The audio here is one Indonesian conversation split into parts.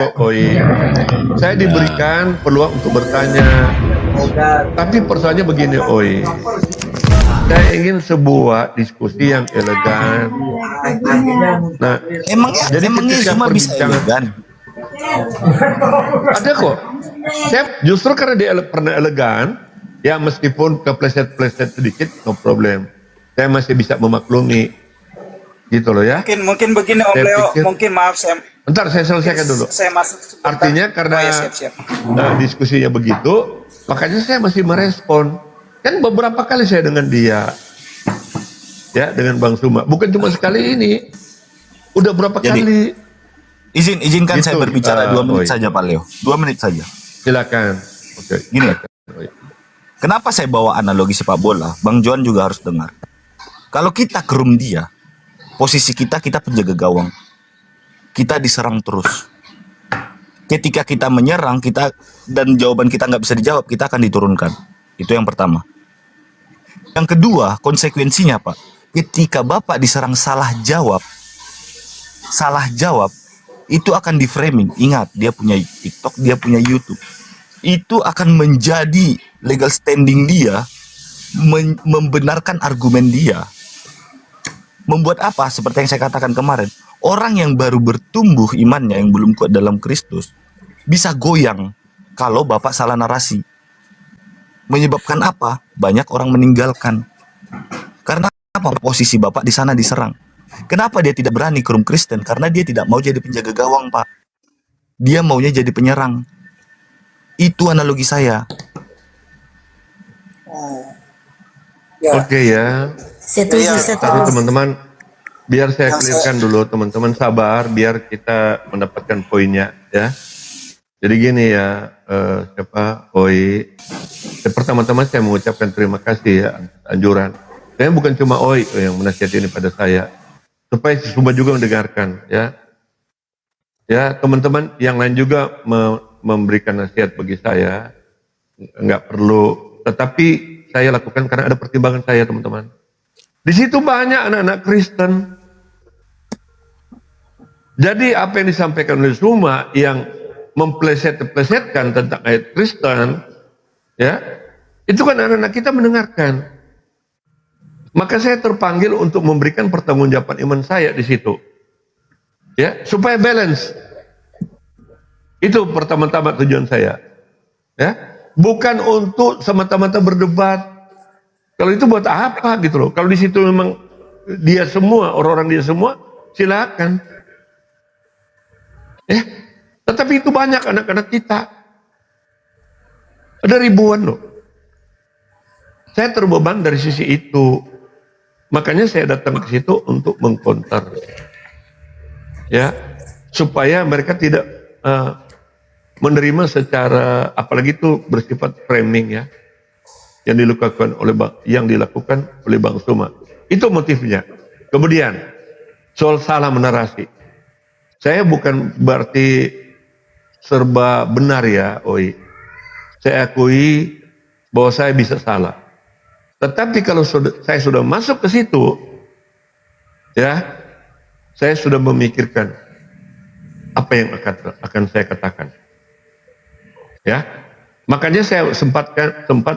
Oi, saya diberikan peluang untuk bertanya, tapi persoalannya begini, Oi. Saya ingin sebuah diskusi yang elegan. Nah, jadi Emangnya ketika cuma bisa perbincangan elegan. ada kok. Saya justru karena dia pernah elegan, ya meskipun kepleset-pleset sedikit, no problem. Saya masih bisa memaklumi, gitu loh ya. Mungkin begini Om Saya Leo, pikir, mungkin maaf bentar saya mungkin selesaikan dulu. saya masuk sebentar. Artinya karena Oh ya, siap. diskusinya begitu, makanya saya masih merespon. Kan beberapa kali saya dengan dia, ya dengan Bang Suma. Bukan cuma sekali ini, udah berapa Jadi, kali. Izinkan Gitu, saya berbicara 2 menit Oi. saja Pak Leo. 2 menit saja. Silakan. Oke. Gini, Oi. kenapa saya bawa analogi sepak bola? Bang Johan juga harus dengar. Kalau kita ke room dia, posisi kita penjaga gawang. Kita diserang terus. Ketika kita menyerang, dan jawaban kita nggak bisa dijawab, kita akan diturunkan. Itu yang pertama. Yang kedua, konsekuensinya Pak, ketika Bapak diserang salah jawab, itu akan di framing. Ingat, dia punya TikTok, dia punya YouTube. Itu akan menjadi legal standing dia, membenarkan argumen dia. Membuat apa? Seperti yang saya katakan kemarin, orang yang baru bertumbuh imannya, yang belum kuat dalam Kristus, bisa goyang kalau Bapak salah narasi. Menyebabkan apa? Banyak orang meninggalkan. Karena apa? Posisi Bapak di sana diserang. Kenapa dia tidak berani ke room Kristen? Karena dia tidak mau jadi penjaga gawang, Pak. Dia maunya jadi penyerang. Itu analogi saya. Oke ya. Setuju. Tapi teman-teman, biar saya clearkan dulu, teman-teman sabar, biar kita mendapatkan poinnya ya. Jadi gini ya, Oi. Pertama-tama saya mengucapkan terima kasih ya anjuran. Saya bukan cuma Oi yang menasihati ini pada saya, supaya semua juga mendengarkan ya. Ya teman-teman yang lain juga memberikan nasihat bagi saya, nggak perlu. Tetapi saya lakukan karena ada pertimbangan saya teman-teman. Di situ banyak anak-anak Kristen. Jadi apa yang disampaikan oleh Suma yang mempleset-plesetkan tentang ayat Kristen, ya, itu kan anak-anak kita mendengarkan. Maka saya terpanggil untuk memberikan pertanggungjawaban iman saya di situ, ya, supaya balance. Itu pertama-tama tujuan saya, ya, bukan untuk semata-mata berdebat. Kalau itu buat apa gitu loh? Kalau di situ memang dia semua, orang-orang dia semua, silakan. Tetapi itu banyak anak-anak kita. Ada ribuan loh. Saya terbeban dari sisi itu. Makanya saya datang ke situ untuk mengkonter. Ya, supaya mereka tidak menerima secara, apalagi itu bersifat framing ya. Yang dilakukan oleh Bang Suma. Itu motifnya. Kemudian soal salah menarasi. Saya bukan berarti serba benar ya, Oi. Saya akui bahwa saya bisa salah. Tetapi kalau saya sudah masuk ke situ, ya, saya sudah memikirkan apa yang akan saya katakan. Ya. Makanya saya sempat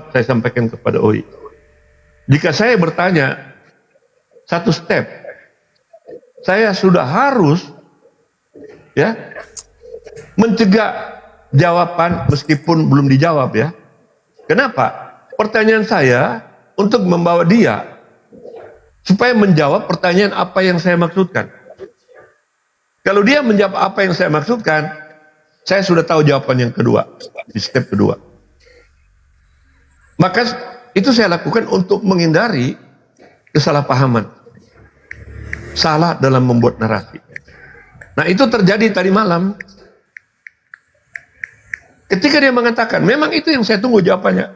saya sampaikan kepada Oi. Jika saya bertanya satu step, saya sudah harus ya mencegah jawaban meskipun belum dijawab ya. Kenapa? Pertanyaan saya untuk membawa dia supaya menjawab pertanyaan apa yang saya maksudkan. Kalau dia menjawab apa yang saya maksudkan, saya sudah tahu jawaban yang kedua, di step kedua. Maka itu saya lakukan untuk menghindari kesalahpahaman. Salah dalam membuat narasi. Nah itu terjadi tadi malam. Ketika dia mengatakan, memang itu yang saya tunggu jawabannya.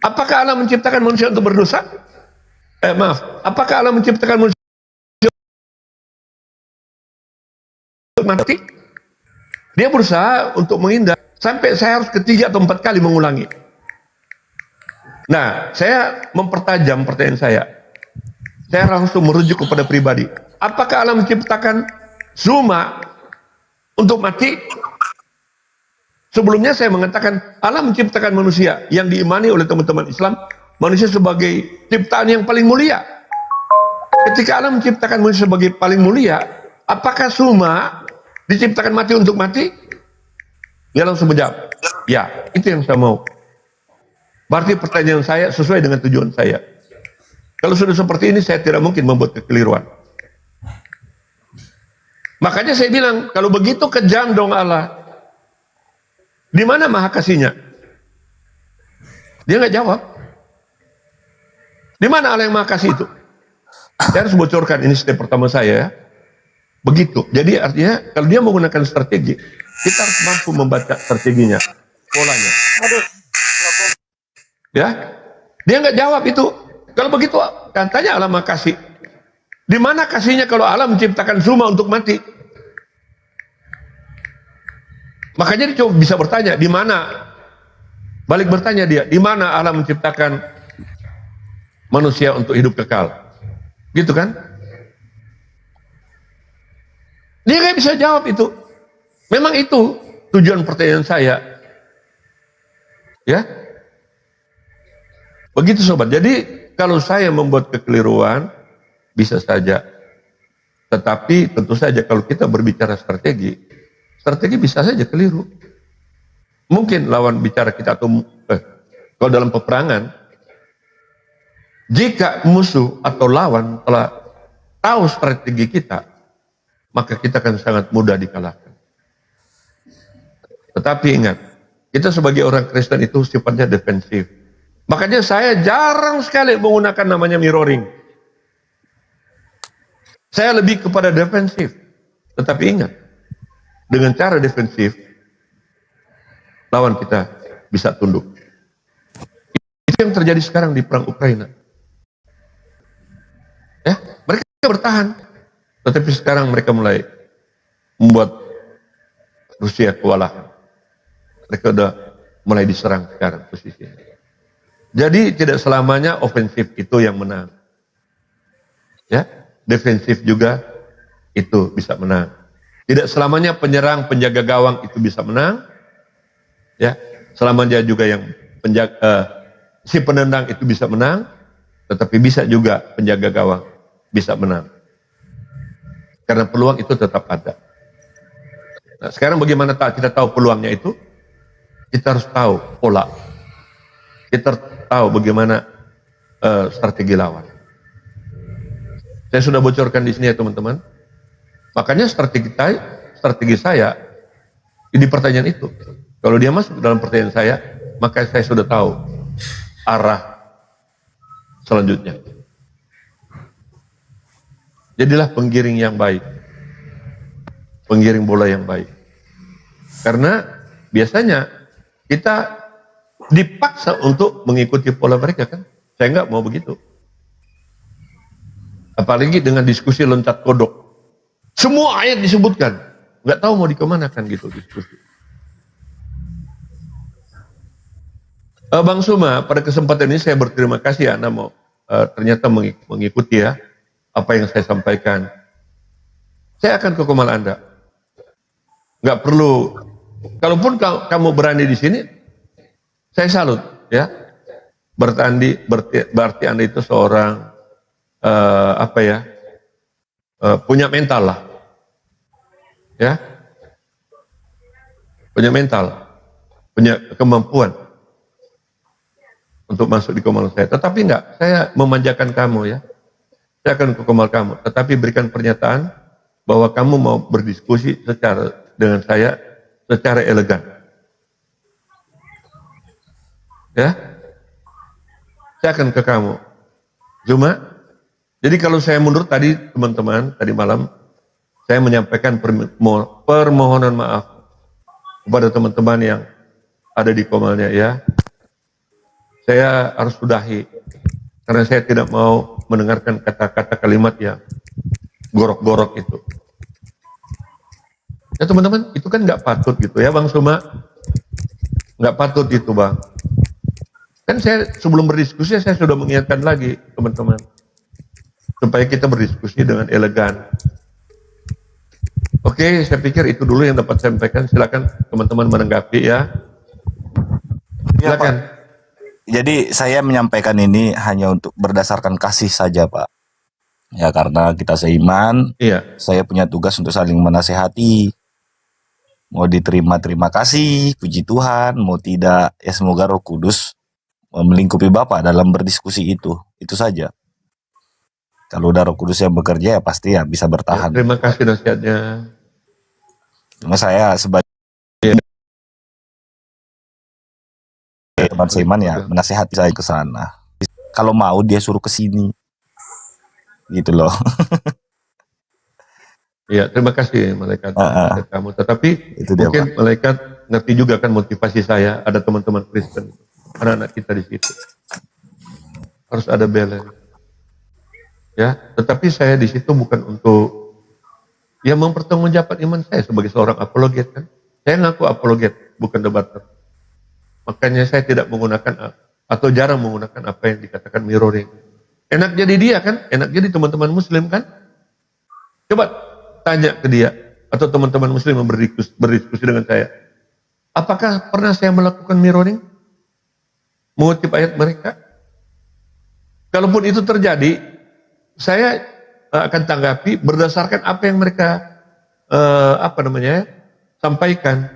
Apakah Allah menciptakan manusia untuk berdosa? Apakah Allah menciptakan manusia untuk mati? Dia berusaha untuk menghindar, sampai saya harus 3 atau 4 kali mengulangi. Nah, saya mempertajam pertanyaan saya. Saya langsung merujuk kepada pribadi. Apakah Allah menciptakan Suma untuk mati? Sebelumnya saya mengatakan Allah menciptakan manusia yang diimani oleh teman-teman Islam, manusia sebagai ciptaan yang paling mulia. Ketika Allah menciptakan manusia sebagai paling mulia, apakah semua diciptakan mati untuk mati? Dia langsung menjawab, ya, itu yang saya mau. Berarti pertanyaan saya sesuai dengan tujuan saya. Kalau sudah seperti ini, saya tidak mungkin membuat kekeliruan. Makanya saya bilang, kalau begitu kejam dong Allah. Di mana maha kasihnya? Dia nggak jawab. Di mana Allah yang maha kasih itu? Saya harus bocorkan, ini step pertama saya ya. Begitu. Jadi artinya kalau dia menggunakan strategi, kita harus mampu membaca strateginya, polanya. Ya, dia nggak jawab itu. Kalau begitu, katanya Allah maha kasih. Di mana kasihnya kalau Allah menciptakan semua untuk mati? Makanya dia coba bisa bertanya, di mana? Balik bertanya dia, di mana Allah menciptakan manusia untuk hidup kekal? Gitu kan? Dia nggak bisa jawab itu. Memang itu tujuan pertanyaan saya. Ya, begitu sobat. Jadi kalau saya membuat kekeliruan, bisa saja. Tetapi tentu saja kalau kita berbicara strategi, strategi bisa saja keliru. Mungkin lawan bicara kita atau kalau dalam peperangan, jika musuh atau lawan telah tahu strategi kita, maka kita akan sangat mudah dikalahkan. Tetapi ingat, kita sebagai orang Kristen itu sifatnya defensif. Makanya saya jarang sekali menggunakan namanya mirroring. Saya lebih kepada defensif. Tetapi ingat, dengan cara defensif, lawan kita bisa tunduk. Itu yang terjadi sekarang di perang Ukraina. Ya, mereka bertahan. Tetapi sekarang mereka mulai membuat Rusia kewalahan. Mereka sudah mulai diserang sekarang posisinya. Jadi tidak selamanya ofensif itu yang menang. Ya, defensif juga itu bisa menang. Tidak selamanya penyerang penjaga gawang itu bisa menang. Ya, selamanya juga yang si penendang itu bisa menang, tetapi bisa juga penjaga gawang bisa menang. Karena peluang itu tetap ada. Nah, sekarang bagaimana kita tahu peluangnya itu? Kita harus tahu pola. Kita tahu bagaimana strategi lawan. Saya sudah bocorkan di sini ya teman-teman. Makanya strategi saya di pertanyaan itu. Kalau dia masuk dalam pertanyaan saya, maka saya sudah tahu arah selanjutnya. Jadilah penggiring yang baik. Penggiring bola yang baik. Karena biasanya kita dipaksa untuk mengikuti pola mereka kan. Saya nggak mau begitu. Apalagi dengan diskusi loncat kodok. Semua ayat disebutkan. Nggak tahu mau dikemanakan gitu diskusi. Bang Suma, pada kesempatan ini saya berterima kasih Anda mau ternyata mengikuti ya apa yang saya sampaikan. Saya akan ke Komal Anda. Nggak perlu, kalaupun kamu berani di sini, saya salut ya. Berarti Anda itu seorang punya mental lah, ya, punya mental, punya kemampuan untuk masuk di Komal saya. Tetapi enggak, saya memanjakan kamu ya. Saya akan ke Komal kamu, tetapi berikan pernyataan bahwa kamu mau berdiskusi dengan saya secara elegan. Ya, saya akan ke kamu. Cuma, jadi kalau saya mundur tadi teman-teman, tadi malam, saya menyampaikan permohonan maaf kepada teman-teman yang ada di Komalnya ya. Saya harus sudahi, karena saya tidak mau mendengarkan kata-kata kalimat yang gorok-gorok itu. Ya teman-teman, itu kan nggak patut gitu ya Bang Suma. Nggak patut itu Bang. Kan saya sebelum berdiskusi saya sudah mengingatkan lagi teman-teman. Supaya kita berdiskusi dengan elegan. Oke, saya pikir itu dulu yang dapat saya sampaikan. Silakan teman-teman menanggapi ya. Ya, Pak. Silakan. Jadi saya menyampaikan ini hanya untuk berdasarkan kasih saja, Pak. Ya, karena kita seiman, Iya, saya punya tugas untuk saling menasehati. Mau diterima, terima kasih, puji Tuhan. Mau tidak, ya semoga Roh Kudus melingkupi Bapak dalam berdiskusi itu. Itu saja. Kalau udah Roh Kudus yang bekerja, ya pasti ya bisa ya, bertahan. terima kasih nasihatnya. Cuma saya sebagai teman seiman ya menasehati saya ke sana. Kalau mau dia suruh ke sini. Gitu loh. Iya, terima kasih malaikat nasihat kamu. Tetapi Itu dia, mungkin Pak. malaikat ngerti juga kan motivasi saya. Ada teman-teman Kristen, anak-anak kita di situ. Harus ada balance. Ya, tetapi saya di situ bukan untuk ya mempertanggungjawabkan iman saya sebagai seorang apologet kan. Saya ngaku apologet, bukan debater. Makanya saya tidak menggunakan atau jarang menggunakan apa yang dikatakan mirroring. Enak jadi dia kan, enak jadi teman-teman Muslim kan. Coba tanya ke dia atau teman-teman Muslim yang berdiskusi dengan saya. Apakah pernah saya melakukan mirroring? Mengutip ayat mereka? Kalaupun itu terjadi, saya akan tanggapi berdasarkan apa yang mereka sampaikan.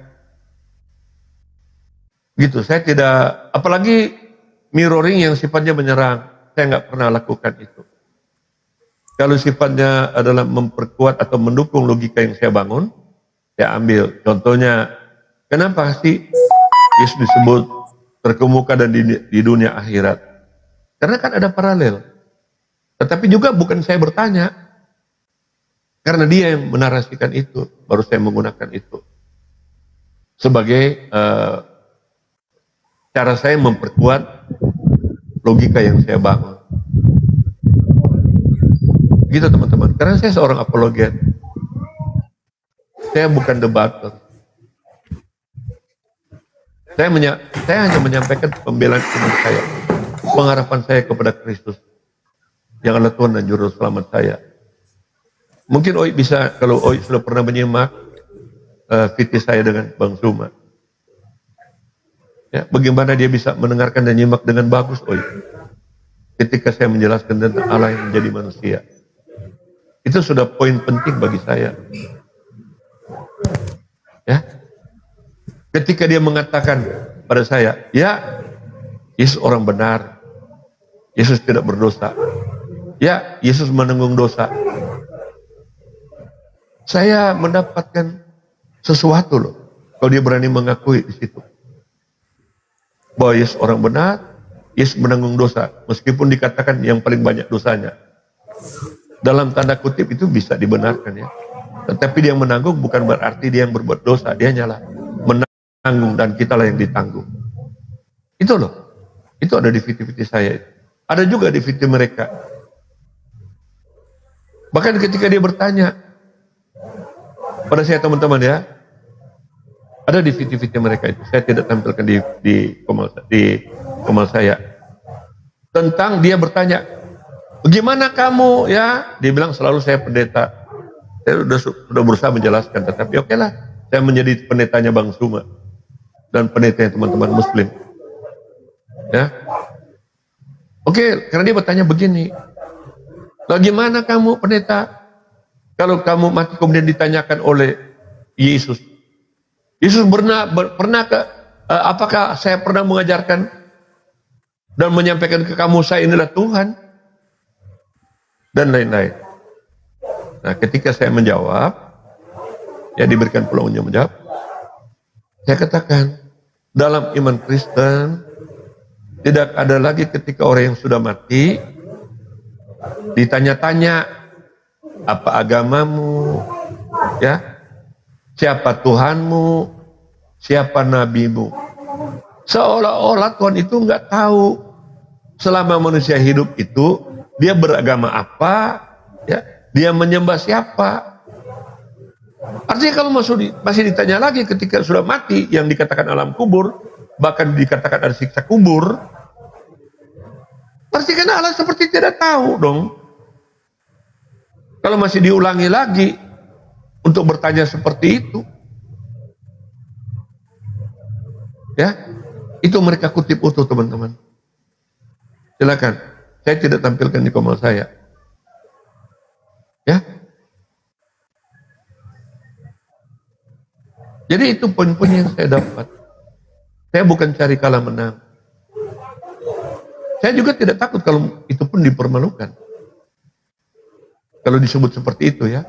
Gitu, saya tidak, apalagi mirroring yang sifatnya menyerang, saya nggak pernah lakukan itu. Kalau sifatnya adalah memperkuat atau mendukung logika yang saya bangun, saya ambil. Contohnya, kenapa sih Yesus disebut terkemuka dan di dunia akhirat? Karena kan ada paralel. Tetapi juga bukan saya bertanya, karena dia yang menarasikan itu, baru saya menggunakan itu sebagai cara saya memperkuat logika yang saya bangun. Gitu teman-teman. Karena saya seorang apologet. Saya bukan debater. Saya hanya menyampaikan pembelaan iman saya, pengharapan saya kepada Kristus yang adalah Tuhan dan Juru Selamat saya. Mungkin Oi bisa, kalau Oi sudah pernah menyimak VT saya dengan Bang Suma. Ya, bagaimana dia bisa mendengarkan dan nyimak dengan bagus, Oi. Ketika saya menjelaskan tentang Allah yang menjadi manusia. Itu sudah poin penting bagi saya. Ya. Ketika dia mengatakan pada saya, ya, Yesus orang benar. Yesus tidak berdosa. Ya, Yesus menanggung dosa. Saya mendapatkan sesuatu loh. Kalau dia berani mengakui di situ. Bahwa Yesus orang benar, Yesus menanggung dosa. Meskipun dikatakan yang paling banyak dosanya. Dalam tanda kutip itu bisa dibenarkan ya. Tetapi dia menanggung bukan berarti dia yang berbuat dosa. Dia nyala menanggung dan kitalah yang ditanggung. Itu loh. Itu ada di VT-VT saya. Ada juga di VT mereka. Bahkan ketika dia bertanya pada saya teman-teman ya, ada di VT-VT mereka itu. Saya tidak tampilkan di komal saya. Tentang dia bertanya, bagaimana kamu ya? Dia bilang selalu saya pendeta. Saya sudah berusaha menjelaskan, tetapi oke lah. Saya menjadi pendetanya Bang Suma dan pendetanya teman-teman Muslim. Ya, oke, karena dia bertanya begini, bagaimana kamu pendeta? Kalau kamu mati kemudian ditanyakan oleh Yesus, Yesus pernah ke? Apakah saya pernah mengajarkan dan menyampaikan ke kamu saya inilah Tuhan? Dan lain-lain. Nah, ketika saya menjawab, ya diberikan peluang untuk menjawab, saya katakan, dalam iman Kristen, tidak ada lagi ketika orang yang sudah mati, ditanya-tanya, apa agamamu, ya, siapa Tuhanmu, siapa nabimu. Seolah-olah Tuhan itu nggak tahu, selama manusia hidup itu, dia beragama apa, ya, dia menyembah siapa. Artinya kalau masih ditanya lagi ketika sudah mati, yang dikatakan alam kubur, bahkan dikatakan ada siksa kubur, pasti kan Allah seperti tidak tahu dong. Kalau masih diulangi lagi, untuk bertanya seperti itu. Ya, itu mereka kutip utuh teman-teman. Silakan, saya tidak tampilkan di komal saya. Ya, jadi itu poin-poin yang saya dapat. Saya bukan cari kalah menang. Saya juga tidak takut kalau itu pun dipermalukan. Kalau disebut seperti itu ya.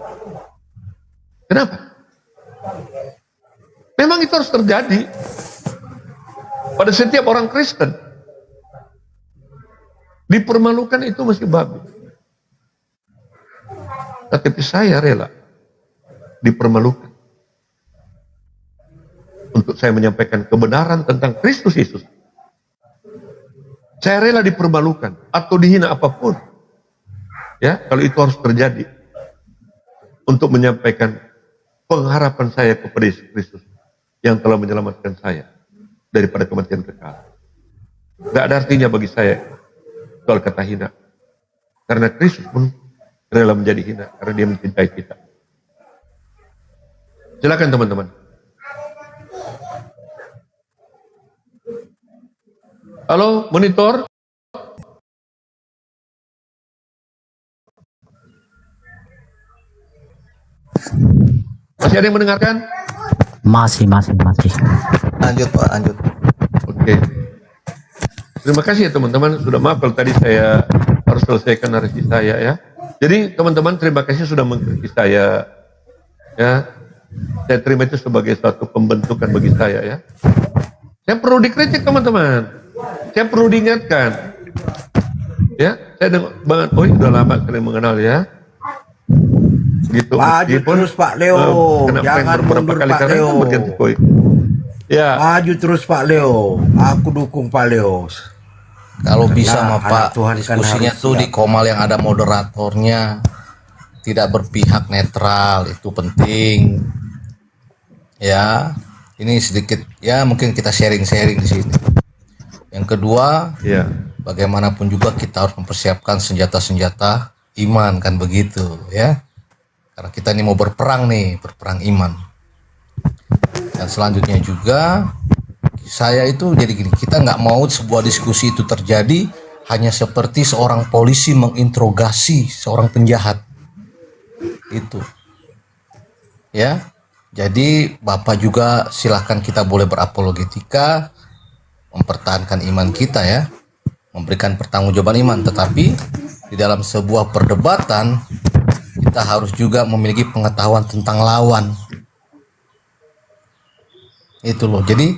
Kenapa? Memang itu harus terjadi pada setiap orang Kristen. Dipermalukan itu masih bagus. Tetapi saya rela dipermalukan untuk saya menyampaikan kebenaran tentang Kristus Yesus. Saya rela dipermalukan atau dihina apapun. Ya, kalau itu harus terjadi untuk menyampaikan pengharapan saya kepada Yesus Kristus yang telah menyelamatkan saya daripada kematian kekal. Tidak ada artinya bagi saya soal kata hina. Karena Kristus pun rela menjadi hina karena dia mencintai kita. Silakan teman-teman. Halo, monitor. Masih ada yang mendengarkan? Masih. Lanjut Pak, lanjut. Oke. Terima kasih ya teman-teman. Sudah maaf kalau tadi saya harus selesaikan narasi saya ya. Jadi teman-teman terima kasih sudah mengkritik saya. Ya. Saya terima itu sebagai suatu pembentukan bagi saya ya. Saya perlu dikritik teman-teman. Saya perlu diingatkan. Ya, saya dengan Bang Oi udah lama kalian mengenal ya. Gitu. Maju terus Pak Leo, kena jangan beberapa mundur kali Pak karena Leo. itu berganti koi. Ya, Maju terus Pak Leo, aku dukung Pak Leo. Kalau bisa Karena mah anak Pak, Tuhan kan diskusinya harus tuh siap. di Komal yang ada moderatornya, tidak berpihak netral, itu penting. Ya, ini sedikit ya mungkin kita sharing-sharing di sini. Yang kedua, ya. bagaimanapun juga kita harus mempersiapkan senjata-senjata iman kan begitu ya. Karena kita ini mau berperang nih, berperang iman. Dan selanjutnya juga saya itu jadi gini, kita nggak mau sebuah diskusi itu terjadi hanya seperti seorang polisi menginterogasi seorang penjahat. Itu. Ya. Jadi Bapak juga silahkan kita boleh berapologetika, mempertahankan iman kita ya, memberikan pertanggungjawaban iman, tetapi di dalam sebuah perdebatan kita harus juga memiliki pengetahuan tentang lawan. Itu loh. Jadi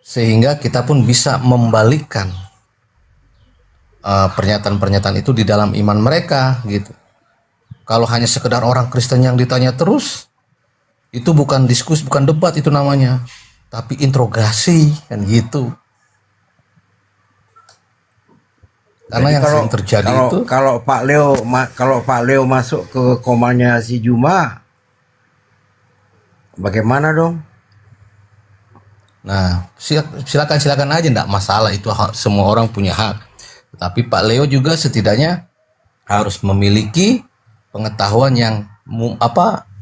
sehingga kita pun bisa membalikkan pernyataan-pernyataan itu di dalam iman mereka gitu. Kalau hanya sekedar orang Kristen yang ditanya terus, itu bukan diskusi, bukan debat itu namanya, tapi interogasi kan gitu. Karena Jadi yang sering terjadi itu kalau Pak Leo masuk ke komanya si Juma, bagaimana dong? nah, silakan aja, enggak masalah, itu semua orang punya hak. Tapi Pak Leo juga setidaknya harus memiliki pengetahuan yang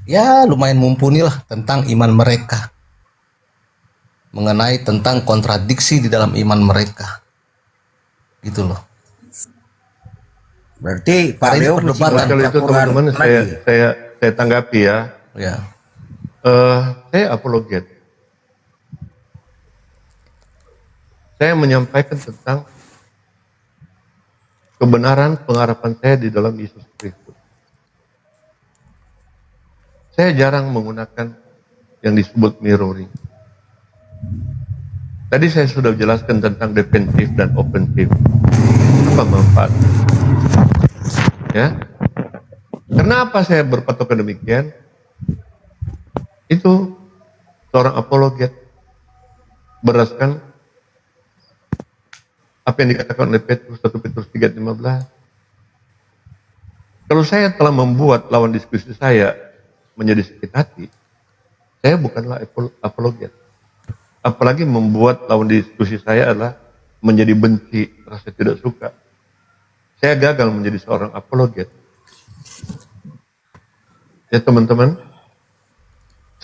ya lumayan mumpuni lah tentang iman mereka, mengenai tentang kontradiksi di dalam iman mereka, gitu loh. Berarti Pak Hari ini Leo perdebatan. Kalau itu teman-teman saya tanggapi ya. Ya, Saya apologet. Saya menyampaikan tentang kebenaran pengharapan saya di dalam Yesus Kristus. Saya jarang menggunakan yang disebut mirroring. Tadi saya sudah jelaskan tentang defensif dan offensif. Apa manfaatnya? Ya. Kenapa saya berpatokan demikian? Itu seorang apologet berdasarkan apa yang dikatakan oleh Petrus 1 Petrus 3:15. Kalau saya telah membuat lawan diskusi saya menjadi sakit hati, saya bukanlah apologet. Apalagi membuat lawan diskusi saya adalah menjadi benci, rasa tidak suka. Saya gagal menjadi seorang apologet. Ya teman-teman,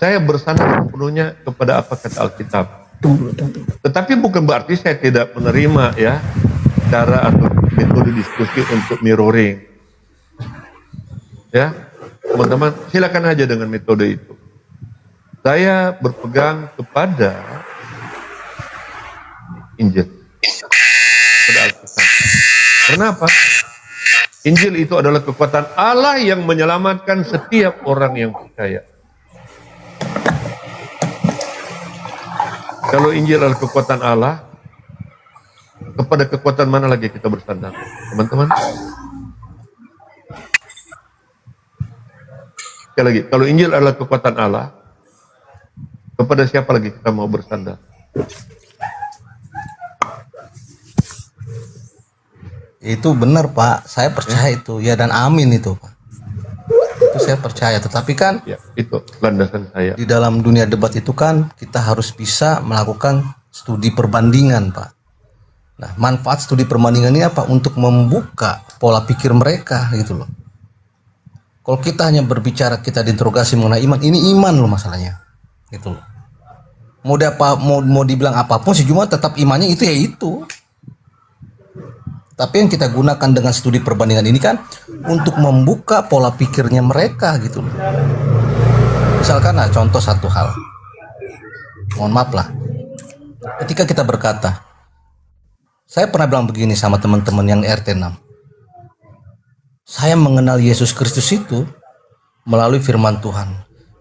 Saya bersandar sepenuhnya kepada apa kata Alkitab. Tetapi bukan berarti saya tidak menerima ya cara atau metode diskusi untuk mirroring. Ya, teman-teman, silakan aja dengan metode itu. Saya berpegang kepada Injil, kepada Alkitab. Kenapa? Injil itu adalah kekuatan Allah yang menyelamatkan setiap orang yang percaya. Kalau Injil adalah kekuatan Allah, kepada kekuatan mana lagi kita bersandar, teman-teman? Sekali lagi, kalau Injil adalah kekuatan Allah, kepada siapa lagi kita mau bersandar? Itu benar Pak, saya percaya itu ya, dan amin itu Pak. Itu saya percaya, tetapi kan Ya, itu landasan saya. di dalam dunia debat itu kan kita harus bisa melakukan studi perbandingan Pak. Nah, manfaat studi perbandingan ini apa? Untuk membuka pola pikir mereka gitu loh. Kalau kita hanya berbicara, kita diinterogasi mengenai iman, ini iman loh masalahnya gitu loh. Mau dibilang apapun si Juma tetap imannya itu ya itu. Tapi yang kita gunakan dengan studi perbandingan ini kan untuk membuka pola pikirnya mereka gitu loh. Misalkan contoh satu hal. Mohon maaf lah. Ketika kita berkata, saya pernah bilang begini sama teman-teman yang RT 6. Saya mengenal Yesus Kristus itu melalui firman Tuhan.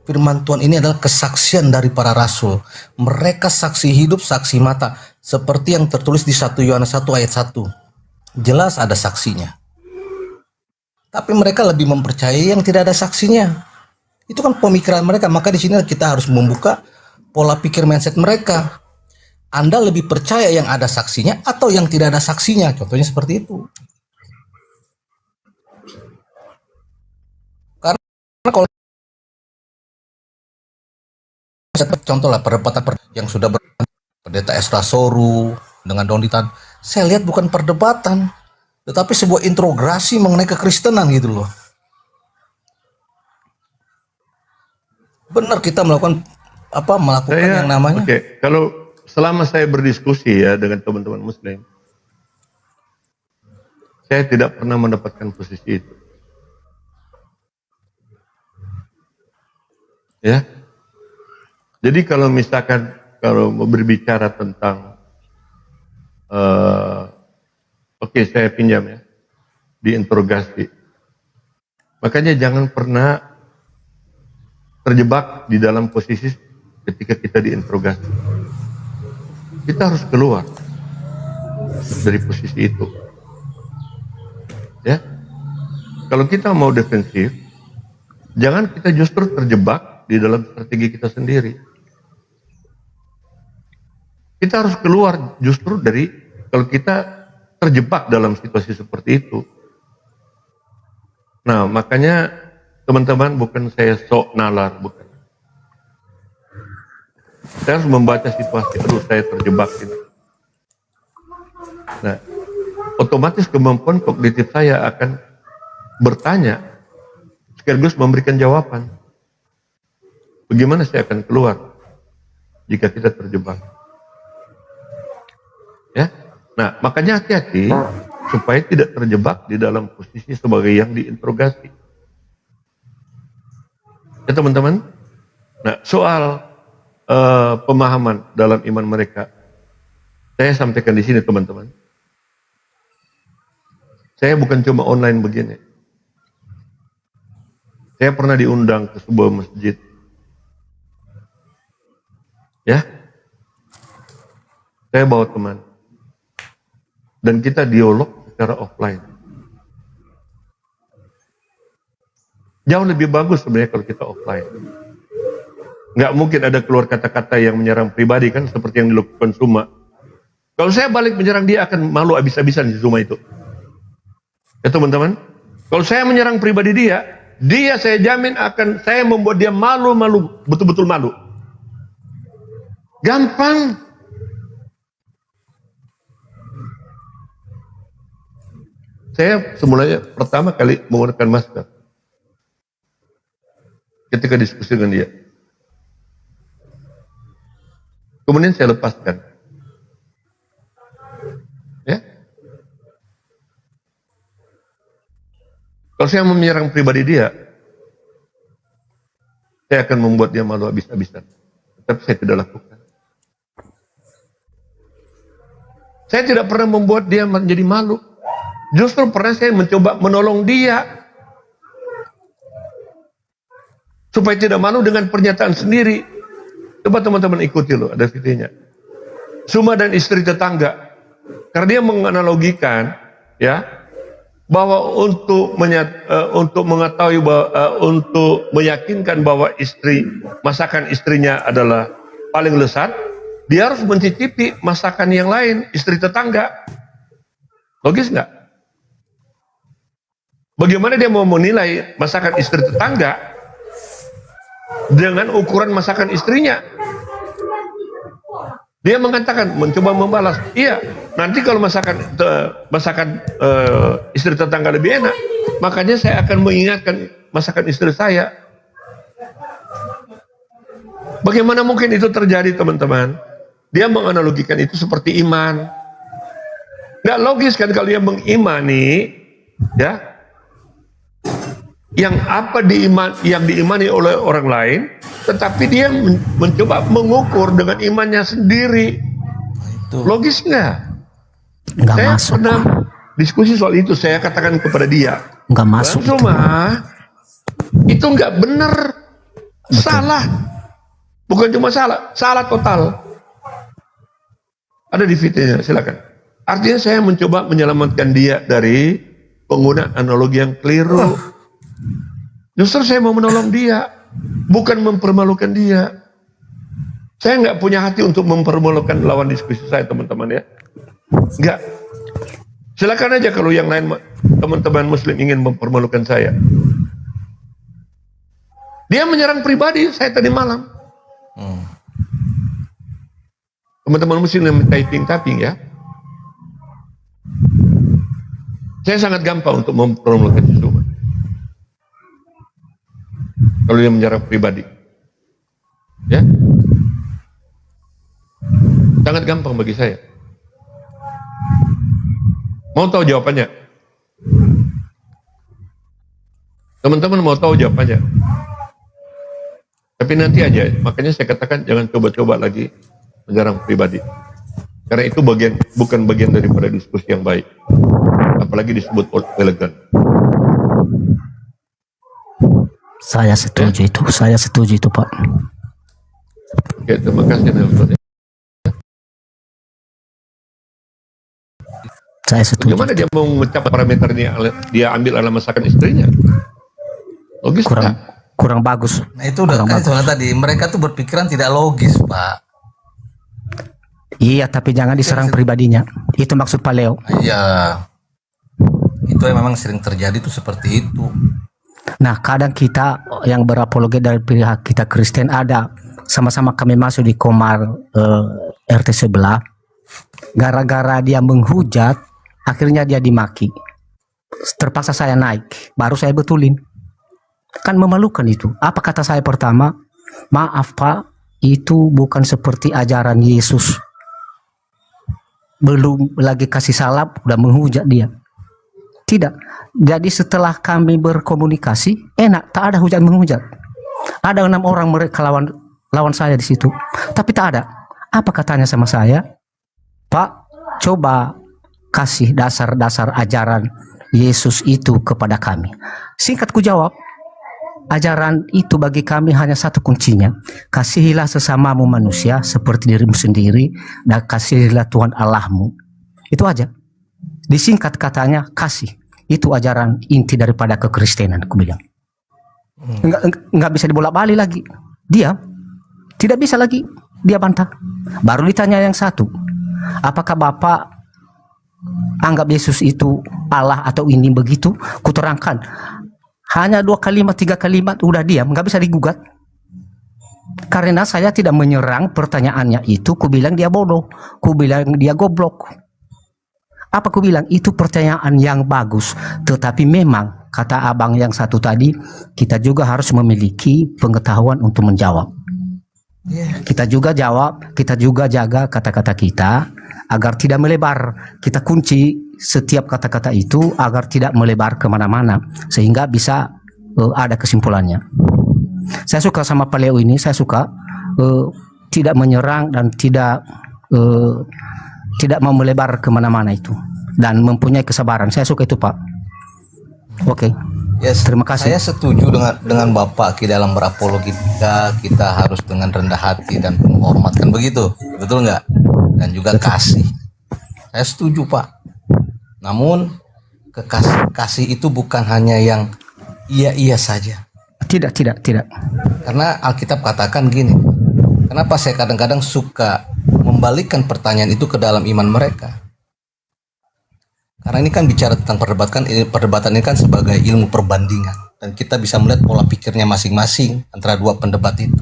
Firman Tuhan ini adalah kesaksian dari para rasul. Mereka saksi hidup, saksi mata. Seperti yang tertulis di 1 Yohanes 1 ayat 1. Jelas ada saksinya. Tapi mereka lebih mempercayai yang tidak ada saksinya. Itu kan pemikiran mereka. Maka di sini kita harus membuka pola pikir mindset mereka. Anda lebih percaya yang ada saksinya atau yang tidak ada saksinya? Contohnya seperti itu. Karena kalau contoh lah perdebatan yang sudah Pendeta Esra Soru dengan Donitan, saya lihat bukan perdebatan, tetapi sebuah interogasi mengenai kekristenan gitu loh. Benar kita melakukan yang namanya. Oke, kalau selama saya berdiskusi ya dengan teman-teman Muslim, saya tidak pernah mendapatkan posisi itu. Ya, jadi kalau misalkan mau berbicara tentang oke, saya pinjam ya, diinterogasi. Makanya jangan pernah terjebak di dalam posisi ketika kita diinterogasi. Kita harus keluar dari posisi itu. Ya. Kalau kita mau defensif, jangan kita justru terjebak di dalam strategi kita sendiri. Kita harus keluar justru dari, kalau kita terjebak dalam situasi seperti itu. Nah, makanya teman-teman, bukan saya sok nalar, bukan. Saya harus membaca situasi dulu, saya terjebak ini. Nah, otomatis kemampuan kognitif saya akan bertanya, sekaligus memberikan jawaban. Bagaimana saya akan keluar jika kita terjebak? Ya, nah makanya hati-hati supaya tidak terjebak di dalam posisi sebagai yang diinterogasi. Ya teman-teman. Nah soal pemahaman dalam iman mereka, saya sampaikan di sini teman-teman. Saya bukan cuma online begini. Saya pernah diundang ke sebuah masjid. Ya, saya bawa teman. Dan kita dialog secara offline. Jauh lebih bagus sebenarnya kalau kita offline. Nggak mungkin ada keluar kata-kata yang menyerang pribadi kan, seperti yang dilakukan Suma. Kalau saya balik menyerang dia akan malu habis-habisan di Suma itu. Ya teman-teman, kalau saya menyerang pribadi dia saya jamin akan saya membuat dia malu-malu, betul-betul malu. Gampang. Saya semulanya pertama kali menggunakan masker ketika diskusi dengan dia. kemudian saya lepaskan. Ya. Kalau saya menyerang pribadi dia, saya akan membuat dia malu habis-habisan. Tetapi saya tidak lakukan. Saya tidak pernah membuat dia menjadi malu. Justru pernah saya mencoba menolong dia supaya tidak malu dengan pernyataan sendiri. Coba teman-teman ikuti loh, ada videonya. Suma dan istri tetangga, karena dia menganalogikan, ya, bahwa untuk mengetahui bahwa untuk meyakinkan bahwa masakan istrinya adalah paling lezat, dia harus mencicipi masakan yang lain istri tetangga. Logis nggak? Bagaimana dia mau menilai masakan istri tetangga dengan ukuran masakan istrinya? Dia mengatakan, mencoba membalas, iya, nanti kalau masakan istri tetangga lebih enak, makanya saya akan mengingatkan masakan istri saya. Bagaimana mungkin itu terjadi, teman-teman? Dia menganalogikan itu seperti iman. Nggak logis kan kalau dia mengimani, ya, yang diimani oleh orang lain, tetapi dia mencoba mengukur dengan imannya sendiri. Itu. Logis nggak? Nggak Saya masuk. pernah diskusi soal itu, saya katakan kepada dia, Nggak masuk. Bang Suma, itu nggak benar, salah. Bukan cuma salah, salah total. Ada di videonya, silakan. Artinya saya mencoba menyelamatkan dia dari penggunaan analogi yang keliru. Justru saya mau menolong dia, bukan mempermalukan dia. Saya nggak punya hati untuk mempermalukan lawan diskusi saya, teman-teman, ya. Nggak. Silakan aja kalau yang lain, teman-teman muslim ingin mempermalukan saya. Dia menyerang pribadi saya tadi malam. Teman-teman muslim yang typing, ya. Saya sangat gampang untuk mempermalukan si Suma. Kalau dia menyerang pribadi, ya, sangat gampang bagi saya. Mau tahu jawabannya? Teman-teman mau tahu jawabannya? Tapi nanti aja. Makanya saya katakan jangan coba-coba lagi menyerang pribadi, karena itu bukan bagian daripada diskusi yang baik, apalagi disebut elegan. Saya setuju itu. Saya setuju itu, Pak. Oke, terima kasih Nelson. Saya setuju. Bagaimana dia mau mencap parameternya? Dia ambil ala masakan istrinya. Logis Kurang nggak? kurang bagus. Nah itu udah kan itu tadi, mereka tuh berpikiran tidak logis, Pak. Iya, tapi jangan diserang pribadinya. Itu maksud Pak Leo. Iya. Itu yang memang sering terjadi tuh seperti itu. Nah, kadang kita yang berapologi dari pihak kita Kristen ada sama-sama kami masuk di Komar RT sebelah. Gara-gara dia menghujat, akhirnya dia dimaki. Terpaksa saya naik, baru saya betulin. Kan memalukan itu. Apa kata saya pertama? Maaf Pak, itu bukan seperti ajaran Yesus. Belum lagi kasih salap, udah menghujat dia. Tidak. Jadi setelah kami berkomunikasi, enak, tak ada hujat menghujat. Ada 6 orang mereka lawan saya di situ, tapi tak ada. Apa katanya sama saya? Pak, coba kasih dasar-dasar ajaran Yesus itu kepada kami. Singkat ku jawab, ajaran itu bagi kami hanya satu kuncinya. Kasihilah sesamamu manusia seperti dirimu sendiri, dan kasihilah Tuhan Allahmu. Itu aja. Disingkat katanya kasih. Itu ajaran inti daripada kekristenan, aku bilang. Enggak bisa dibolak-balik lagi. Dia tidak bisa lagi. Dia bantah. Baru ditanya yang satu. Apakah Bapak anggap Yesus itu Allah atau ini begitu? Kuterangkan. Hanya 2 kalimat, 3 kalimat, udah diam. Enggak bisa digugat. Karena saya tidak menyerang pertanyaannya itu. Ku bilang dia bodoh. Ku bilang dia goblok. Apa ku bilang? Itu pertanyaan yang bagus. Tetapi memang, kata abang yang satu tadi, kita juga harus memiliki pengetahuan untuk menjawab. Iya. Kita juga jawab, kita juga jaga kata-kata kita agar tidak melebar. Kita kunci setiap kata-kata itu agar tidak melebar kemana-mana, sehingga bisa ada kesimpulannya. Saya suka sama Pak Leo ini, saya suka tidak menyerang dan tidak mau melebar kemana-mana itu, dan mempunyai kesabaran. Saya suka itu, Pak. Oke. Yes, Terima kasih. saya setuju dengan Bapak. Di dalam berapologetika kita harus dengan rendah hati dan penuh hormat, kan begitu, betul nggak? Dan juga kasih. Saya setuju, Pak. Namun kasih itu bukan hanya yang iya saja. Tidak. Karena Alkitab katakan gini. Kenapa saya kadang-kadang suka membalikkan pertanyaan itu ke dalam iman mereka? Karena ini kan bicara tentang perdebatan ini kan sebagai ilmu perbandingan, dan kita bisa melihat pola pikirnya masing-masing antara dua pendebat itu.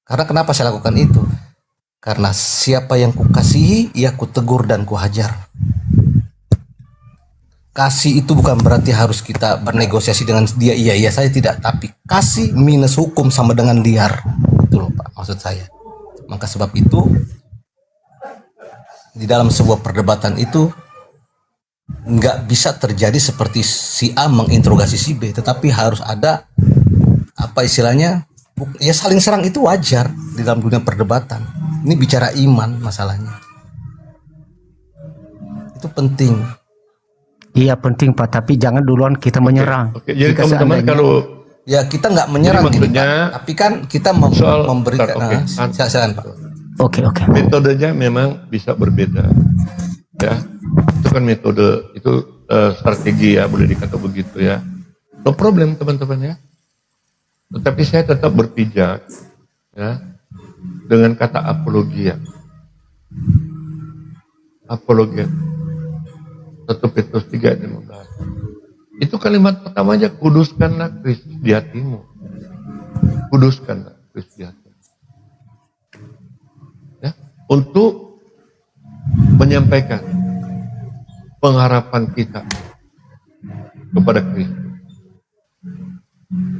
Karena kenapa saya lakukan itu? Karena siapa yang kukasihi, ia kutegur dan kuhajar. Kasih itu bukan berarti harus kita bernegosiasi dengan dia, iya saya tidak, tapi kasih minus hukum sama dengan liar. Itu loh, Pak, maksud saya. Maka sebab itu di dalam sebuah perdebatan itu nggak bisa terjadi seperti si A menginterogasi si B, tetapi harus ada apa istilahnya, ya saling serang itu wajar di dalam dunia perdebatan. Ini bicara iman masalahnya, itu penting. Iya penting, Pak, tapi jangan duluan kita menyerang. Oke. Jadi Jika teman-teman seandainya- kalau Ya kita nggak menyerang Jadi gini, maksudnya Pak. Tapi kan kita soal- memberikan. oke. Silakan, Pak. Oke. metodenya memang bisa berbeda, ya. Itu kan metode, itu strategi ya, boleh dikata begitu ya. No problem teman-teman ya. Tetapi saya tetap berpijak ya dengan kata apologia. Apologia. 1 Petrus 3 ayat 15. Itu kalimat pertamanya, kuduskanlah Kristus di hatimu. Kuduskanlah Kristus di hatimu. Ya, untuk menyampaikan pengharapan kita kepada Kristus.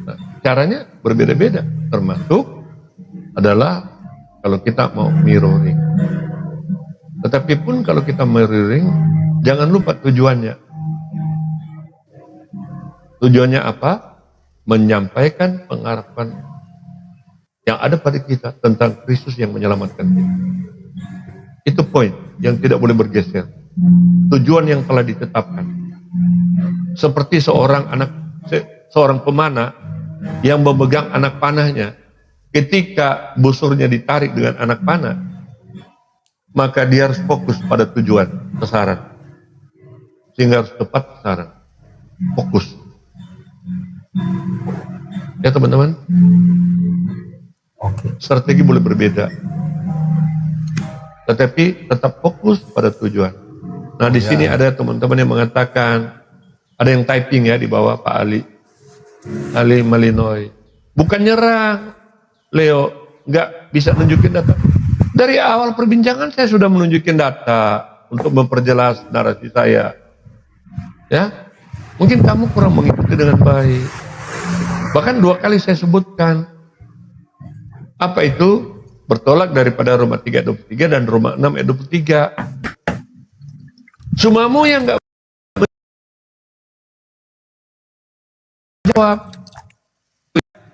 Nah, caranya berbeda-beda, termasuk adalah kalau kita mau mirroring. Tetapi pun kalau kita mirroring, jangan lupa tujuannya. Tujuannya apa? Menyampaikan pengharapan yang ada pada kita tentang Kristus yang menyelamatkan kita. Itu poin yang tidak boleh bergeser. Tujuan yang telah ditetapkan. Seperti seorang pemanah yang memegang anak panahnya, ketika busurnya ditarik dengan anak panah, maka dia harus fokus pada tujuan, sasaran. Sehingga harus tepat sasaran. Fokus. Ya teman-teman. Strategi boleh berbeda. Tetapi tetap fokus pada tujuan. Nah di sini ada teman-teman yang mengatakan, ada yang typing ya di bawah Pak Ali Malinoy. Bukan nyerang, Leo, nggak bisa nunjukin data. Dari awal perbincangan saya sudah menunjukin data untuk memperjelas narasi saya. Ya, mungkin kamu kurang mengikuti dengan baik. Bahkan 2 kali saya sebutkan. Apa itu? Bertolak daripada Roma 3:23 dan Roma 6:23. Sumamu yang nggak jawab,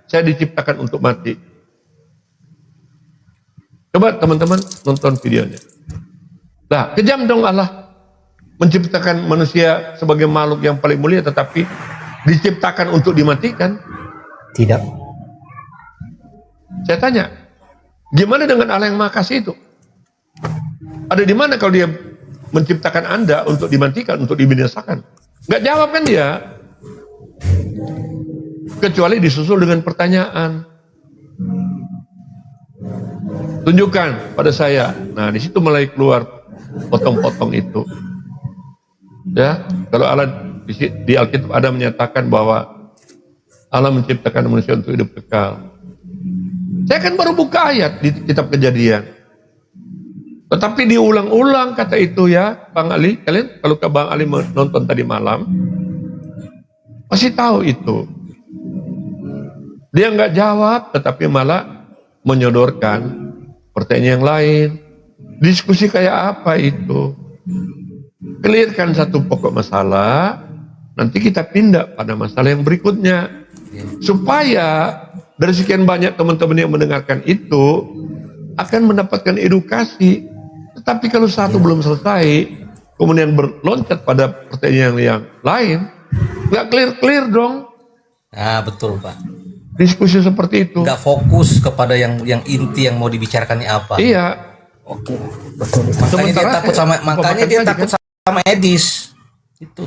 saya diciptakan untuk mati. Coba teman-teman nonton videonya. Nah, kejam dong Allah menciptakan manusia sebagai makhluk yang paling mulia, tetapi diciptakan untuk dimatikan. Tidak. Saya tanya, gimana dengan Allah yang Maha Kasih itu? Ada di mana kalau dia menciptakan Anda untuk dimatikan, untuk dibinasakan? Nggak jawab kan dia? Kecuali disusul dengan pertanyaan. Tunjukkan pada saya. Nah, di situ mulai keluar potong-potong itu. Ya, kalau Allah di Alkitab ada menyatakan bahwa Allah menciptakan manusia untuk hidup kekal. Saya kan baru buka ayat di kitab Kejadian. Tetapi diulang-ulang kata itu ya, Bang Ali. Kalian kalau Bang Ali nonton tadi malam, pasti tahu itu. Dia nggak jawab, tetapi malah menyodorkan pertanyaan yang lain. Diskusi kayak apa itu? Clearkan satu pokok masalah, nanti kita pindah pada masalah yang berikutnya. Supaya dari sekian banyak teman-teman yang mendengarkan itu akan mendapatkan edukasi. Tetapi kalau satu belum selesai, kemudian berloncat pada pertanyaan yang lain, nggak clear-clear dong. Nah, betul Pak. Diskusi seperti itu. Nggak fokus kepada yang inti yang mau dibicarakan ini apa. Iya. Oke, betul. Makanya dia takut sama Edis. Itu.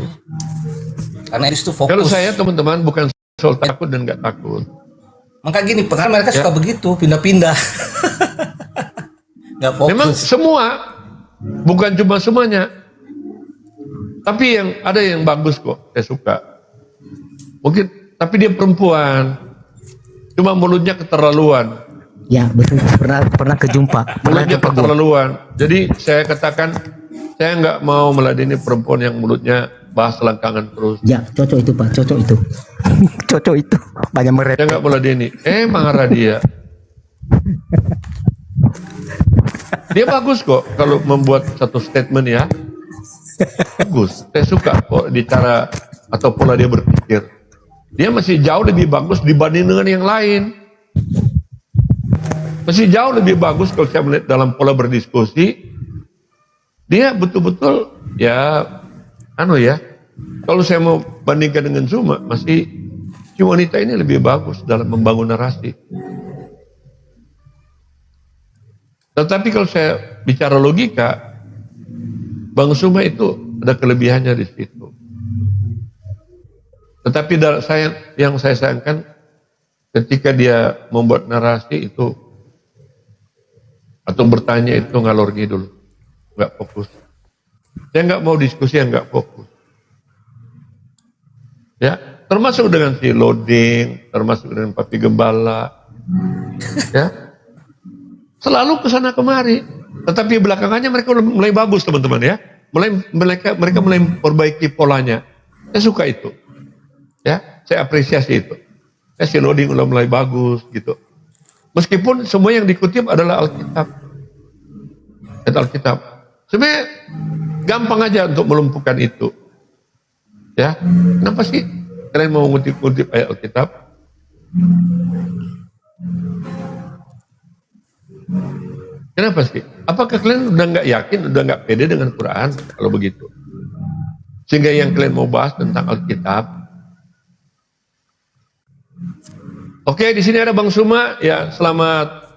Karena Edis tuh fokus. Kalau saya teman-teman bukan soal takut dan nggak takut. Maka gini, karena mereka suka begitu, pindah-pindah. Nggak fokus. Memang semua, bukan cuma semuanya. Tapi yang ada yang bagus kok, saya suka. Mungkin, tapi dia perempuan. Cuma mulutnya keterlaluan. Ya betul, pernah kejumpa. Mulutnya keterlaluan. Jadi saya katakan, saya nggak mau meladeni perempuan yang mulutnya bahas selangkangan terus. Ya, cocok itu Pak, cocok itu. Cocok itu. Banyak mereka. Saya nggak meladeni. Marah dia. Dia bagus kok kalau membuat satu statement ya. Bagus. Saya suka kok di cara atau pola dia berpikir. Dia masih jauh lebih bagus dibanding dengan yang lain. Masih jauh lebih bagus kalau saya melihat dalam pola berdiskusi. Dia betul-betul ya, kalau saya mau bandingkan dengan Zuma, masih si wanita ini lebih bagus dalam membangun narasi. Tetapi kalau saya bicara logika, Bang Zuma itu ada kelebihannya di situ. Tetapi yang saya sayangkan ketika dia membuat narasi itu atau bertanya itu ngalor ngidul, nggak fokus. Saya nggak mau diskusi yang nggak fokus. Ya, termasuk dengan si loading, termasuk dengan Papi Gembala, ya, selalu kesana kemari. Tetapi belakangannya mereka mulai bagus teman-teman ya, mereka mulai memperbaiki polanya. Saya suka itu, ya, saya apresiasi itu. Ya, si loading mulai bagus gitu. Meskipun semua yang dikutip adalah Alkitab, ayat Alkitab. Sebenarnya gampang aja untuk melumpuhkan itu. Ya, kenapa sih kalian mau ngutip-ngutip ayat Alkitab? Kenapa sih? Apakah kalian udah nggak yakin, udah nggak pede dengan Quran kalau begitu? Sehingga yang kalian mau bahas tentang Alkitab. Oke, di sini ada Bang Suma. Ya, selamat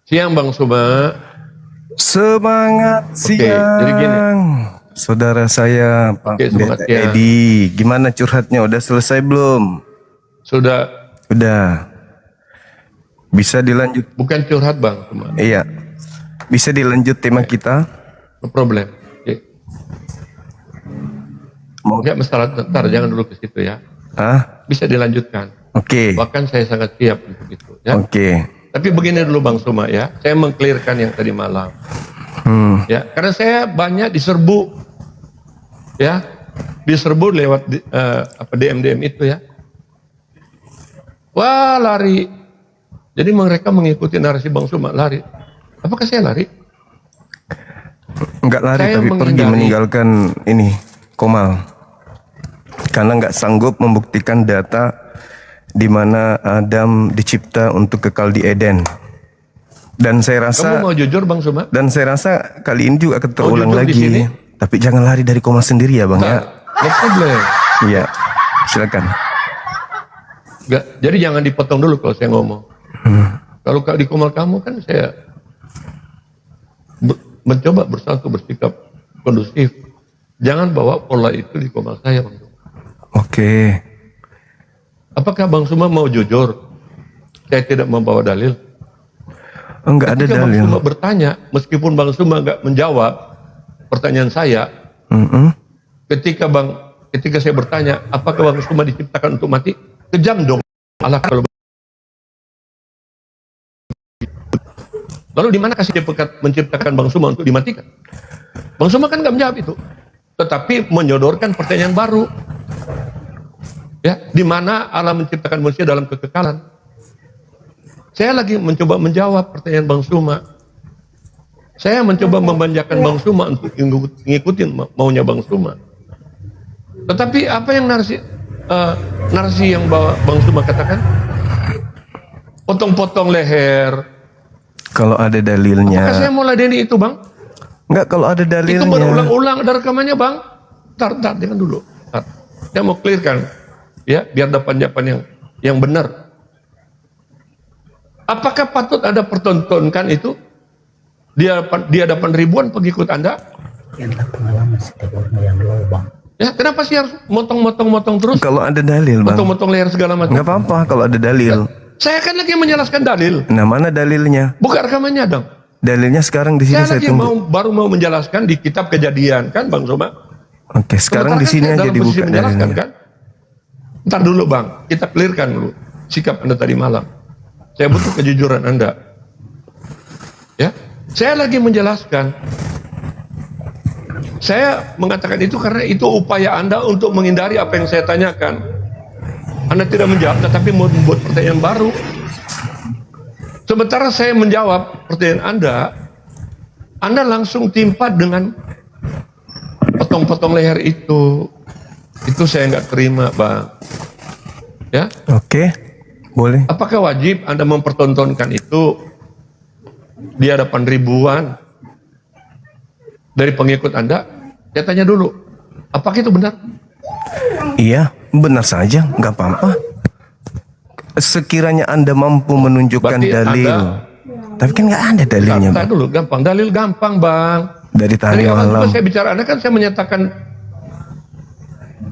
siang Bang Suma. Semangat siang. Jadi gini. Saudara saya Pak Semangat siang. Edi, gimana curhatnya? Udah selesai belum? Sudah. Udah. Bisa dilanjut? Bukan curhat Bang Suma. Iya. Bisa dilanjut tema kita? No problem. Oke. Enggak masalah, ntar jangan dulu ke situ ya. Hah? Bisa dilanjutkan. Oke. Bahkan saya sangat siap untuk itu. Ya. Oke. Tapi begini dulu Bang Suma ya, saya mengklirkan yang tadi malam. Ya, karena saya banyak diserbu, ya, diserbu lewat DM itu ya. Wah lari. Jadi mereka mengikuti narasi Bang Suma lari. Apakah saya lari? Enggak lari Saya tapi pergi menghindari. meninggalkan ini Komal. Karena nggak sanggup membuktikan data di mana Adam dicipta untuk kekal di Eden. Dan saya rasa Kamu mau jujur Bang Suma? Dan saya rasa kali ini juga akan terulang jujur di lagi. sini? Tapi jangan lari dari Komal sendiri ya Bang ya. No problem. Iya, silakan. Enggak, jadi jangan dipotong dulu kalau saya ngomong. Kalau di Komal kamu kan saya mencoba berusaha untuk bersikap kondusif. Jangan bawa pola itu di Komal saya Bang Suma. Oke. Apakah Bang Suma mau jujur? Saya tidak membawa dalil. Enggak ada Ketika Bang dalil. Suma bertanya, meskipun Bang Suma enggak menjawab pertanyaan saya, ketika saya bertanya, apakah Bang Suma diciptakan untuk mati? Kejam dong. Allah kalau lalu di mana kasih dia menciptakan Bang Suma untuk dimatikan? Bang Suma kan nggak menjawab itu, tetapi menyodorkan pertanyaan baru. Ya, di mana Allah menciptakan manusia dalam kekekalan. Saya lagi mencoba menjawab pertanyaan Bang Suma. Saya mencoba memanjakan Bang Suma untuk ngikutin maunya Bang Suma. Tetapi apa yang narasi yang Bang Suma katakan? Potong-potong leher. Kalau ada Apakah dalilnya. saya mau ladeni itu, Bang? Enggak, kalau ada Itu dalilnya. berulang-ulang ada rekamannya, Bang. Ntar, jangan dulu. Ntar. Saya mau clearkan, ya, biar dapat jawaban yang benar. Apakah patut Anda pertontonkan itu di hadapan ribuan pengikut Anda? Yang pengalaman setiap orang yang lobang. Ya, kenapa sih harus motong-motong terus? Kalau ada dalil, Bang. Motong-motong leher segala macam. Enggak apa-apa kalau ada dalil. Saya kan lagi menjelaskan dalil. Nah, mana dalilnya? Buka rekamannya dong. Dalilnya sekarang di sini Saya saya lagi tunggu. baru mau menjelaskan di kitab Kejadian, kan Bang Soma? Oke, sekarang Sementara di kan sini saya aja dalam posisi dibuka menjelaskan, dalilnya. kan? Ntar dulu, Bang, kita clearkan dulu sikap Anda tadi malam. Saya butuh kejujuran Anda. Ya, saya lagi menjelaskan. Saya mengatakan itu karena itu upaya Anda untuk menghindari apa yang saya tanyakan. Anda tidak menjawab, tetapi mau membuat pertanyaan baru. Sementara saya menjawab pertanyaan Anda langsung timpa dengan potong-potong leher itu. Itu saya nggak terima, Bang. Ya, Oke, boleh. apakah wajib Anda mempertontonkan itu di hadapan ribuan dari pengikut Anda? Saya tanya dulu, apakah itu benar? Iya, benar saja, nggak apa-apa. Sekiranya Anda mampu menunjukkan Berarti dalil. Tapi kan nggak ada dalilnya, Kata Bang. dulu, gampang. Dalil gampang, Bang. Dari tadi Dari awal juga malam. saya bicara, Anda kan saya menyatakan,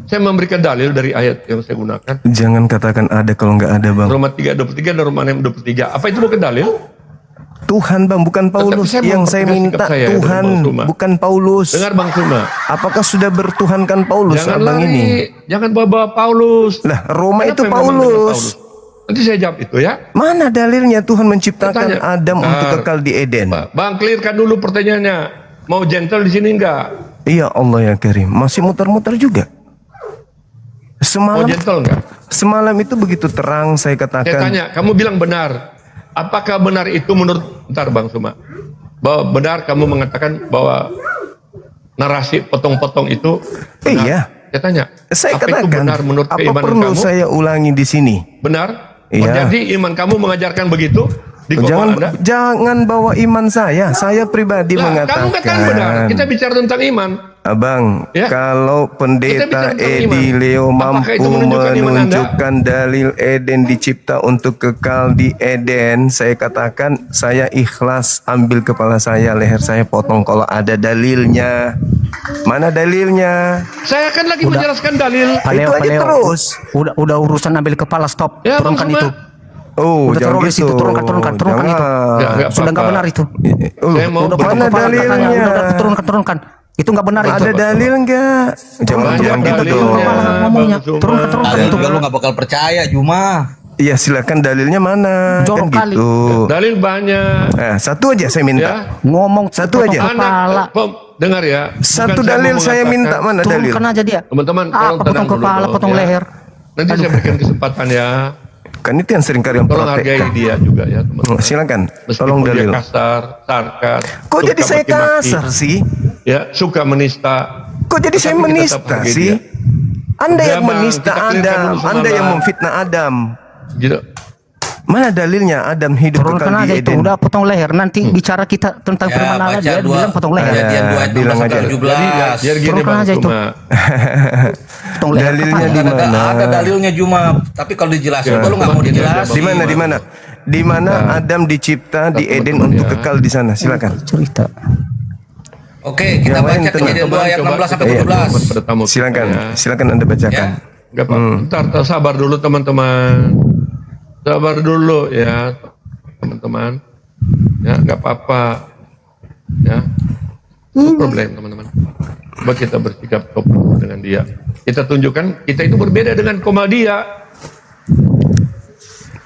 saya memberikan dalil dari ayat yang saya gunakan. Jangan katakan ada kalau nggak ada, Bang. Roma 3:23 dan Roma 6:23. Apa itu bukan dalil? Tuhan, Bang, bukan Paulus. saya Yang mau saya mempertegas minta sikap saya, Tuhan, Bang Suma. bukan Paulus. Dengar Bang Suma. Apakah sudah bertuhankan Paulus, Jangan Abang lari, ini? jangan bawa Paulus. Lah, Roma Kenapa itu yang memang dengan Paulus. Nanti saya jawab itu ya. Mana dalilnya Tuhan menciptakan Tanya. Adam untuk Bentar. kekal di Eden? Bang, clearkan dulu pertanyaannya. Mau gentle di sini enggak? Iya Allah ya Karim, masih muter-muter juga. Mau Semalam, gentle enggak? semalam itu begitu terang saya Saya katakan. tanya, kamu bilang benar. Apakah benar itu menurut, bentar Bang Suma, bahwa benar kamu mengatakan bahwa narasi potong-potong itu benar? Iya. Saya tanya, Saya apa itu katakan, benar menurut apa keimanan perlu kamu? saya ulangi di sini? Benar? Iya. Oh, jadi iman kamu mengajarkan begitu di koma Anda? Jangan bawa iman saya. Saya pribadi Lah, kamu katakan benar. mengatakan. Kita bicara tentang iman. Abang, Ya. kalau Kita pendeta bicara tentang Edi iman. Leo Apakah mampu itu menunjukkan iman Anda? menunjukkan dalil Eden dicipta untuk kekal di Eden, saya katakan saya ikhlas ambil kepala saya, leher saya potong kalau ada dalilnya. Mana dalilnya? Saya kan lagi menjelaskan dalil. Itu aja terus. Udah urusan ambil kepala, stop. Ya, Bang Turunkan Suma. itu. Oh, Udah jangan terlalu di gitu. situ, turunkan itu. Nggak Sudah nggak apa-apa. benar itu. Saya mau Udah Mana potong kepala, dalilnya? katanya. Udah, turunkan. Itu nggak benar itu. Ada dalil nggak? Jangan Banyak jangan gitu dalilnya. dong. Kepala ngomongnya. Bang Suma. Turunkan Tadi itu. juga lu nggak bakal percaya Juma. Iya silakan dalilnya mana? Jorok Kan kali. gitu. Dalil banyak. Nah, satu aja saya minta. Ya. Ngomong Satu potong aja. kepala. Dengar ya. Satu Bukan dalil mau saya minta mengatakan- mana dalil? Turunkan aja dia. Teman-teman, Apa tolong potong tenang dulu kepala, dong, potong ya. leher. Nanti saya berikan kesempatan ya. Kan itu yang sering kalian Tolong hargai protekkan. dia juga ya, teman-teman. Silakan, Meskipun tolong dia dalil. kasar, sarkas. Kok suka jadi saya maki-maki, kasar sih? Ya, suka menista. Kok jadi saya Tetapi kita tetap menista hargai sih? dia. Anda Udah, yang Bang, menista kita clearkan Adam, dulu Anda yang semalam. memfitnah Adam. Gitu. Mana dalilnya Adam hidup Turunkan kekal aja di itu. Eden? Udah potong leher. Nanti bicara kita tentang Ya, firman Allah, baca dia bilang potong leher. Kejadian 2 ayat bilang 16 aja. sampai 17. Biar gini Turunkan Bang aja itu. Suma. Potong leher Dalilnya kepala. di mana? Ada dalilnya Juma, tapi kalau dijelasin Ya, lu nggak mau cuma gini aja, dijelasin. Di mana? Di mana? Di mana Adam dicipta di Teman-teman Eden ya. untuk kekal di sana? Silakan. Cerita. Oke, kita Yang lain baca tenang. Kejadian 2 ayat 16 sampai Iya, 17. pada tamu kita Silakan, ya. silakan Anda bacakan. Enggak apa. Bentar, sabar dulu teman-teman. Sabar dulu ya, teman-teman. Ya, enggak apa-apa. Ya. No problem, teman-teman. Coba kita bersikap sopan dengan dia. Kita tunjukkan kita itu berbeda dengan koma dia.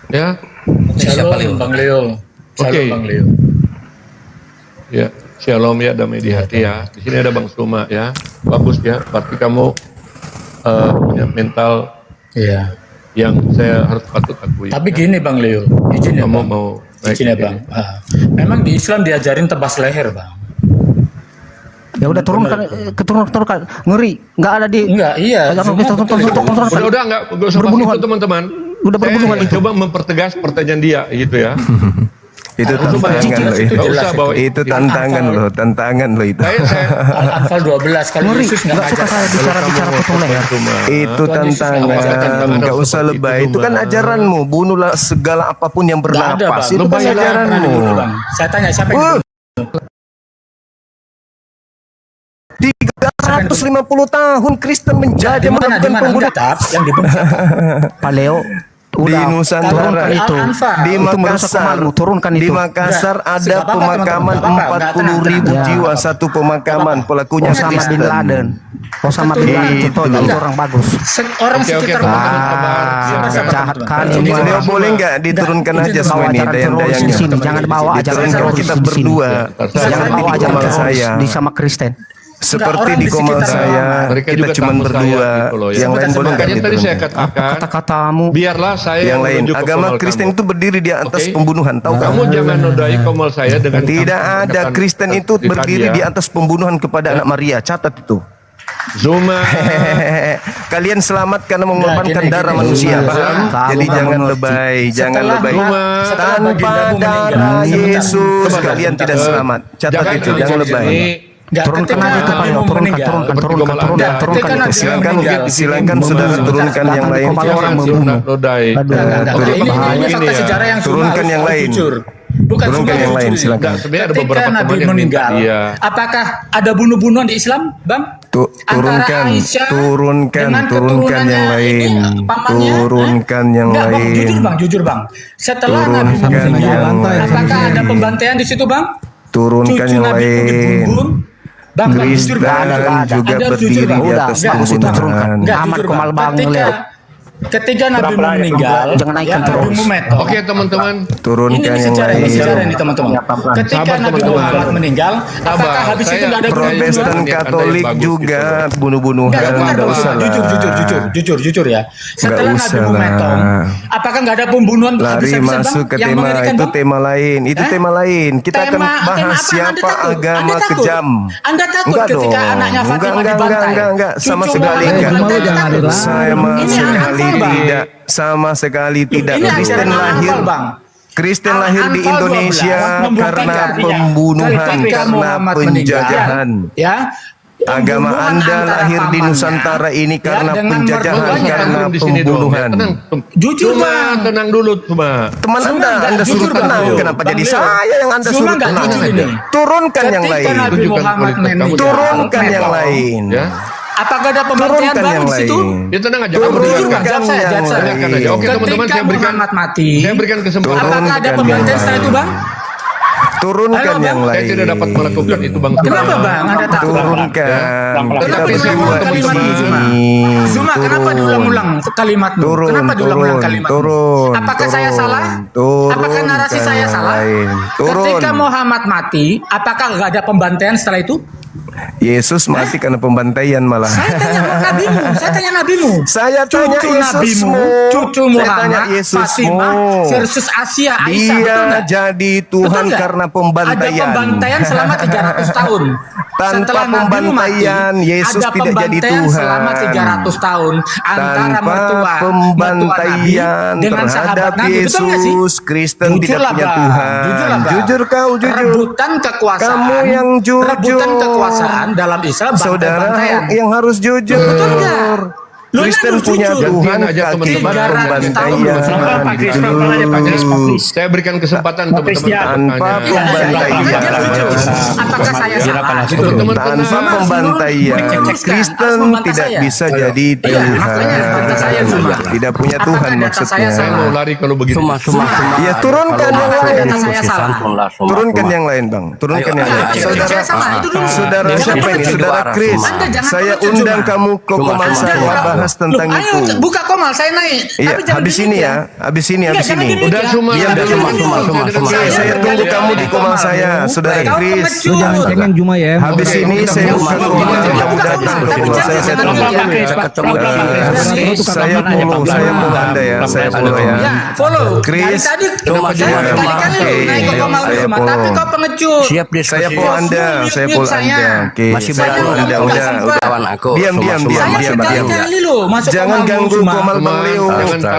Ya. Oke, siapa Leo? Bang Leo. Oke. Shalom Bang Leo. Ya, shalom ya, damai di hati ya. Di sini ada Bang Suma ya. Bagus ya. Berarti kamu punya mental Iya. yang saya harus patut akui. Tapi gini Bang Leo, izin ya Kamu Bang. mau naik Izin ya sini? Bang. Memang di Islam diajarin tebas leher Bang. Ya udah turunkan, turunkan, ngeri, nggak ada di. Enggak, iya. Jangan Semua kita betul itu. turunkan. Udah nggak usah bahas Berbunuhan. itu teman-teman. Udah berbunuhan Saya itu. coba mempertegas pertanyaan dia gitu ya. Itu tantangan jelas loh itu itu. Nggak jelas usah bawa Itu tantangan loh, tantangan loh itu. saya Al-Anfal 12 kali Ngeri, Yesus nggak suka saya bicara potong leher. Itu Tuhan Yesus nggak tantangan, mengajarkan nggak usah seperti lebay. itu, Itu kan Bang. ajaranmu, bunuhlah segala apapun yang Nggak ada bernapas. Bang. Itu kan Lebay lah, ajaranmu. Dibunuh, Bang. Saya tanya siapa yang Wah. dibunuh? 350 tahun Kristen menjajah Di mana? melakukan Enggak pembunuhan tahu. Yang dibunuh siapa? Pak Leo, di udah Nusantara turunkan itu. Al-Anfal. di Itu merusak Makassar kemalumu, turunkan di itu. Makassar Enggak, ada nggak apa-apa, pemakaman teman-teman, nggak apa-apa, 40.000 tenang. jiwa, satu pemakaman pelakunya Osama bin Kristen. Laden. Osama bin Laden Itu itu loh. orang bagus. Orang Oke, sekitar teman-teman, Bang. sabar. Siapa, siapa, Jahat teman-teman? kali Izin, ini. Beliau Bang. boleh nggak diturunkan Izin, aja Bang. semua Bawa ini ajaran teroris di dayang-dayangnya? sini, jangan bawa ajaran Diturunkan teroris kita di sini. berdua. Jangan Seperti bawa di ajaran Komal teroris saya. di sama Kristen. Seperti orang di di Komal sekitar saya, Mereka kita juga cuma takut saya berdua. gitu loh, ya. Yang lain boleh nggak Makanya tadi saya diturunkan? katakan, Kata-katamu biarlah saya Yang lain, menuju ke agama Komal Kristen kamu. itu berdiri di atas Oke? pembunuhan, tahu kamu? Kamu jangan nodai Komal saya dengan Tidak ada kata-kata Kristen itu di berdiri tadi di ya. atas pembunuhan kepada anak Maria. Catat itu. Zuma. Kalian selamat karena mengorbankan gini, darah gini. manusia, Zuma. paham? Kamu Jadi nggak jangan mengerti. lebay, jangan Setelah lebay. setelah Tanpa bagindamu meninggal. darah Sebentar. Yesus Sebentar, kalian sebentar. tidak selamat. Catat Jangan itu, jangan di lebay. sini. Nggak, turunkan ketika aja itu Pak Nabi Leo, turunkan, meninggal, turunkan, Seperti turunkan, Komal turunkan, Anda. turunkan Ketika itu. Nabi Silakan, meninggal. silakan saudara turunkan yang lain. Kepala orang Jangan membunuh. nodai. Aduh. Enggak. Oke, Ini bahaya fakta ini ya. sejarah yang Turunkan yang lain. jujur. Bukan Turunkan semua yang lain, jujur. silakan. Enggak, sebenarnya ada Ketika beberapa Nabi teman yang minta meninggal, dia. apakah ada bunuh-bunuhan di Islam, Bang? Turunkan, Antara Aisyah turunkan, dengan turunkan yang keturunannya lain. ini, pamannya, Turunkan yang Enggak, Bang, lain. jujur Bang. Setelah Nabi Turunkan meninggal, yang apakah lain. ada pembantaian di situ, Bang? Turunkan Cucu yang Nabi lain. dibunuh. Bang, jujur, Kristen Bang. juga Anda harus jujur, berdiri Bang. di Udah, atas bagus itu turunkan. pembunuhan. Enggak, Ahmad jujur, Komal Bang Leo. Ketika Nabi meninggal, Jangan naikkan Nabi terus. Mumetto. Oke teman-teman. Turunkan Ini yang sejarah, ini lain. sejarah ini teman-teman. Ketika Sabar, Nabi teman-teman. Muhammad meninggal, apakah Sabar, habis itu saya- nggak ada Protestan bunuh-bunuhan? Anda yang Katolik bagus juga gitu bunuh-bunuhan. Enggak, sebentar, Nggak Bang. usah lah. Jujur ya. Setelah Nabi usah Mumetto, lah. apakah nggak ada pembunuhan Lari habis-habisan, masuk ke Bang? Yang tema mengerikan, itu Bang? tema lain. Itu Hah? tema lain. Kita akan Tema bahas apa? Anda siapa takut? agama Anda takut? kejam. Anda takut Enggak ketika dong. anaknya Fatimah dibantai? Enggak. Sama Cucu sekali Muhammad enggak. dibantai, Anda takut? Sama Ini sekali Al-Anfal, Bang. tidak. Sama sekali tidak. Ini Kristen ajaran lahir. Al-Anfal, Bang. Kristen lahir di Al-Anfal Indonesia 12 membuktikan, karena iya. pembunuhan, Ketika karena Muhammad penjajahan. meninggal, ya. Agama Pembunuhan Anda antara lahir di pamannya, Nusantara ini ya, karena dengan penjajahan, mertuanya. karena Belum di sini dong, ya. pembunuhan. Tenang. Jujur, Cuma Bang. tenang dulu cuma. Teman Zuma Anda nggak suruh jujur, Bang tenang. Leo. Kenapa Bang jadi Leo. saya yang Anda Zuma suruh nggak tenang? jujur ini. Turunkan yang Ketika lain. Nabi Tunjukkan Muhammad kualitas kamu. meninggal, Turunkan yang lain. Ya. apakah ada pembantaian, Turunkan Bang, yang di situ? lain. Ya tenang aja. Kamu Kamu jujur, dengarkan. Bang, jawab saya, jawab saya. Dengarkan aja. Oke Ketika teman-teman, saya berikan Muhammad mati, saya berikan kesempatan. apakah ada Turunkan pembantaian yang setelah itu, lain. Bang? Turunkan Halo, Bang. yang Saya lain. tidak dapat melakukan itu Bang. Kenapa, Bang? Anda takut? Turunkan. Kita Kenapa berdua diulang di kalimat sini. Zuma? Zuma, kenapa Turun. diulang-ulang kalimatmu? Turun, Kenapa diulang-ulang kalimatmu? turun, Apakah saya turun, salah? turun, Apakah narasi kan saya yang salah? lain. Turun. Ketika Muhammad mati, apakah nggak ada pembantaian setelah itu? Yesus mati karena pembantaian malah. Saya tanya nabimu, saya tanya nabimu. Saya tanya Cucu Yesusmu. nabimu, cucu Saya tanya Muhammad, Yesusmu. Fatimah versus Asia, Aisyah, Dia betul nggak? jadi Betul Tuhan nggak? karena Ada pembantaian. pembantaian selama 300 tahun. Tanpa Setelah nabimu pembantaian, mati, Yesus ada tidak jadi pembantaian Tuhan. selama 300 tahun antara Tanpa mertua pembantaian Nabi dengan terhadap sahabat Nabi. Betul nggak sih? Yesus, Kristen tidak Jujurlah, punya Bang. Tuhan. Jujurlah, Bang. Jujur kau, jujur. Rebutan kekuasaan. Kamu yang jujur. Rebutan kekuasaan dalam Islam Saudara bantai-bantaian. yang harus jujur. Betul nggak? Lu Kristen harus punya jujur. Tuhan Gantian aja, kaki teman-teman. pembantaian. Pak Kris, pelan-pelan aja, Pak Kris, Pak Kris. Saya berikan kesempatan teman-teman. Krisnya. Tanpa bertanya. pembantaian. Dia jujur. Apakah saya salah? Gitu. Teman-teman, Tanpa Zuma, pembantaian, Zuma, Kristen harus membantah tidak saya. bisa jadi Iya, makanya harus membantah saya, Zuma. Tuhan. Tidak punya Apakah Tuhan data maksudnya. saya Saya mau lari kalau begitu. Ya turunkan yang Apakah lain. data saya salah? Turunkan yang lain, Bang. Turunkan yang lain. Ayo, saya salah, itu dulu. Saudara Jangan siapa ini? perlu Saudara cuma. Kris. Anda jangan Saya perlu undang cuma. kamu ke komal Anda saya orang- bahas tentang Loh, itu. Ayo buka komal, saya naik. Iya, Tapi jangan habis ini demikian. ya. Habis ini, habis Jangan ini. demikian. Udah semua. Diam Jangan dulu. demikian. Oke, saya tunggu kamu di komal saya, Saudara Kau Kris. pengecut. jangan Juma ya. Habis Oke, ini kita saya mau- buka mau- Komal, mau- kamu mau- datang mau- ke rumah saya jangan tunggu. jangan Chris, jangan. ketemu Iya, lagi. iya, Saya iya. follow Anda ya, saya follow ya. Ya, follow. Chris, Dari tadi cuma saya cuma berkali-kali oke, lo naik ke Komal saya semua, follow. tapi kau pengecut. Siap Saya diskusi. follow Anda, saya follow Anda. Oke, Masih saya berani follow Anda, Kamu udah. sempat. kawan aku. Diam, Semua- diam, semua- diam, Saya diam, sekali-kali lo masuk Jangan Komal ganggu semua. Komal Bang Leo.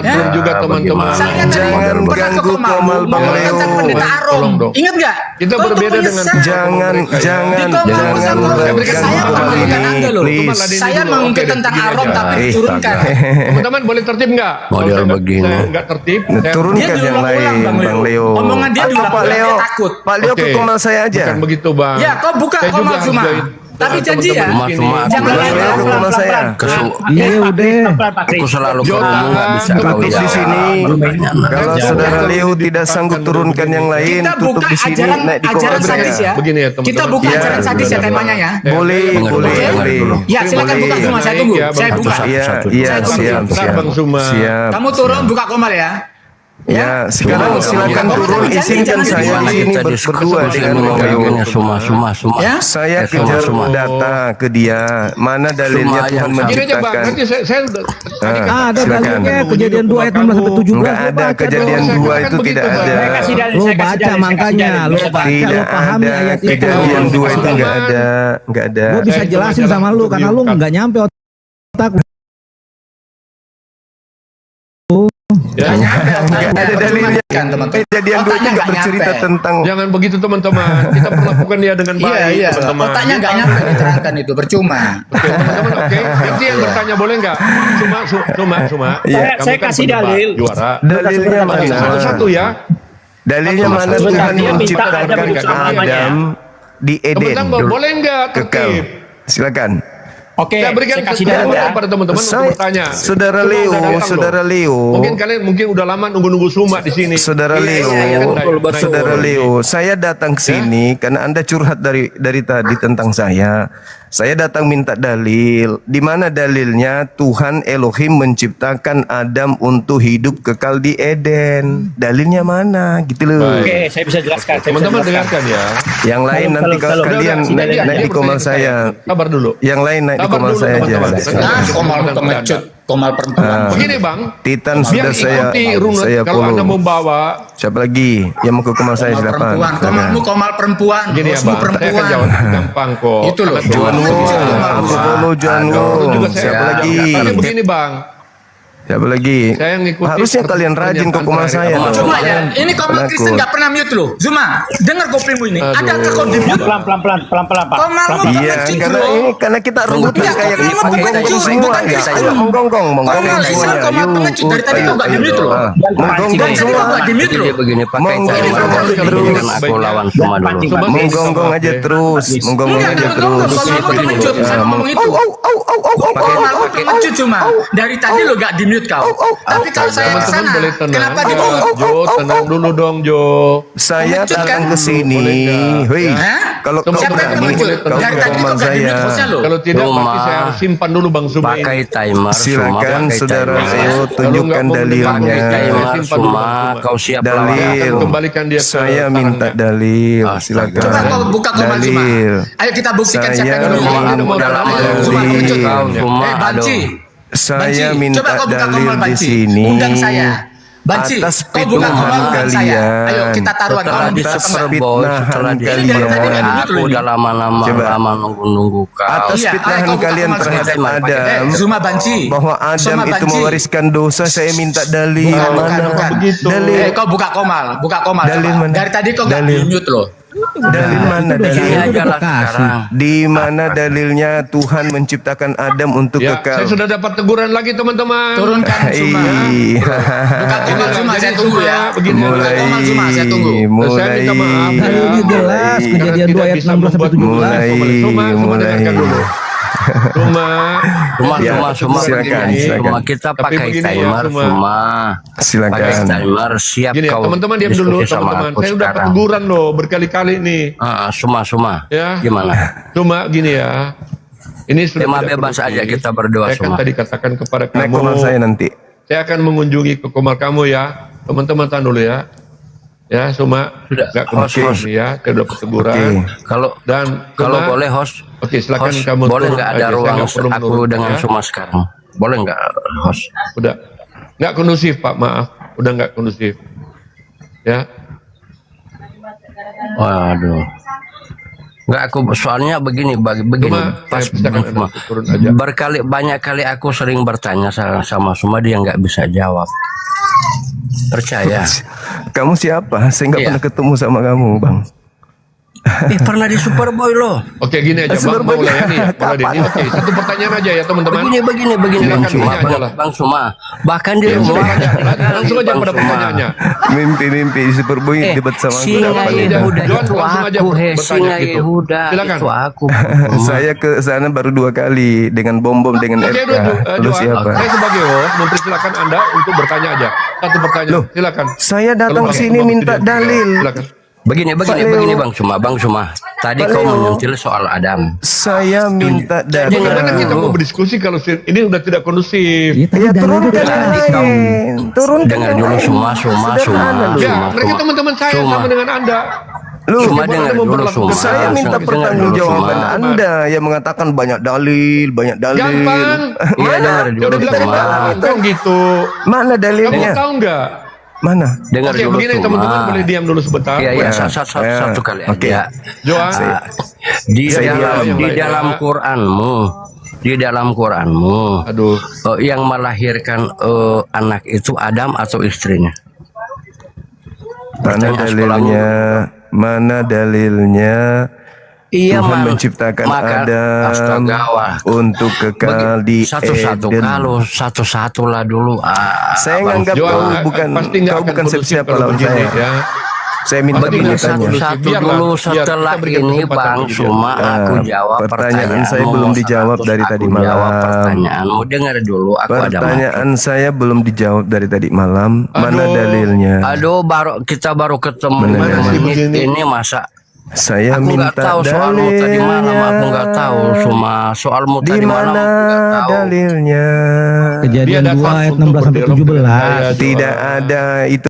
Jangan juga teman-teman. Saya tadi Jangan pernah ke ganggu Komal, Komal Bang mengatakan Leo. pendeta Arom. Tolong dong. Ingat nggak? Kita Kau tuh berbeda dengan penyesal. Jangan, jangan, Di Komal jangan bersama berikan saya Komal mengungkapkan ini, Anda loh. please. Saya Oke, mengungkap begini tentang aja. Arom tapi diturunkan. Teman-teman boleh tertib nggak? Model Kalau saya nggak- begini. saya nggak tertib. saya- Turunkan Dia yang diulang-ulang, lain, Bang Bang Leo. Leo. Omongan dia Atau Pak diulang-ulang, Leo, dia takut. Pak Leo ke Oke. Komal saya aja. Bukan begitu bang. Ya, kau buka Saya Komal juga cuma. harus Tapi janji ya. Cuma- cuma aku Jangan Bang Leo ke Komal saya. Iya udah. Aku selalu ke Jota, rumah nggak bisa tutup kau Tutup di jawab. sini. Kalau Jangan. saudara Leo tidak sanggup turunkan yang lain, Kita tutup buka di sini, ajaran naik di Komal ajaran saya. sadis ya. Begini ya, teman-teman. Kita buka Iya, ajaran sadis ya benar. temanya ya. Boleh, Dengar boleh, dulu, boleh. dengar dulu. Ya silakan Boleh. buka semua, saya tunggu. Saya buka. Iya, Satu, iya, Saya tunggu. siap, Bentar, siap. Bang Suma. Siap. Kamu turun buka Komal ya. Ya, sekarang silakan Jangan, turun, jangan, izinkan jangan, saya jangan. di sini Kita berdua diskusi dengan ini, Bang Leo. ini semua. Ya? Saya Ya, kejar semua. data ke dia. Mana dalilnya Semua Tuhan yang Gini aja bang, menciptakan? nanti saya udah. tadi kan- Ah, Ada silakan. dalilnya kejadian 2 ayat 16 sampai 17. Enggak ada kejadian Saya dua katakan itu begitu, tidak Bang. ada. Saya kasih Lo baca makanya, lo baca, lo Tidak pahami ada ayat itu. kejadian dua itu enggak ada, enggak ada. Gue bisa Saya cuma jelasin jalan sama lu karena lu tunjukkan. nggak nyampe otak. Ya. Enggak ada dalilnya. Kan, teman-teman. Kejadian dua itu Otaknya enggak nggak bercerita nyampe. tentang Jangan begitu teman-teman. Kita perlakukan dia dengan baik, Iya, iya. teman-teman. Otaknya nggak nyampe diterangkan itu percuma. Oke, teman-teman, oke. Nanti yang bertanya boleh nggak? Cuma. Iya. Kamu Saya kan kasih pendebat, dalil. Juara. dalilnya Oke, mana? satu-satu ya. Dalilnya mana Sebentar, Tuhan dia minta menciptakan Adam bersama-sama Adam di Eden? Teman-teman, boleh nggak Kekal. tertib? Silakan. Oke, Saya berikan kesempatan pada teman-teman untuk bertanya. Saudara Semua Leo, udah datang Saudara loh. Leo. Mungkin kalian udah lama nunggu-nunggu Suma di sini. Saudara Leo, Saudara Leo, saya datang ke sini karena Anda curhat dari tadi tentang saya. Saya datang minta dalil. Di mana dalilnya Tuhan Elohim menciptakan Adam untuk hidup kekal di Eden? Dalilnya mana? Gitu loh. Baik. saya bisa jelaskan. Teman-teman dengarkan ya. Yang lain nanti kalau- kalian Udah, naik di komal saya. Sabar dulu. Yang lain naik di Sabar komal dulu, saya aja. teman-teman. Nah, Komal pengecut, Komal perempuan. Begini bang, Titan biar sudah saya ikuti runut kalau Anda follow. membawa. Siapa lagi yang mau ke komal saya? Komal Silakan. perempuan. Komalmu Komal perempuan. Gini ya Bosmu bang, saya akan perempuan. jawab gampang kok. Itu loh. Sangat Juan jelas. Wo, aku follow Juan Wo. Itu juga saya Siapa lagi? Tapi begini bang, Siapa lagi? Saya ngikuti Harusnya kalian rajin ke komal saya. pernyataan dong. Cuma ya, ini Komal Penakut. Kristen nggak pernah mute loh. Zuma, dengar kopimu ini. Aduh. Adakah kau di mute? Pelan-pelan, Pak. Komalmu Iya, pengecut karena loh. ini karena kita rebutan Iya, kayak Komal menggonggong pengecut, semua bukan ya. Kristen. Ayo menggonggong Komal Islam, semuanya. Komal Yuk, pengecut. Dari tadi kau nggak di mute loh. Ah, menggonggong Dari tadi semua. kau nggak di mute loh. Jadi begini pakai Monggo, timer monggo, kan aku lawan semua dulu. Cuma Menggonggong aja terus, menggonggong Enggak, aja jangan terus. ngomong. Komalmu pengecut. Saya ngomong itu. Komalmu pengecut cuma. Dari tadi lo gak di mute kau. Tapi kalau saya teman-teman kesana, boleh tenang. kenapa di Ya, mute? Jo, tenang dulu dong Jo. Saya Pengecut datang kan? ke sini. Boleh nggak? Hei, Hah? kalau kau Siapa yang berani, pengecut? kau Dari ke tadi komal kau gak di saya. mute bosnya lo. Kalau tidak Cuma- pasti saya harus simpan dulu Bang Suma ini. Pakai timer semua Silakan pakai saudara timer. Leo tunjukkan mau dalilnya. Pakai timer Simpan dulu, semua Bang Suma. kau siap lawan Dalil. aku. Kembalikan dia ke Saya minta sarangnya. dalil. Astaga. Silakan. Coba kau buka Komal Zuma. Dalil. Ayo kita buktikan Saya siapa yang dulu. minta Ini mau Udah lama dalil. nunggu Zuma pengecut. kau semua Banci. aduh. Saya Banci, minta coba kau buka dalil Komal di Banci. sini. Undang saya. Banci, Atas kau buka pituhan Komal undang saya. kalian. Ayo kita taruhan Setelah kau. Atas diserboy, fitnahan setelah kalian. diserboy, aku udah Coba. lama nunggu kau. Atas Iya, fitnahan ayo kau buka kalian Komal terhadap Zuma. Adam, Zuma Banci. bahwa Adam Zuma itu Banci. mewariskan dosa, saya minta dalil. Bukan, Mana? bukan. begitu? Dalil. Kau buka Komal coba. Dalil mana? Dari tadi kau nggak Dalil. di mute loh. Dalil mana? Ini Dalil. aja lah sekarang. Di mana dalilnya Tuhan menciptakan Adam untuk Ya, kekal? saya sudah dapat teguran lagi teman-teman. Turunkan Zuma. Iya. Buka Komal Zuma, saya tunggu ya. Begini, Buka Komal Zuma, saya tunggu. Saya minta maaf ya. Dalilnya jelas, Karena kejadian tidak 2 ayat bisa 16 sampai membuat 17. Suma dengarkan dulu. Suma. Ya, Semua silakan, begini. silakan. Semua kita Tapi pakai begini ya, timer semua. semua. Pakai Silakan. timer siap Gini ya, kau teman-teman diam dulu diskusi sama teman-teman. aku Saya udah sekarang. teguran loh berkali-kali nih. Semua. Ya. Gimana? Cuma gini ya. Ini sudah Tema tidak bebas perlu aja sih. kita berdua Saya kan semua. tadi katakan kepada Naik kamu. komal saya nanti. Saya akan mengunjungi ke komal kamu ya. Teman-teman tahan dulu ya. Ya, Suma Sudah. nggak kondusif Host. nih ya. Saya udah teguran. Kalau Dan kalau Suma, boleh host. oke, silakan Host, kamu boleh turun nggak aja. ada Saya ruang nggak perlu aku menurun, dengan ya. Suma sekarang? Boleh nggak host? Udah nggak kondusif, Pak, maaf. Udah nggak kondusif. Ya, Waduh. Nggak, aku soalnya begini begini Suma, pas saya Bang persilakan Suma. Anda turun aja. Banyak kali aku sering bertanya sama Suma, dia nggak bisa jawab. Percaya. Kamu siapa? Saya nggak Iya. pernah ketemu sama kamu, Bang. Pernah di Superboy loh. Oke, gini aja, Bang, mau layani ya, mau layani. Oke, satu pertanyaan aja ya, teman-teman. Begini Silakan, Bang Suma, ini aja lah. Bang Suma. Bahkan di Ya, rumah. sudah tanya. Langsung aja Bang pada Suma. pertanyaannya. Mimpi di Superboy debat sama aku. Singa dapat. Yehuda Johan, itu langsung aja aku, bertanya Singa gitu. Yehuda Silakan. itu aku. Saya ke sana baru 2 kali dengan bom-bom dengan Oke, FK. Lu Johan, siapa? saya sebagai host mempersilakan Anda untuk bertanya aja. Satu pertanyaan, Loh, silakan. Saya datang Kalau ke sini Bang minta tidak, dalil. Silakan. Begini Bang Suma. Tadi Pak kau Leo. menyentil soal Adam. Saya minta dalil. Bagaimana kita mau berdiskusi kalau ini udah tidak kondusif? Ya turunkan yang Jadi lain. Turunkan Dengar yang dulu lain. Suma. Sederhana lu. Ya, mereka teman-teman saya Suma. sama dengan Anda. Lu, Suma Bagaimana dengar Anda dulu memperlakukan Suma. saya minta Dengar pertanggungjawaban dulu, Suma. Anda yang mengatakan banyak dalil. Gampang. Iya, dengar Ya dulu udah bilang Suma. gampang gitu. Mana Kamu dalilnya? tahu nggak? Mana? Dengar Oke, dulu begini Suma. teman-teman, boleh diam dulu sebentar. Iya, Ya, satu kali oke. aja. Johan, Di Saya dalam diam. di dalam Quranmu, di dalam Quranmu, aduh. yang melahirkan anak itu Adam atau istrinya? Mana Pertanyaan dalilnya? Mana dalilnya? Iya, Tuhan menciptakan Adam astaga, wah. untuk kekal di Satu-satu Eden. kalau satu-satu lah dulu. Saya Abang. nganggap Johan, kau bukan pasti nggak kau akan bukan kondusif siapa kalau lawan begini, saya. ya. Saya minta Pasti nggak akan penjelasannya. kondusif. Satu Biarlah, dulu biar setelah kita berikan ini kesempatan Bang bagi dia. Suma aku jawab Pertanyaan saya pertanyaanmu. belum dijawab dari tadi Aku jawab malam. pertanyaanmu, dengar dulu aku ada Pertanyaan saya belum dijawab dari tadi malam. Mana Aduh. dalilnya? Aduh, kita baru ketemu Mana sih menit begini? ini masa Saya aku nggak minta tahu soalmu tadi malam, aku nggak tahu Suma soalmu Di tadi malam mana aku nggak tahu. dalilnya? Kejadian 2 ayat 16 sampai 17. Tidak ada itu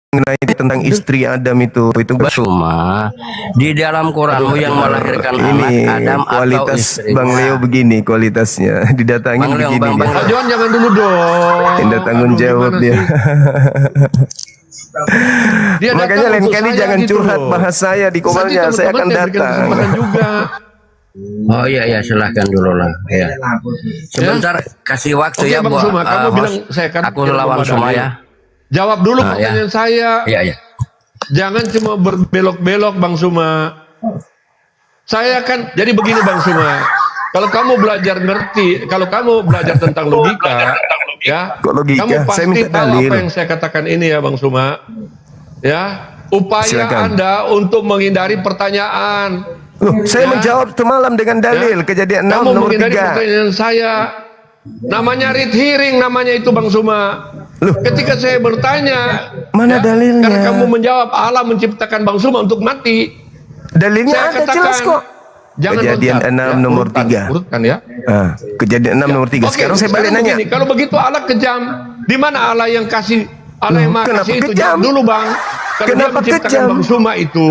mengenai tentang istri Adam itu Suma di dalam Quranmu yang melahirkan anak ini Adam atau kualitas istrinya. Bang Leo begini kualitasnya didatangin Bang Leo, begini Bang dia. Pak Johan jangan dulu dong. Tidak tanggung Aduh, jawab gimana dia. sih? Dia Makanya datang lain untuk kali saya jangan gitu curhat loh. bahas saya di Nanti komalnya, saya akan teman-teman berikan datang. kesempatan juga. Oh iya silahkan dulu lah ya. Sebentar kasih waktu Oke, ya Bang buat Suma, kamu host. bilang saya kan Aku tidak lawan memadai. Suma ya. Jawab dulu Ah, ya. pertanyaan saya. Iya. Jangan cuma berbelok-belok Bang Suma. Saya kan jadi begini Bang Suma. Kalau kamu belajar ngerti, kalau kamu belajar tentang logika, ya, Kok logika? kamu Saya pasti minta tahu dalil. apa yang saya katakan ini ya Bang Suma. Ya, upaya Silakan. Anda untuk menghindari pertanyaan. Loh, saya Ya. menjawab semalam dengan dalil Ya. kejadian 6 Kamu nomor menghindari 3. pertanyaan saya. Namanya read hearing namanya itu Bang Suma. Loh. Ketika saya bertanya, Mana dalilnya? Karena kamu menjawab Allah menciptakan Bang Suma untuk mati. Dalilnya Saya ada katakan, jelas kok. Jangan Kejadian loncat, 6 nomor urutkan, 3. Urutkan ya. Kejadian 6 nomor 3. Oke, Sekarang saya balik nanya. begini, kalau begitu Allah kejam. Di mana Allah yang kasih Allah yang maha Kenapa kasih itu? kejam? Jawab dulu Bang. Karena dia Kenapa menciptakan kejam? Bang Suma itu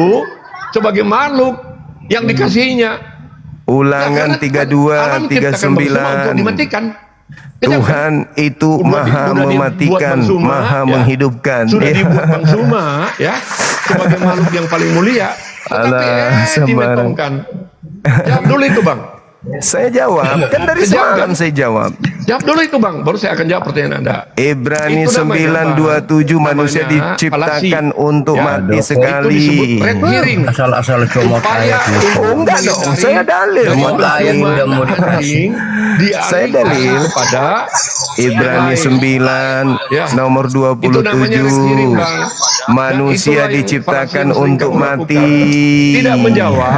sebagai makhluk yang dikasihinya. Ulangan Ya, karena Allah menciptakan Bang Suma untuk 32:39. dimatikan. Kejam kan? Tuhan itu maha Udah dibuat mematikan, Bang Suma, maha ya. menghidupkan. Sudah Ya. dibuat Bang Suma ya sebagai makhluk yang paling mulia. Tetapi Alah, sembarang. dimetongkan. Jawab dulu itu Bang. Saya jawab, kan dari Kejam, semalam kan? saya jawab. Jawab dulu itu Bang, baru saya akan jawab pertanyaan Anda. Ibrani Itu namanya, 9:27 Bang. manusia Namanya diciptakan falasi. untuk Ya, mati itu sekali. disebut red hearing. Asal-asal comot Upaya ayat untuk Oh, enggak dong, menghindari saya dalil. dari Comot ayat hukuman udah mau dikasih. hearing dialihkan Saya dalil. kepada Ibrani yang lain. 9 Ya. nomor Itu namanya red 27 hearing, Bang. manusia Dan itulah yang diciptakan falasi yang sering untuk kamu mati. lakukan. Tidak menjawab,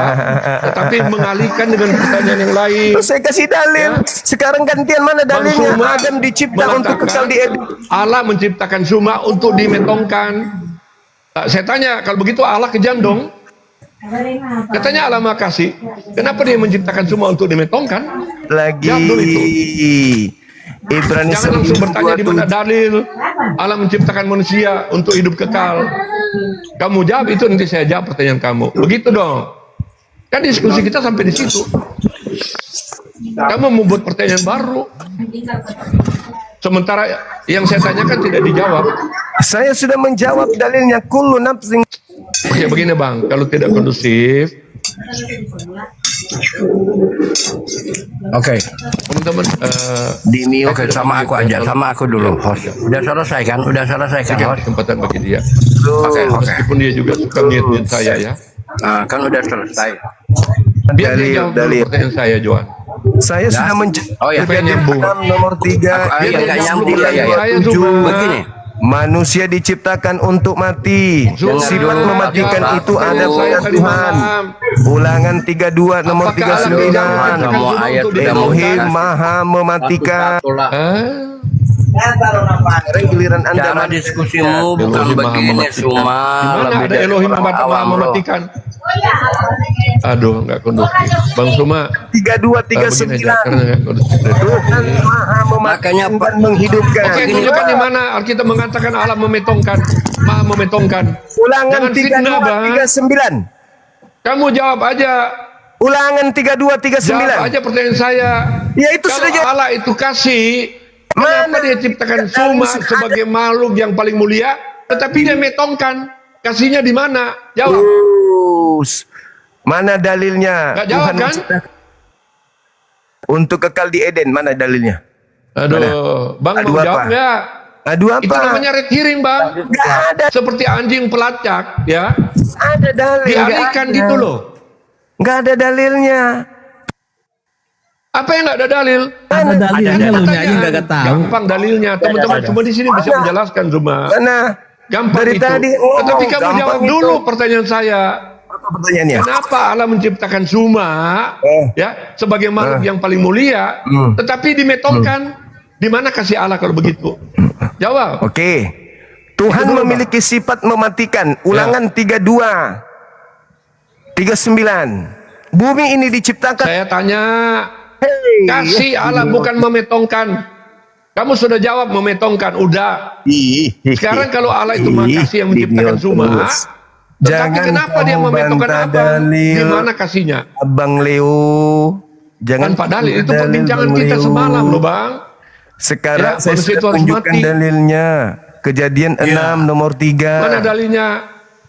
tetapi mengalihkan dengan pertanyaan yang lain. Terus saya kasih dalil. Ya. Sekarang gantian mana Bang dalilnya? Suma Adam dicipta untuk mengatakan kekal di Eden. Allah menciptakan Suma untuk dimetongkan. Saya tanya, kalau begitu Allah kejam dong? Katanya Allah maha kasih. Kenapa dia menciptakan Suma untuk dimetongkan? Lagi Jawab dulu itu. Ibrani Jangan langsung bertanya di mana 9:27. dalil. Allah menciptakan manusia untuk hidup kekal? Kamu jawab itu, nanti saya jawab pertanyaan kamu. Begitu dong. Kan diskusi kita sampai di situ. Kamu membuat pertanyaan baru. Sementara yang saya tanyakan tidak dijawab. Saya sudah menjawab dalilnya kullu nafsin. Oke, begini Bang, kalau tidak kondusif, Oke. teman-teman, Oke, sama aku aja, sama aku dulu, host. Udah selesai kan? Udah selesai kan, berikan host? kesempatan bagi dia. Oke. Meskipun dia juga suka mute saya ya. Nah, kan udah selesai. Biar dia jawab dulu pertanyaan saya, Johan. Saya sudah menjawab Oh ya. kejadian nyambung. 6 nomor 3 Aku Dia nggak jawab nyambung dulu ya, ya. pertanyaan saya, Zuma. Begini. manusia diciptakan untuk mati. Zuma, Sifat mematikan jawab itu ada pertanyaan saya pada tadi Tuhan. malam. Ulangan 32 nomor Apakah Allah 39. menciptakan Semua Zuma ayat untuk sudah Elohim dimakan? maha mematikan. Hah? Sekarang giliran Anda Cara mati. diskusimu bukan Elohim maha begini mematikan. semua. Di mana Lebih ada dari Elohim orang maha awam lo. mematikan? Aduh, nggak kondusif. Bang Suma, 32 begini aja, 39. karena nggak kondusif. Tuhan maha Makanya, mematikan Pak. dan menghidupkan. Oke, tunjukkan di mana Alkitab mengatakan Allah memetongkan, maha memetongkan. Ulangan Jangan fitnah, 32 Bang. 39. Kamu jawab aja. Ulangan 32 Jawab 39. aja pertanyaan saya. Ya, itu Kalau sudah jawab. Allah itu kasih, kenapa Mana? dia ciptakan Suma sebagai makhluk yang paling mulia, tetapi dia metongkan? Kasihnya di mana? Jawab. Mana dalilnya? Nggak jawab kan? menciptakan untuk kekal di Eden, mana dalilnya? Aduh, Bang Adu mau apa? jawab nggak? Adu apa? Itu namanya red hearing, Bang. Nggak ada. Seperti anjing pelacak, ya. Ada dalil. Dialihkan gitu loh. Nggak ada dalilnya. Apa yang nggak ada dalil? Ada dalilnya lu Pertanyaan. aja kagak tahu. Gampang dalilnya. Teman-teman cuma di sini bisa menjelaskan, Zuma. Mana? Gampang Dari itu. tadi ngomong, Tetapi kamu gampang jawab itu. dulu pertanyaan saya. Apa pertanyaannya? Kenapa Allah menciptakan Suma ya sebagai makhluk yang paling mulia, tetapi dimetongkan? Di mana kasih Allah kalau begitu? Jawab. Oke. Tuhan Itu dulu, memiliki sifat mematikan. Ulangan 32 39. Bumi ini diciptakan. Saya tanya, Hey, kasih Allah bukan memetongkan. Kamu sudah jawab memetongkan, udah. Sekarang kalau Allah itu maha kasih yang menciptakan Suma, tetapi Jangan kenapa dia kamu memetongkan bantah abang? dalil. Di mana kasihnya? Abang Leo, jangan Tanpa dalil. Itu dalil, perbincangan Bang kita Leo. semalam loh, Bang. Sekarang Ya, saya manusia itu sudah harus tunjukkan mati. dalilnya. Kejadian 6 nomor 3. Mana dalilnya?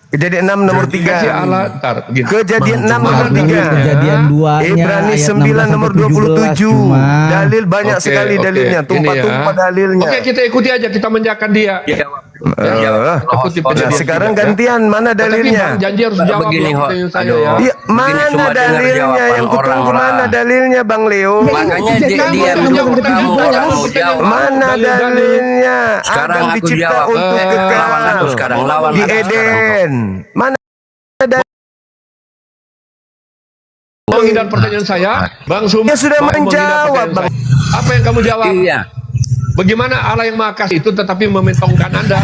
Kejadian 6 nomor 3. Kasih Allah, ntar, begini. Kejadian 6 nomor Mana 3. Kejadian 2-nya Ibrani ayat 9 nomor 27. 16 cuma. Dalil banyak Oke, sekali oke. dalilnya. Ini Tumpah-tumpah ya. dalilnya. Oke, kita ikuti aja, kita menjakan dia. Ikuti Nah, penjelasan sekarang kita. gantian, mana Tetapi dalilnya? Bang janji harus jawab Begini, loh Ho. pertanyaan saya Aduh. ya. Iya, Begini mana cuma dengar dalilnya? jawaban Yang kutunggu orang-orang. mana dalilnya, Bang Leo? Makanya dia Kamu diam harus dulu. jawab pertanyaan Kamu saya, orang mau pertanyaan jawab. Mana dalil-dalil. dalilnya? Sekarang Adam aku dicipta jawab. untuk Lawan aku kekal sekarang, lawan di aku sekarang. Eden. Mana Menghindar pertanyaan saya, Bang Suma. Dia sudah mau menghindar menjawab, pertanyaan Bang. saya. Apa yang kamu jawab? Iya. Bagaimana Allah yang Maha Kasih itu tetapi memetongkan Anda?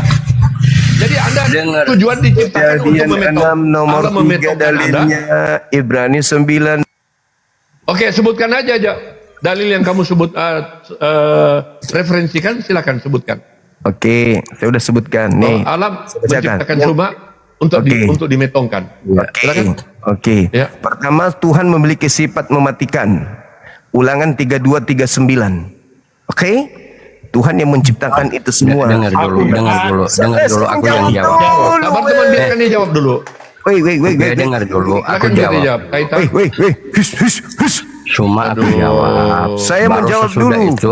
Jadi Anda Dengar. tujuan diciptakan untuk Kejadian memetong. 6 nomor Allah 3 memetongkan Anda. dalilnya Ibrani 9. Oke, sebutkan aja dalil yang kamu sebut referensikan, silakan sebutkan. Oke, saya udah sebutkan nih. Allah Saya bacakan. menciptakan Suma untuk Oke. untuk dimetongkan. Silakan. Oke. Ya. Pertama, Tuhan memiliki sifat mematikan. Ulangan 32:39. Oke? Tuhan yang menciptakan itu semua. Dengar dulu, dengar dulu, dengar dulu. Aku yang jawab. Sabar teman, biarkan dia jawab dulu. Wait. Dengar dulu, aku Silakan dia jawab. jawab. Kaitan. Wait. Hush. Cuma aku jawab. Saya Baru menjawab sesudah dulu. itu.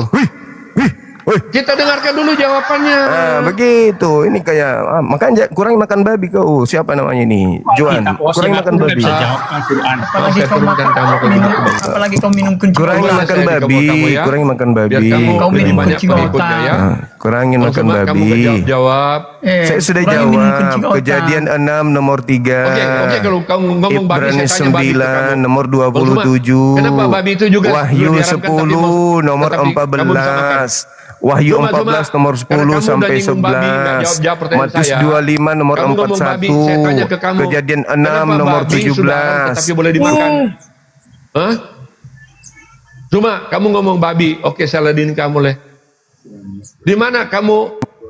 Kita dengarkan dulu jawabannya. Nah, begitu. Ini kayak kurangi makan babi kau. Siapa namanya ini? Joan. Kurangi makan babi. Apalagi Saya kau turunkan makan, kamu ke minum, bawah. apalagi kau minum kencing. Kurangi Coba makan saya di babi. bawah kamu ya. Kurangi makan babi. Biar kamu Kau lebih minum banyak kencing pengikutnya otak. ya. Kurangin Bang makan Suma, kamu babi. jawab. Saya sudah kurangi minum jawab. kencing otak. Kejadian 6 nomor 3. Oke, kalau kamu ngomong babi, Ibrani saya tanya babi ke 9 kamu. nomor Bang Suma, 27. kenapa babi itu juga Wahyu dulu diharamkan, tapi 10 nomor tetapi kamu bisa makan? 14. Wahyu Cuma, 14 nomor karena 10 kamu udah sampai nyinggung babi, nggak 11. jawab pertanyaan Matius saya. 25 nomor Kamu ngomong babi, 41. saya tanya ke kamu, Kejadian 6 kenapa nomor babi sudah haram tetapi 17. boleh dimakan? Hah? Cuma kamu ngomong babi, oke saya ladenin kamu leh. Di mana kamu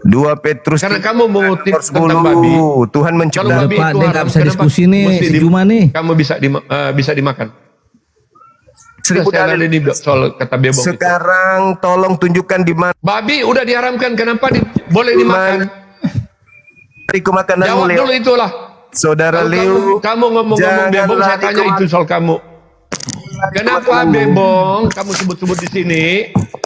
2 Petrus Karena kamu mengutip 10. tentang babi. Tuhan Kalau menciptakan babi Pak, itu dia nggak haram, bisa kenapa diskusi nih, mesti si Juma nih. kamu bisa dimakan? Sudah 1000 saya dalil. lalui soal kata bebong itu. Sekarang tolong tunjukkan di mana Babi udah diharamkan, kenapa boleh dimakan? iku makananmu, Jawab Leo. dulu itulah. Saudara Kalau Leo, kamu ngomong-ngomong bebong, saya lari tanya itu soal kamu. Kenapa bebong kamu sebut-sebut di sini?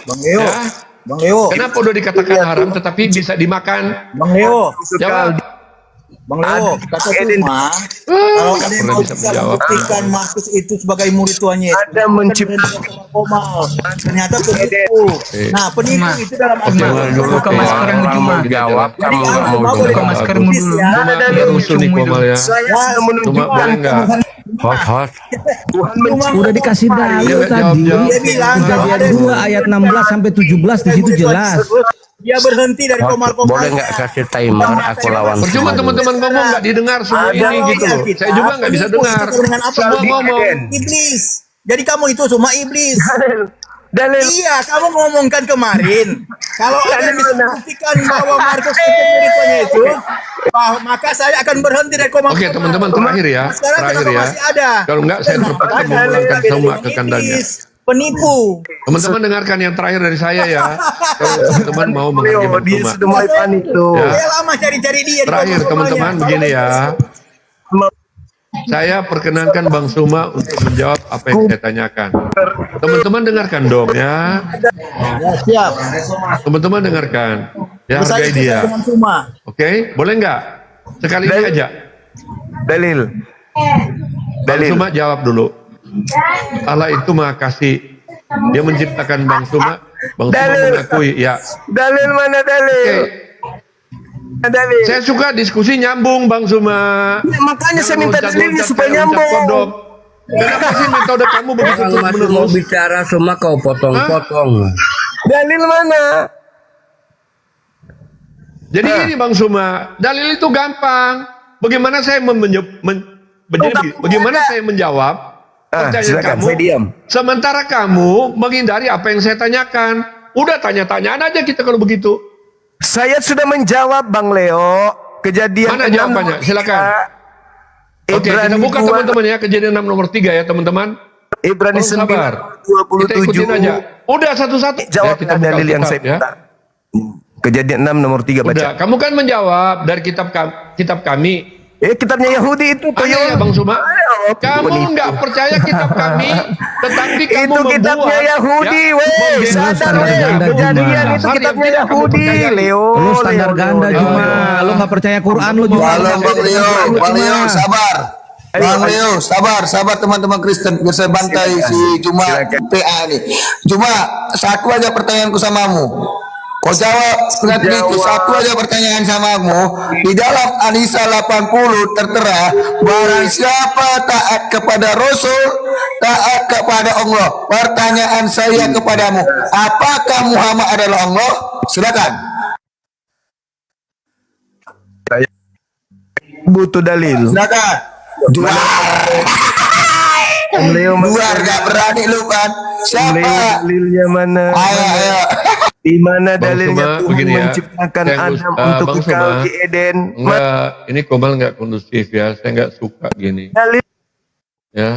Bang Leo, Ya. Bang Leo, Kenapa udah dikatakan haram tetapi bisa dimakan? Bang Leo, Jawab. Bang Leo, kata Eden. Suma, kalau Nggak ada pernah yang bisa bisa menjawab. membuktikan Markus itu sebagai murid tuannya, Ada menciptakan Komal, ternyata penipu. Nah, penipu itu dalam Oke, agama. dulu Buka maskermu Juma. Jawab, Jadi kamu kalau nggak mau Suma jawab. boleh Buka maskermu tulis dulu. ya. Cuma musuh nih Komal ya. saya sudah Cuma menunjukkan boleh nggak? Host. Tuhan Udah dikasih Dia dalil nggak tadi. jawab. Dia bilang kalau ada Kejadian 2 ayat 16 sampai 17 di situ jelas. Dia berhenti dari komal-komal. Boleh nggak kasih timer? Aku lawan Percuma semua. teman-teman ngomong nggak didengar semua ini gitu loh. Saya juga nggak bisa dengar. Semua ngomong. Iblis. Jadi kamu itu semua iblis. dalil. Iya, kamu ngomongkan kemarin. Kalau ada yang bisa membuktikan bahwa Markus itu muridnya itu, maka saya akan berhenti dari komal. Oke teman-teman, terakhir ya. Sekarang Terakhir kenapa ya. masih ada? Kalau nggak saya terpaksa Ada memulangkan yang semua ke iblis, kandangnya. Penipu. Teman-teman dengarkan yang terakhir dari saya ya. Kalau teman-teman mau Leo, menghargai Bang dia Suma. sudah mulai panik tuh. Ya. Saya lama cari-cari dia. di Terakhir komal-komalnya. teman-teman begini ya. Saya perkenankan Bang Suma untuk menjawab apa yang saya tanyakan. Teman-teman dengarkan dong ya. Ya, siap. Teman-teman dengarkan. Ya Saya hargai dia. dengan Suma. Oke, boleh nggak? Sekali ini aja. Dalil. Bang Suma jawab dulu. Allah itu Maha Kasih. Dia menciptakan Bang Suma. Bang Suma mengakui ya. Dalil mana dalil? Oke. Dalil. Saya suka diskusi nyambung Bang Suma. Ya, makanya saya minta Loncat-loncat dalilnya supaya kayak loncat nyambung. kodok. Kenapa sih metode kamu begitu Orang terus masih mau menerus? bicara semua kau potong-potong. Dalil mana? Jadi ini Bang Suma, dalil itu gampang. Bagaimana saya bagaimana saya menjawab pertanyaan silakan, kamu? saya diam. Sementara kamu menghindari apa yang saya tanyakan. Udah tanya-tanyaan aja kita kalau begitu. Saya sudah menjawab Bang Leo. Kejadian Mana 6 jawabannya? nomor Silakan. 3, Oke, kita Ibrani buka 2, teman-teman ya kejadian 6 nomor 3 ya teman-teman. Ibrani Tolong sabar. 9 Kita ikutin aja. 27. Udah satu-satu. Jawab kita buka dalil yang saya Alkitab, ya. minta. Kejadian 6 nomor 3 baca. Udah, kamu kan menjawab dari kitab kami. Kitabnya Yahudi itu Ada ya Bang Suma? Kamu nggak percaya kitab kami, tetapi kamu itu kitabnya Yahudi, weh. Sadar, standar weh. ganda, Kejadian Juma. itu kitabnya Yang tidak kamu Yahudi, percayai. Leo. Lu standar Leo, ganda Leo. Juma. Lu nggak percaya Quran lu Juma. Halo Bang Leo, Bang Leo sabar. Bang Leo sabar teman-teman Kristen biar saya bantai si Juma PA nih. Cuma satu aja pertanyaanku samamu. Kau jawab nanti itu satu aja pertanyaan samamu. Di dalam Anisa 80 tertera barang siapa taat kepada Rasul taat kepada Allah. Pertanyaan saya kepadamu, apakah Muhammad adalah Allah? Silakan. Butuh dalil. Silakan. Leo Luar gak berani lu kan? Leo, Siapa? dalilnya mana? Ayo. Di mana Bang dalilnya Suma, Tuhan begini ya. menciptakan Saya Adam Bang untuk kekal Suma, di Eden? Enggak, ini Komal nggak kondusif ya. Saya nggak suka gini. Dalil. Ya.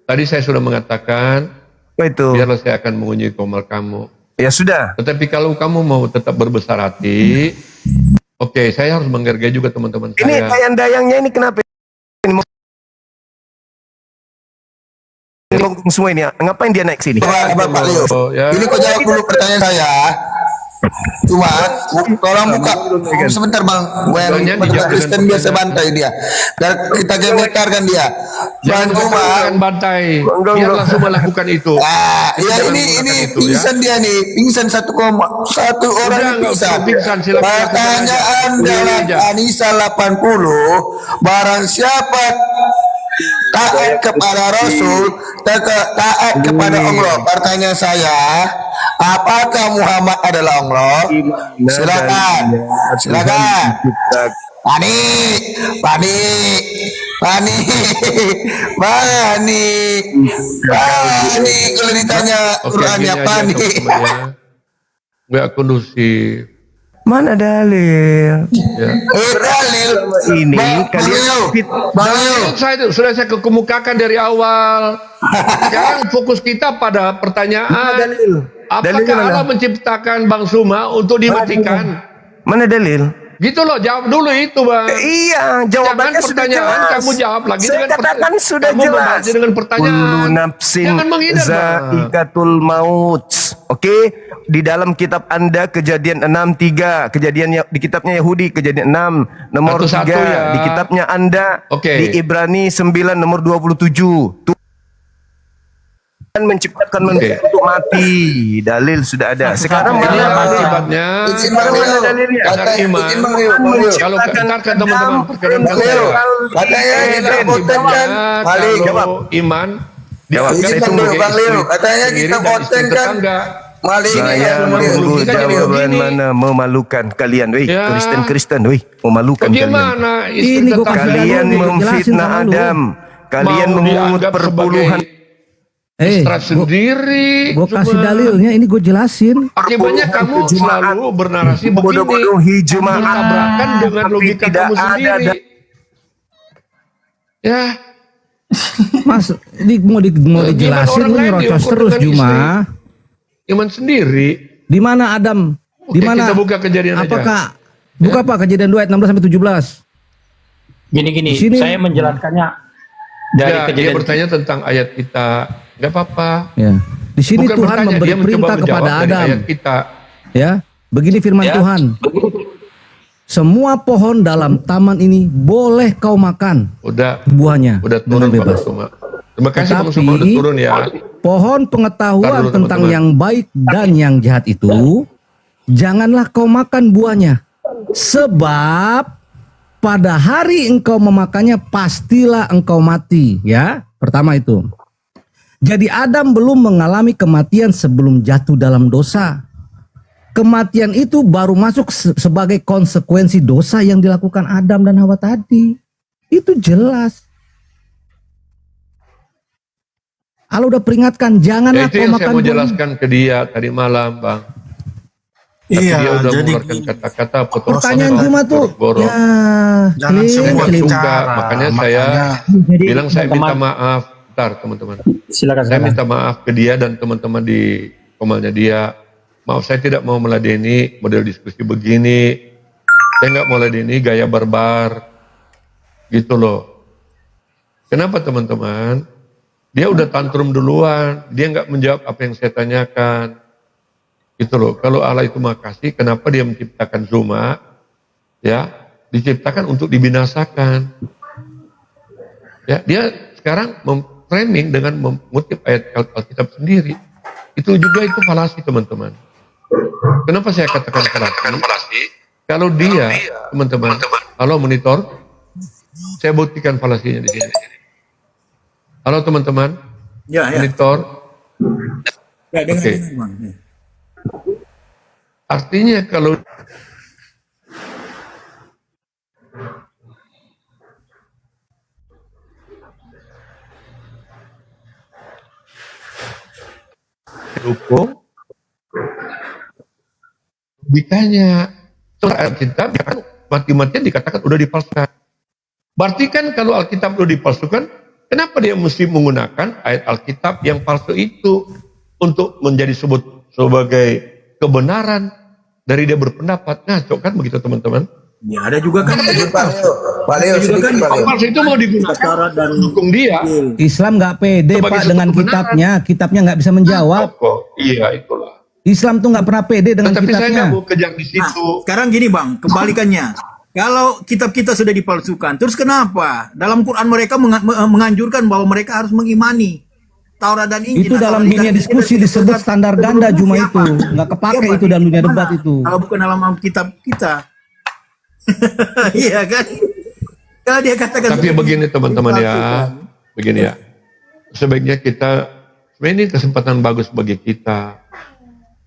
Tadi saya sudah mengatakan, Apa itu? biarlah saya akan mengunjungi Komal kamu. Ya sudah. Tetapi kalau kamu mau tetap berbesar hati, oke, saya harus menghargai juga teman-teman Ini saya. dayang-dayangnya ini kenapa? Ini bongkong semua ini ya. Ngapain dia naik sini? Bapak Leo. Oh, ya. Ini kau jawab dulu pertanyaan saya. Cuma tolong buka sebentar Bang. Tanya dijawab dengan Kristen biasa bantai dia. Dan kita gemetarkan dia. Bang Jangan Cuma. katakan bantai. Biarlah semua lakukan itu. Ah, ya Jangan ini menggunakan itu, pingsan dia nih, pingsan 1,1 orang Udah, nggak pingsan. usah pingsan, silakan Pertanyaan lakukan aja. dalam Aja. Anisa 80, barang siapa taat kepada Rasul, taat kepada Allah. Pertanyaan saya, apakah Muhammad adalah Allah? Silakan, silakan. Panik, panik, panik, panik, panik. Kalau ditanya Oke, Qurannya gini aja panik. teman-teman ya. Nggak kondusif. Mana dalil? Ya. Dalil. Ini Bang kalian Leo. fit. Bang Leo. Sudah saya kemukakan dari awal. Sekarang fokus kita pada pertanyaan. Apakah Allah menciptakan Bang Suma untuk dimatikan? Mana dalil? Gitu loh, jawab dulu itu, Bang. Iya, jawabannya Jangan sudah pertanyaan jelas. kamu jawab lagi Saya dengan katakan sudah kamu jelas. membahasnya dengan pertanyaan. Kullu nafsin Jangan menghindar, Bang. za'iqatul maut. Oke, di dalam kitab Anda Kejadian 6:3, kejadian di kitabnya Yahudi Kejadian 6 nomor Satu-satu 3, ya. di kitabnya Anda Oke. di Ibrani 9 nomor 27. Tuhan menciptakan manusia untuk mati. Dalil sudah ada. Sekarang Ini mana apa dalil? akibatnya? Izin Bang Leo. dalilnya? Agar iman. Izin Bang Leo. Bang Leo. Kalau ntar ke teman-teman perkenankan Bang Leo. saya. Katanya kita Akibatnya kontenkan. Balik. kalau iman Jawab. dianggap Izin Bang sebagai Leo. Bang Leo. istri Katanya sendiri kita dan istri kontenkan. tetangga. Malik. Saya Bang Leo. menunggu Kita jadi jawaban begini. mana memalukan kalian, weh. Ya. Kristen, weh, memalukan kalian. Bagaimana istri Ini gua tetangga kasih Kalian dalil nih, memfitnah jelasin sama lu. Adam. Kalian mau memungut dianggap perpuluhan. sebagai istri sendiri? Gue kasih Cuma dalilnya, ini gue jelasin. akibatnya kamu selalu bernarasi begini, Bodoh-bodohi Jumat. bertabrakan dengan Tapi logika tidak kamu ada sendiri. Ya, Mas, ini mau Gimana dijelasin, orang lu lain nyerocos diukur terus dengan Juma. iman sendiri. Di mana Adam? Di Oke, mana? kita buka kejadian aja. Apakah buka apa kejadian 2 ayat 16 sampai 17? Gini, Di sini- saya menjelaskannya dari Ya, dia kejadian. bertanya tentang ayat kita. Nggak apa-apa. Ya. Di sini Bukan Tuhan bertanya, memberi dia mencoba perintah menjawab kepada dari Adam. ayat kita. Ya, begini firman Tuhan. Semua pohon dalam taman ini boleh kau makan Udah buahnya turun dengan Bang bebas. Suma. Terima kasih Bang Tetapi Suma udah turun ya. pohon pengetahuan Ntar dulu, tentang teman-teman. yang baik dan yang jahat itu janganlah kau makan buahnya, sebab pada hari engkau memakannya pastilah engkau mati. Ya, pertama itu. Jadi Adam belum mengalami kematian sebelum jatuh dalam dosa. Kematian itu baru masuk sebagai konsekuensi dosa yang dilakukan Adam dan Hawa tadi. Itu jelas. Allah udah peringatkan, Ya, janganlah itu kau yang saya makan mau buah. jelaskan ke dia tadi malam, Bang. Tapi Iya, dia udah jadi mengeluarkan kata-kata Pertanyaan cuma tuh, borok-borok. ya, Jangan clear, semua Saya clear. suka, bicara, makanya saya makanya Jadi, bilang saya minta teman-teman, maaf. Bentar, teman-teman. silakan. Saya minta maaf ke dia dan teman-teman di komalnya dia. Maaf, saya tidak mau meladeni model diskusi begini. Saya nggak mau meladeni gaya barbar. Gitu loh. Kenapa teman-teman? Dia udah tantrum duluan. Dia nggak menjawab apa yang saya tanyakan. Gitu loh. Kalau Allah itu makasih, kenapa dia menciptakan Zuma? Ya, diciptakan untuk dibinasakan. Ya, dia sekarang framing dengan mengutip ayat Alkitab sendiri. Itu juga itu falasi, teman-teman. Kenapa saya katakan falasi? Kalau dia, teman-teman, halo monitor, saya buktikan falasinya di sini. Halo teman-teman, ya, monitor. ya dengan Oke. ini, Bang. Ya. Artinya kalau dukung logikanya Alkitab ya kan mati-matian dikatakan udah dipalsukan. Berarti kan kalau Alkitab udah dipalsukan, kenapa dia mesti menggunakan ayat Alkitab yang palsu itu untuk menjadi sebagai kebenaran dari dia berpendapat? Ngaco kan begitu teman-teman? Ya, ada juga kan Pak Leo ada juga kan sedikit Pak Leo. Palsu itu mau digunakan syarat dan mendukung dia. Islam nggak pede Sebagai Pak suatu dengan kebenaran. kitabnya nggak bisa menjawab. Kok iya itulah. Islam tuh nggak pernah pede dengan Tapi saya kitabnya. nggak mau kejar di situ. sekarang gini Bang, kebalikannya. Kalau kitab kita sudah dipalsukan, terus kenapa dalam Quran mereka menganjurkan bahwa mereka harus mengimani Taurat dan Injil? Itu dalam dunia diskusi disebut standar ganda Juma itu, nggak kepake itu dalam dunia debat itu. Kalau bukan dalam kitab kita. Iya kan? Kalau dia katakan Tapi begini teman-teman ya, dipalsukan. begini ya. Sebaiknya kita, sebenarnya ini kesempatan bagus bagi kita.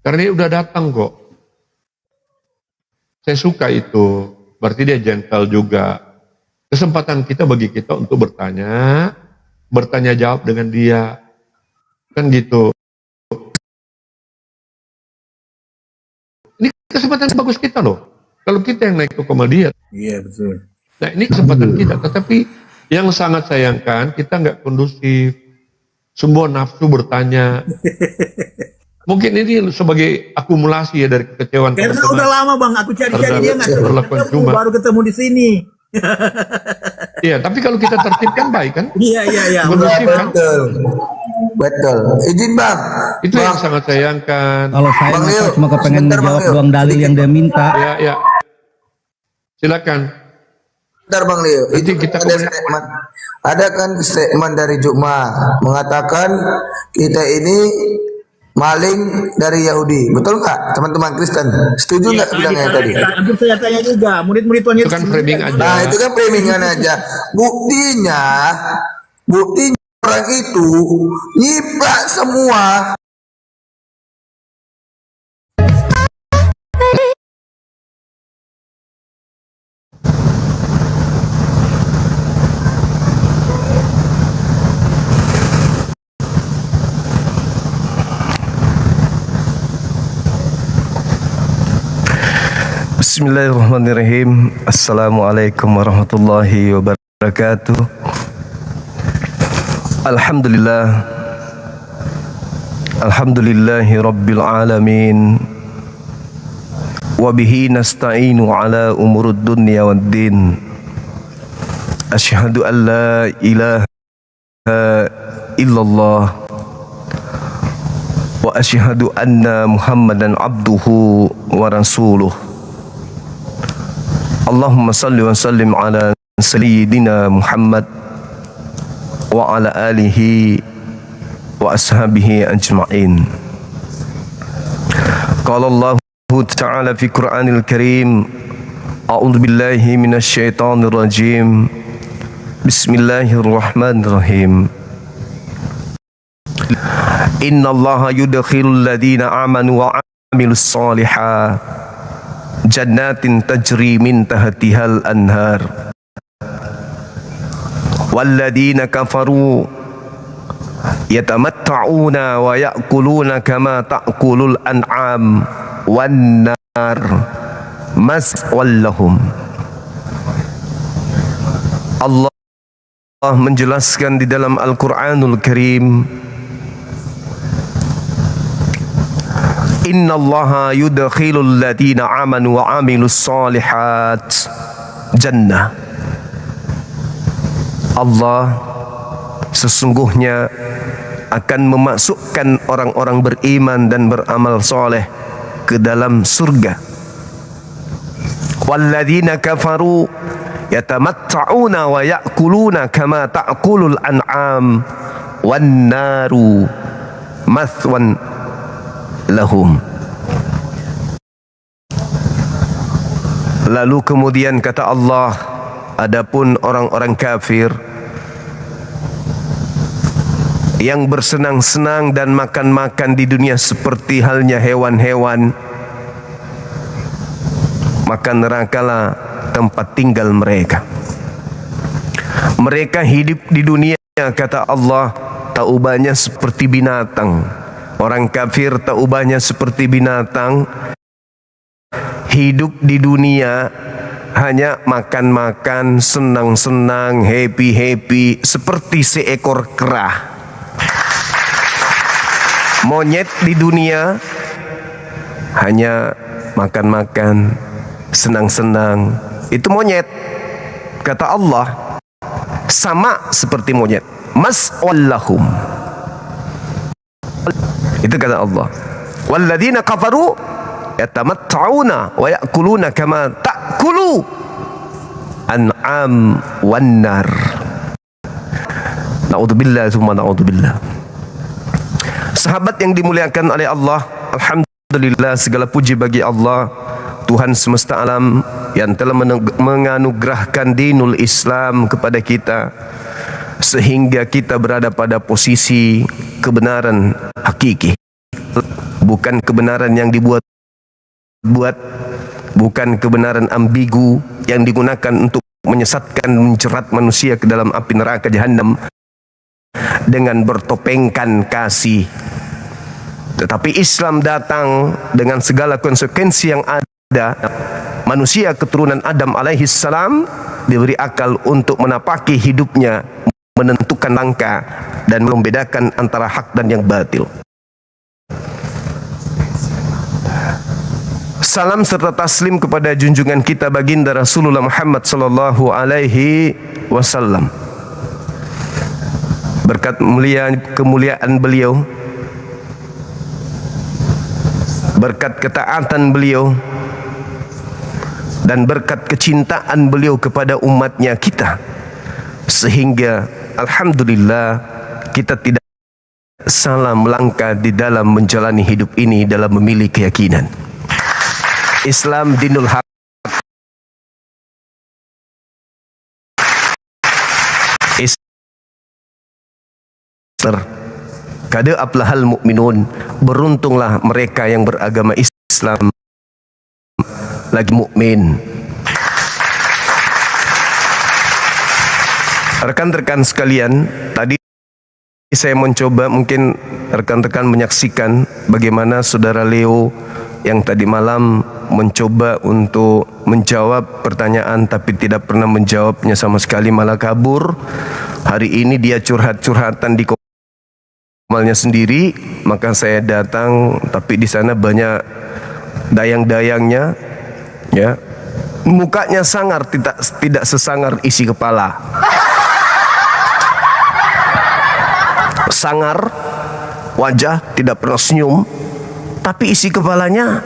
Karena dia udah datang kok. Saya suka itu. Berarti dia gentle juga. Kesempatan kita bagi kita untuk bertanya jawab dengan dia. Kan gitu. Ini kesempatan bagus kita loh. Kalau kita yang naik ke koma dia. Iya betul. Nah ini kesempatan kita. Tetapi yang sangat sayangkan kita nggak kondusif. Semua nafsu bertanya. Mungkin ini sebagai akumulasi ya dari kekecewaan Karena teman-teman. udah lama bang, aku cari-cari dia nggak Berlakuan ketemu, cuma. baru ketemu di sini. Iya, tapi kalau kita tertibkan baik kan? Iya. Kondusif kan? Betul. Izin bang. Itu yang sangat sayangkan. Kalau saya Bang masa Leo, cuma kepengen sebentar, Bang menjawab Leo. doang dalil yang dia minta. Ya. Silakan. Bentar Bang Leo, Nanti itu kita ada kemudian- statement, ada kan statement dari Jukma mengatakan kita ini maling dari Yahudi, betul nggak teman-teman Kristen? Setuju nggak bilangnya tadi? Hampir saya tanya juga, murid-murid Tuhan Itu Yesus. kan framing aja. Nah itu kan framingan aja. Buktinya orang itu nyiplak semua. Bismillahirrahmanirrahim. Assalamualaikum warahmatullahi wabarakatuh. Alhamdulillah. Alhamdulillahi rabbil alamin. Wabihi nasta'inu ala umurud dunya wad din. Asyhadu an la ilaha illallah wa asyhadu anna Muhammadan abduhu wa rasuluh. Allahumma salli wa sallim ala sayyidina Muhammad wa ala alihi wa ashabihi ajma'in. Qala Allah ta'ala fi Qur'anil Karim, a'udzu billahi minasy syaithanir rajim. Bismillahirrahmanirrahim. Innallaha yudkhilul ladzina amanu wa 'amilus shalihat jannatin tajri min tahtihal anhar walladzina kafaru yatamatta'una wa ya'kuluna kama ta'kulul an'am wan nar maswal lahum. Allah menjelaskan di dalam Al-Qur'anul Karim, Innallaha yudkhilul ladina amanu wa amilus salihat jannah. Allah sesungguhnya akan memasukkan orang-orang beriman dan beramal soleh ke dalam surga. Walladzina kafaru yatamatta'una wa ya'kuluna kama ta'kulul an'am wan naru mathwan lahum. Lalu kemudian kata Allah, adapun orang-orang kafir yang bersenang-senang dan makan-makan di dunia seperti halnya hewan-hewan, maka nerakalah tempat tinggal mereka. Mereka hidup di dunia, kata Allah, taubahnya seperti binatang. Orang kafir taubahnya seperti binatang, hidup di dunia hanya makan-makan, senang-senang, happy-happy, seperti seekor kera. Monyet di dunia hanya makan-makan, senang-senang, itu monyet. Kata Allah, sama seperti monyet. Mas'wallahum. Itu kata Allah. Walladzina kafaru yatamatta'una wa ya'kuluna kama ta'kulu an'am wan nar. Na'udzubillah tsumma na'udzubillah. Sahabat yang dimuliakan oleh Allah, alhamdulillah, segala puji bagi Allah, Tuhan semesta alam yang telah menganugerahkan dinul Islam kepada kita, sehingga kita berada pada posisi kebenaran hakiki, bukan kebenaran yang dibuat-buat, bukan kebenaran ambigu yang digunakan untuk menyesatkan, menjerat manusia ke dalam api neraka jahanam dengan bertopengkan kasih. Tetapi Islam datang dengan segala konsekuensi yang ada manusia keturunan Adam alaihi salam diberi akal untuk menapaki hidupnya, menentukan langkah dan membedakan antara hak dan yang batil. Salam serta taslim kepada junjungan kita baginda Rasulullah Muhammad sallallahu alaihi wasallam. Berkat kemuliaan beliau, berkat ketaatan beliau, dan berkat kecintaan beliau kepada umatnya kita, sehingga alhamdulillah kita tidak salah melangkah di dalam menjalani hidup ini dalam memilih keyakinan. Islam dinul haq, kada aflahal mu'minun, beruntunglah mereka yang beragama Islam lagi mukmin. Rekan-rekan sekalian, tadi saya mencoba, mungkin rekan-rekan menyaksikan bagaimana saudara Leo yang tadi malam mencoba untuk menjawab pertanyaan tapi tidak pernah menjawabnya sama sekali, malah kabur. Hari ini dia curhat-curhatan di komalnya sendiri, maka saya datang, tapi di sana banyak dayang-dayangnya, ya. Mukanya sangar, tidak sesangar isi kepala. Sangar wajah, tidak pernah senyum, tapi isi kepalanya,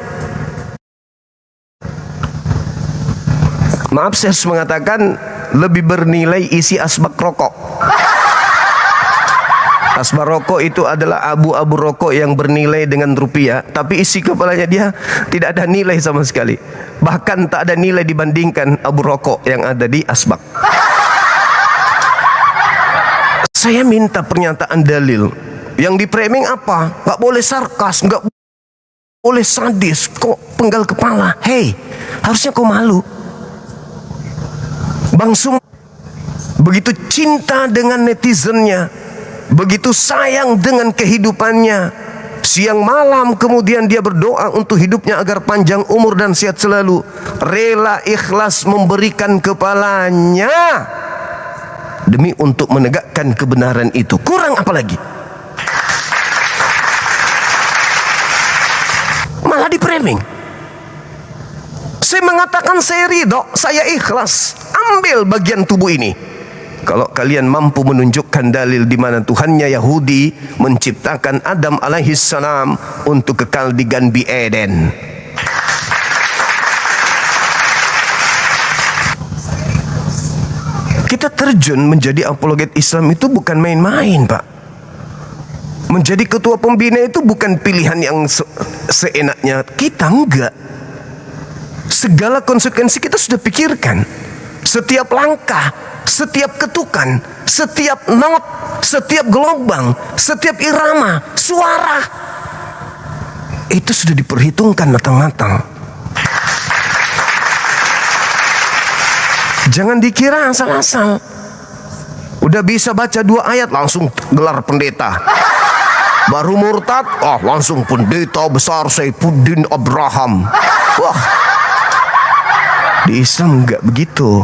maaf saya harus mengatakan, lebih bernilai isi asbak rokok. Asbak rokok itu adalah abu-abu rokok yang bernilai dengan rupiah, tapi isi kepalanya dia tidak ada nilai sama sekali. Bahkan tak ada nilai dibandingkan abu rokok yang ada di asbak. Saya minta pernyataan dalil. Yang di framing apa? Gak boleh sarkas, gak boleh sadis, kok penggal kepala. Hei, harusnya kau malu. Bang Sum begitu cinta dengan netizennya, begitu sayang dengan kehidupannya, siang malam kemudian dia berdoa untuk hidupnya agar panjang umur dan sehat selalu, rela ikhlas memberikan kepalanya demi untuk menegakkan kebenaran itu. Kurang apa lagi? Malah di framing. Saya mengatakan saya ridho, saya ikhlas, ambil bagian tubuh ini. Kalau kalian mampu menunjukkan dalil di mana Tuhannya Yahudi menciptakan Adam alaihissalam untuk kekal di Ganbi Eden. Kita terjun menjadi apologet Islam itu bukan main-main, Pak. Menjadi ketua pembina itu bukan pilihan yang seenaknya kita, enggak. Segala konsekuensi kita sudah pikirkan. Setiap langkah, setiap ketukan, setiap not, setiap gelombang, setiap irama, suara, itu sudah diperhitungkan matang-matang. Jangan dikira asal-asal. Udah bisa baca 2 ayat langsung gelar pendeta. Baru murtad, langsung pendeta besar Saifuddin Abraham. Wah, di Islam enggak begitu.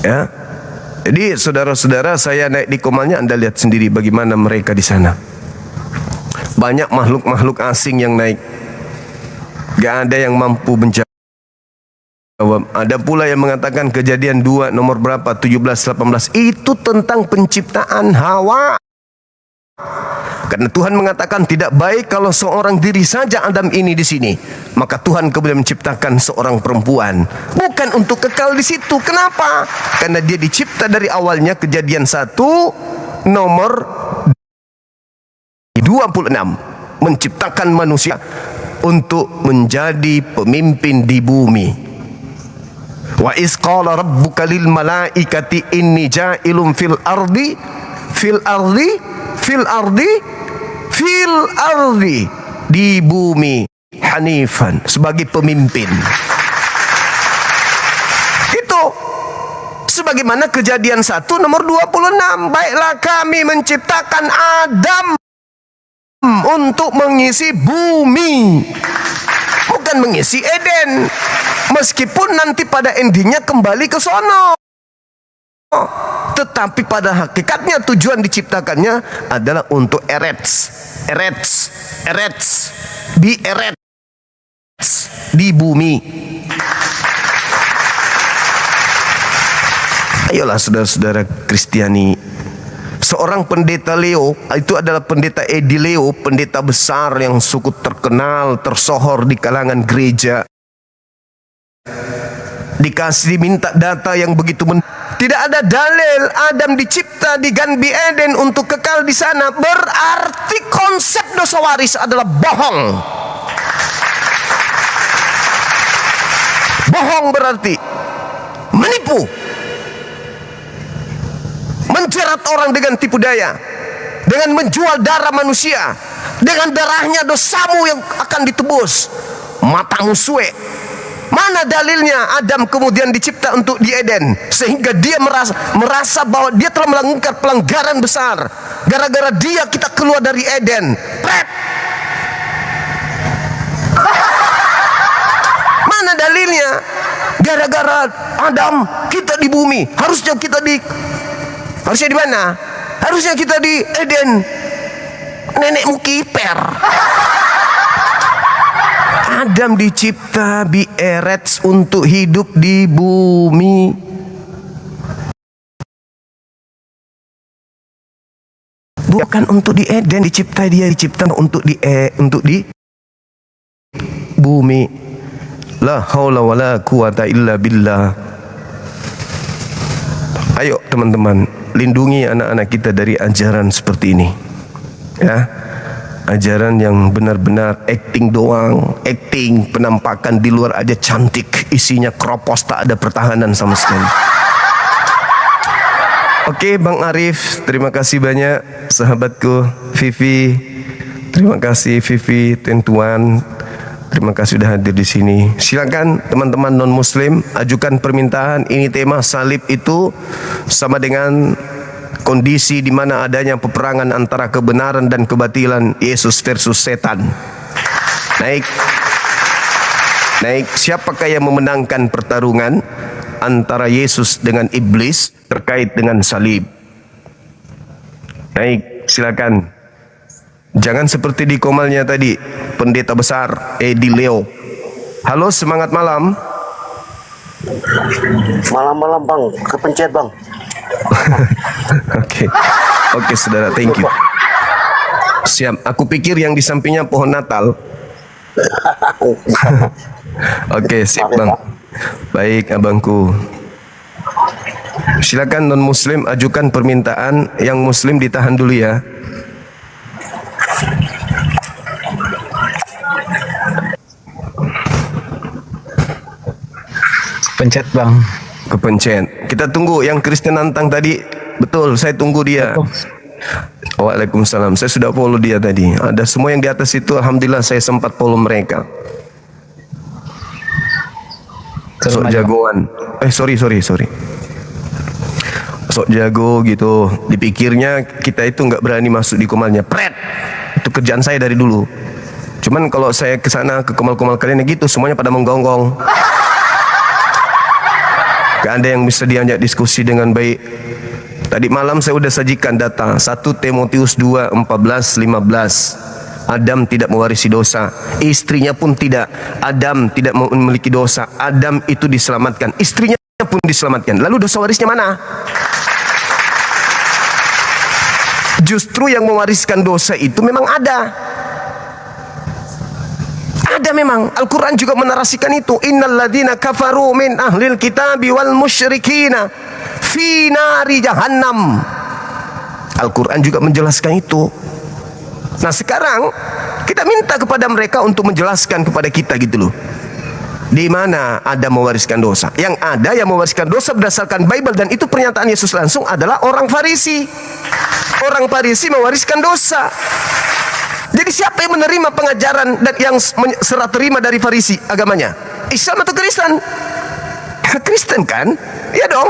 Ya. Jadi saudara-saudara, saya naik di komalnya, Anda lihat sendiri bagaimana mereka di sana. Banyak makhluk-makhluk asing yang naik. Gak ada yang mampu menjawab. Ada pula yang mengatakan Kejadian 2 nomor berapa, 17-18 itu tentang penciptaan Hawa. Karena Tuhan mengatakan tidak baik kalau seorang diri saja Adam ini di sini, maka Tuhan kemudian menciptakan seorang perempuan, bukan untuk kekal di situ. Kenapa? Karena dia dicipta dari awalnya. Kejadian 1 nomor 26 menciptakan manusia untuk menjadi pemimpin di bumi. Wa iz qala rabbuka lil malaikati inni ja'ilun fil ardi di bumi hanifan, sebagai pemimpin. Itu sebagaimana Kejadian 1 nomor 26, baiklah kami menciptakan Adam untuk mengisi bumi. Bukan akan mengisi Eden, meskipun nanti pada endingnya kembali ke sono. Tetapi pada hakikatnya tujuan diciptakannya adalah untuk erets, di bumi. Ayolah saudara-saudara Kristiani, seorang pendeta Leo, itu adalah pendeta Edi Leo, pendeta besar yang cukup terkenal, tersohor di kalangan gereja. Diminta data yang begitu tidak ada dalil Adam dicipta di Ganbi Eden untuk kekal di sana. Berarti konsep dosa waris adalah bohong. Bohong berarti menipu, menjerat orang dengan tipu daya, dengan menjual darah manusia. Dengan darahnya dosamu yang akan ditebus. Matamu suwe. Mana dalilnya Adam kemudian dicipta untuk di Eden, sehingga dia merasa bahwa dia telah melakukan pelanggaran besar. Gara-gara dia kita keluar dari Eden. Mana dalilnya? Gara-gara Adam kita di bumi. Harusnya di mana? Harusnya kita di Eden. Nenekmu kiper. Adam dicipta bi erets untuk hidup di bumi. Bukan untuk di Eden dicipta, dia dicipta untuk di bumi. La haula wala quwata illa billah. Ayo teman-teman, lindungi anak-anak kita dari ajaran seperti ini. Ya. Ajaran yang benar-benar acting doang, acting, penampakan di luar aja cantik, isinya kropos, tak ada pertahanan sama sekali. Oke, Bang Arif, terima kasih banyak. Sahabatku Vivi, terima kasih Vivi, Tentuan, terima kasih sudah hadir di sini. Silakan teman-teman non Muslim ajukan permintaan. Ini tema salib itu sama dengan kondisi di mana adanya peperangan antara kebenaran dan kebatilan, Yesus versus setan. Naik. Siapakah yang memenangkan pertarungan antara Yesus dengan iblis terkait dengan salib? Naik, silakan. Jangan seperti di komalnya tadi, pendeta besar Edi Leo. Halo, semangat malam. Malam-malam bang, kepencet bang. Oke, saudara, thank you. Siap. Aku pikir yang di sampingnya pohon Natal. Oke, siap bang. Baik, abangku. Silakan non Muslim ajukan permintaan. Yang Muslim ditahan dulu ya. Pencet bang. Kepencet. Kita tunggu yang Kristen nantang tadi. Betul, saya tunggu dia. Waalaikumsalam. Saya sudah follow dia tadi. Ada semua yang di atas itu, alhamdulillah saya sempat follow mereka. Sok jagoan. Sorry. Sok jago gitu. Dipikirnya kita itu nggak berani masuk di komalnya. Pret. Itu kerjaan saya dari dulu. Cuman kalau saya ke sana ke komal-komal kalian gitu, semuanya pada menggonggong. Gak ada yang bisa diajak diskusi dengan baik. Tadi malam saya sudah sajikan data 1 Timotius 2, 14, 15. Adam tidak mewarisi dosa, istrinya pun tidak. Adam tidak memiliki dosa, Adam itu diselamatkan, istrinya pun diselamatkan. Lalu dosa warisnya mana? Justru yang mewariskan dosa itu memang ada. Ada memang. Al-Quran juga menarasikan itu. Innal ladzina kafaru min ahlil kitabi wal musyrikina fi nari jahannam. Al-Quran juga menjelaskan itu. Nah sekarang kita minta kepada mereka untuk menjelaskan kepada kita gitu loh. Di mana ada mewariskan dosa? Yang ada yang mewariskan dosa berdasarkan Bible, dan itu pernyataan Yesus langsung adalah orang Farisi. Orang Farisi mewariskan dosa. Jadi siapa yang menerima pengajaran dan yang serah terima dari Farisi agamanya? Islam atau Kristen? Kristen kan? Iya dong.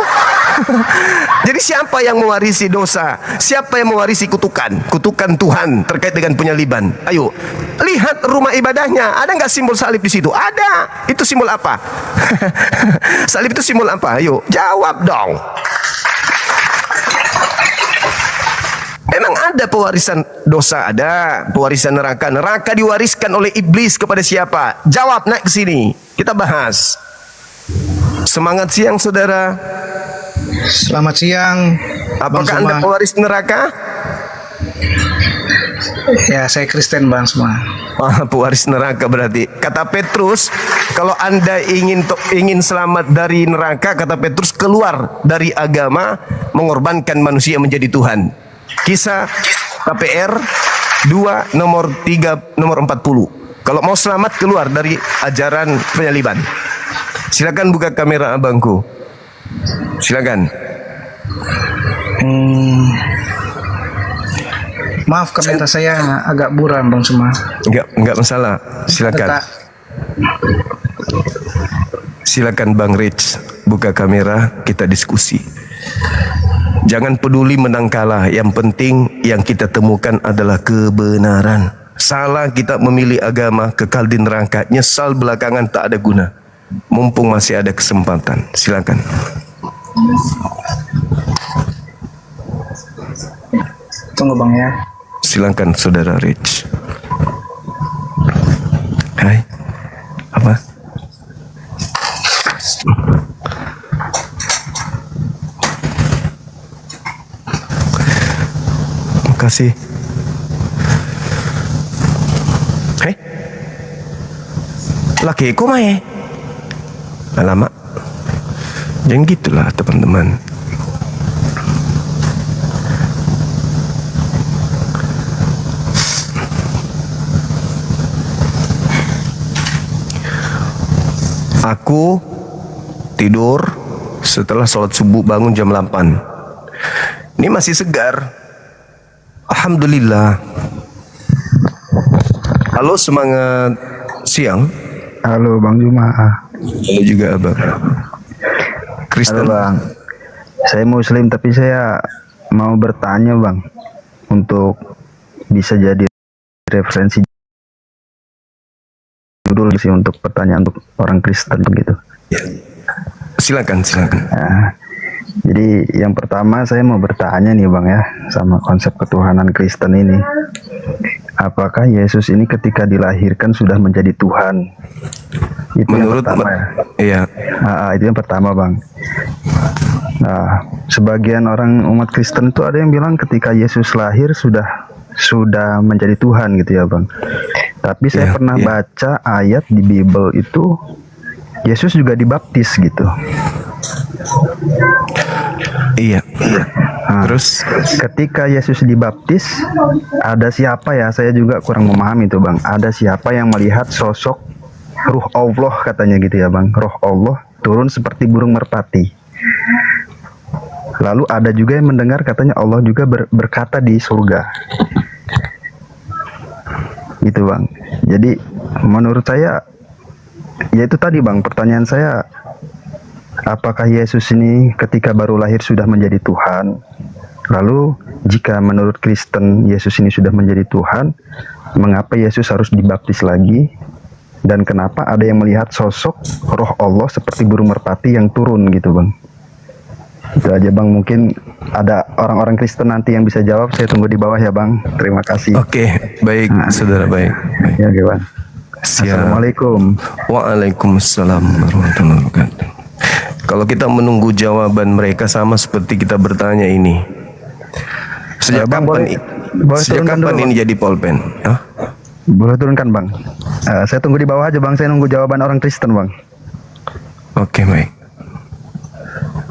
Jadi siapa yang mewarisi dosa? Siapa yang mewarisi kutukan? Kutukan Tuhan terkait dengan penyaliban. Ayo, lihat rumah ibadahnya. Ada nggak simbol salib di situ? Ada. Itu simbol apa? Salib itu simbol apa? Ayo, jawab dong. Emang ada pewarisan dosa? Ada. Pewarisan neraka. Neraka diwariskan oleh iblis kepada siapa? Jawab, naik ke sini. Kita bahas. Semangat siang, saudara. Selamat siang. Apakah Anda pewaris neraka? Ya, saya Kristen Bang semua. Pewaris neraka berarti. Kata Petrus, kalau Anda ingin selamat dari neraka, kata Petrus, keluar dari agama, mengorbankan manusia menjadi Tuhan. Kisah KPR 2 nomor 3 nomor 40. Kalau mau selamat keluar dari ajaran penyaliban. Silakan buka kamera abangku. Silakan. Maaf, kamera saya agak buram Bang semua. Enggak masalah. Silakan. Silakan Bang Rich, buka kamera, kita diskusi. Jangan peduli menang kalah, yang penting yang kita temukan adalah kebenaran. Salah kita memilih agama, kekal di neraka, nyesal belakangan tak ada guna. Mumpung masih ada kesempatan. Silakan. Tunggu Bang ya. Silakan Saudara Rich. Hai. Apa? Makasih. Hei. Laki ku mai. Alamak. Jangan gitulah teman-teman. Aku tidur setelah sholat subuh, bangun jam 8. Ini masih segar. Alhamdulillah. Halo, semangat siang. Halo Bang Juma. Halo juga Abang. Kristen. Halo Bang. Saya Muslim tapi saya mau bertanya Bang, untuk bisa jadi referensi judul sih untuk pertanyaan untuk orang Kristen begitu. Ya. Silakan. Nah, jadi yang pertama saya mau bertanya nih Bang ya, sama konsep ketuhanan Kristen ini. Apakah Yesus ini ketika dilahirkan sudah menjadi Tuhan? Itu menurut yang pertama ya. Iya. Itu yang pertama Bang. Nah, sebagian orang umat Kristen itu ada yang bilang ketika Yesus lahir sudah menjadi Tuhan gitu ya Bang. Tapi saya pernah baca ayat di Bible itu Yesus juga dibaptis gitu. Iya. Terus ketika Yesus dibaptis, ada siapa ya? Saya juga kurang memahami itu Bang. Ada siapa yang melihat sosok Ruh Allah katanya gitu ya Bang. Roh Allah turun seperti burung merpati. Lalu ada juga yang mendengar katanya Allah juga berkata di surga. Gitu Bang. Jadi menurut saya ya itu tadi Bang, pertanyaan saya, apakah Yesus ini ketika baru lahir sudah menjadi Tuhan? Lalu jika menurut Kristen Yesus ini sudah menjadi Tuhan, mengapa Yesus harus dibaptis lagi? Dan kenapa ada yang melihat sosok Roh Allah seperti burung merpati yang turun gitu Bang? Itu aja Bang, mungkin ada orang-orang Kristen nanti yang bisa jawab, saya tunggu di bawah ya Bang. Terima kasih. Oke, baik saudara, baik. Ya Bang. Assalamualaikum. Waalaikumsalam warahmatullahi wabarakatuh. Kalau kita menunggu jawaban mereka sama seperti kita bertanya ini. Sejak kapan ini jadi pulpen? Boleh turunkan Bang. Saya tunggu di bawah aja Bang, saya nunggu jawaban orang Kristen Bang. Oke, baik.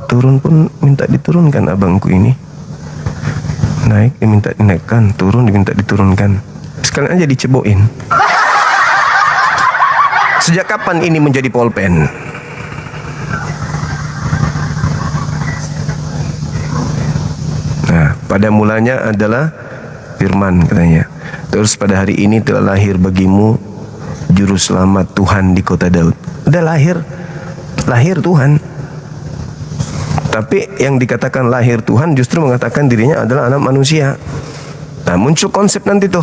Turun pun minta diturunkan abangku ini. Naik diminta dinaikkan, turun diminta diturunkan. Sekalian aja diceboin. Sejak kapan ini menjadi pulpen? Nah, pada mulanya adalah firman katanya. Terus pada hari ini telah lahir bagimu juru selamat Tuhan di kota Daud. Udah lahir Tuhan. Tapi yang dikatakan lahir Tuhan justru mengatakan dirinya adalah anak manusia. Nah, muncul konsep nanti tuh.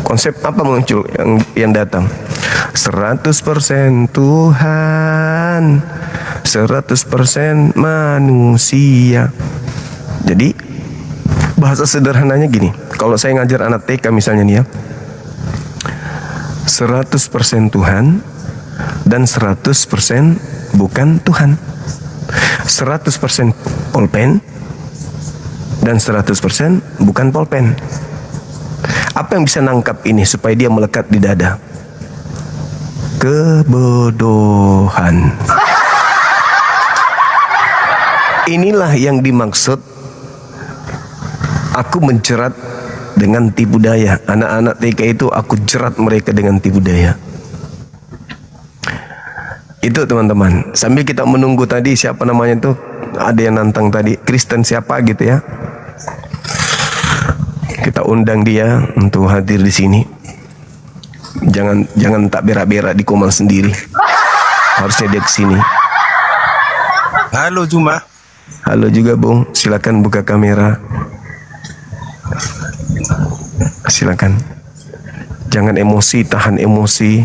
Konsep apa muncul yang datang? 100% Tuhan, 100% manusia. Jadi bahasa sederhananya gini, kalau saya ngajar anak TK misalnya nih ya, 100% Tuhan dan 100% bukan Tuhan. 100% pulpen dan 100% bukan pulpen. Apa yang bisa nangkap ini supaya dia melekat di dada? Kebodohan. Inilah yang dimaksud aku menjerat dengan tipu daya. Anak-anak TK itu aku jerat mereka dengan tipu daya. Itu teman-teman. Sambil kita menunggu tadi siapa namanya tuh, ada yang nantang tadi, Kristen siapa gitu ya. Kita undang dia untuk hadir di sini. Jangan tak berak-berak di Komal sendiri. Harusnya dia ke sini. Halo Juma. Halo juga Bung. Silakan buka kamera. Silakan. Jangan emosi, tahan emosi.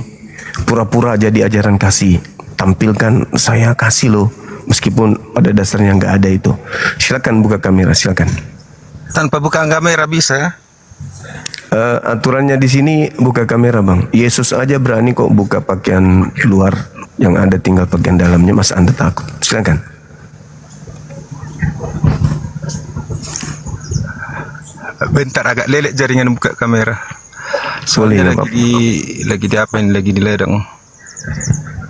Pura-pura jadi ajaran kasih. Tampilkan saya kasih loh, meskipun pada dasarnya nggak ada itu. Silakan buka kamera, silakan. Tanpa buka kamera bisa? Aturannya di sini buka kamera bang. Yesus aja berani kok buka pakaian luar, yang ada tinggal pakaian dalamnya. Mas Anda takut? Silakan. Bentar, agak lelek jaringan buka kamera. Boleh, Soalnya lagi di apa ini, lagi di ledeng.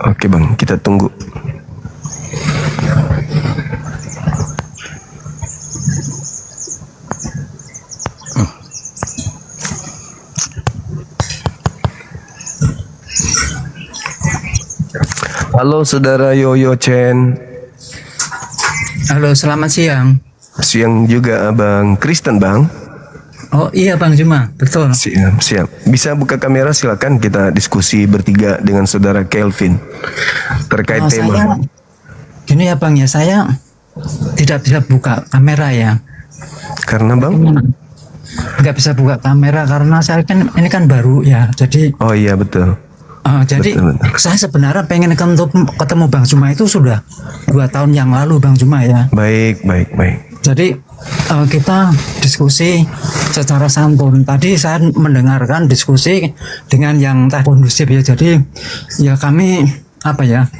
Oke bang, kita tunggu. Halo saudara Yoyo Chen. Halo, selamat siang. Siang juga abang. Kristen bang? Oh iya Bang Juma, betul. Siap. Bisa buka kamera silakan, kita diskusi bertiga dengan saudara Kelvin terkait tema. Gini ya Bang ya, saya tidak bisa buka kamera ya. Karena Bang? Nggak bisa buka kamera karena saya kan ini kan baru ya, jadi. Oh iya betul. Jadi betul. saya sebenarnya pengen ketemu Bang Juma itu sudah 2 tahun yang lalu Bang Juma ya. Baik. Jadi kita diskusi secara santun. Tadi saya mendengarkan diskusi dengan yang kondusif ya. Jadi ya kami apa ya,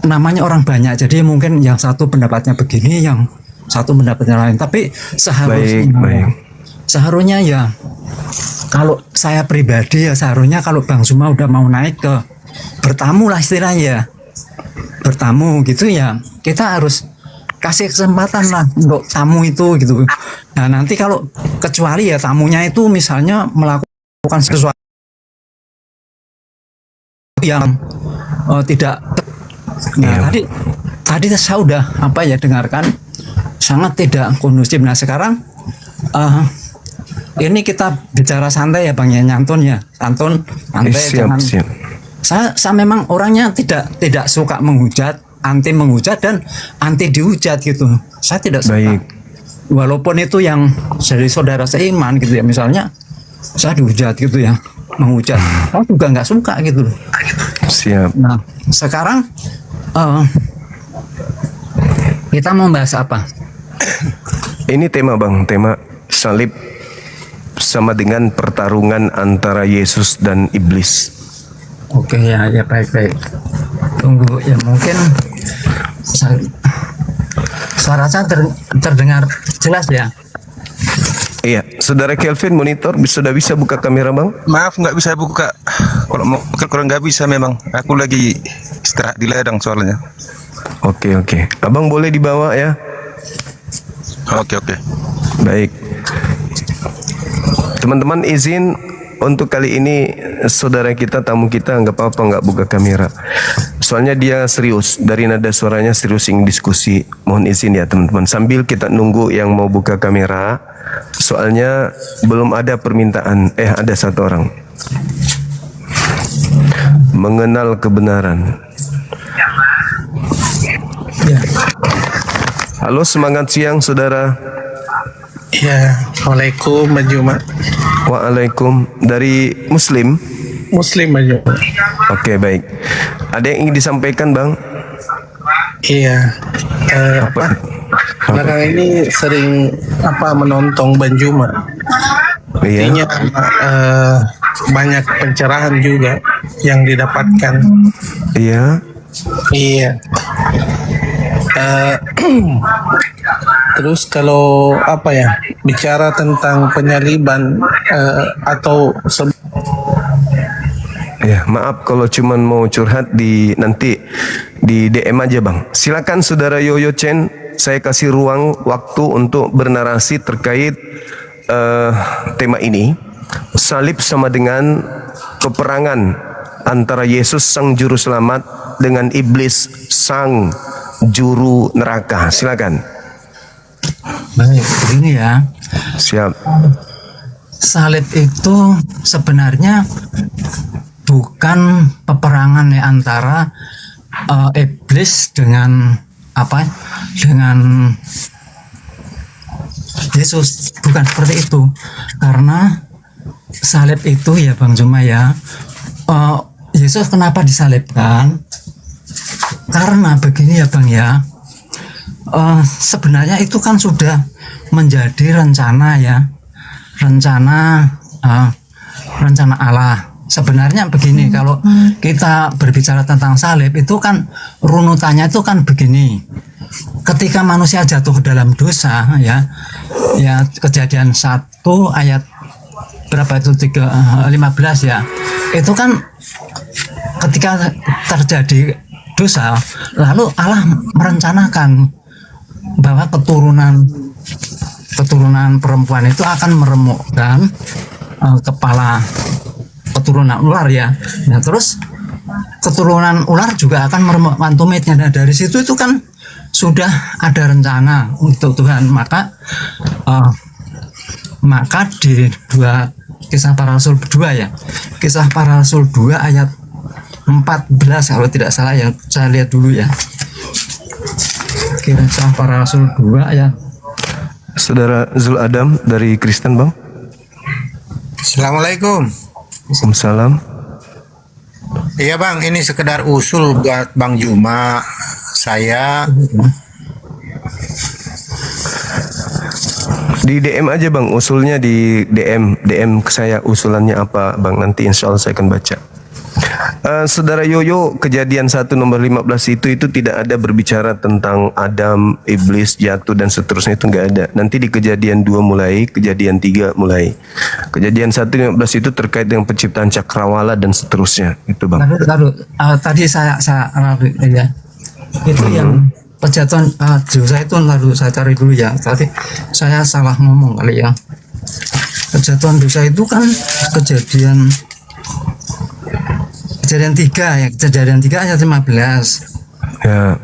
namanya orang banyak. Jadi mungkin yang satu pendapatnya begini, yang satu pendapatnya lain. Tapi seharusnya ya, kalau saya pribadi ya seharusnya kalau Bang Zuma udah mau naik ke bertamu lah istilahnya ya, bertamu gitu ya, kita harus kasih kesempatan lah untuk tamu itu gitu. Nah nanti kalau kecuali ya tamunya itu misalnya melakukan sesuatu yang tidak. Nah tadi saya udah apa ya dengarkan sangat tidak kondusif. Nah sekarang ini kita bicara santai ya Bang ya, nyantun ya, santun, santai. Siap. Saya memang orangnya tidak suka menghujat, anti menghujat dan anti dihujat gitu. Saya tidak suka. Walaupun itu yang dari saudara seiman gitu ya, misalnya saya dihujat gitu ya, menghujat. Saya juga nggak suka gitu. Siap. Nah sekarang kita mau bahas apa? Ini tema Bang, tema salib sama dengan pertarungan antara Yesus dan iblis. Oke ya baik. Tunggu ya, mungkin suara saya terdengar jelas ya. Iya, saudara Kelvin monitor sudah bisa buka kamera Bang? Maaf nggak bisa buka. Kalau nggak bisa memang. Aku lagi istirahat di ladang soalnya. Oke. Abang boleh dibawa ya? Oke. Baik. Teman-teman izin untuk kali ini saudara kita, tamu kita nggak apa-apa nggak buka kamera. Soalnya dia serius, dari nada suaranya serius ingin diskusi. Mohon izin ya teman-teman. Sambil kita nunggu yang mau buka kamera, soalnya belum ada permintaan. Ada satu orang. Mengenal kebenaran. Halo, semangat siang saudara. Ya, Waalaikumsalam Bang Juma. Waalaikum. Dari Muslim? Muslim Bang Juma. Oke, baik. Ada yang ingin disampaikan, Bang? Iya. Belakangan ini sering menonton Bang Juma. Artinya banyak pencerahan juga yang didapatkan. Iya. Iya. Terus kalau bicara tentang penyaliban atau ya, maaf kalau cuman mau curhat nanti di DM aja, Bang. Silakan saudara Yoyo Chen, saya kasih ruang waktu untuk bernarasi terkait tema ini. Salib sama dengan peperangan antara Yesus sang juru selamat dengan iblis sang juru neraka. Silakan. Baik, begini ya. Siap. Salib itu sebenarnya bukan peperangan ya antara iblis dengan dengan Yesus, bukan seperti itu. Karena salib itu ya Bang Juma ya, Yesus kenapa disalibkan? Karena begini ya Bang ya, sebenarnya itu kan sudah menjadi rencana ya, rencana Allah. Sebenarnya begini, kalau kita berbicara tentang salib itu kan runutannya itu kan begini. Ketika manusia jatuh ke dalam dosa ya Kejadian 1 ayat berapa itu 15 ya. Itu kan ketika terjadi dosa, lalu Allah merencanakan bahwa keturunan perempuan itu akan meremukkan kepala keturunan ular ya. Nah, terus keturunan ular juga akan meremukkan tumitnya. Nah, dari situ itu kan sudah ada rencana untuk Tuhan. Maka di Kisah Para Rasul 2 ya. Kisah Para Rasul 2 ayat 14 kalau tidak salah ya. Saya lihat dulu ya. Kisah Para Rasul 2 ayat. Saudara Zul Adam dari Kristen, Bang. Assalamualaikum. Waalaikumsalam. Iya Bang, ini sekedar usul buat Bang Juma. Saya di DM aja Bang, usulnya di DM ke saya, usulannya apa Bang, nanti insya Allah saya akan baca. Saudara Yoyo, Kejadian 1 nomor 15 itu tidak ada berbicara tentang Adam, iblis, jatuh dan seterusnya, itu nggak ada. Nanti di Kejadian 2 mulai, Kejadian 3 mulai. Kejadian 1 15 itu terkait dengan penciptaan cakrawala dan seterusnya, itu Bang. Tadi saya ya. Itu yang penjatuhan dosa itu lalu saya cari dulu ya. Tadi saya salah ngomong kali ya. Penjatuhan dosa itu kan Kejadian 3 ya, Kejadian 3 ayat 15 ya.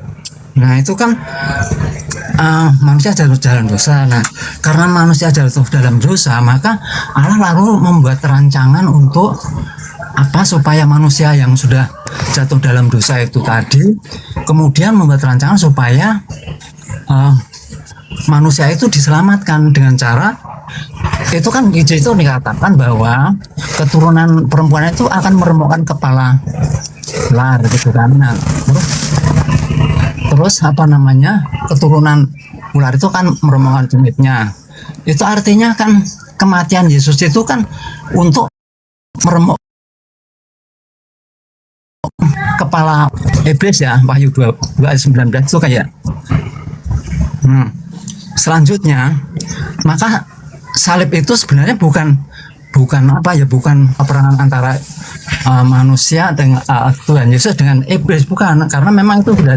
Nah itu kan manusia jatuh dalam dosa. Nah karena manusia jatuh dalam dosa, maka Allah lalu membuat rancangan untuk supaya manusia yang sudah jatuh dalam dosa itu tadi kemudian membuat rancangan supaya manusia itu diselamatkan dengan cara itu kan itu dikatakan bahwa keturunan perempuan itu akan meremukkan kepala ular gitu kan. Nah, terus keturunan ular itu kan meremukkan tumitnya. Itu artinya kan kematian Yesus itu kan untuk meremuk kepala iblis ya, Wahyu 2 ayat 19 itu kayak. Selanjutnya, maka salib itu sebenarnya bukan peperangan antara manusia dengan Tuhan Yesus dengan iblis, bukan, karena memang itu sudah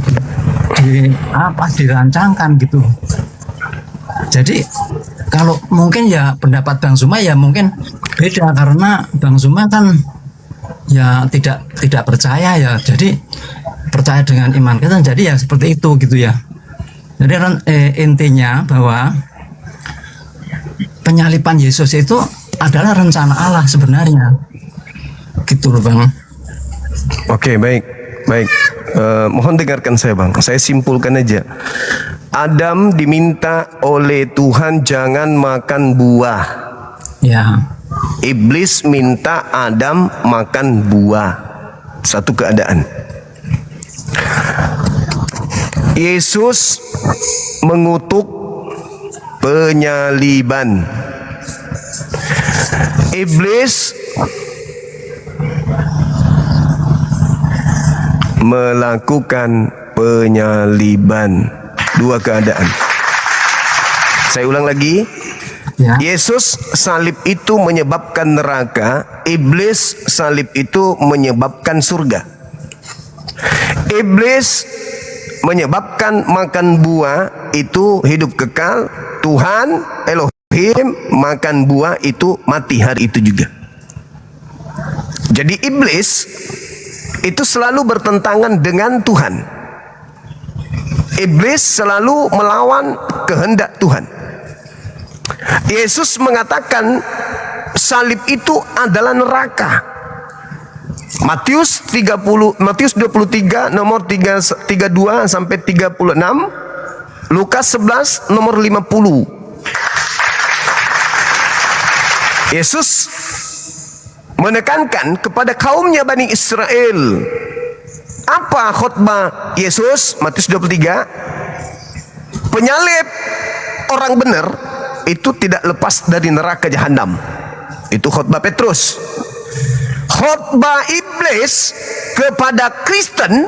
dirancangkan gitu. Jadi kalau mungkin ya pendapat Bang Zuma ya mungkin beda, karena Bang Zuma kan ya tidak percaya ya, jadi percaya dengan iman kita, jadi ya seperti itu gitu ya. Jadi intinya bahwa penyaliban Yesus itu adalah rencana Allah sebenarnya, gitu loh Bang. Oke, baik. Mohon dengarkan saya Bang. Saya simpulkan aja. Adam diminta oleh Tuhan jangan makan buah. Ya. Iblis minta Adam makan buah. Satu keadaan. Yesus mengutuk penyaliban. Iblis melakukan penyaliban. Dua keadaan. Saya ulang lagi. Yesus salib itu menyebabkan neraka, iblis salib itu menyebabkan surga. Iblis menyebabkan makan buah itu hidup kekal, Tuhan Elohim makan buah itu mati hari itu juga. Jadi iblis itu selalu bertentangan dengan Tuhan. Iblis selalu melawan kehendak Tuhan. Yesus mengatakan salib itu adalah neraka. Matius 23 nomor 32 sampai 36, Lukas 11 nomor 50. Yesus menekankan kepada kaumnya Bani Israel. Apa khotbah Yesus? Matius 23. Penyalib orang benar itu tidak lepas dari neraka jahanam. Itu khotbah Petrus. Khotbah iblis kepada Kristen,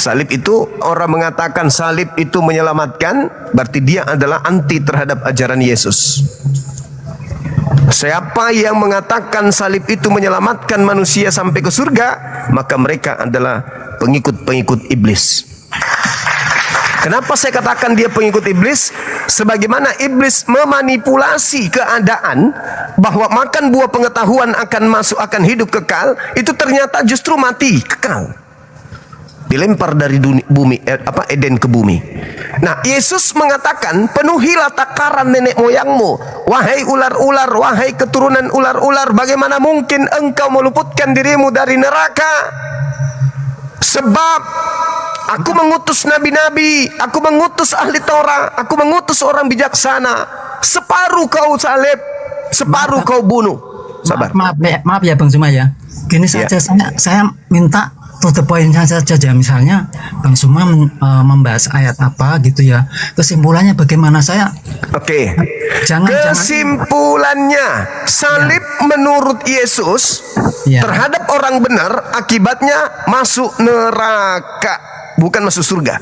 salib itu, orang mengatakan salib itu menyelamatkan, berarti dia adalah anti terhadap ajaran Yesus. Siapa yang mengatakan salib itu menyelamatkan manusia sampai ke surga, maka mereka adalah pengikut-pengikut iblis. Kenapa saya katakan dia pengikut iblis? Sebagaimana iblis memanipulasi keadaan bahwa makan buah pengetahuan akan hidup kekal, itu ternyata justru mati kekal. Dilempar dari bumi, Eden ke bumi. Nah, Yesus mengatakan, penuhilah takaran nenek moyangmu, wahai ular-ular, wahai keturunan ular-ular, bagaimana mungkin engkau meluputkan dirimu dari neraka? Sebab aku mengutus nabi-nabi, aku mengutus ahli Taurat, aku mengutus orang bijaksana. Separuh kau salib, separuh kau bunuh. Sabar. Maaf ya Bang Suma ya. Gini saja, saya minta to the point saja. Misalnya Bang Suma membahas ayat apa gitu ya. Kesimpulannya bagaimana saya? Oke. Kesimpulannya, salib menurut Yesus terhadap orang benar akibatnya masuk neraka, bukan masuk surga.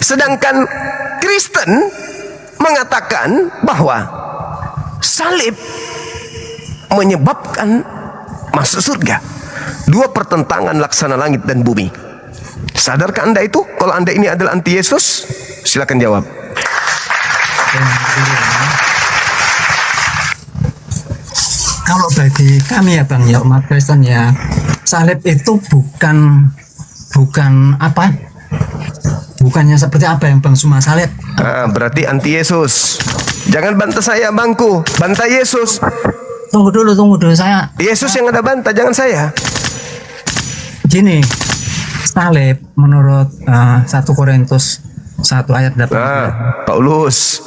Sedangkan Kristen mengatakan bahwa salib menyebabkan masuk surga. Dua pertentangan laksana langit dan bumi. Sadarkah Anda itu? Kalau Anda ini adalah anti Yesus, silakan jawab. Kalau bagi kami ya Bang ya, umat Kristen ya, salib itu bukan apa? Bukannya seperti apa yang Bang Suma salib. Berarti anti Yesus. Jangan bantah saya, Bangku. Bantah Yesus. Tunggu dulu saya. Yesus yang ada bantah, jangan saya. Gini, salib menurut 1 Korintus 1 ayat 8. Paulus.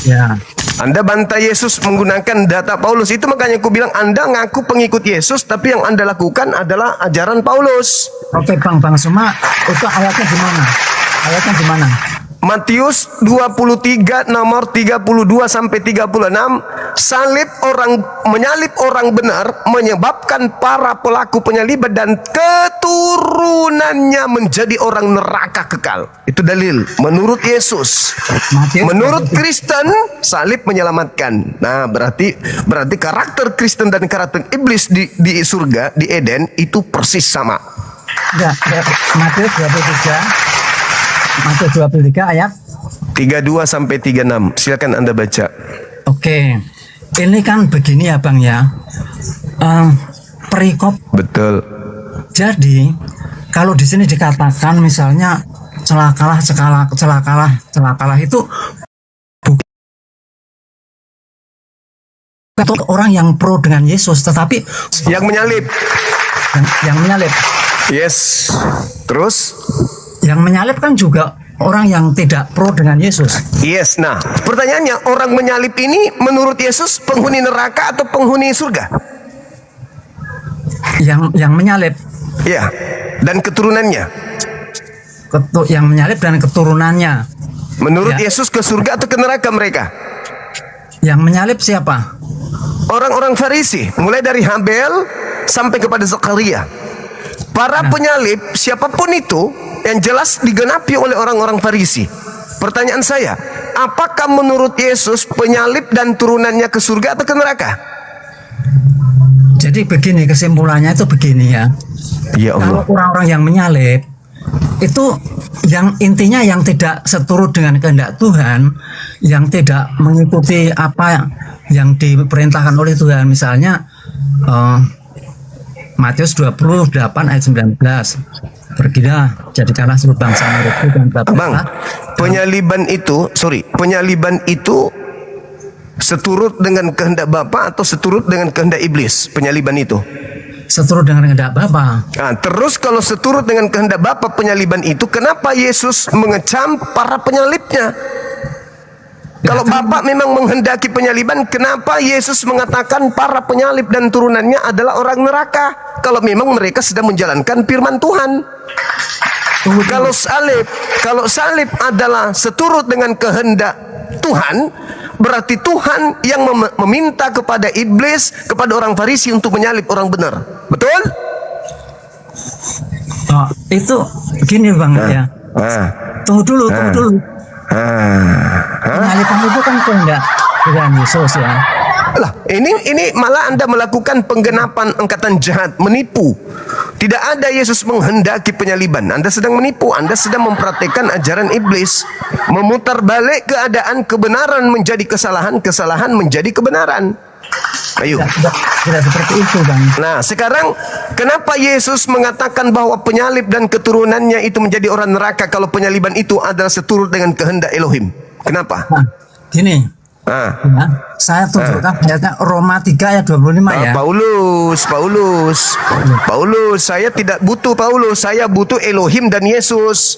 Ya. Anda bantah Yesus menggunakan data Paulus. Itu makanya aku bilang Anda ngaku pengikut Yesus, tapi yang Anda lakukan adalah ajaran Paulus. Oke Bang Suma, itu ayatnya gimana? Ayatnya gimana? Matius 23 nomor 32 sampai 36, menyalib orang benar menyebabkan para pelaku penyaliban dan keturunannya menjadi orang neraka kekal. Itu dalil menurut Yesus. Menurut Kristen, salib menyelamatkan. Nah, berarti karakter Kristen dan karakter iblis di surga, di Eden itu persis sama. Enggak, Matius 23 ayat 32 sampai 36. Silakan Anda baca. Oke. Ini kan begini ya Bang ya. Perikop. Betul. Jadi kalau di sini dikatakan misalnya celakalah itu bukan orang yang pro dengan Yesus, tetapi yang menyalib. Yang menyalib. Yes. Terus? Yang menyalib kan juga orang yang tidak pro dengan Yesus. Yes, nah pertanyaannya, orang menyalip ini menurut Yesus penghuni neraka atau penghuni surga? Yang menyalip. Ya, dan keturunannya. Yang menyalip dan keturunannya. Menurut Ya. Yesus ke surga atau ke neraka mereka? Yang menyalip siapa? Orang-orang Farisi, mulai dari Habel sampai kepada Zakaria. Para penyalip, siapapun itu, yang jelas digenapi oleh orang-orang Farisi. Pertanyaan saya, apakah menurut Yesus penyalip dan turunannya ke surga atau ke neraka? Jadi begini, kesimpulannya itu begini ya. Ya Allah. Kalau orang-orang yang menyalip itu yang intinya yang tidak seturut dengan kehendak Tuhan, yang tidak mengikuti apa yang diperintahkan oleh Tuhan. Misalnya Matius 28 ayat 19, pergilah jadikanlah seluruh bangsa muridku dan Bang, penyaliban itu seturut dengan kehendak Bapa atau seturut dengan kehendak iblis? Penyaliban itu seturut dengan kehendak Bapa. Nah, terus kalau seturut dengan kehendak Bapa penyaliban itu, kenapa Yesus mengecam para penyalibnya? Kalau Bapa memang menghendaki penyaliban, kenapa Yesus mengatakan para penyalib dan turunannya adalah orang neraka? Kalau memang mereka sedang menjalankan firman Tuhan. Kalau salib adalah seturut dengan kehendak Tuhan, berarti Tuhan yang meminta kepada iblis, kepada orang Farisi untuk menyalib orang benar. Betul? Oh, itu gini Bang ya. Tunggu dulu. Penyaliban itu kan kehendak Tuhan Yesus ya. Lah, ini malah Anda melakukan penggenapan angkatan jahat, menipu. Tidak ada Yesus menghendaki penyaliban. Anda sedang menipu, Anda sedang mempraktikkan ajaran iblis, memutar balik keadaan kebenaran menjadi kesalahan, kesalahan menjadi kebenaran. Ayo. Tidak seperti itu, Bang. Nah, sekarang kenapa Yesus mengatakan bahwa penyalib dan keturunannya itu menjadi orang neraka kalau penyaliban itu adalah seturut dengan kehendak Elohim? Kenapa? Nah, gini. Ya, saya tunjukkan ayatnya Roma 3 ayat 25 ya. Paulus, saya tidak butuh Paulus, saya butuh Elohim dan Yesus.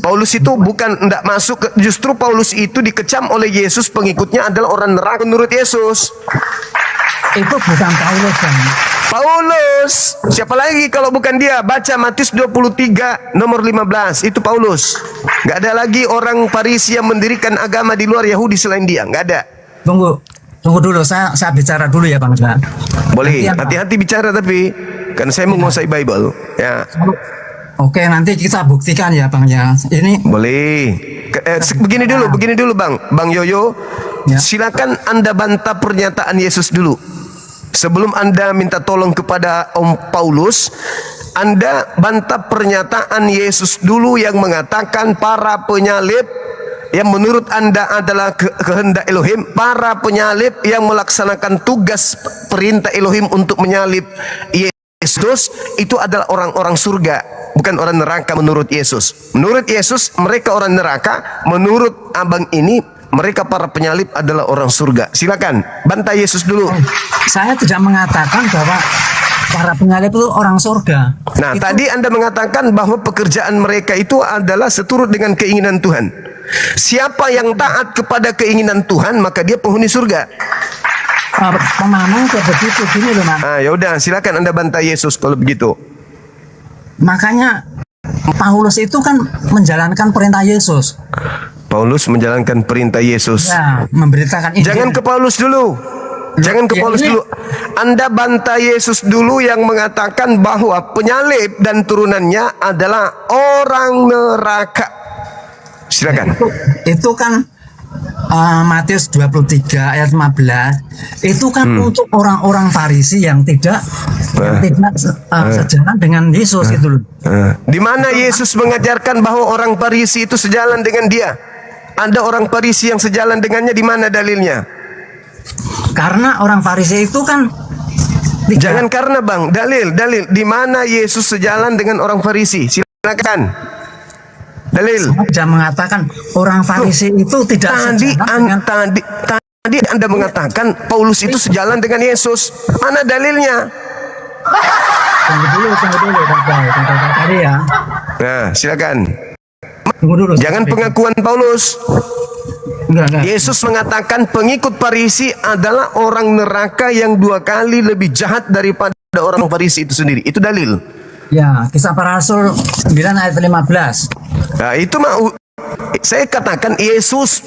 Paulus itu bukan tidak masuk, justru Paulus itu dikecam oleh Yesus, pengikutnya adalah orang neraka menurut Yesus. Itu bukan Paulus, Bang. Paulus, siapa lagi kalau bukan dia? Baca Matius 23 nomor 15, itu Paulus. Gak ada lagi orang Farisi yang mendirikan agama di luar Yahudi selain dia, gak ada. Tunggu dulu, saya bicara dulu ya Bang. Boleh, hati-hati bicara tapi, kan saya menguasai Bible. Ya. Oke, nanti kita buktikan ya Bang ya. Ini boleh. Begini dulu Bang Yoyo. Ya. Silakan Anda bantah pernyataan Yesus dulu. Sebelum Anda minta tolong kepada Om Paulus, Anda bantah pernyataan Yesus dulu yang mengatakan para penyalib yang menurut Anda adalah kehendak Elohim, para penyalib yang melaksanakan tugas perintah Elohim untuk menyalib Yesus itu adalah orang-orang surga, bukan orang neraka menurut Yesus. Menurut Yesus mereka orang neraka, menurut abang ini mereka para penyalib adalah orang surga. Silakan bantah Yesus dulu. Saya tidak mengatakan bahwa para penyalib itu orang surga. Nah, tadi Anda mengatakan bahwa pekerjaan mereka itu adalah seturut dengan keinginan Tuhan. Siapa yang taat kepada keinginan Tuhan, maka dia penghuni surga. Pemahaman kayak begitu gini loh, Mas. Ya udah, silakan Anda bantah Yesus kalau begitu. Makanya Paulus itu kan menjalankan perintah Yesus. Paulus menjalankan perintah Yesus. Ya, memberitakan Injil. Jangan ke Paulus dulu. Jangan ke Paulus dulu. Anda bantah Yesus dulu yang mengatakan bahwa penyalib dan turunannya adalah orang neraka. Silakan. Itu kan Matius 23 ayat 15. Itu kan untuk orang-orang Farisi yang tidak sejalan dengan Yesus itu loh. Di mana Yesus mengajarkan bahwa orang Farisi itu sejalan dengan dia? Ada orang Farisi yang sejalan dengannya, di mana dalilnya? Karena orang Farisi itu kan jangan karena Bang, dalil di mana Yesus sejalan dengan orang Farisi? Silakan. Dalil. Saya tidak mengatakan orang Farisi itu tidak sejalan tadi Anda mengatakan Paulus itu sejalan dengan Yesus. Mana dalilnya? Tunggu dulu tadi ya. Nah, silakan. Jangan pengakuan Paulus. Yesus mengatakan pengikut Farisi adalah orang neraka yang 2 kali lebih jahat daripada orang Farisi itu sendiri. Itu dalil. Ya, Kisah Para Rasul 9 ayat 15. Nah, itu mah saya katakan Yesus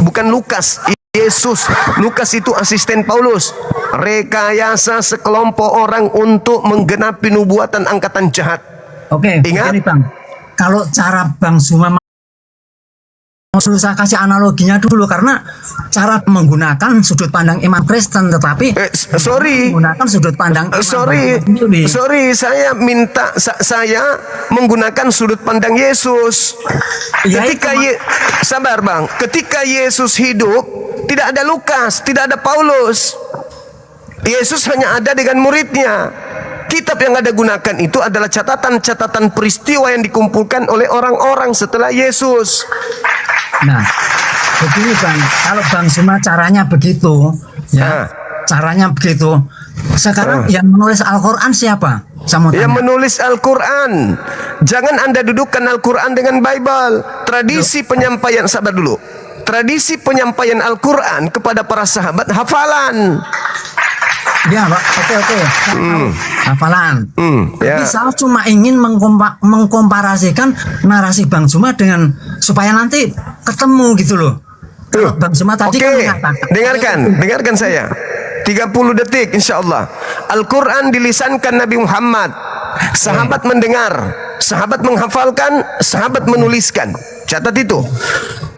bukan Lukas. Yesus, Lukas itu asisten Paulus. Rekayasa sekelompok orang untuk menggenapi nubuatan angkatan jahat. Oke, ingat, begini, Bang. Kalau cara Bang Zuma saya kasih analoginya dulu, karena cara menggunakan sudut pandang imam Kristen, tetapi menggunakan sudut pandang sorry, saya minta saya menggunakan sudut pandang Yesus. Ketika sabar Bang, ketika Yesus hidup tidak ada Lukas, tidak ada Paulus. Yesus hanya ada dengan muridnya. Kitab yang ada gunakan itu adalah catatan-catatan peristiwa yang dikumpulkan oleh orang-orang setelah Yesus. Nah, begini Bang, kalau Bang Zuma caranya begitu, ya, caranya begitu. Sekarang yang menulis Al-Quran siapa? Yang menulis Al-Quran. Jangan Anda dudukkan Al-Quran dengan Bible. Tradisi penyampaian, sabar dulu. Tradisi penyampaian Al-Quran kepada para sahabat hafalan. Ya, oke. Hafalan. Ya. Tapi saya cuma ingin mengkomparasikan narasi Bang Zuma dengan supaya nanti ketemu gitu loh. Kalau Bang Zuma tadi kan mengatakan, dengarkan saya. 30 detik insya Allah. Al-Quran dilisankan Nabi Muhammad. Sahabat mendengar, sahabat menghafalkan, sahabat menuliskan. Catat itu.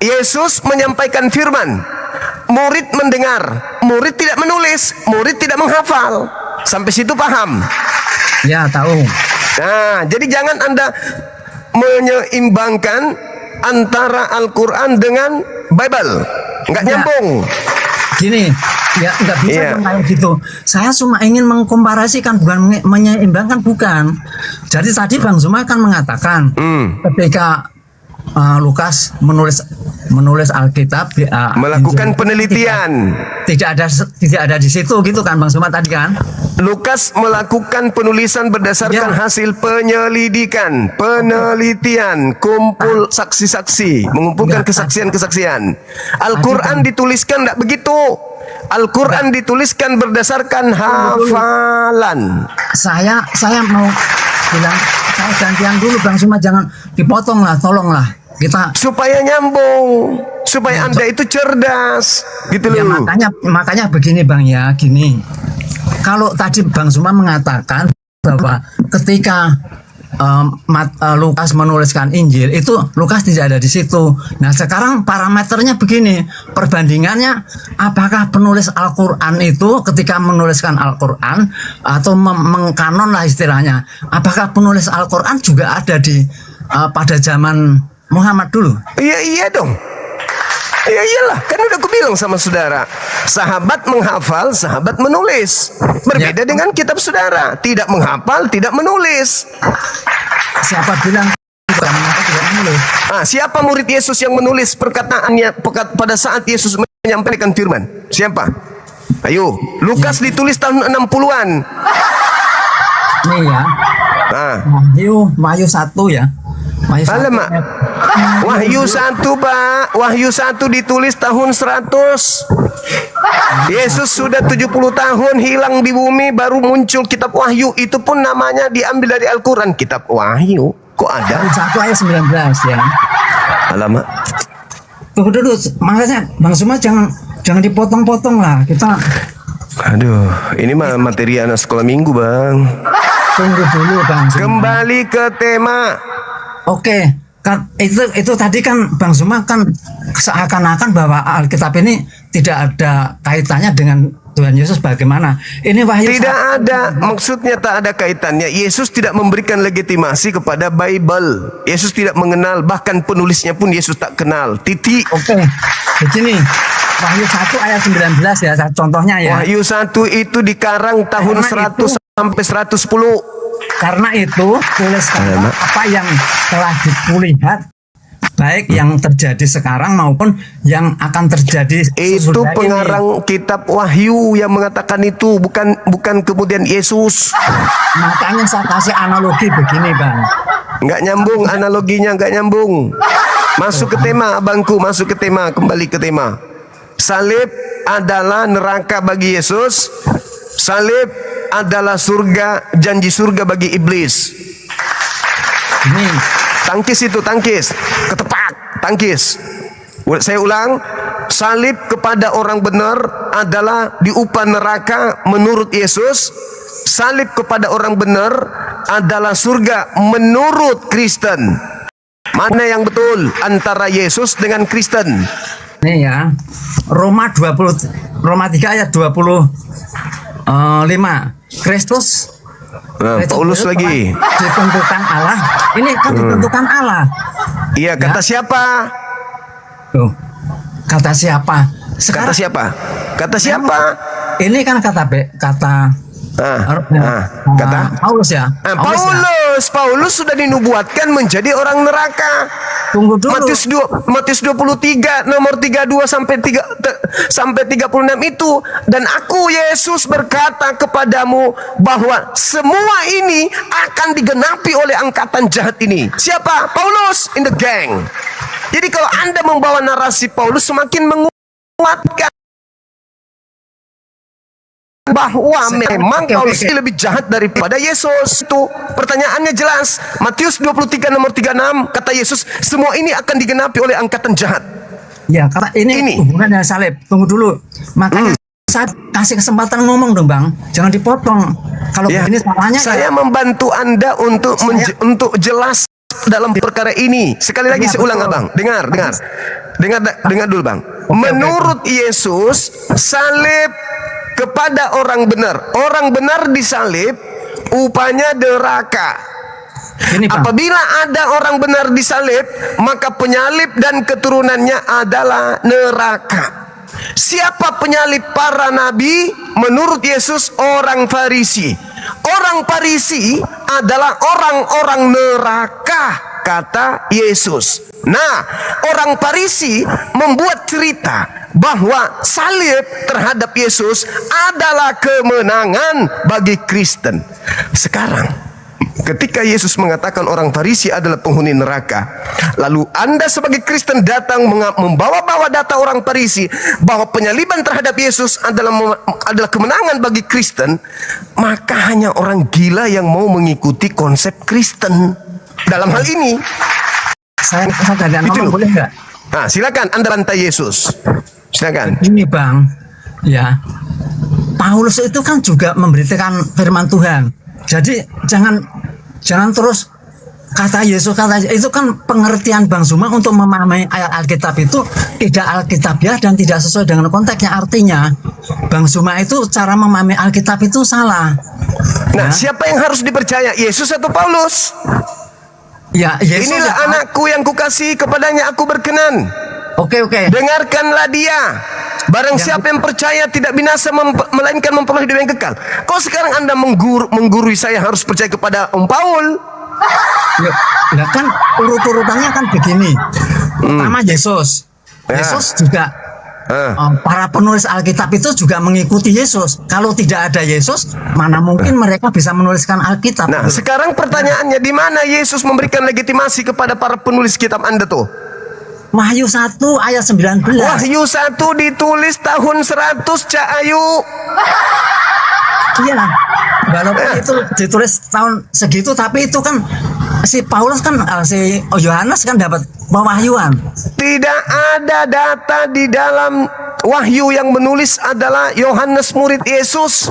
Yesus menyampaikan firman. Murid mendengar, murid tidak menulis, murid tidak menghafal. Sampai situ paham? Ya, tahu. Nah, jadi jangan Anda menyeimbangkan antara Al-Quran dengan Bible. Nggak nyambung. Gini, ya nggak bisa kayak gitu. Saya cuma ingin mengkomparasikan, bukan menyeimbangkan, bukan. Jadi tadi Bang Zuma kan mengatakan ketika Lukas menulis Alkitab, melakukan penelitian, tidak ada di situ gitu kan Bang Zuma tadi kan. Lukas melakukan penulisan berdasarkan hasil penyelidikan, penelitian, kumpul saksi-saksi, mengumpulkan kesaksian-kesaksian. Al-Quran dituliskan tidak begitu. Al-Quran dituliskan berdasarkan hafalan. Saya mau bilang, saya gantian dulu Bang Zuma, jangan dipotong lah, tolonglah kita supaya nyambung, supaya Anda itu cerdas gitu loh. Ya, makanya begini Bang ya, gini. Kalau tadi Bang Zuma mengatakan bahwa ketika Lukas menuliskan Injil itu Lukas tidak ada di situ. Nah, sekarang parameternya begini, perbandingannya apakah penulis Al-Quran itu ketika menuliskan Al-Quran atau mengkanon lah istilahnya, apakah penulis Al-Quran juga ada di pada zaman Muhammad dulu? Iya dong. Ya iyalah, kan udah aku bilang sama saudara, sahabat menghafal, sahabat menulis. Berbeda dengan kitab saudara, tidak menghafal, tidak menulis. Siapa bilang tidak menulis? Siapa murid Yesus yang menulis perkataannya pada saat Yesus menyampaikan firman? Siapa? Ayo, Lukas ditulis tahun 60-an. Nih ya. Wahyu 1 ya. Alamak. Wahyu 1 Pak, Wahyu 1 ditulis tahun 100. Yesus sudah 70 tahun hilang di bumi, baru muncul kitab Wahyu. Itu pun namanya diambil dari Al-Quran, kitab Wahyu. Kok ada? 1 ayat 19 ya. Alamak. Tunggu dulu, makanya Bang Zuma jangan dipotong-potong lah kita. Aduh, ini mah materi anak sekolah minggu Bang. Tunggu dulu Bang Zuma. Kembali ke tema. Oke, kan itu tadi kan Bang Zuma kan seakan-akan bahwa Alkitab ini tidak ada kaitannya dengan Tuhan Yesus. Bagaimana? Ini Wahyu tidak ada, maksudnya tak ada kaitannya. Yesus tidak memberikan legitimasi kepada Bible. Yesus tidak mengenal, bahkan penulisnya pun Yesus tak kenal. Titik. Oke, begini. Wahyu 1 ayat 19 ya, contohnya ya. Wahyu 1 itu dikarang tahun 100 sampai 110. Karena itu tuliskanlah apa yang telah dilihat, baik yang terjadi sekarang maupun yang akan terjadi itu pengarang kitab Wahyu yang mengatakan itu, bukan kemudian Yesus. Makanya saya kasih analogi begini Bang. Nggak nyambung analoginya, nggak nyambung. Masuk ke tema, abangku, masuk ke tema, kembali ke tema. Salib adalah neraka bagi Yesus. Salib adalah surga, janji surga bagi iblis. Tangkis itu, tangkis, ketepak, tangkis. Saya ulang, salib kepada orang benar adalah diupah neraka menurut Yesus. Salib kepada orang benar adalah surga menurut Kristen. Mana yang betul antara Yesus dengan Kristen? Nih ya, Roma 3 ayat 25. Kristus Paulus lagi ditentukan Allah. Ini kan ditentukan Allah. Iya, kata siapa? Tuh, kata siapa? Kata siapa? Kata siapa? Ini kan kata Paulus ya. Paulus sudah dinubuatkan menjadi orang neraka. Tunggu dulu. Matius 23 nomor 32 sampai 36 itu, dan aku Yesus berkata kepadamu bahwa semua ini akan digenapi oleh angkatan jahat ini. Siapa? Paulus in the gang. Jadi kalau Anda membawa narasi Paulus semakin menguatkan bahwa memang Paulus lebih jahat daripada Yesus. Itu pertanyaannya jelas. Matius 23 nomor 36 kata Yesus, semua ini akan digenapi oleh angkatan jahat. Ya, karena ini hubungannya salib. Tunggu dulu. Makanya saya kasih kesempatan ngomong dong, Bang. Jangan dipotong. Kalau begini salahnya saya membantu Anda untuk jelas dalam perkara ini. Sekali lagi saya ulang, Abang. Dengar dulu, Bang. Menurut Yesus, salib kepada orang benar disalib, upahnya neraka. Apabila ada orang benar disalib, maka penyalib dan keturunannya adalah neraka. Siapa penyalib para nabi? Menurut Yesus, orang Farisi. Orang Farisi adalah orang-orang neraka, kata Yesus. Nah, orang Farisi membuat cerita bahwa salib terhadap Yesus adalah kemenangan bagi Kristen. Sekarang, ketika Yesus mengatakan orang Farisi adalah penghuni neraka, lalu Anda sebagai Kristen datang membawa-bawa data orang Farisi bahwa penyaliban terhadap Yesus adalah kemenangan bagi Kristen, maka hanya orang gila yang mau mengikuti konsep Kristen dalam hal ini. Saya ngomong boleh nggak? Nah, silakan Anda bantai Yesus. Silakan. Ini Bang, ya, Paulus itu kan juga memberitakan firman Tuhan. Jadi jangan terus kata Yesus itu kan pengertian Bang Zuma untuk memahami ayat Alkitab itu tidak alkitabiah dan tidak sesuai dengan konteksnya. Artinya Bang Zuma itu cara memahami Alkitab itu salah. Nah, siapa yang harus dipercaya, Yesus atau Paulus? Ya, Yesus. Inilah anakku yang kukasihi, kepadanya aku berkenan. Oke. Dengarkanlah dia. Barang siapa yang percaya tidak binasa melainkan memperoleh hidup yang kekal. Kok sekarang Anda menggurui saya harus percaya kepada Om Paul? Ya kan urut-urutannya kan begini. Pertama Yesus. Yesus juga para penulis Alkitab itu juga mengikuti Yesus. Kalau tidak ada Yesus, mana mungkin mereka bisa menuliskan Alkitab? Nah, sekarang pertanyaannya, di mana Yesus memberikan legitimasi kepada para penulis kitab Anda tuh? Wahyu 1 ayat 19. Wahyu 1 ditulis tahun 100, Cak Ayu. Iya lah. Walaupun itu ditulis tahun segitu, tapi itu kan si Paulus kan si Yohanes kan dapat pewahyuan. Tidak ada data di dalam Wahyu yang menulis adalah Yohanes murid Yesus.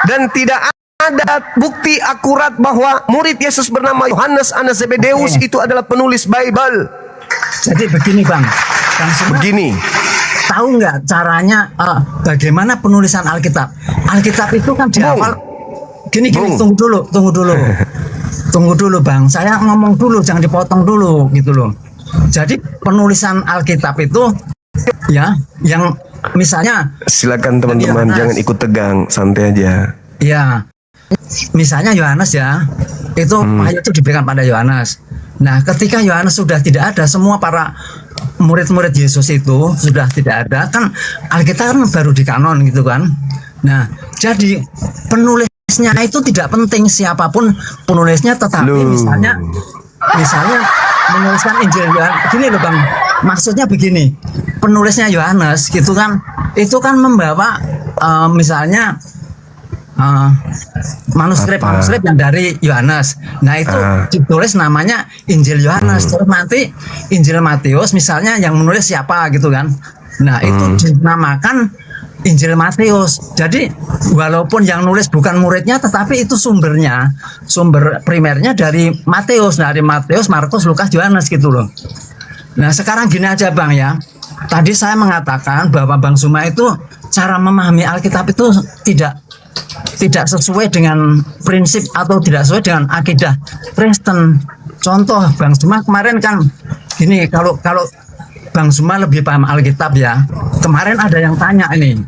Dan tidak ada bukti akurat bahwa murid Yesus bernama Yohanes anak Zebedeus itu adalah penulis Bible. Jadi begini Bang begini, tahu nggak caranya bagaimana penulisan Alkitab? Alkitab itu kan dihafal. Gini, tunggu dulu Bang. Saya ngomong dulu, jangan dipotong dulu gitu loh. Jadi penulisan Alkitab itu ya, yang misalnya. Silakan teman-teman, jangan ikut tegang, santai aja. Ya, misalnya Yohanes ya, itu wahyu itu diberikan pada Yohanes. Nah, ketika Yohanes sudah tidak ada, semua para murid-murid Yesus itu sudah tidak ada, kan Alkitab kan baru di kanon gitu kan. Nah, jadi penulisan penulisnya itu tidak penting siapapun penulisnya, tetapi misalnya menuliskan Injil Yohanes gini loh Bang, maksudnya begini, penulisnya Yohanes gitu kan, itu kan membawa misalnya manuskrip yang dari Yohanes. Nah itu ditulis namanya Injil Yohanes. Terus nanti Injil Matius misalnya yang menulis siapa gitu kan. Nah itu dinamakan Injil Matius. Jadi walaupun yang nulis bukan muridnya, tetapi itu sumber primernya dari Matius, Markus, Lukas, Yohanes gitu loh. Nah sekarang gini aja Bang ya. Tadi saya mengatakan bahwa Bang Zuma itu cara memahami Alkitab itu tidak sesuai dengan prinsip atau tidak sesuai dengan akidah Kristen. Contoh Bang Zuma kemarin kan gini, kalau Bang Zuma lebih paham Alkitab ya. Kemarin ada yang tanya ini.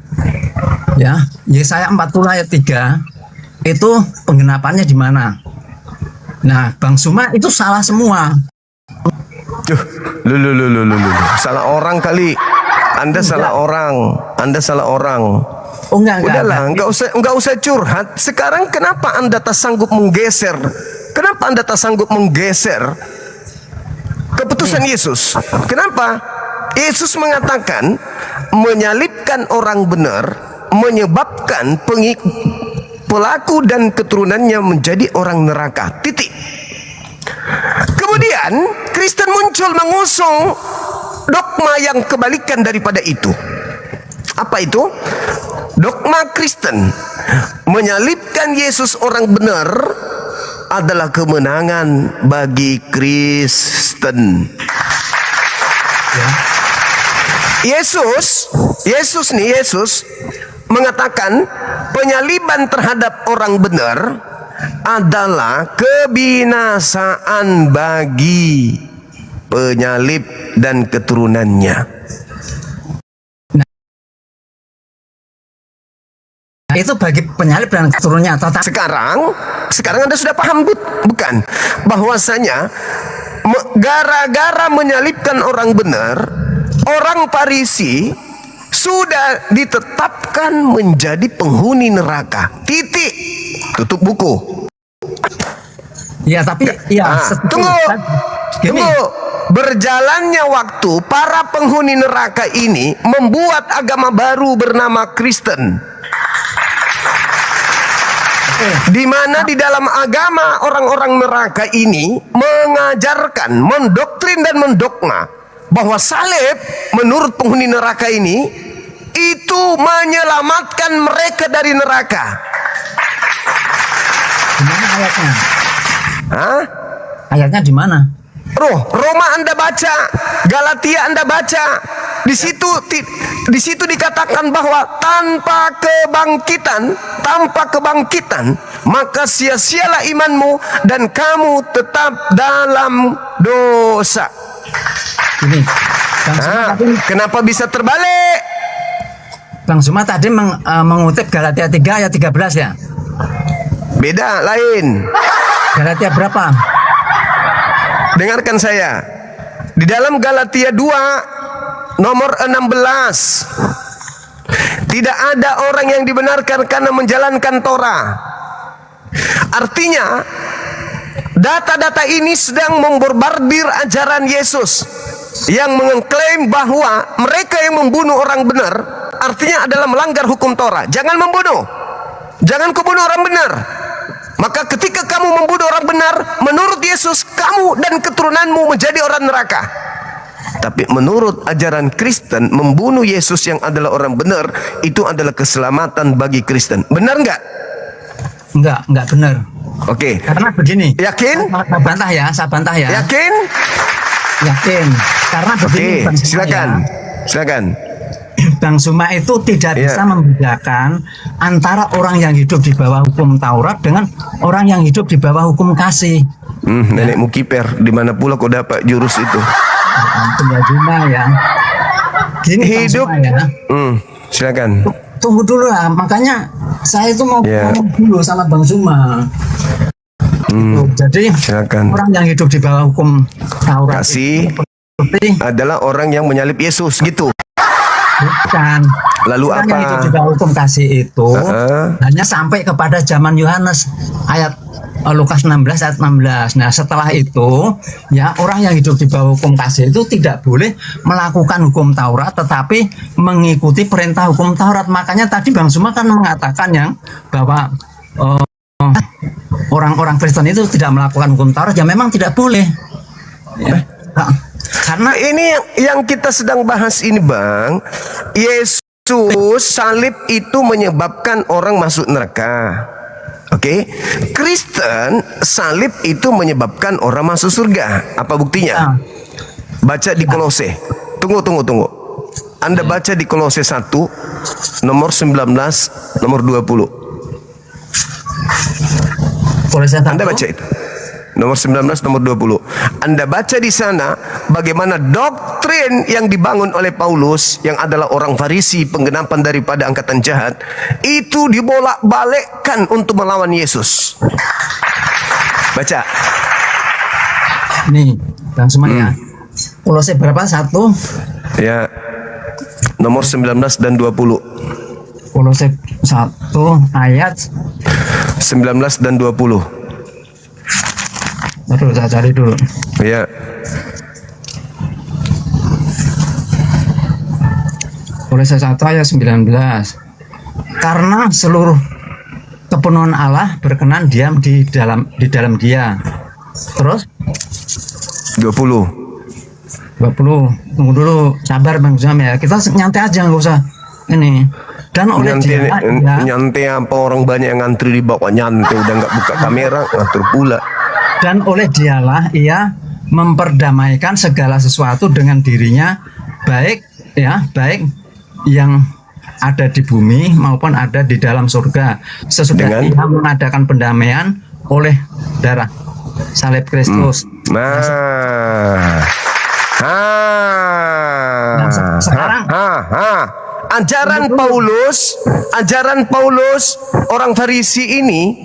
Ya, Yesaya 40 ayat 3 itu penggenapannya di mana? Nah, Bang Zuma itu salah semua. Salah orang kali. Anda salah orang. Oh enggak. Udahlah, enggak usah curhat. Sekarang kenapa Anda tak sanggup menggeser? Kenapa Anda tak sanggup menggeser keputusan Yesus? Kenapa? Yesus mengatakan menyalibkan orang benar menyebabkan pelaku dan keturunannya menjadi orang neraka. Titik. Kemudian Kristen muncul mengusung dogma yang kebalikan daripada itu. Apa itu? Dogma Kristen menyalibkan Yesus orang benar adalah kemenangan bagi Kristen. Yesus mengatakan penyaliban terhadap orang benar adalah kebinasaan bagi penyalib dan keturunannya. Itu bagi penyalib dan keturunannya. Sekarang Anda sudah paham bukan? Bahwasanya gara-gara menyalibkan orang benar, orang Farisi sudah ditetapkan menjadi penghuni neraka. Titik. Tutup buku. Ya, tapi tunggu. Berjalannya waktu, para penghuni neraka ini membuat agama baru bernama Kristen. Di mana di dalam agama orang-orang neraka ini mengajarkan, mendoktrin dan mendogma bahwa salib menurut penghuni neraka ini itu menyelamatkan mereka dari neraka. Di mana ayatnya? Hah? Ayatnya di mana? Roma Anda baca, Galatia Anda baca. Di situ dikatakan bahwa tanpa kebangkitan, maka sia-sialah imanmu dan kamu tetap dalam dosa. Ini, kenapa bisa terbalik? Bang Zuma tadi mengutip Galatia 3 ayat 13 ya? Beda, lain. Galatia berapa? Dengarkan saya. Di dalam Galatia 2 nomor 16. Tidak ada orang yang dibenarkan karena menjalankan Torah. Artinya data-data ini sedang memborbardir ajaran Yesus yang mengklaim bahwa mereka yang membunuh orang benar artinya adalah melanggar hukum Torah. Jangan membunuh. Jangan kau bunuh orang benar. Maka ketika kamu membunuh orang benar, menurut Yesus kamu dan keturunanmu menjadi orang neraka. Tapi menurut ajaran Kristen, membunuh Yesus yang adalah orang benar itu adalah keselamatan bagi Kristen. Benar nggak? Nggak benar. Oke. Karena begini. Yakin? Saya bantah ya. Yakin? Yakin. Karena begini. Silakan. Bang Zuma itu tidak bisa membedakan antara orang yang hidup di bawah hukum Taurat dengan orang yang hidup di bawah hukum kasih. Nenekmu kiper, di mana pula kau dapat jurus itu? Bang Zuma ya. Gini hidup. Bang Zuma, ya. Silakan. Tunggu dulu lah, makanya saya itu mau ngomong dulu sama Bang Zuma. Jadi silakan. Orang yang hidup di bawah hukum Taurat kasih adalah orang yang menyalib Yesus gitu. Bukan. Lalu Orang apa? yang hidup di bawah hukum kasih itu hanya sampai kepada zaman Yohanes ayat Lukas 16 ayat 16. Nah, setelah itu ya orang yang hidup di bawah hukum kasih itu tidak boleh melakukan hukum Taurat tetapi mengikuti perintah hukum Taurat. Makanya tadi Bang Suma kan mengatakan yang bahwa orang-orang Kristen itu tidak melakukan hukum Taurat, ya memang tidak boleh. Ya. Nah, karena ini yang kita sedang bahas ini, Bang. Yesus salib itu menyebabkan orang masuk neraka. Oke, Kristen salib itu menyebabkan orang masuk surga. Apa buktinya? Baca di Kolose. Tunggu. Anda baca di Kolose 1 nomor 19 nomor 20. Anda baca itu. Nomor 19 nomor 20. Anda baca di sana bagaimana doktrin yang dibangun oleh Paulus yang adalah orang Farisi, penggenapan daripada angkatan jahat, itu dibolak-balikkan untuk melawan Yesus. Baca. Nih, Bang semuanya. Kolose berapa? 1? Ya. Nomor 19 dan 20. Kolose 1 ayat 19 dan 20. Aduh, saya cari dulu. Ya. Kolose 1 ayat 19. Karena seluruh kepenuhan Allah berkenan diam di dalam Dia. Terus 20. Tunggu dulu, sabar Bang Zam ya. Kita nyantai aja, nggak usah ini. Dan oleh nyantai apa, orang banyak yang ngantri di bawah, nyantai udah nggak buka kamera, ngatur pula. Dan oleh Dialah ia memperdamaikan segala sesuatu dengan dirinya, baik yang ada di bumi maupun ada di dalam surga. Sesudah ia mengadakan pendamaian oleh darah salib Kristus. Sekarang ajaran Paulus orang Farisi ini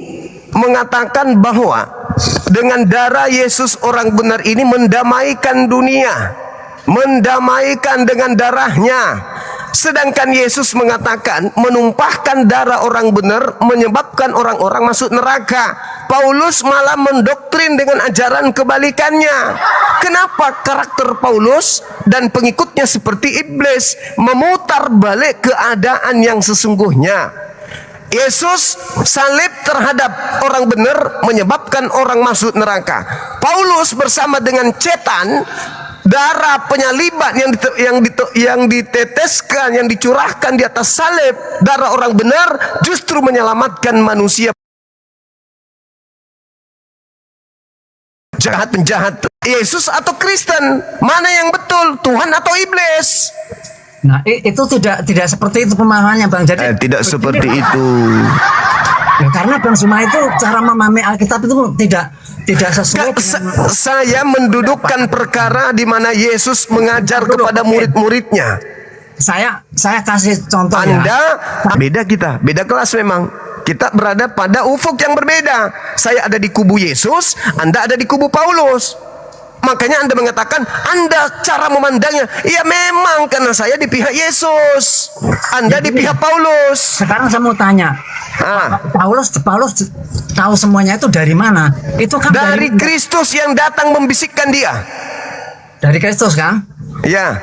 mengatakan bahwa dengan darah Yesus orang benar ini mendamaikan dunia, mendamaikan dengan darahnya. Sedangkan Yesus mengatakan menumpahkan darah orang benar menyebabkan orang-orang masuk neraka. Paulus malah mendoktrin dengan ajaran kebalikannya. Kenapa karakter Paulus dan pengikutnya seperti iblis, memutar balik keadaan yang sesungguhnya? Yesus salib terhadap orang benar menyebabkan orang masuk neraka. Paulus bersama dengan cetan, darah penyaliban yang diteteskan, yang dicurahkan di atas salib, darah orang benar justru menyelamatkan manusia jahat penjahat. Yesus atau Kristen, mana yang betul, Tuhan atau iblis? Nah, itu tidak seperti itu pemahamannya, Bang. Jadi tidak seperti itu. Ya, karena Bang Suma itu cara memahami Alkitab itu tidak sesuai dengan... Saya mendudukkan perkara di mana Yesus mengajar kepada murid-muridnya. Saya kasih contoh. Anda beda, kita beda kelas memang. Kita berada pada ufuk yang berbeda. Saya ada di kubu Yesus, Anda ada di kubu Paulus. Makanya Anda mengatakan Anda cara memandangnya, ya memang karena saya di pihak Yesus, Anda di pihak Paulus. Sekarang saya mau tanya, Paulus tahu semuanya itu dari mana? Itu kan dari Kristus yang datang membisikkan dia. Dari Kristus kan? Ya.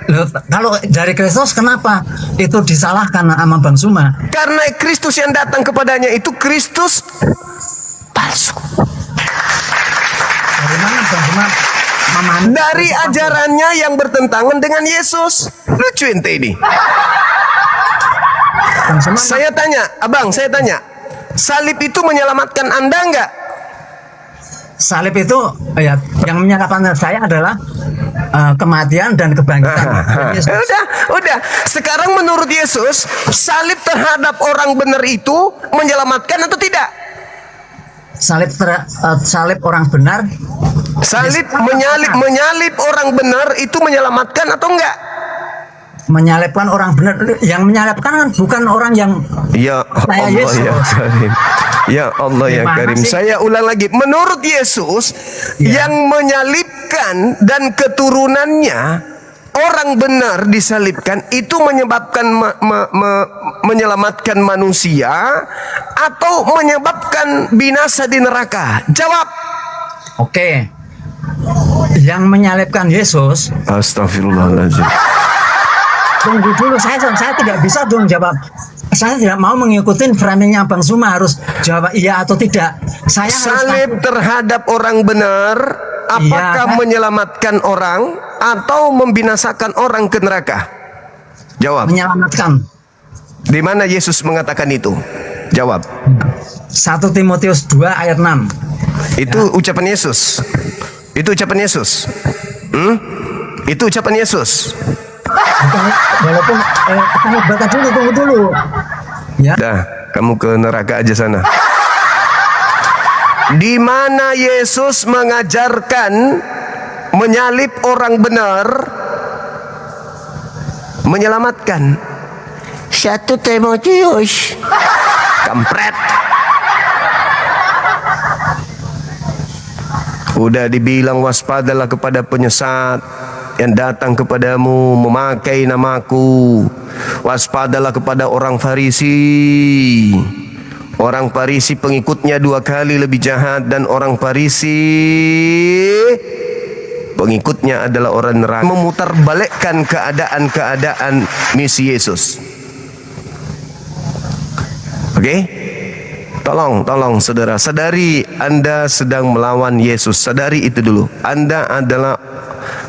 Loh, kalau dari Kristus kenapa itu disalahkan sama Bang Suma? Karena Kristus yang datang kepadanya itu Kristus palsu. Dari mana Bang Suma? Dari ajarannya yang bertentangan dengan Yesus. Lucu ente ini. Saya tanya, Abang, salib itu menyelamatkan Anda enggak? Salib itu ya, yang menyelamatkan saya adalah kematian dan kebangkitan. Udah. Sekarang menurut Yesus, salib terhadap orang benar itu menyelamatkan atau tidak? Salib orang benar. Salib menyalib orang benar itu menyelamatkan atau enggak? Menyalibkan orang benar, yang menyalibkan kan bukan orang yang ya Allah ya Karim. Ya Allah ya Karim. Saya ulang lagi. Menurut Yesus yang menyalibkan dan keturunannya orang benar disalibkan itu menyebabkan menyelamatkan manusia atau menyebabkan binasa di neraka? Jawab. Oke. Yang menyalibkan Yesus. Astagfirullahaladzim. Tunggu dulu, saya tidak bisa dong jawab. Saya tidak mau mengikuti framingnya Bang Suma, harus jawab iya atau tidak. Saya salib terhadap orang benar, apakah menyelamatkan orang atau membinasakan orang ke neraka? Jawab. Menyelamatkan. Di mana Yesus mengatakan itu? Jawab. 1 Timotius 2 ayat 6. Itu ucapan Yesus. Itu ucapan Yesus. Itu ucapan Yesus. Walaupun baca dulu, tunggu dulu. Ya. Dah, kamu ke neraka aja sana. Di mana Yesus mengajarkan menyalib orang benar, menyelamatkan? 1 Timotius. Kampret. Udah dibilang waspadalah kepada penyesat yang datang kepadamu memakai namaku. Waspadalah kepada orang Farisi. Orang Farisi pengikutnya 2 kali lebih jahat, dan orang Farisi pengikutnya adalah orang neraka. Memutarbalikkan keadaan misi Yesus. Oke? Tolong saudara, sadari Anda sedang melawan Yesus. Sadari itu dulu. Anda adalah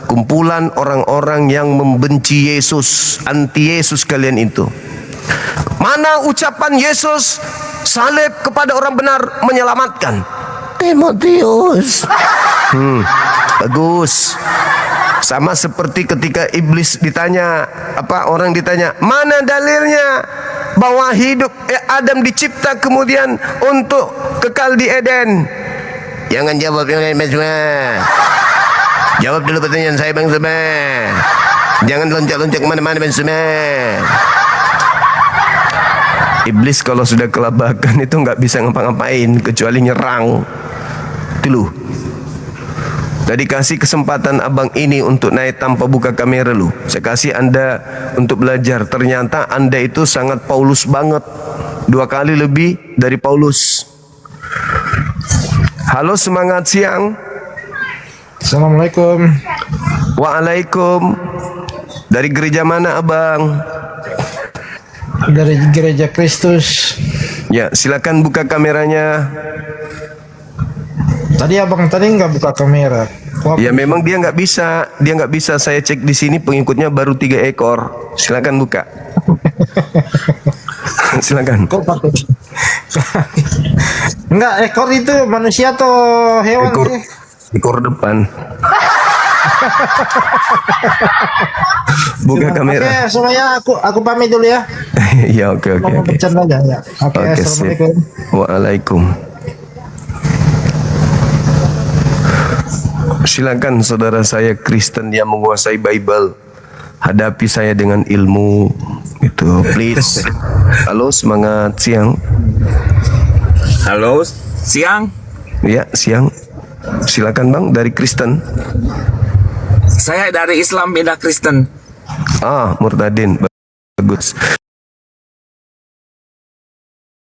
kumpulan orang-orang yang membenci Yesus, anti Yesus kalian itu. Mana ucapan Yesus salib kepada orang benar menyelamatkan? Timotius. Bagus. Sama seperti ketika iblis ditanya, orang ditanya, mana dalilnya bahwa Adam dicipta kemudian untuk kekal di Eden? Jangan jawab yang lain semua. Jawab dulu pertanyaan saya Bang Suma. Jangan loncat-loncat kemana-mana Bang Suma. Iblis kalau sudah kelabakan itu nggak bisa ngapa-ngapain kecuali nyerang. Dulu. Tadi kasih kesempatan abang ini untuk naik tanpa buka kamera lu. Saya kasih Anda untuk belajar. Ternyata Anda itu sangat Paulus banget. 2 kali lebih dari Paulus. Halo, semangat siang. Assalamualaikum. Waalaikum. Dari gereja mana abang? Dari Gereja Kristus. Ya, silakan buka kameranya. Tadi abang nggak buka kamera. Ya memang dia nggak bisa. Saya cek di sini pengikutnya baru 3 ekor. Silakan buka. Silakan. Enggak, ekor itu manusia atau hewan? Ekor depan. Buka kamera. Oke, semuanya aku pamit dulu ya. Ya, oke. Bercanda aja ya. Oke, assalamualaikum. Waalaikum. Silakan saudara saya Kristen yang menguasai Bible, hadapi saya dengan ilmu itu, please. Halo, semangat siang. Halo, siang. Ya, siang. Silakan Bang, dari Kristen. Saya dari Islam pindah Kristen. Murtadin. Bagus.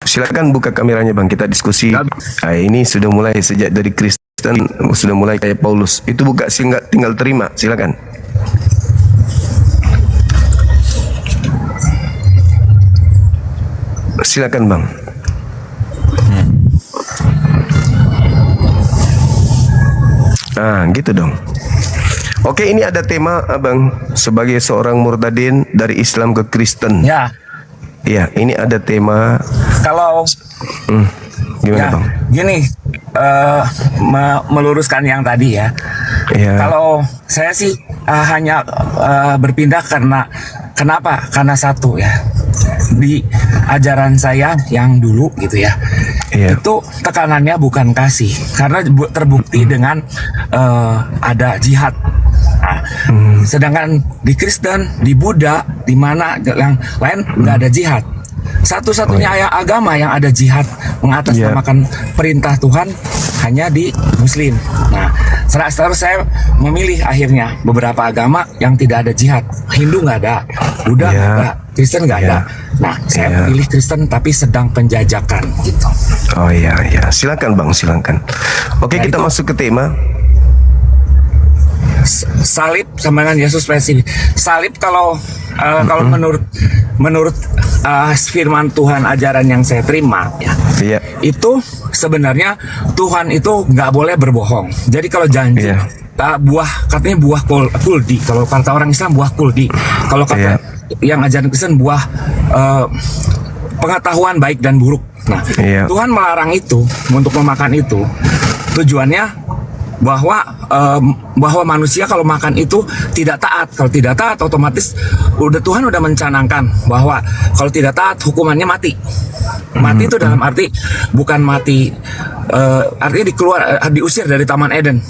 Silakan buka kameranya Bang, kita diskusi. Ini sudah mulai sejak dari Kristen, sudah mulai kayak Paulus. Itu buka tinggal terima, silakan. Silakan Bang. Gitu dong. Oke, ini ada tema Abang sebagai seorang murtadin dari Islam ke Kristen. Ya. Ya, ini ada tema. Kalau gimana ya, Bang? Gini, meluruskan yang tadi ya. Kalau saya sih hanya berpindah kenapa? Karena satu ya, di ajaran saya yang dulu gitu ya, itu tekanannya bukan kasih, karena terbukti dengan ada jihad. Sedangkan di Kristen, di Buddha, di mana yang lain nggak ada jihad. Satu-satunya agama yang ada jihad mengatasnamakan perintah Tuhan hanya di Muslim. Nah, terus saya memilih akhirnya beberapa agama yang tidak ada jihad. Hindu nggak ada, Buddha nggak ada, Kristen nggak ada. Nah, saya pilih Kristen tapi sedang penjajakan gitu. Oh iya, silakan Bang, silakan. Oke, kita masuk ke tema. Salib sama dengan Yesus spesifik. Salib kalau menurut firman Tuhan, ajaran yang saya terima ya, itu sebenarnya Tuhan itu nggak boleh berbohong. Jadi kalau janji katanya buah kuldi, kalau kata orang Islam buah kuldi, kalau kata yang ajaran Kristen buah pengetahuan baik dan buruk. Nah, Tuhan melarang itu untuk memakan itu, tujuannya bahwa manusia kalau makan itu tidak taat. Kalau tidak taat, otomatis Tuhan udah mencanangkan bahwa kalau tidak taat hukumannya mati. Mati itu dalam arti bukan mati, artinya diusir dari Taman Eden.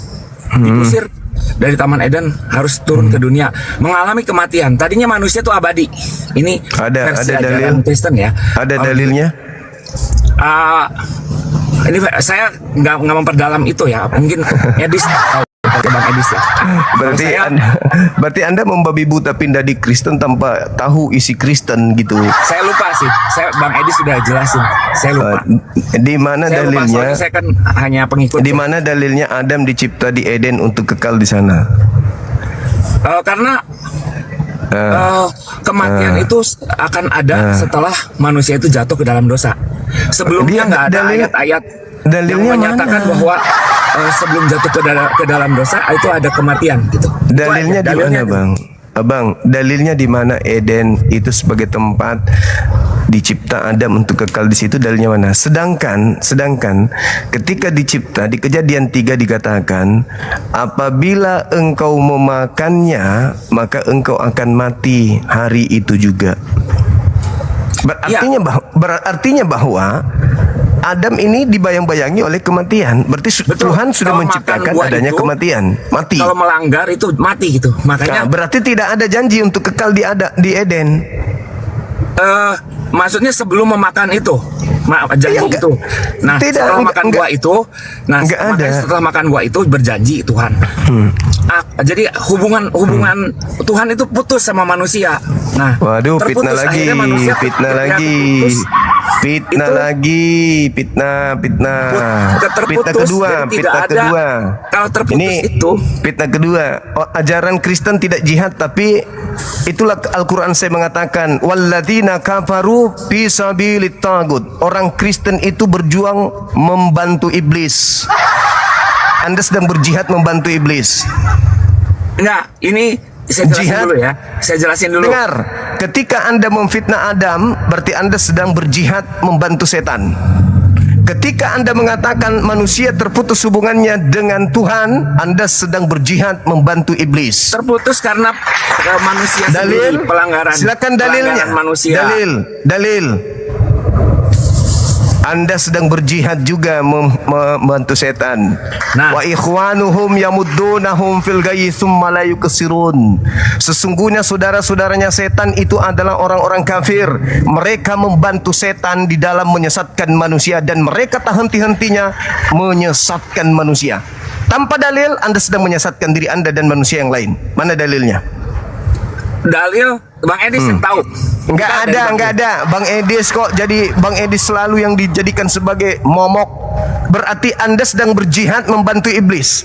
Diusir dari Taman Eden, harus turun ke dunia, mengalami kematian. Tadinya manusia itu abadi. Ini versi ajaran Kristen ya. Ada dalilnya? Ini saya nggak memperdalam itu ya, mungkin Edis tahu, Bang Edis ya. Berarti anda membabi buta pindah di Kristen tanpa tahu isi Kristen gitu. Saya lupa sih, Bang Edis sudah jelasin, saya lupa. Di mana dalilnya? Saya kan hanya pengikut. Di mana dalilnya Adam dicipta di Eden untuk kekal di sana? Karena kematian itu akan ada setelah manusia itu jatuh ke dalam dosa. Sebelumnya nggak ada ayat-ayat yang menyatakan bahwa sebelum jatuh ke dalam dosa itu ada kematian gitu. Dalilnya di mana, Bang? Abang, dalilnya di mana Eden itu sebagai tempat dicipta Adam untuk kekal di situ, dalilnya mana? Sedangkan ketika dicipta di Kejadian 3 dikatakan, apabila engkau memakannya maka engkau akan mati hari itu juga. Berartinya bahwa Adam ini dibayang-bayangi oleh kematian. Berarti Tuhan sudah menciptakan adanya kematian, mati. Kalau melanggar itu mati gitu. Makanya berarti tidak ada janji untuk kekal di Eden. Maksudnya sebelum memakan itu, janji itu. Nah, setelah makan buah itu, setelah makan buah itu berjanji Tuhan. Jadi hubungan Tuhan itu putus sama manusia. Nah, waduh, fitnah lagi. Kalau terputus itu fitnah kedua. Ajaran Kristen tidak jihad, tapi itulah Al-Quran saya mengatakan, walladzina kafaru fi sabilit tagut. Orang Kristen itu berjuang membantu iblis. Anda sedang berjihad membantu iblis. Nah, ini saya jelasin dulu ya. Saya jelasin dulu. Dengar, ketika Anda memfitnah Adam, berarti Anda sedang berjihad membantu setan. Ketika Anda mengatakan manusia terputus hubungannya dengan Tuhan, Anda sedang berjihad membantu iblis. Terputus karena manusia sendiri, pelanggaran. Silakan dalilnya. Manusia. Dalil. Anda sedang berjihad juga membantu setan. Wa ikhwanuhum yamuddunahum fil ghayyi tsumma la yuksirun. Sesungguhnya saudara-saudaranya setan itu adalah orang-orang kafir. Mereka membantu setan di dalam menyesatkan manusia, dan mereka tak henti-hentinya menyesatkan manusia. Tanpa dalil Anda sedang menyesatkan diri Anda dan manusia yang lain. Mana dalilnya? Dalil Bang Edis yang tahu. Enggak ada. Bang Edis kok jadi Bang Edis selalu yang dijadikan sebagai momok. Berarti Anda sedang berjihad membantu iblis.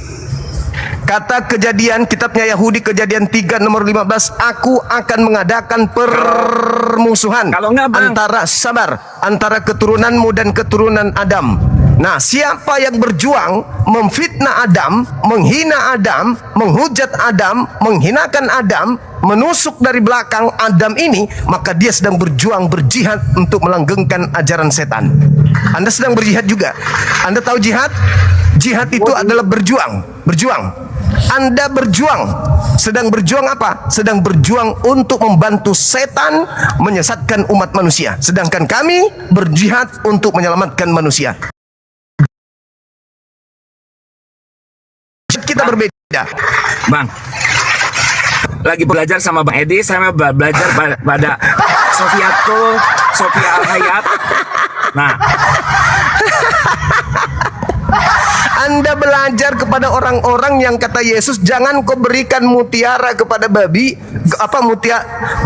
Kata Kejadian, kitabnya Yahudi, Kejadian 3 nomor 15, aku akan mengadakan permusuhan antara keturunanmu dan keturunan Adam. Nah, siapa yang berjuang memfitnah Adam, menghina Adam, menghujat Adam, menghinakan Adam, menusuk dari belakang Adam ini, maka dia sedang berjuang, berjihad untuk melanggengkan ajaran setan. Anda sedang berjihad juga. Anda tahu jihad? Jihad itu adalah berjuang. Anda berjuang. Sedang berjuang apa? Sedang berjuang untuk membantu setan menyesatkan umat manusia. Sedangkan kami berjihad untuk menyelamatkan manusia. Kita berbeda. Bang, lagi belajar sama Bang Edi, saya belajar pada Sofia Al-Hayat. Nah, Anda belajar kepada orang-orang yang kata Yesus, jangan kau berikan mutiara kepada babi,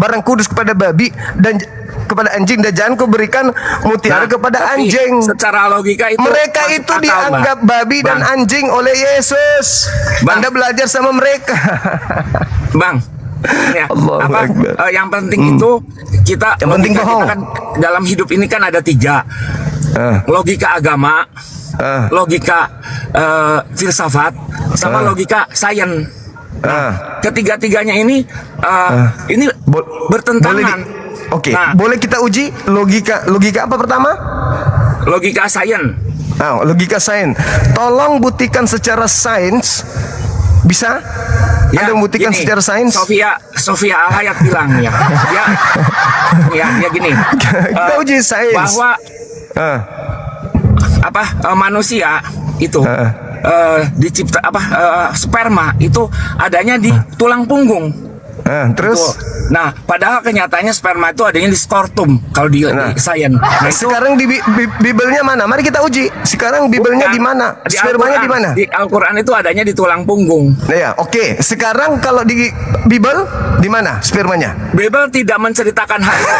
barang kudus kepada babi dan kepada anjing, dan jangan kau berikan mutiara kepada tapi anjing. secara logika itu Mereka masuk itu akal, dianggap Bang. babi dan Bang. anjing oleh Yesus. Anda belajar sama mereka. Bang, ya, yang penting itu kita Yang penting logika bohong. kita kan dalam hidup ini kan ada 3. Logika agama, logika filsafat, sama logika sains. Nah, ketiga-tiganya ini bertentangan. Oke, Nah, boleh kita uji logika apa pertama? Logika sains. Logika sains. Tolong buktikan secara sains. Bisa? Anda membuktikan gini, secara sains? Sofia Al-Hayat bilang ya gini. Kita uji sains. Bahwa manusia itu dicipta sperma itu adanya di tulang punggung. Terus? Nah, padahal kenyataannya sperma itu adanya di skortum kalau di sains. Nah, sekarang di Bibelnya mana? Mari kita uji. Sekarang Bibelnya di mana? Spermanya di mana? Di Al-Quran itu adanya di tulang punggung. Nah, ya, oke. Sekarang kalau di Bibel di mana spermanya? Bibel tidak menceritakan hal itu.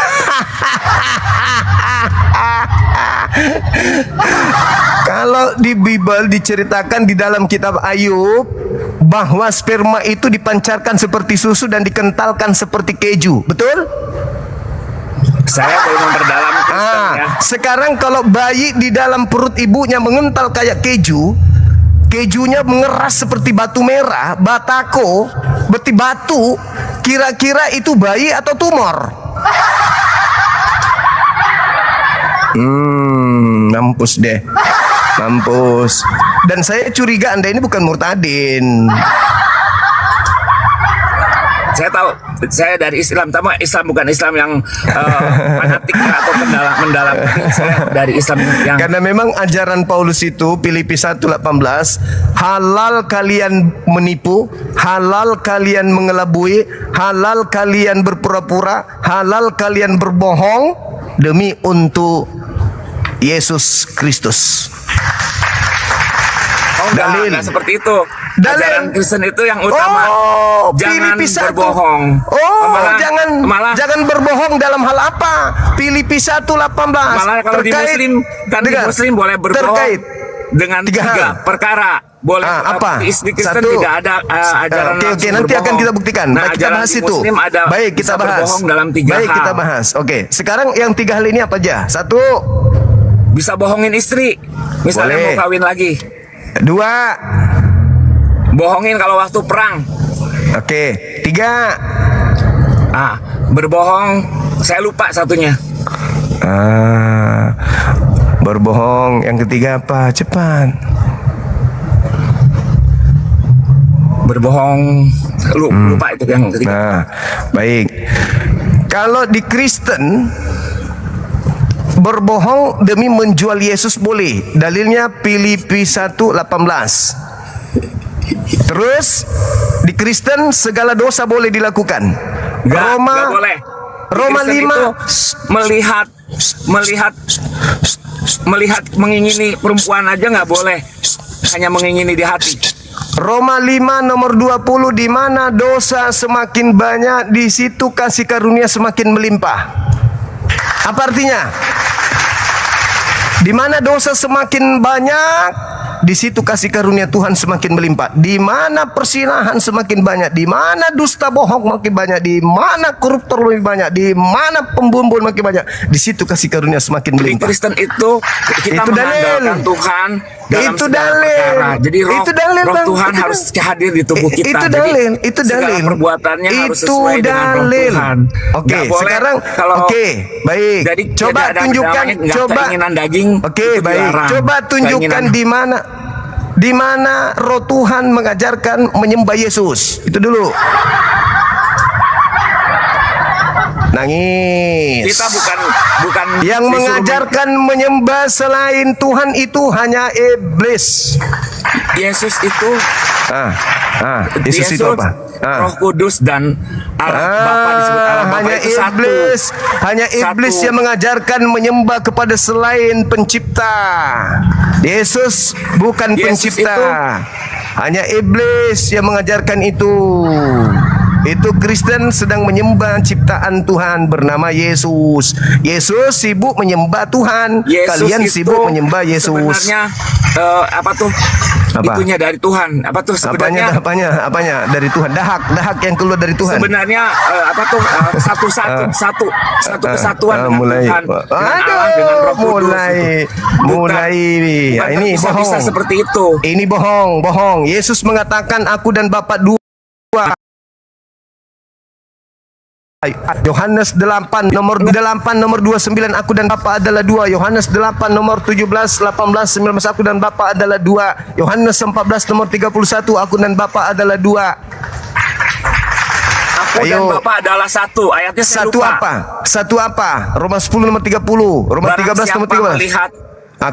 Kalau di Bibel diceritakan di dalam kitab Ayub bahwa sperma itu dipancarkan seperti susu dan dikentalkan seperti keju. Betul? Saya belum memperdalam Kristen ya. Sekarang kalau bayi di dalam perut ibunya mengental kayak keju, kejunya mengeras seperti batu merah, batako, beti batu, kira-kira itu bayi atau tumor? Mampus deh. Mampus. Dan saya curiga Anda ini bukan murtadin. Saya tahu, saya dari Islam, tapi Islam bukan Islam yang fanatik atau mendalam. Saya dari Islam yang Karena memang ajaran Paulus itu Filipi 1:18, halal kalian menipu, halal kalian mengelabui, halal kalian berpura-pura, halal kalian berbohong demi untuk Yesus Kristus. dalil seperti itu. Ajaran Kristen itu yang utama jangan Filipi 1. berbohong. Jangan berbohong dalam hal apa? Filipi 1:18. Malah kalau di Muslim kan di Muslim boleh berbohong dengan 3 perkara. Boleh apa? Di Kristen tidak ada ajaran Oke, nanti akan kita buktikan. Nah, Baik, kita bahas itu. Baik, kita bisa bahas. berbohong dalam 3 Baik, hal. kita bahas. Oke, sekarang yang 3 hal ini apa aja? 1, bisa bohongin istri. Misalnya Boleh. mau kawin lagi. 2, bohongin kalau waktu perang. Oke, 3, berbohong. Saya lupa satunya. Berbohong. Yang ketiga apa? Cepat. Berbohong. Lupa itu yang ketiga. Nah, baik. Kalau di Kristen berbohong demi menjual Yesus boleh. Dalilnya Filipi 1:18. Terus di Kristen segala dosa boleh dilakukan. Nggak boleh. Roma Kristen 5 itu melihat mengingini perempuan aja nggak boleh. Hanya mengingini di hati. Roma 5 nomor 20, di mana dosa semakin banyak, di situ kasih karunia semakin melimpah. Apa artinya? Di mana dosa semakin banyak, di situ kasih karunia Tuhan semakin melimpah. Di mana persinahan semakin banyak, di mana dusta bohong makin banyak, di mana koruptor lebih banyak, di mana pembunuhan makin banyak, di situ kasih karunia semakin melimpah. Kristen itu kita Itu dalil. mengandalkan Tuhan dalam Itu segala dalil. perkara. Jadi roh, Itu dalil, roh Bang. Tuhan Itu harus hadir di tubuh kita. Itu Jadi dalil, itu dalil. segala perbuatannya harus Itu sesuai dengan roh dalil. Tuhan. Oke, Nggak boleh sekarang kalau baik. Jadi Coba tidak ada tunjukkan, namanya coba keinginan daging. Oke, itu baik. dilarang. Coba tunjukkan di mana roh Tuhan mengajarkan menyembah Yesus. Itu dulu. Nangis. Kita bukan yang disuruh mengajarkan menyembah selain Tuhan itu hanya iblis. Yesus itu Yesus itu apa? Roh Kudus dan Allah Bapa disebut Allah Bapa hanya itu satu. iblis, hanya iblis Satu. yang mengajarkan menyembah kepada selain pencipta. Yesus bukan Yesus pencipta. itu- Hanya iblis yang mengajarkan itu. Itu Kristen sedang menyembah ciptaan Tuhan bernama Yesus. Yesus sibuk menyembah Tuhan. Yesus Kalian itu sibuk menyembah Yesus. Sebenarnya apa tuh? Apa? Itunya dari Tuhan. Apa tuh sebenarnya? Apanya dari Tuhan? Dahak yang keluar dari Tuhan. Sebenarnya apa tuh satu kesatuan dengan mulai. Tuhan, dengan Allah, dengan Roh Kudus. mulai. Bukan Ini bohong. bisa seperti itu. Ini bohong. Yesus mengatakan aku dan Bapa dua. Yohanes 8 nomor 29 aku dan Bapa adalah dua. Yohanes 8 nomor 17 18 19 aku dan Bapa adalah dua. Yohanes 14 nomor 31 aku dan Bapa adalah dua. Aku dan Bapa adalah satu. Ayatnya saya Satu lupa. apa? Satu apa? Roma 10 nomor 30. Roma 13 nomor 13.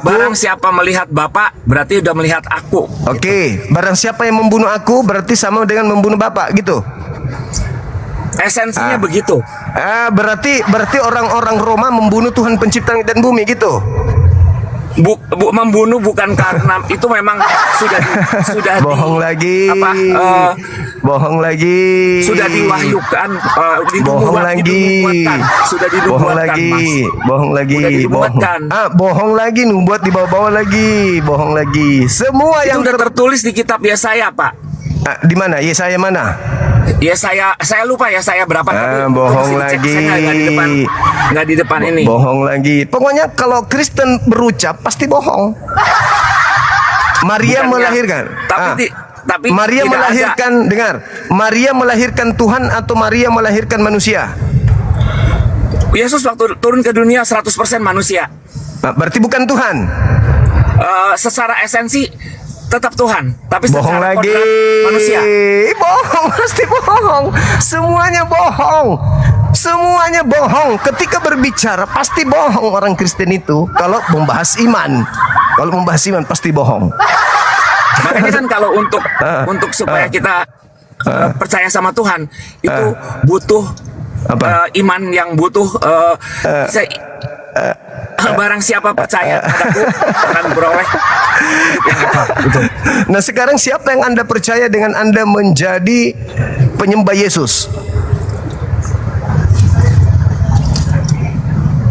Barang siapa melihat Bapa berarti udah melihat aku. Oke, barang siapa yang membunuh aku berarti sama dengan membunuh Bapa gitu. Esensinya begitu. Berarti orang-orang Roma membunuh Tuhan pencipta langit dan bumi gitu. Membunuh bukan karena itu memang sudah bohong lagi. Bohong lagi. Sudah diwahyukan, bohong lagi. Sudah bohong dinubuatkan, lagi. Mas. Bohong lagi. Sudah dinubuatkan. Bohong lagi, nubuat dibawa-bawa lagi. Bohong lagi. Semua Itu yang udah tertulis di kitab Yesaya, Pak. Di mana? Yesaya mana? Saya lupa ya saya berapa bohong lagi. Nggak di depan ini. Bohong lagi. Pokoknya kalau Kristen berucap pasti bohong. Maria Bukannya, melahirkan. Tapi Maria tidak melahirkan, dengar. Maria melahirkan Tuhan atau Maria melahirkan manusia? Yesus waktu turun ke dunia 100% manusia. Berarti bukan Tuhan. Secara esensi tetap Tuhan, tapi bohong secara lagi. manusia. Bohong, pasti bohong. Semuanya bohong. Semuanya bohong. Ketika berbicara pasti bohong orang Kristen itu. Kalau membahas iman, pasti bohong. Makanya kan kalau untuk supaya kita percaya sama Tuhan itu butuh iman yang butuh barang siapa percaya padaku akan beroleh hidup yang kekal. Nah sekarang siapa yang Anda percaya dengan Anda menjadi penyembah Yesus?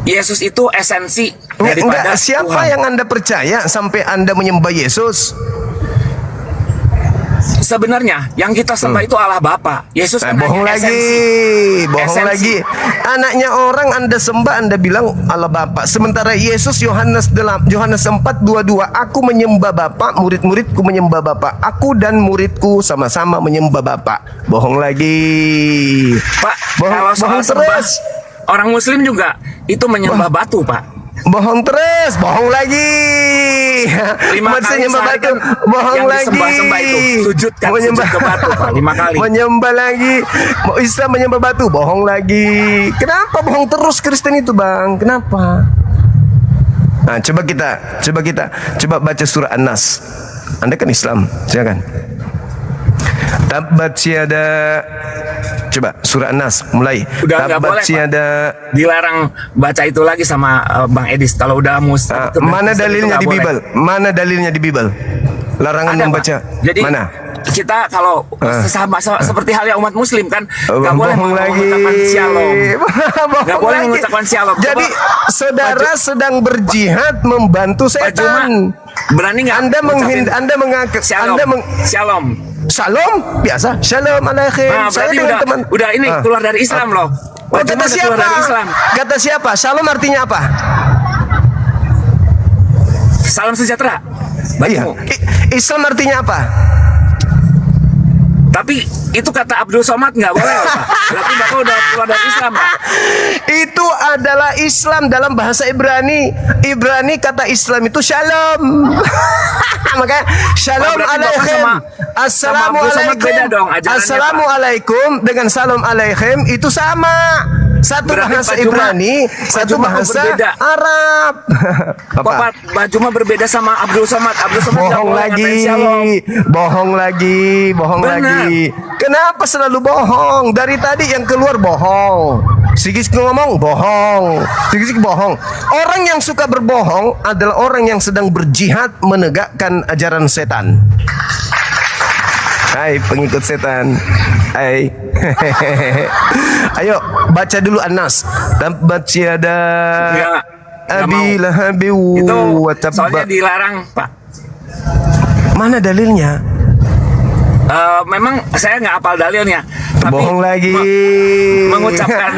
Yesus itu esensi daripada siapa Tuhan. yang Anda percaya sampai Anda menyembah Yesus? Sebenarnya yang kita sembah itu Allah Bapa. Yesus kan bohong hanya lagi, bohong esensi. lagi. Anaknya orang Anda sembah, Anda bilang Allah Bapa. Sementara Yesus Yohanes 4:22, aku menyembah Bapa, murid-muridku menyembah Bapa. Aku dan muridku sama-sama menyembah Bapa. Bohong lagi. Pak, Bohong, kalau soal bohong sembah, terus. orang Muslim juga itu menyembah batu, Pak. Bohong terus, bohong lagi. 5 Umat kali menyembah sehari batu, kan bohong yang lagi. disembah-sembah itu sujud ke batu, Pak, 5 kali. Menyembah lagi. Mau Islam menyembah batu, bohong lagi. Kenapa bohong terus Kristen itu, Bang? Kenapa? Nah, coba baca surah An-Nas. Anda kan Islam, silakan. Tabat siada. Coba surah An-Nas mulai. Udah nggak boleh, siada. Pak. Dilarang baca itu lagi sama Bang Edis. Kalau udah Mana dalilnya di Bible? Mana dalilnya di Bible? Larangan Ada, membaca. Pak. Jadi mana? kita kalau sama seperti halnya umat Muslim kan nggak boleh bohong lagi. mengucapkan shalom. Nggak boleh lagi. mengucapkan shalom. Jadi saudara sedang berjihad membantu setan. Berani nggak? Anda mengaku Shalom. Shalom biasa. Shalom alaikum. Nah, Saya berarti dengan teman. udah ini keluar dari Islam loh. Kata siapa? Keluar dari Islam. Kata siapa? Shalom artinya apa? Salam sejahtera. Iya. Islam artinya apa? Tapi itu kata Abdul Somad nggak boleh, Pak. Berarti Bapak udah keluar dari Islam, Pak. Itu adalah Islam dalam bahasa Ibrani. Ibrani kata Islam itu shalom. Makanya shalom alaikum. Assalamualaikum. Assalamualaikum dengan salam alaikum itu sama. Satu Berarti bahasa Pak Juma- Ibrani, Pak satu Juma bahasa berbeda. Arab. Apa? Pak Juma berbeda sama Abdul Somad. Abdul Somad nggak Bohong boleh lagi, ngatain shalom. bohong lagi, bohong Benar. lagi. Kenapa selalu bohong? Dari tadi yang keluar bohong. Sikis ngomong bohong, sikis bohong. Orang yang suka berbohong adalah orang yang sedang berjihad menegakkan ajaran setan. Hai pengikut setan. Hai. Ayo baca dulu An-Nas. Tabbat yada Abi Lahabi wa Soalnya tabba. dilarang, Pak. Mana dalilnya? Memang saya nggak hafal dalilnya. Tapi Bohong lagi. mengucapkan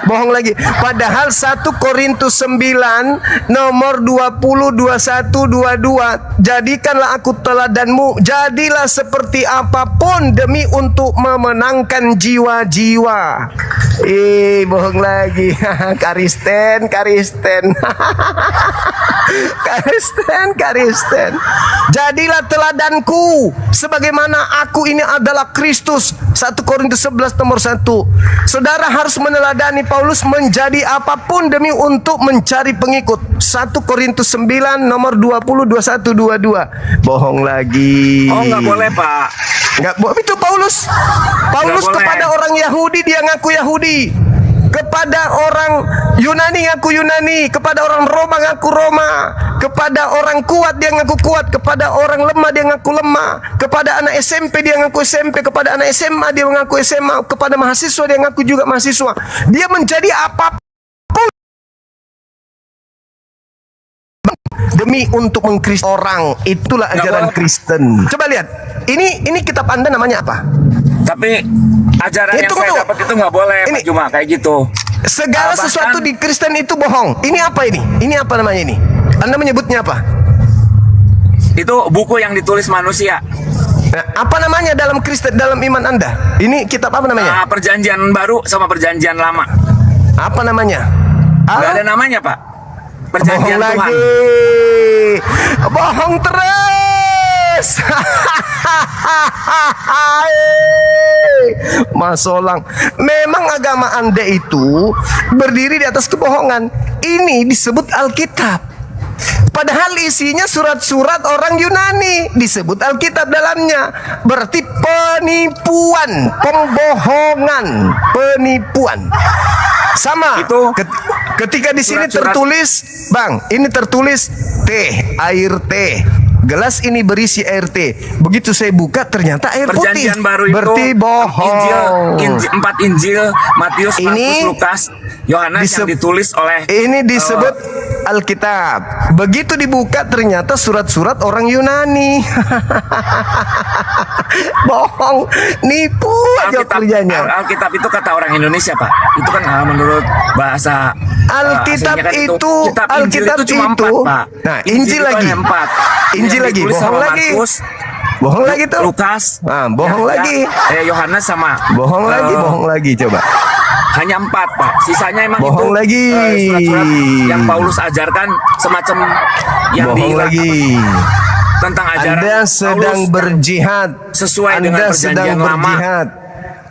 Bohong lagi. Padahal 1 Korintus 9 nomor 20, 21, 22. Jadikanlah aku teladanmu. Jadilah seperti apapun demi untuk memenangkan jiwa-jiwa. Bohong lagi. Karisten. Karisten. Jadilah teladanku sebagaimana aku ini adalah Kristus. 1 Korintus 11 nomor 1. Saudara harus meneladani Paulus menjadi apapun demi untuk mencari pengikut. 1 Korintus 9 nomor 20, 21, 22. Bohong lagi. Oh, nggak boleh, Pak. Nggak boleh. Itu Paulus. Paulus Nggak boleh. kepada orang Yahudi dia ngaku Yahudi. Kepada orang Yunani ngaku Yunani, kepada orang Roma ngaku Roma, kepada orang kuat dia ngaku kuat, kepada orang lemah dia ngaku lemah, kepada anak SMP dia ngaku SMP, kepada anak SMA dia ngaku SMA, kepada mahasiswa dia ngaku juga mahasiswa. Dia menjadi apapun demi untuk mengkristi orang. Itulah ajaran Kristen. Coba lihat. Ini kitab Anda namanya apa? Tapi ajaran yang Tunggu, saya tunggu. dapat itu nggak boleh, Pak Juma, kayak gitu. Segala Bahkan- sesuatu di Kristen itu bohong. Ini apa ini? Ini apa namanya ini? Anda menyebutnya apa? Itu buku yang ditulis manusia. Nah, apa namanya dalam Kristen, dalam iman Anda? Ini kitab apa namanya? Perjanjian baru sama perjanjian lama. Apa namanya? Nggak ada namanya, Pak. Perjanjian Bohong Tuhan. lagi. Bohong terus. Mas Solang, memang agama Anda itu berdiri di atas kebohongan. Ini disebut Alkitab. Padahal isinya surat-surat orang Yunani, disebut Alkitab dalamnya. Berarti penipuan, pembohongan, penipuan. Sama. Ketika di sini tertulis, Bang, ini tertulis teh, air teh. Gelas ini berisi air teh. Begitu saya buka ternyata air putih. Perjanjian baru itu Berarti bohong. Empat Injil, Matius, Markus, Lukas, Yohanes yang ditulis oleh ini disebut Alkitab. Begitu dibuka ternyata surat-surat orang Yunani. Bohong, nipu aja kerjanya. Alkitab itu kata orang Indonesia, Pak. Itu kan menurut bahasa Alkitab aslinya kan itu, Kitab Injil Alkitab itu cuma itu. 4, Pak. Nah, Injil itu lagi. hanya 4. Injil Yang lagi, ditulis bohong sama lagi. Markus, Bohong lagi tuh. Lukas. Bohong lagi. Yohanes sama. Bohong lagi, bohong lagi coba. Hanya 4, Pak. Sisanya emang Bohong itu lagi. Surat-surat yang Paulus ajarkan semacam yang Bohong lagi. tentang ajaran Anda sedang Paulus berjihad. sesuai Anda dengan sedang perjanjian lama. berjihad.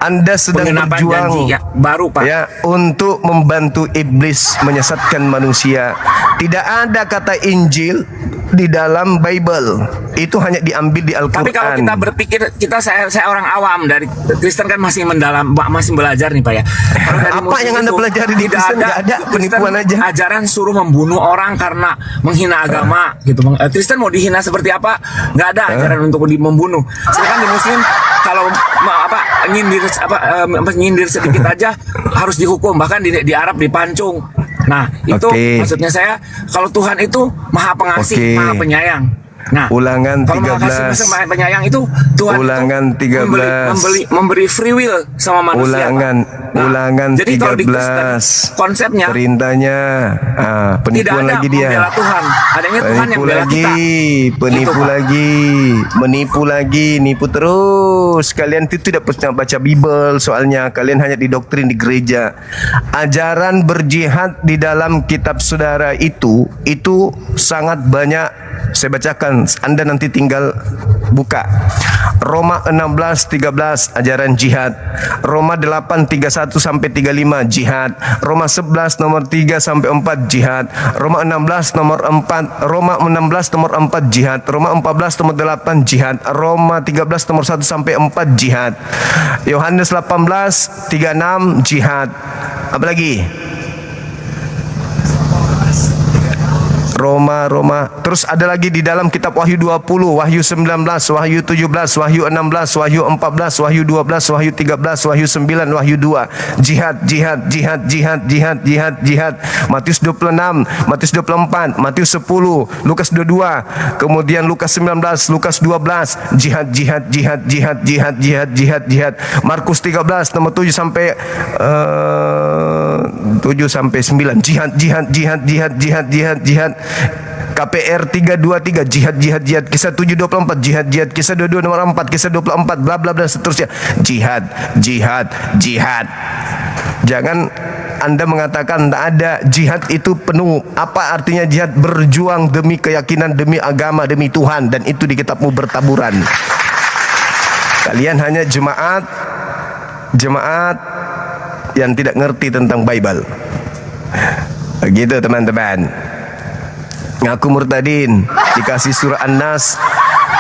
Anda sedang Pengenapan berjuang janji ya, baru, Pak. ya untuk membantu iblis menyesatkan manusia. Tidak ada kata Injil di dalam Bible. Itu hanya diambil di Al-Quran. Tapi kalau kita berpikir, saya orang awam dari Kristen kan masih masih belajar nih, Pak ya. Kalau dari Apa Muslim yang Anda itu pelajari di Kristen? Nggak ada, penipuan aja. Ajaran suruh membunuh orang karena menghina agama gitu. Kristen mau dihina seperti apa? Nggak ada ajaran untuk membunuh. Sedangkan di Muslim kalau nyindir sedikit aja harus dihukum, bahkan di Arab dipancung. Nah, itu maksudnya saya, kalau Tuhan itu Maha Pengasih, Maha Penyayang. Nah, Ulangan kalau Maha 13. Maha Penyayang itu Tuhan Ulangan itu 13. memberi free will sama manusia. Ulangan jadi kalau di Kristen 13. konsepnya Perintahnya tidak penipuan ada lagi dia. membela Tuhan, adanya Tuhan yang Penipu bela lagi, kita. penipu Gitu, Pak. lagi, menipu lagi, nipu terus. serius. Kalian itu tidak pernah baca Bible soalnya. Kalian hanya didoktrin di gereja. Ajaran berjihad di dalam kitab saudara itu sangat banyak. Saya bacakan, Anda nanti tinggal buka. Roma 16:13 ajaran jihad. Roma 8:31 sampai 35 jihad. Roma 11 nomor 3 sampai 4 jihad. Roma 16 nomor 4, Roma 16 nomor 4 jihad. Roma 14 nomor 8 jihad. Roma 13 nomor 1 sampai 4 jihad. Yohanes 18:36 jihad. Apa lagi? Roma. Terus ada lagi di dalam kitab Wahyu 20, Wahyu 19, Wahyu 17, Wahyu 16, Wahyu 14, Wahyu 12, Wahyu 13, Wahyu 9, Wahyu 2. Jihad. Matius 26, Matius 24, Matius 10, Lukas 22, kemudian Lukas 19, Lukas 12. Jihad. Markus 13 nomor 7 sampai 9. Jihad. KPR 323 jihad. Kisah 724 jihad. Kisah 22 nomor 4, kisah 24 bla bla bla seterusnya. Jihad. Jangan Anda mengatakan tak ada, jihad itu penuh. Apa artinya jihad? Berjuang demi keyakinan, demi agama, demi Tuhan, dan itu di kitabmu bertaburan. Kalian hanya jemaat yang tidak ngerti tentang Bible. Begitu teman-teman. Ngaku murtadin, dikasih surah An-Nas,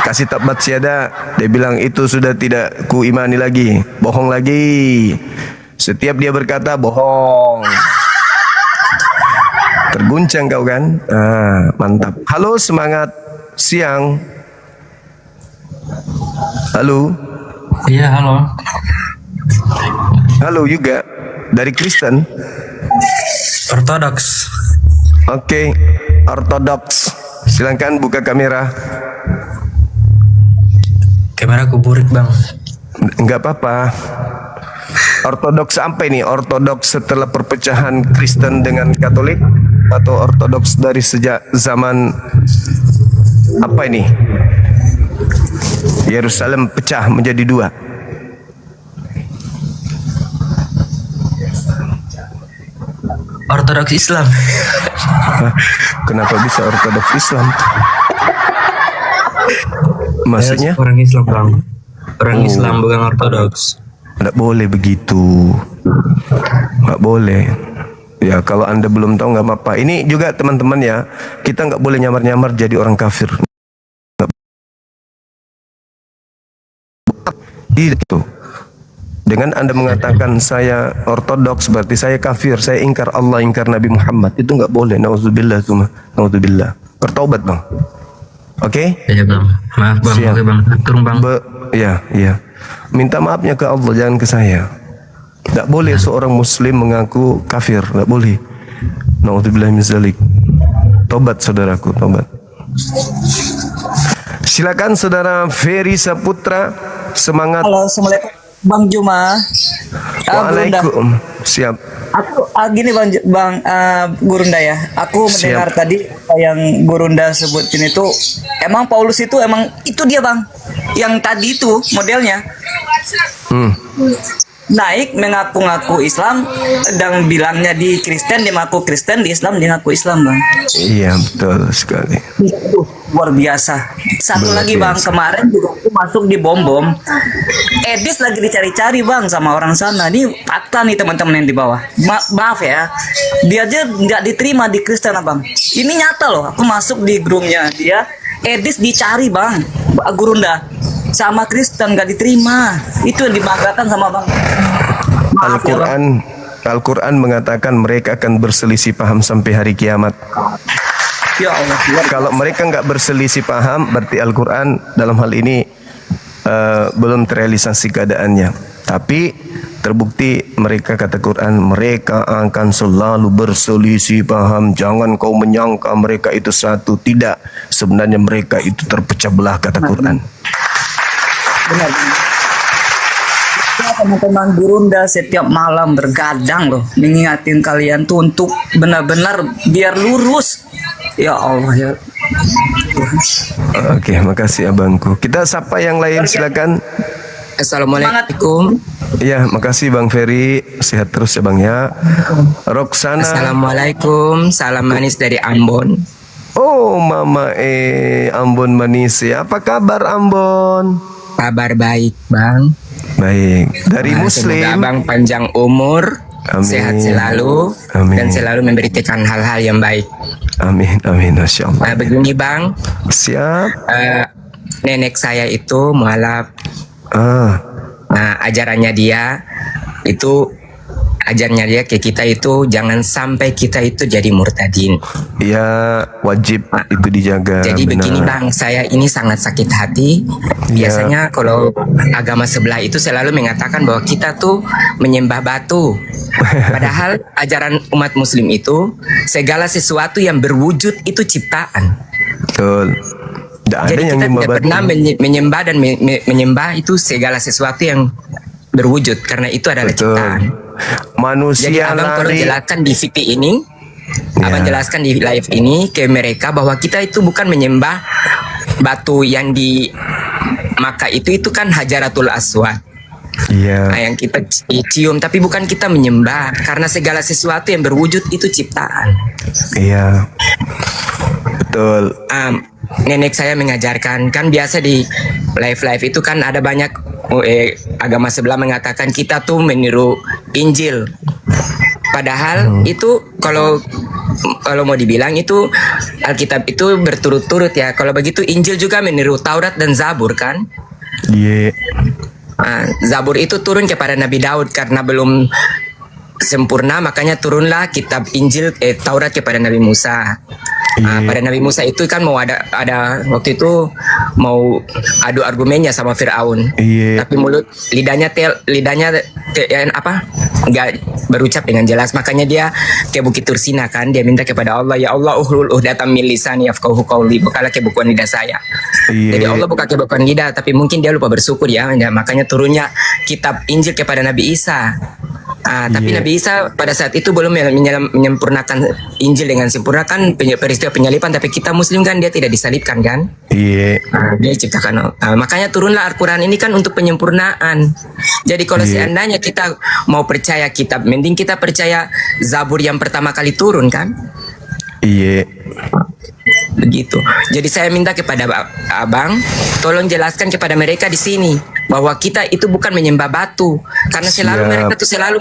kasih tabat syahadah, dia bilang itu sudah tidak ku imani lagi, bohong lagi. Setiap dia berkata bohong. Terguncang kau kan? Mantap. Halo, semangat siang. Halo. Iya, halo. Halo juga. Dari Kristen? Ortodoks. Oke, ortodoks. Silakan buka kamera. Kamera kuburik, Bang. Enggak apa-apa. Ortodoks apa ini? Ortodoks setelah perpecahan Kristen dengan Katolik, atau ortodoks dari sejak zaman apa ini? Yerusalem pecah menjadi dua. Ortodoks Islam. Kenapa bisa ortodoks Islam? Maksudnya? Orang Islam, Bang. Orang Islam bukan ortodoks. Tidak boleh begitu. Nggak boleh. Ya, kalau Anda belum tahu nggak apa-apa. Ini juga teman-teman ya, kita nggak boleh nyamar-nyamar jadi orang kafir. Itu. Dengan Anda mengatakan saya ortodoks berarti saya kafir, saya ingkar Allah, ingkar Nabi Muhammad. Itu nggak boleh. Nauzubillah tsumma nauzubillah. Bertaubat, Bang. Oke? Iya, Bang. Maaf, Bang. Oke, Bang. Turun, Bang. Ya. Minta maafnya ke Allah, jangan ke saya. Tidak boleh seorang muslim mengaku kafir, tidak boleh. Nauzubillah min dzalik. Tobat saudaraku, tobat. Silakan saudara Ferry Saputra, semangat. Halo, assalamualaikum Bang Juma. Waalaikumsalam. Siap. Aku gini Bang Gurunda ya. Aku mendengar tadi yang Gurunda sebutin itu, emang Paulus itu emang itu dia Bang. Yang tadi itu modelnya. Naik mengaku-ngaku Islam dan bilangnya di Kristen, dia mengaku Kristen, di Islam dia mengaku Islam Bang. Iya betul sekali. Itu luar biasa. Satu luar lagi Bang, biasa. kemarin juga aku masuk di bom-bom. Edis lagi dicari-cari Bang sama orang sana. Ini fakta nih teman-teman yang di bawah. Maaf ya, dia aja nggak diterima di Kristen Bang. Ini nyata loh. Aku masuk di grupnya dia, Edis dicari Bang, Gurunda. Sama Kristen gak diterima. Itu yang dibanggakan sama Bang. Al-Quran mengatakan mereka akan berselisih paham sampai hari kiamat. Ya Allah. Kalau mereka nggak berselisih paham, berarti Al-Quran dalam hal ini belum terrealisasi keadaannya. Tapi terbukti mereka, kata Quran, mereka akan selalu berselisih paham. Jangan kau menyangka mereka itu satu. Tidak, sebenarnya mereka itu terpecah belah, kata Quran. Benar. Teman-teman Gurunda setiap malam bergadang loh, mengingatin kalian tuh untuk benar-benar biar lurus. Ya Allah ya. Oke, makasih abangku. Kita sapa yang lain, silakan. Assalamualaikum. Iya, makasih Bang Ferry. Sehat terus ya Bang ya. Roxana. Assalamualaikum. Salam manis dari Ambon. Oh, Mama Ambon manis ya. Apa kabar Ambon? Kabar baik, Bang. Baik. Dari Semoga Muslim. Abang panjang umur, Amin. sehat selalu, Amin. dan selalu memberikan hal-hal yang baik. Amin, amin, Masya Allah. Begini, Bang. Siap. Nenek saya itu mualaf. Nah, ajarannya dia itu, ajarnya dia ke kita itu jangan sampai kita itu jadi murtadin. Ya, wajib itu dijaga. Jadi benar. begini Bang, saya ini sangat sakit hati. Biasanya kalau agama sebelah itu selalu mengatakan bahwa kita tuh menyembah batu. Padahal ajaran umat muslim itu segala sesuatu yang berwujud itu ciptaan. Betul. Tidak ada Jadi yang kita nyembah tidak batu. pernah menyembah dan menyembah itu segala sesuatu yang berwujud, karena itu adalah ciptaan. Manusia Jadi abang perlu lari. jelaskan di VP ini, abang jelaskan di live ini ke mereka bahwa kita itu bukan menyembah batu yang di Makkah itu kan Hajaratul Aswad. Iya. Nah, yang kita cium, tapi bukan kita menyembah, karena segala sesuatu yang berwujud itu ciptaan. Iya. Betul. Nenek saya mengajarkan, kan biasa di live itu kan ada banyak agama sebelah mengatakan kita tuh meniru Injil. Padahal itu kalau mau dibilang itu Alkitab itu berturut-turut ya. Kalau begitu Injil juga meniru Taurat dan Zabur kan? Iya. Zabur itu turun kepada Nabi Daud karena belum sempurna, makanya turunlah kitab Injil Taurat kepada Nabi Musa. Pada Nabi Musa itu kan mau ada waktu itu mau adu argumennya sama Firaun. Tapi lidahnya nggak berucap dengan jelas, makanya dia ke Bukit Tursina kan, dia minta kepada Allah, ya Allah uhlul uhdatan min lisani yafqahu qawli, bukalah kebukuan lidah saya. Jadi Allah buka kebukuan lidah, tapi mungkin dia lupa bersyukur ya, makanya turunnya kitab Injil kepada Nabi Isa. Tapi Nabi Isa pada saat itu belum menyempurnakan Injil dengan sempurna kan, peristiwa penyaliban, tapi kita Muslim kan dia tidak disalibkan kan? Iya. Dia ciptakan. Makanya turunlah Al-Quran ini kan untuk penyempurnaan. Jadi kalau seandainya kita mau percaya kitab, mending kita percaya Zabur yang pertama kali turun kan? Iya. Begitu. Jadi saya minta kepada abang, tolong jelaskan kepada mereka di sini bahwa kita itu bukan menyembah batu, karena selalu mereka tuh selalu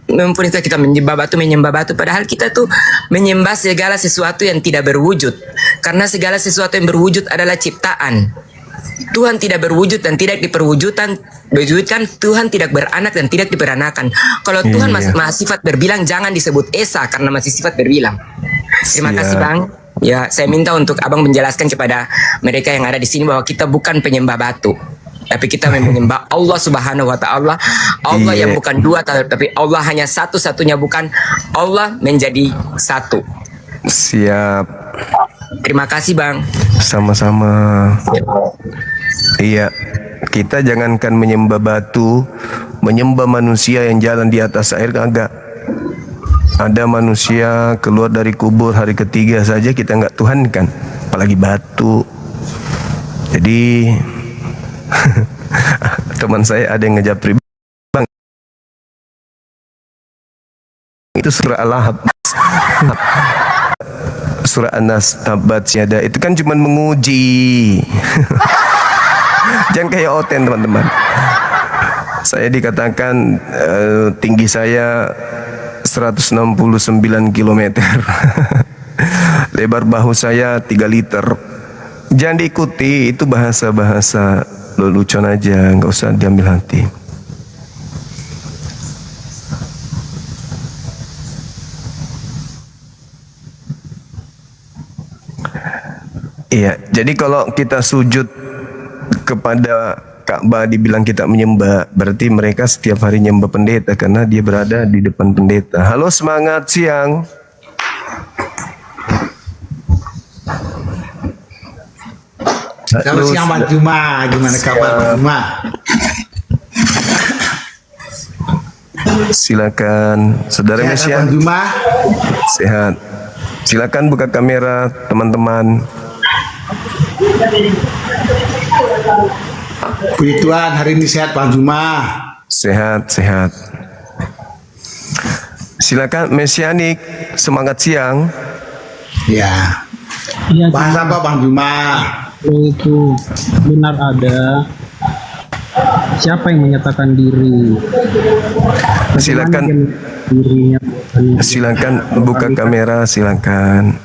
memperintah kita menyembah batu, padahal kita tuh menyembah segala sesuatu yang tidak berwujud, karena segala sesuatu yang berwujud adalah ciptaan. Tuhan tidak berwujud dan tidak diperwujudkan. Tuhan tidak beranak dan tidak diperanakan. Kalau Tuhan masih sifat berbilang, jangan disebut Esa karena masih sifat berbilang. Terima kasih Bang. Ya, saya minta untuk abang menjelaskan kepada mereka yang ada di sini bahwa kita bukan penyembah batu, tapi kita menyembah Allah Subhanahu Wa Taala. Allah yang bukan dua, tapi Allah hanya satu-satunya, bukan Allah menjadi satu. Siap. Terima kasih Bang. Sama-sama. Iya. Kita jangankan menyembah batu, menyembah manusia yang jalan di atas air kagak. Ada manusia keluar dari kubur hari ketiga saja kita nggak Tuhan kan, apalagi batu. Jadi teman saya ada yang ngejapri, Bang, itu surah Al-Lahab, surah An-Nas, tabat siada, itu kan cuma menguji. Jangan kayak Oten teman-teman. Saya dikatakan tinggi saya 169 km. Lebar bahu saya 3 liter. Jangan diikuti, itu bahasa-bahasa lelucon aja, nggak usah diambil hati. Iya, jadi kalau kita sujud kepada Ka'bah dibilang kita menyembah, berarti mereka setiap hari nyembah pendeta karena dia berada di depan pendeta. Halo, semangat siang. Selamat siang Bang Juma, gimana kabar Bang Juma? Silakan, saudara Mesya. Bang Juma. Sehat. Silakan buka kamera teman-teman. Puji Tuhan, hari ini sehat Bang Juma. Sehat, sehat. Silakan Mesianik, semangat siang. Ya. Iya, Bahas apa Bang Juma? itu benar ada siapa yang menyatakan diri? Silakan. Dirinya. Silakan buka kamera, silakan.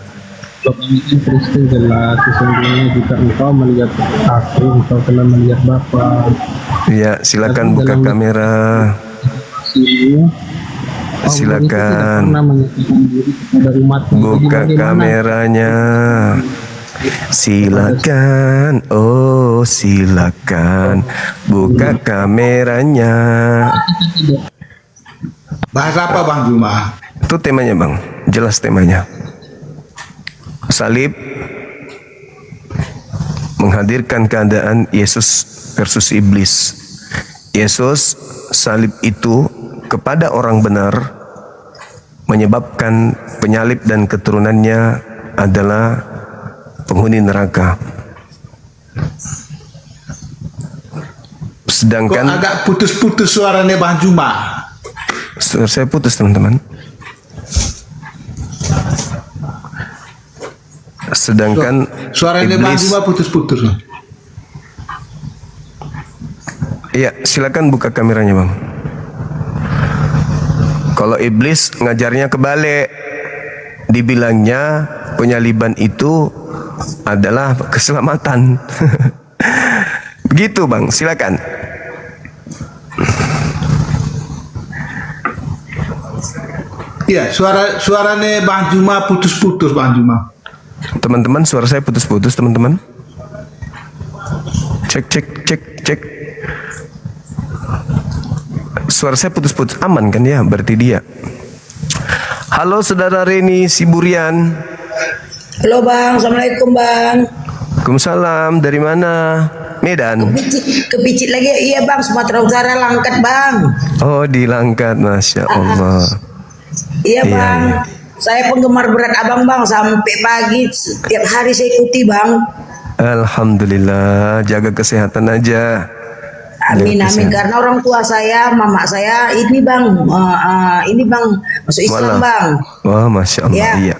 Kristen jelas sesungguhnya jika engkau melihat aku, engkau telah melihat Bapa. Ya, silakan buka kamera. Silakan buka kameranya. Silakan, oh silakan buka kameranya. Bahas apa Bang Juma? Itu temanya Bang, jelas temanya. Salib menghadirkan keadaan Yesus versus iblis. Yesus salib itu kepada orang benar menyebabkan penyalib dan keturunannya adalah penghuni neraka. Sedangkan kok agak putus-putus suaranya Bang Juma. Saya putus teman-teman. Sedangkan suaranya Bang iblis, Juma putus-putus. iya silakan buka kameranya Bang. Kalau iblis ngajarnya kebalik, dibilangnya penyaliban itu adalah keselamatan. Begitu Bang, silakan. Iya, suaranya Bang Juma putus-putus Bang Juma. Teman-teman, suara saya putus-putus teman-teman. Cek. Suara saya putus-putus, aman kan ya? Berarti dia. Halo saudara Reni Siburian. Halo Bang, Assalamualaikum Bang. Waalaikumsalam, dari mana? Medan. Kepicit lagi, iya Bang, Sumatera Utara, Langkat Bang. Oh di Langkat, Masya Allah. Iya Bang, saya penggemar berat Abang Bang, sampai pagi setiap hari saya ikuti Bang. Alhamdulillah, jaga kesehatan aja. Amin amin, karena orang tua saya, mama saya ini Bang, ini Bang masuk Islam Bang. Wah Masya Allah, ya. Iya.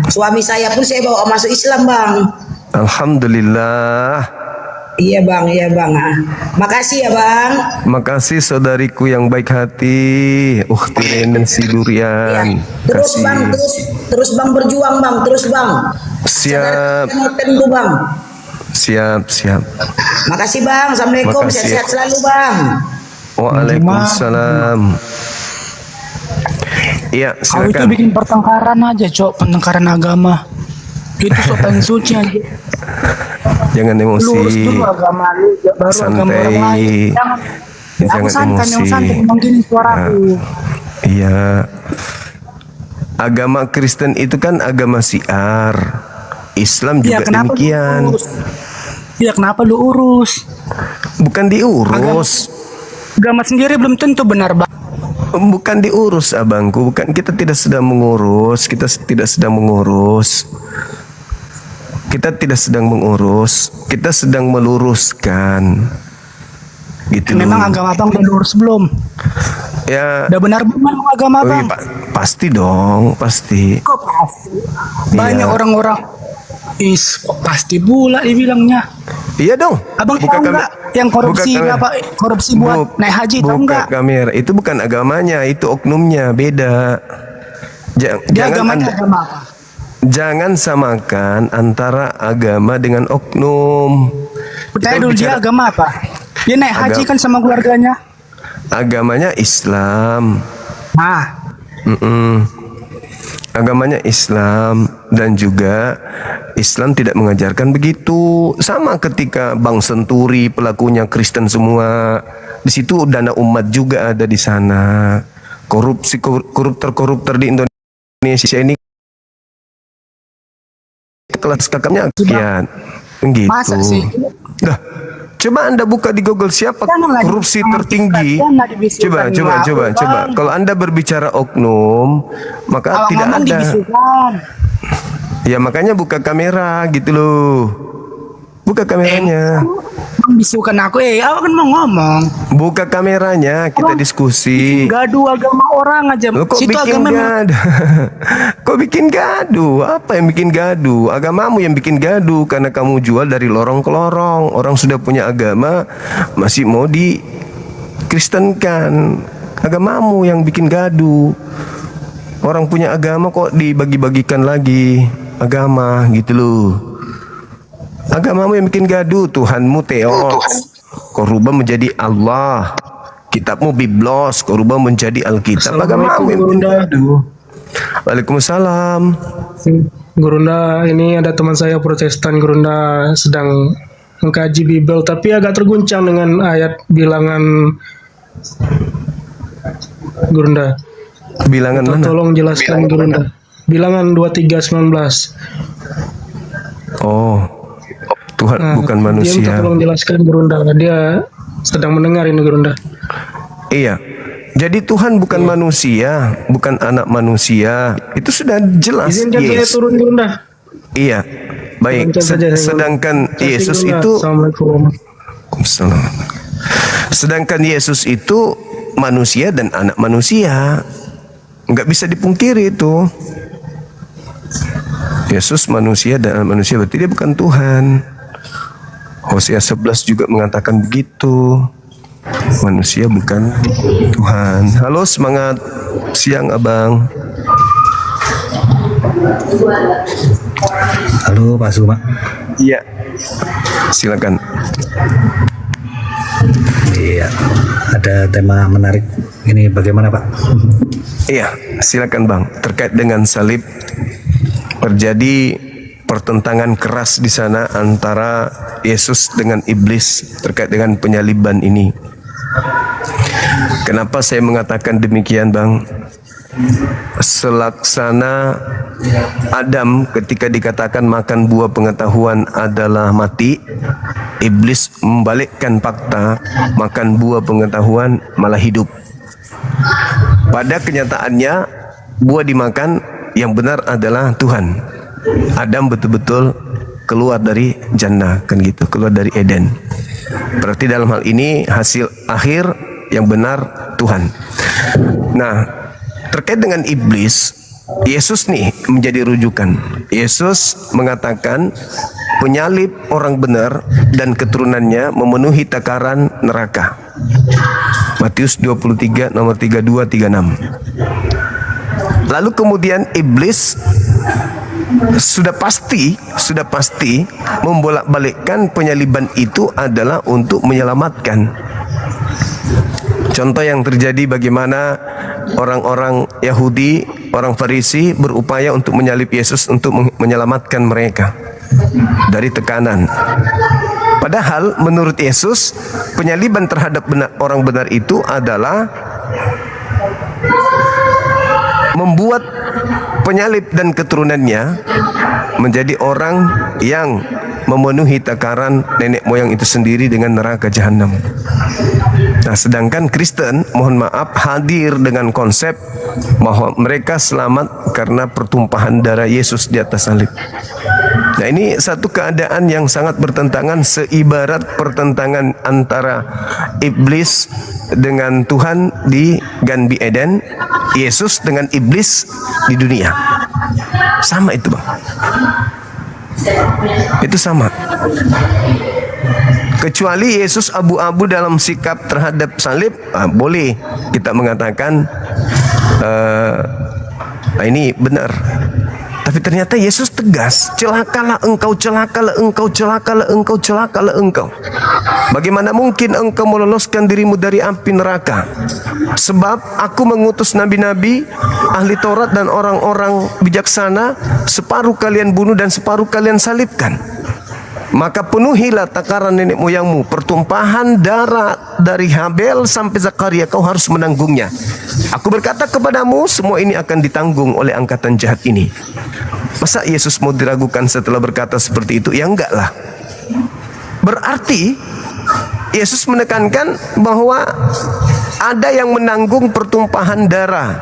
Suami saya pun saya bawa masuk Islam Bang. Alhamdulillah. Iya Bang. Makasih ya Bang. Makasih saudariku yang baik hati, Ukhti Renen Sidurian. Terus Bang, terus Bang berjuang Bang, terus Bang. Siap. Tentu Bang. Siap. Makasih Bang. Assalamualaikum. Makasih. Sehat-sehat selalu Bang. Waalaikumsalam. Iya, Kau itu silakan. bikin pertengkaran aja, Cok, pertengkaran agama. Itu sopan suci aja. Jangan Lurus emosi. dulu agama lu, baru agama orang lain. Aku santai, yang santai emang gini suaraku. Iya. Agama Kristen itu kan agama syiar. Islam juga demikian. Iya, kenapa lu urus? Bukan diurus. Agama sendiri belum tentu benar, Bang. Bukan diurus abangku, bukan, kita tidak sedang mengurus, kita tidak sedang mengurus. Kita tidak sedang mengurus, kita sedang meluruskan. Gitu. Memang agama Bang udah lurus belum? Ya. Udah benar belum agama Oh, Bang? iya, pasti dong, pasti. Kok pasti? Banyak Iya. orang-orang kok pasti pula dibilangnya. Iya dong. Abang tahu nggak yang korupsi apa korupsi buat naik haji tahu nggak? Kamera itu bukan agamanya, itu oknumnya, beda. Agama apa? Jangan samakan antara agama dengan oknum. Pertanyaan dulu dia agama apa? Dia naik haji kan sama keluarganya. Agamanya Islam. Agamanya Islam, dan juga Islam tidak mengajarkan begitu. Sama ketika Bang Senturi pelakunya Kristen semua, di situ dana umat juga ada di sana. Koruptor di Indonesia ini kelas kakaknya sekian, gitu. Masa sih? Dah, coba Anda buka di Google siapa korupsi tertinggi. Coba. Kalau Anda berbicara oknum, maka tidak ada. Ya makanya buka kamera gitu loh. Buka kameranya. Bisukan aku, aku kan mau ngomong. Buka kameranya, kita diskusi. Gaduh agama orang aja. Loh, kok Situ bikin agama gaduh? Kok bikin gaduh? Apa yang bikin gaduh? Agamamu yang bikin gaduh karena kamu jual dari lorong ke lorong. Orang sudah punya agama masih mau dikristenkan. Agamamu yang bikin gaduh. Orang punya agama kok dibagi-bagikan lagi agama gitu loh. Agamamu yang bikin gaduh. Tuhanmu Theos, kau rubah menjadi Allah. Kitabmu Biblos, kau rubah menjadi Alkitab. Agamamu yang bikin gaduh. Waalaikumsalam. Gurunda, ini ada teman saya Protestan. Gurunda sedang mengkaji Bible, tapi agak terguncang dengan ayat bilangan. Gurunda, bilangan mana? Tolong jelaskan Gurunda. Bilangan 23:19. Oh, Tuhan bukan manusia. Dia tolong jelaskan Gurunda. Dia sedang mendengar ini Gurunda. Iya. Jadi Tuhan bukan manusia, bukan anak manusia. Itu sudah jelas. Izinkan saya turun Gurunda. Iya. Baik. Sedangkan Yesus itu Sedangkan Yesus itu manusia dan anak manusia. Nggak bisa dipungkiri itu. Yesus manusia dan anak manusia, berarti dia bukan Tuhan. Hosea 11 juga mengatakan begitu. Manusia bukan Tuhan. Halo, semangat siang Abang. Halo Pak Suma. Iya. Silakan. Iya, ada tema menarik. Ini bagaimana Pak? Iya, silakan Bang. Terkait dengan salib, terjadi pertentangan keras di sana antara Yesus dengan iblis terkait dengan penyaliban ini. Kenapa saya mengatakan demikian, Bang? Selaksana Adam ketika dikatakan makan buah pengetahuan adalah mati, iblis membalikkan fakta, makan buah pengetahuan malah hidup. Pada kenyataannya buah dimakan, yang benar adalah Tuhan. Adam betul-betul keluar dari jannah, kan gitu, keluar dari Eden. Berarti dalam hal ini hasil akhir yang benar Tuhan. Nah, terkait dengan iblis, Yesus nih menjadi rujukan. Yesus mengatakan penyalib orang benar dan keturunannya memenuhi takaran neraka. Matius 23 nomor 32 36. Lalu kemudian iblis sudah pasti membolak-balikkan penyaliban itu adalah untuk menyelamatkan. Contoh yang terjadi bagaimana orang-orang Yahudi, orang Farisi berupaya untuk menyalib Yesus untuk menyelamatkan mereka dari tekanan. Padahal menurut Yesus penyaliban terhadap orang benar itu adalah membuat penyalib dan keturunannya menjadi orang yang memenuhi takaran nenek moyang itu sendiri dengan neraka jahanam. Nah, sedangkan Kristen, mohon maaf, hadir dengan konsep bahwa mereka selamat karena pertumpahan darah Yesus di atas salib. Nah, ini satu keadaan yang sangat bertentangan, seibarat pertentangan antara iblis dengan Tuhan di Gan Eden, Yesus dengan iblis di dunia. Sama itu, Bang. Itu sama. Kecuali Yesus abu-abu dalam sikap terhadap salib, boleh kita mengatakan ini benar. Tapi ternyata Yesus tegas, celakalah engkau, celakalah engkau, celakalah engkau, celakalah engkau. Bagaimana mungkin engkau meloloskan dirimu dari api neraka? Sebab aku mengutus nabi-nabi, ahli Taurat dan orang-orang bijaksana, separuh kalian bunuh dan separuh kalian salibkan. Maka penuhilah takaran nenek moyangmu, pertumpahan darah dari Habel sampai Zakaria kau harus menanggungnya. Aku berkata kepadamu, semua ini akan ditanggung oleh angkatan jahat ini. Masa Yesus mau diragukan setelah berkata seperti itu? Ya enggak lah. Berarti Yesus menekankan bahwa ada yang menanggung pertumpahan darah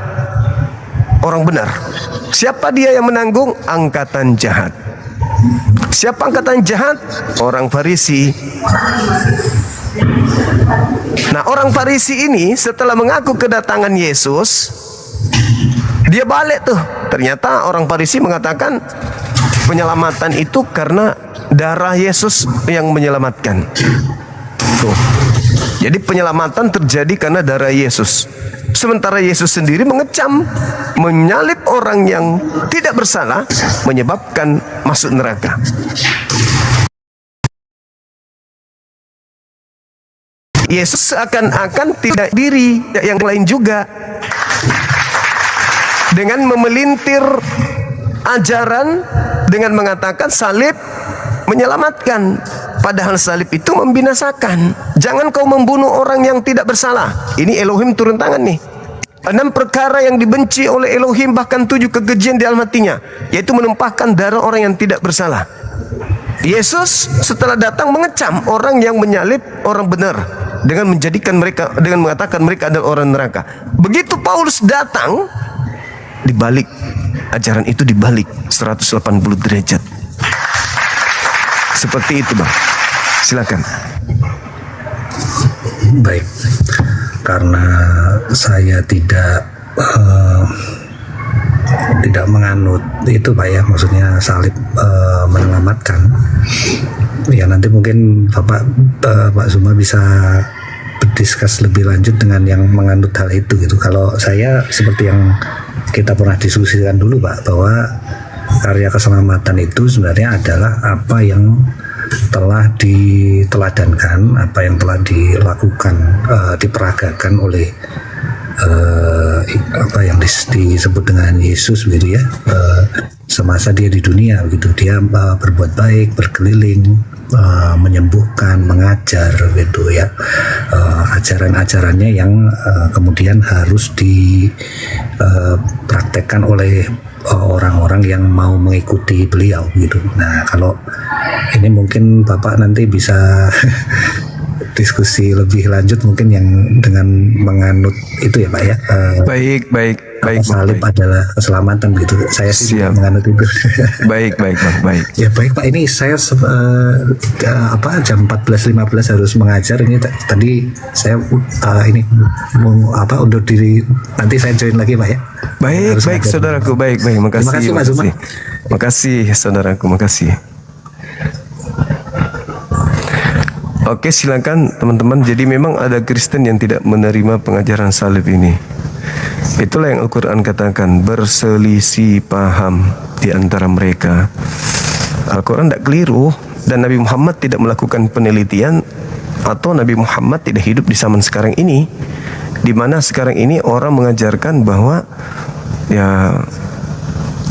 orang benar. Siapa dia yang menanggung? Angkatan jahat. Siapa angkatan jahat? Orang Farisi. Nah, orang Farisi ini setelah mengaku kedatangan Yesus, dia balik tuh. Ternyata orang Farisi mengatakan penyelamatan itu karena darah Yesus yang menyelamatkan. Tuh. Jadi penyelamatan terjadi karena darah Yesus. Sementara Yesus sendiri mengecam, menyalib orang yang tidak bersalah, menyebabkan masuk neraka. Yesus seakan-akan tidak diri yang lain juga, dengan memelintir ajaran dengan mengatakan salib menyelamatkan, padahal salib itu membinasakan. Jangan kau membunuh orang yang tidak bersalah. Ini Elohim turun tangan nih. 6 perkara yang dibenci oleh Elohim, bahkan 7 kekejian di dalam hatinya, yaitu menumpahkan darah orang yang tidak bersalah. Yesus setelah datang mengecam orang yang menyalib orang benar dengan menjadikan mereka, dengan mengatakan mereka adalah orang neraka. Begitu Paulus datang, dibalik ajaran itu, dibalik 180 derajat. Seperti itu, Bang. Silakan. Baik, karena saya tidak menganut itu Pak ya, maksudnya salib menyelamatkan. Ya nanti mungkin Pak Zuma bisa berdiskus lebih lanjut dengan yang menganut hal itu gitu. Kalau saya seperti yang kita pernah diskusikan dulu Pak, bahwa karya keselamatan itu sebenarnya adalah apa yang telah diteladankan, apa yang telah dilakukan, diperagakan oleh apa yang disebut dengan Yesus gitu ya, semasa dia di dunia gitu. Dia berbuat baik, berkeliling, menyembuhkan, mengajar gitu ya, ajaran-ajarannya yang kemudian harus dipraktekkan oleh orang-orang yang mau mengikuti beliau gitu. Nah, kalau ini mungkin Bapak nanti bisa diskusi lebih lanjut mungkin yang dengan menganut itu ya Pak ya. Baik. Salib adalah keselamatan gitu. Saya sih menganut itu. Baik Bang. Ya baik Pak, ini saya jam 14.15 harus mengajar. Ini tadi saya ini mau undur diri, nanti saya join lagi Pak ya. Baik saudaraku, baik. Makasih. Terima kasih Pak Zuma. Makasih saudaraku, makasih. Oke, silakan teman-teman. Jadi memang ada Kristen yang tidak menerima pengajaran salib ini. Itulah yang Al-Quran katakan, berselisih paham di antara mereka. Al-Quran tidak keliru, dan Nabi Muhammad tidak melakukan penelitian, atau Nabi Muhammad tidak hidup di zaman sekarang ini, di mana sekarang ini orang mengajarkan bahwa ya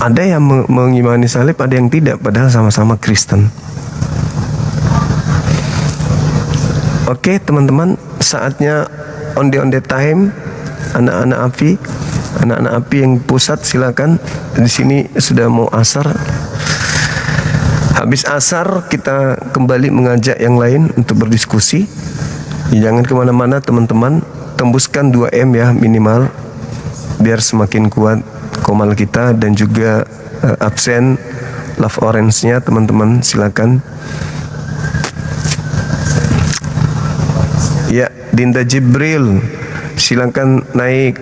ada yang mengimani salib, ada yang tidak, padahal sama-sama Kristen. Oke teman-teman, saatnya on the time. Anak-anak api yang pusat silakan. Di sini sudah mau asar. Habis asar kita kembali mengajak yang lain untuk berdiskusi. Jangan kemana-mana teman-teman. Tembuskan 2M ya minimal, biar semakin kuat komal kita, dan juga absen love orange-nya teman-teman silakan. Ya, Dinda Jibril silakan naik.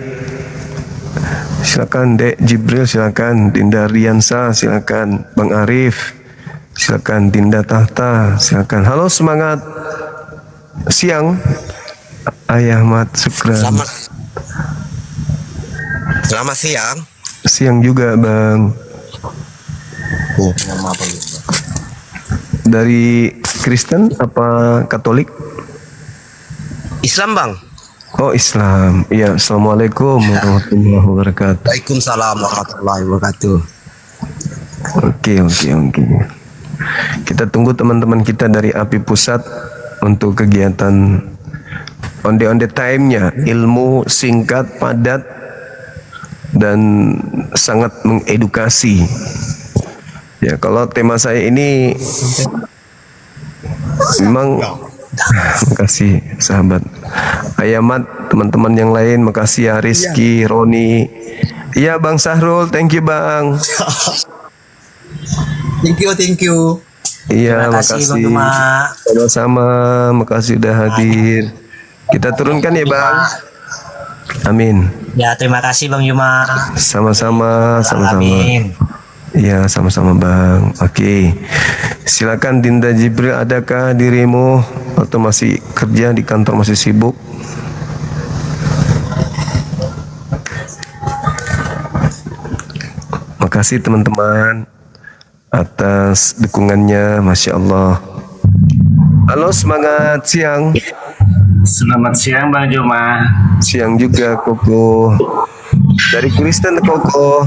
Silakan Dek Jibril, silakan. Dinda Riansa, silakan. Bang Arif, silakan. Dinda Tahta, silakan. Halo, semangat siang. Ayah Ahmad Sukran. Selamat siang. Siang juga Bang. Dari Kristen apa Katolik? Islam Bang. Oh Islam. Ya, assalamualaikum warahmatullahi wabarakatuh. Waalaikumsalam warahmatullahi wabarakatuh. Oke. Kita tunggu teman-teman kita dari API Pusat untuk kegiatan on the time-nya. Ilmu singkat, padat, dan sangat mengedukasi. Ya, kalau tema saya ini memang makasih sahabat Ayamat, teman-teman yang lain, makasih ya Rizky, Roni. Iya Bang Sahrul, thank you Bang. Thank you. Iya, Terima kasih, Bang makasih. Juma. Sama-sama, makasih udah hadir. Kita turunkan ya, Bang. Amin. Ya, terima kasih Bang Juma. Sama-sama, sama-sama. Amin. Iya, sama-sama, Bang. Oke. Silakan Dinda Jibril, adakah dirimu atau masih kerja di kantor, masih sibuk? Makasih teman-teman atas dukungannya, Masya Allah. Halo, semangat siang. Selamat siang Bang Juma. Siang juga Koko. Dari Kristen Koko.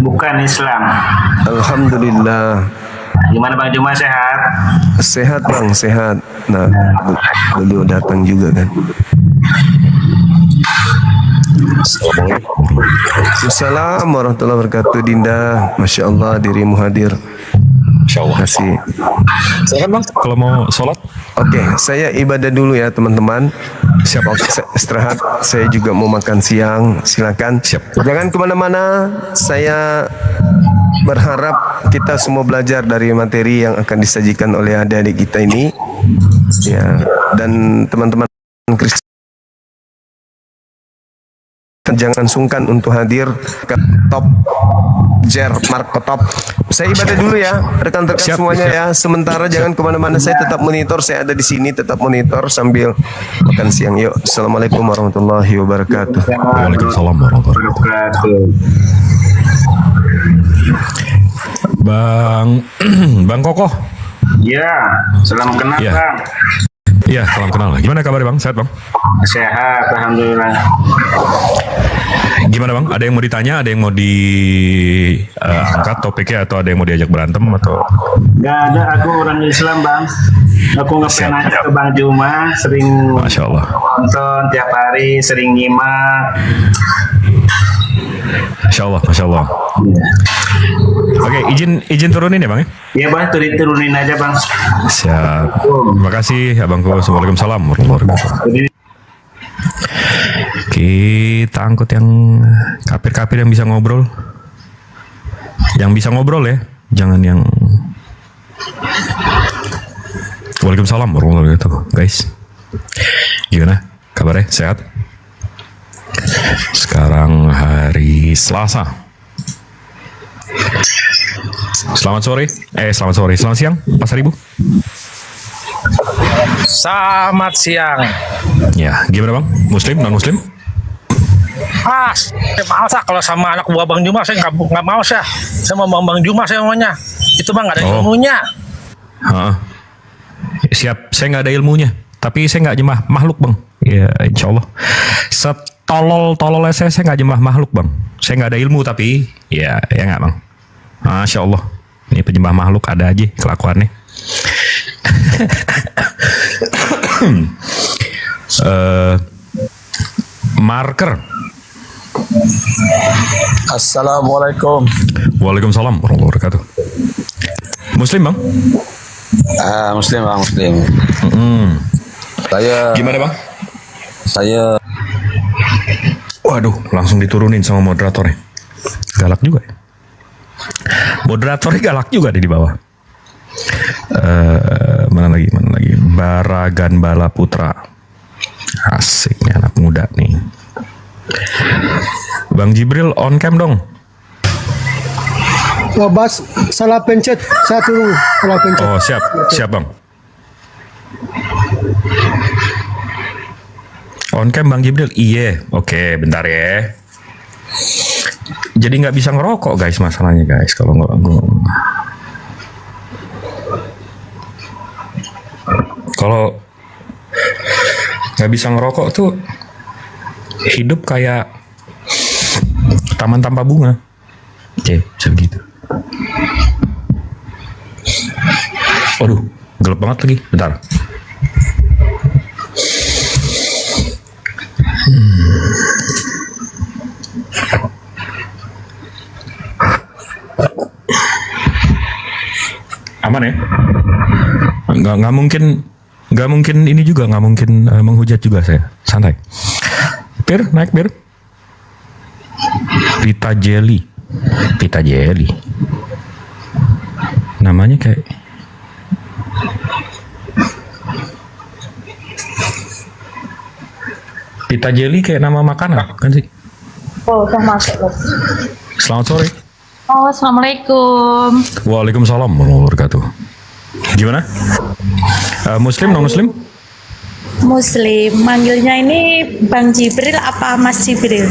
Bukan Islam. Alhamdulillah. Gimana Bang Juma, sehat? Sehat Bang, sehat. Nah, beliau datang juga kan. Assalamualaikum warahmatullahi wabarakatuh. Dinda, Masya Allah dirimu hadir. Insya Allah. Kasih. Silakan Bang, kalau mau sholat. Oke, saya ibadah dulu ya teman-teman. Siap, istirahat. Saya juga mau makan siang. Silakan. Siap. Jangan kemana-mana. Saya berharap kita semua belajar dari materi yang akan disajikan oleh adik-adik kita ini. Ya, dan teman-teman Kristen, jangan sungkan untuk hadir ke top Marco Top. Saya ibadah dulu ya, rekan-rekan semuanya ya. Sementara jangan kemana-mana, saya tetap monitor, saya ada di sini, tetap monitor sambil makan siang. Yuk, assalamualaikum warahmatullahi wabarakatuh. Waalaikumsalam warahmatullahi wabarakatuh. Bang Kokoh. Ya, salam kenal Ya. Bang. Iya, salam kenal. Gimana kabar Bang? Sehat Bang? Sehat, alhamdulillah. Gimana Bang? Ada yang mau ditanya? Ada yang mau diangkat topiknya? Atau ada yang mau diajak berantem? Atau Gak ada, aku orang Islam Bang. Aku nggak pernah nanya ke Bang Juma, sering Masya Allah. nonton tiap hari, sering nyimak. Masya Allah, Masya Allah. Oke, izin turunin ya Bang ya? Ya Bang, turunin aja Bang. Siap. Terima kasih Abangku. Waalaikumsalam warahmatullahi wabarakatuh. Kita angkut yang kafir-kafir yang bisa ngobrol. Yang bisa ngobrol ya, jangan yang. Waalaikumsalam warahmatullahi wabarakatuh, guys. Gimana kabarnya? Sehat? Sekarang hari Selasa. Selamat sore. Selamat siang, Mas Ribu. Selamat siang. Ya, gimana Bang? Muslim, non-muslim? Males kalau sama anak buah Bang Juma, saya nggak mau saya. Saya mau Bang Juma, saya maunya. Itu Bang nggak ada ilmunya. Siap, saya nggak ada ilmunya. Tapi saya nggak jemah makhluk Bang. Ya, insya Allah. Setolol-tololnya saya nggak jemah makhluk Bang. Saya nggak ada ilmu tapi, ya nggak Bang. Masya Allah. Ini penjemah makhluk ada aja kelakuannya. Marker. Assalamualaikum. Waalaikumsalam warahmatullahi wabarakatuh. Muslim Bang? Muslim Bang, Muslim. Saya. Gimana Bang? Saya. Waduh, langsung diturunin sama moderatornya. Galak juga ya. Moderatornya galak juga di bawah. Mana lagi? Baragan Bala Putra. Asik nih anak muda nih. Bang Jibril on cam dong. Wah, Bas, salah pencet. Saya turun, salah pencet. Oh, siap Bang. On cam Bang Jibril. Iya, oke, bentar ya. Jadi nggak bisa ngerokok guys, masalahnya guys kalau nggak bisa ngerokok tuh hidup kayak taman tanpa bunga. Oke, segitu. Waduh, gelap banget lagi. Bentar. Aman ya? Nggak mungkin ini juga, nggak mungkin menghujat juga saya. Santai. Pir, naik Pir. Pita jelly. namanya kayak pita jelly kayak nama makanan kan sih? Oh, udah masuk loh. Selamat sore. Oh, assalamualaikum. Waalaikumsalam warahmatullahi wabarakatuh. Gimana? Muslim non muslim? Muslim. Manggilnya ini Bang Jibril apa Mas Jibril?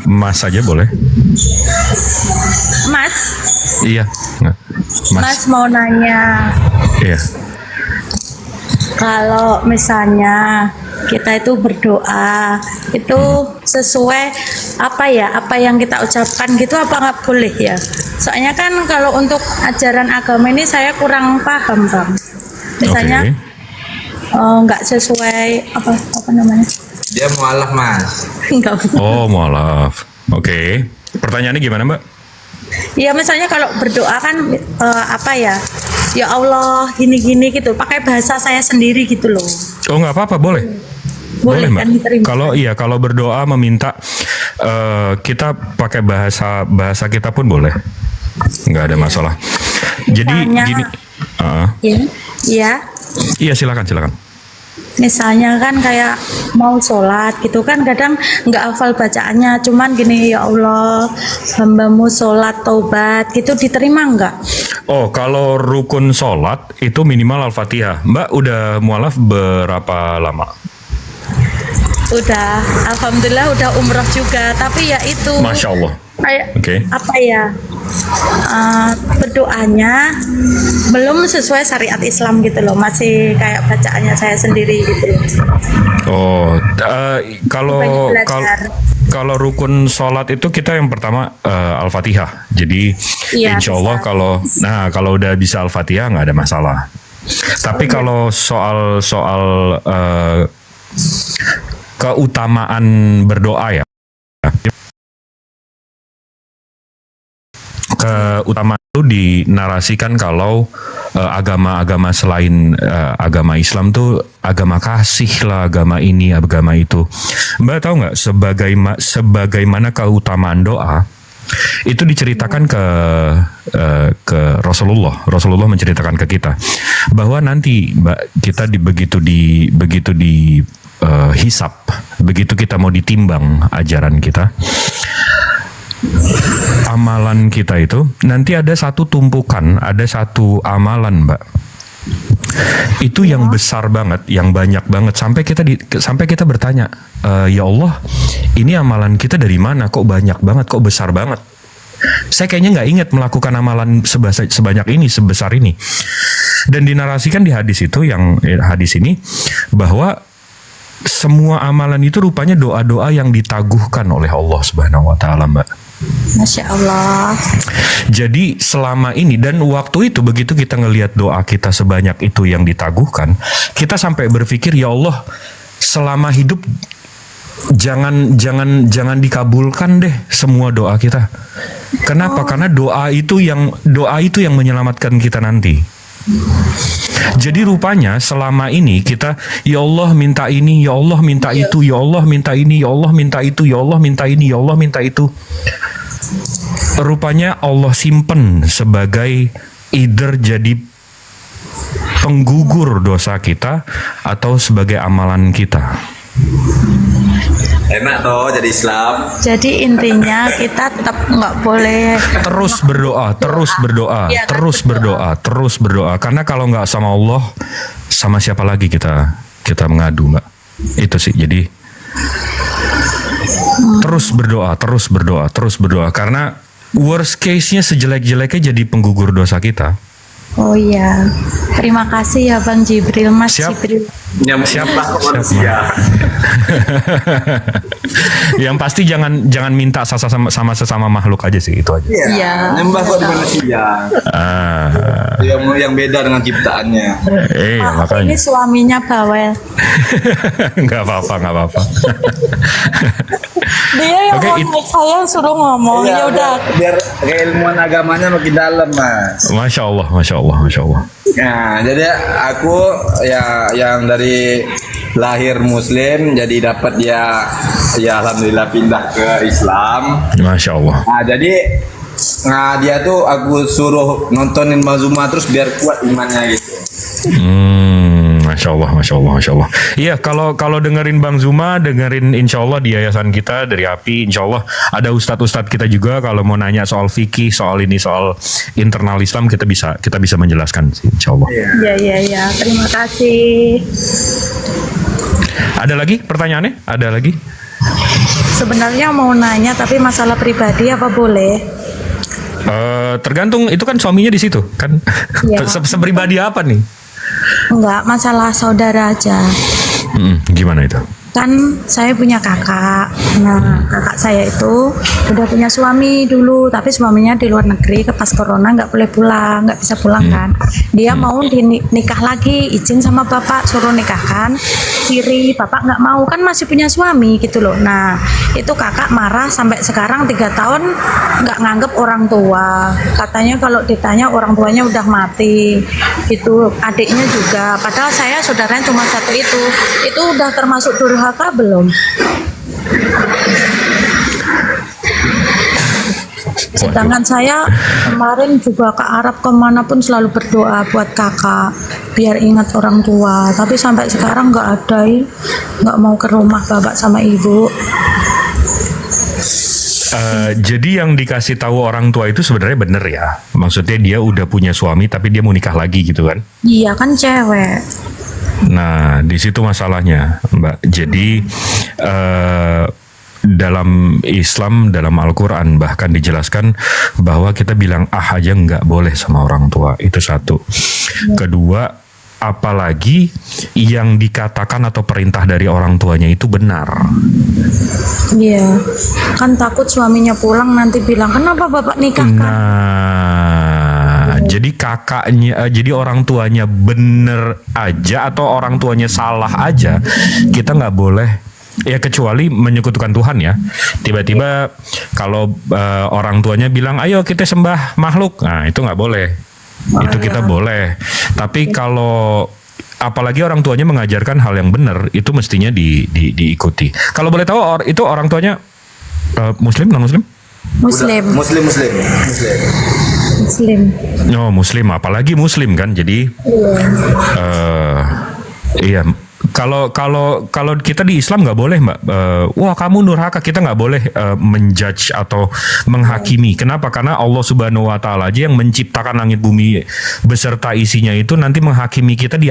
Mas aja boleh. Mas. Iya. Mas mau nanya. Iya. Kalau misalnya kita itu berdoa itu sesuai apa yang kita ucapkan gitu apa nggak boleh ya? Soalnya kan kalau untuk ajaran agama ini saya kurang paham Bang. Misalnya nggak sesuai apa namanya? Dia mualaf Mas. Oh mualaf. Oke. Pertanyaannya gimana Mbak? Ya misalnya kalau berdoa kan ya Allah gini-gini gitu, pakai bahasa saya sendiri gitu loh. Oh nggak apa-apa, boleh Mbak. Kan diterima. Kalau berdoa meminta kita pakai bahasa kita pun boleh, nggak ada masalah. Jadi gini, iya silakan. Misalnya kan kayak mau sholat gitu kan kadang nggak hafal bacaannya, cuman gini, ya Allah hambamu sholat taubat gitu, diterima nggak? Oh kalau rukun sholat itu minimal Al-Fatihah. Mbak udah mualaf berapa lama? Udah, alhamdulillah udah umroh juga, tapi ya itu Masya Allah. Kayak berdoanya belum sesuai syariat Islam gitu loh, masih kayak bacaannya saya sendiri gitu loh. Oh, kalau rukun sholat itu kita yang pertama Al-Fatihah. Jadi insya Allah kalau udah bisa Al-Fatihah nggak ada masalah. Tapi kalau soal keutamaan berdoa ya. Keutamaan itu dinarasikan kalau agama-agama selain agama Islam tuh agama kasih lah, agama ini, agama itu. Mbak tahu nggak sebagaimana keutamaan doa itu diceritakan ke Rasulullah. Rasulullah menceritakan ke kita bahwa nanti kita begitu di hisab, begitu kita mau ditimbang ajaran kita, amalan kita itu nanti ada satu tumpukan, ada satu amalan Mbak, itu yang besar banget, yang banyak banget, sampai kita bertanya, ya Allah ini amalan kita dari mana, kok banyak banget, kok besar banget. Saya kayaknya nggak ingat melakukan amalan sebanyak ini, sebesar ini. Dan dinarasikan di hadis itu, hadis ini, bahwa semua amalan itu rupanya doa-doa yang ditaguhkan oleh Allah Subhanahu wa Ta'ala, Mbak. Masya Allah. Jadi selama ini dan waktu itu begitu kita ngelihat doa kita sebanyak itu yang ditaguhkan, kita sampai berpikir, ya Allah, selama hidup jangan dikabulkan deh semua doa kita. Kenapa? Karena doa itu yang menyelamatkan kita nanti. Jadi rupanya selama ini kita, ya Allah minta ini, ya Allah minta itu, ya Allah minta ini, ya Allah minta itu, ya Allah minta ini, ya Allah minta itu. Rupanya Allah simpen sebagai either jadi penggugur dosa kita atau sebagai amalan kita. Enak toh jadi Islam. Jadi intinya kita tetap nggak boleh terus berdoa, terus berdoa. Karena kalau nggak sama Allah, sama siapa lagi kita mengadu, Mbak. Itu sih. Jadi terus berdoa. Karena worst case-nya sejelek-jeleknya jadi penggugur dosa kita. Oh iya, terima kasih ya Bang Jibril, Mas Jibril. Siapa manusia? Yang pasti jangan minta sama sesama makhluk aja sih, itu aja. Iya. Nyembah kok di manusia. Yang beda dengan ciptaannya. Makanya. Ini suaminya bawel. Nggak apa-apa. Dia yang saya suruh ngomong. Ya udah. Biar keilmuan agamanya makin dalam, Mas. Masya Allah. Nah, jadi aku yang dari lahir Muslim jadi dapat ya alhamdulillah pindah ke Islam. Masya Allah. Nah, jadi Nah dia tuh aku suruh nontonin Bang Zuma terus biar kuat imannya gitu. Masya Allah, Masya Allah, Masya Allah. Iya, kalau dengerin Bang Zuma, dengerin insya Allah di yayasan kita dari API, insya Allah ada ustadz-ustadz kita juga kalau mau nanya soal fikih, soal ini, soal internal Islam kita bisa menjelaskan, insya Allah. Iya. Terima kasih. Ada lagi pertanyaannya? Ada lagi? Sebenarnya mau nanya tapi masalah pribadi apa boleh? Tergantung, itu kan suaminya di situ kan. Iya. Sepribadi apa nih? Enggak, masalah saudara aja. Gimana itu? Kan saya punya kakak. Nah, kakak saya itu udah punya suami dulu, tapi suaminya di luar negeri, pas corona nggak boleh pulang, nggak bisa pulang kan. Dia mau nikah lagi, izin sama bapak suruh nikahkan. Siri, bapak nggak mau, kan masih punya suami gitu loh. Nah, itu kakak marah sampai sekarang 3 tahun nggak nganggep orang tua. Katanya kalau ditanya orang tuanya udah mati. Gitu, adiknya juga. Padahal saya saudaranya cuma satu itu. Itu udah termasuk durhaka belum? Sedangkan saya kemarin juga ke Arab kemanapun selalu berdoa buat kakak biar ingat orang tua, tapi sampai sekarang nggak ada, nggak mau ke rumah bapak sama ibu. Jadi yang dikasih tahu orang tua itu sebenarnya bener ya, maksudnya dia udah punya suami tapi dia mau nikah lagi gitu kan? Iya kan cewek. Nah di situ masalahnya Mbak. Jadi dalam Islam, dalam Al-Quran bahkan dijelaskan bahwa kita bilang aja nggak boleh sama orang tua, itu satu. Kedua, apalagi yang dikatakan atau perintah dari orang tuanya itu benar. Iya, kan takut suaminya pulang nanti bilang kenapa bapak nikahkan. Nah, jadi kakaknya, jadi orang tuanya bener aja atau orang tuanya salah aja, kita nggak boleh. Ya kecuali menyekutukan Tuhan ya. Tiba-tiba kalau orang tuanya bilang ayo kita sembah makhluk, nah itu nggak boleh. Itu kita boleh. Tapi kalau apalagi orang tuanya mengajarkan hal yang benar, itu mestinya diikuti. Kalau boleh tahu itu orang tuanya Muslim, non Muslim? Muslim. Oh Muslim, apalagi Muslim kan. Jadi iya. Kalau kita di Islam nggak boleh Mbak, wah kamu nurhaka, kita nggak boleh menjudge atau menghakimi. Kenapa? Karena Allah Subhanahu Wa Taala aja yang menciptakan langit bumi beserta isinya itu nanti menghakimi kita di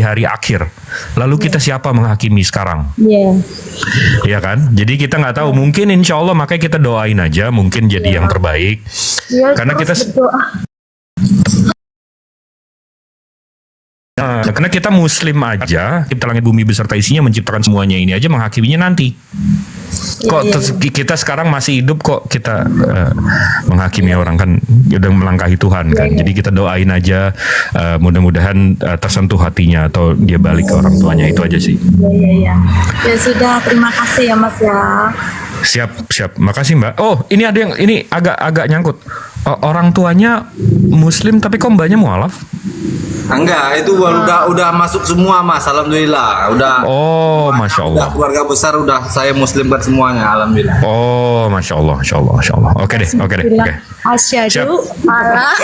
hari akhir. Lalu kita siapa menghakimi sekarang? Iya kan? Jadi kita nggak tahu. Mungkin insya Allah makanya kita doain aja, mungkin jadi yang terbaik. Karena kita karena kita Muslim aja, kita langit bumi beserta isinya menciptakan semuanya ini aja menghakiminya nanti. Kok kita sekarang masih hidup kok kita menghakimi orang kan udah melangkahi Tuhan kan. Jadi kita doain aja mudah-mudahan tersentuh hatinya atau dia balik ke orang tuanya, itu aja sih. Iya. Ya sudah, terima kasih ya Mas ya. Siap. Makasih Mbak. Oh, ini ada yang ini agak nyangkut. Orang tuanya Muslim tapi kok mbaknya mualaf? Enggak, itu udah masuk semua Mas, alhamdulillah. Udah. Oh, masya Allah. Udah keluarga besar udah saya muslimkan semuanya, alhamdulillah. Oh, masya Allah. Oke deh. Asyhadu alla.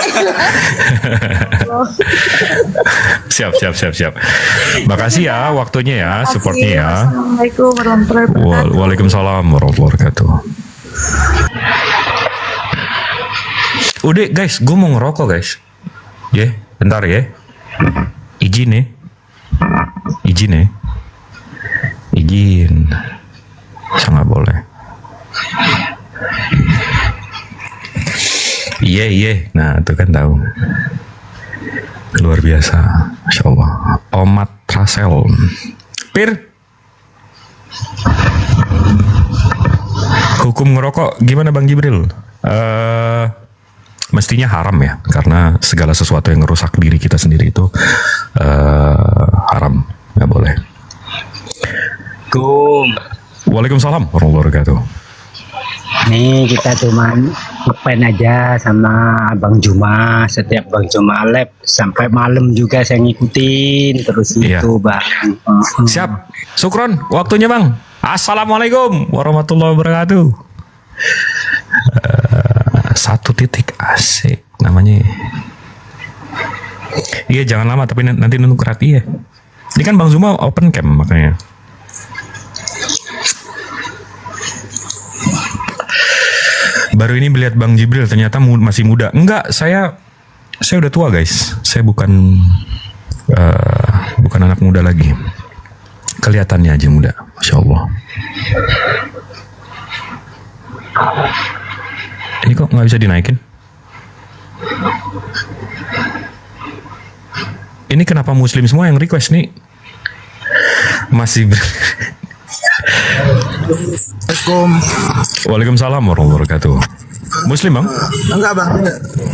Siap. Makasih ya waktunya ya, supportnya ya. Assalamualaikum warahmatullahi wabarakatuh. Waalaikumsalam warahmatullahi wabarakatuh. Udah guys, gue mau ngerokok guys. Bentar ya. Izin. Sangat boleh. Iya. Nah, itu kan tahu. Luar biasa. Masya Allah. Omat Rasel. Pir. Hukum ngerokok gimana Bang Jibril? Mestinya haram ya, karena segala sesuatu yang merusak diri kita sendiri itu haram, nggak boleh. Waalaikumsalam warahmatullahi wabarakatuh. Nih kita cuman ngepen aja sama Bang Juma, setiap Bang Juma live sampai malam juga saya ngikutin terus itu Bang. Siap, syukron waktunya Bang. Assalamualaikum warahmatullahi wabarakatuh. 1 titik asik namanya. Iya jangan lama tapi nanti nunggu kerati ya. Ini kan Bang Zuma open cam makanya. Baru ini melihat Bang Jibril ternyata masih muda. Enggak, saya udah tua guys. Saya bukan anak muda lagi. Kelihatannya aja muda, Masya Allah. Ini kok nggak bisa dinaikin? Ini kenapa Muslim semua yang request nih? Masih Assalamualaikum. Waalaikumsalam warahmatullahi wabarakatuh. Muslim bang? Enggak bang,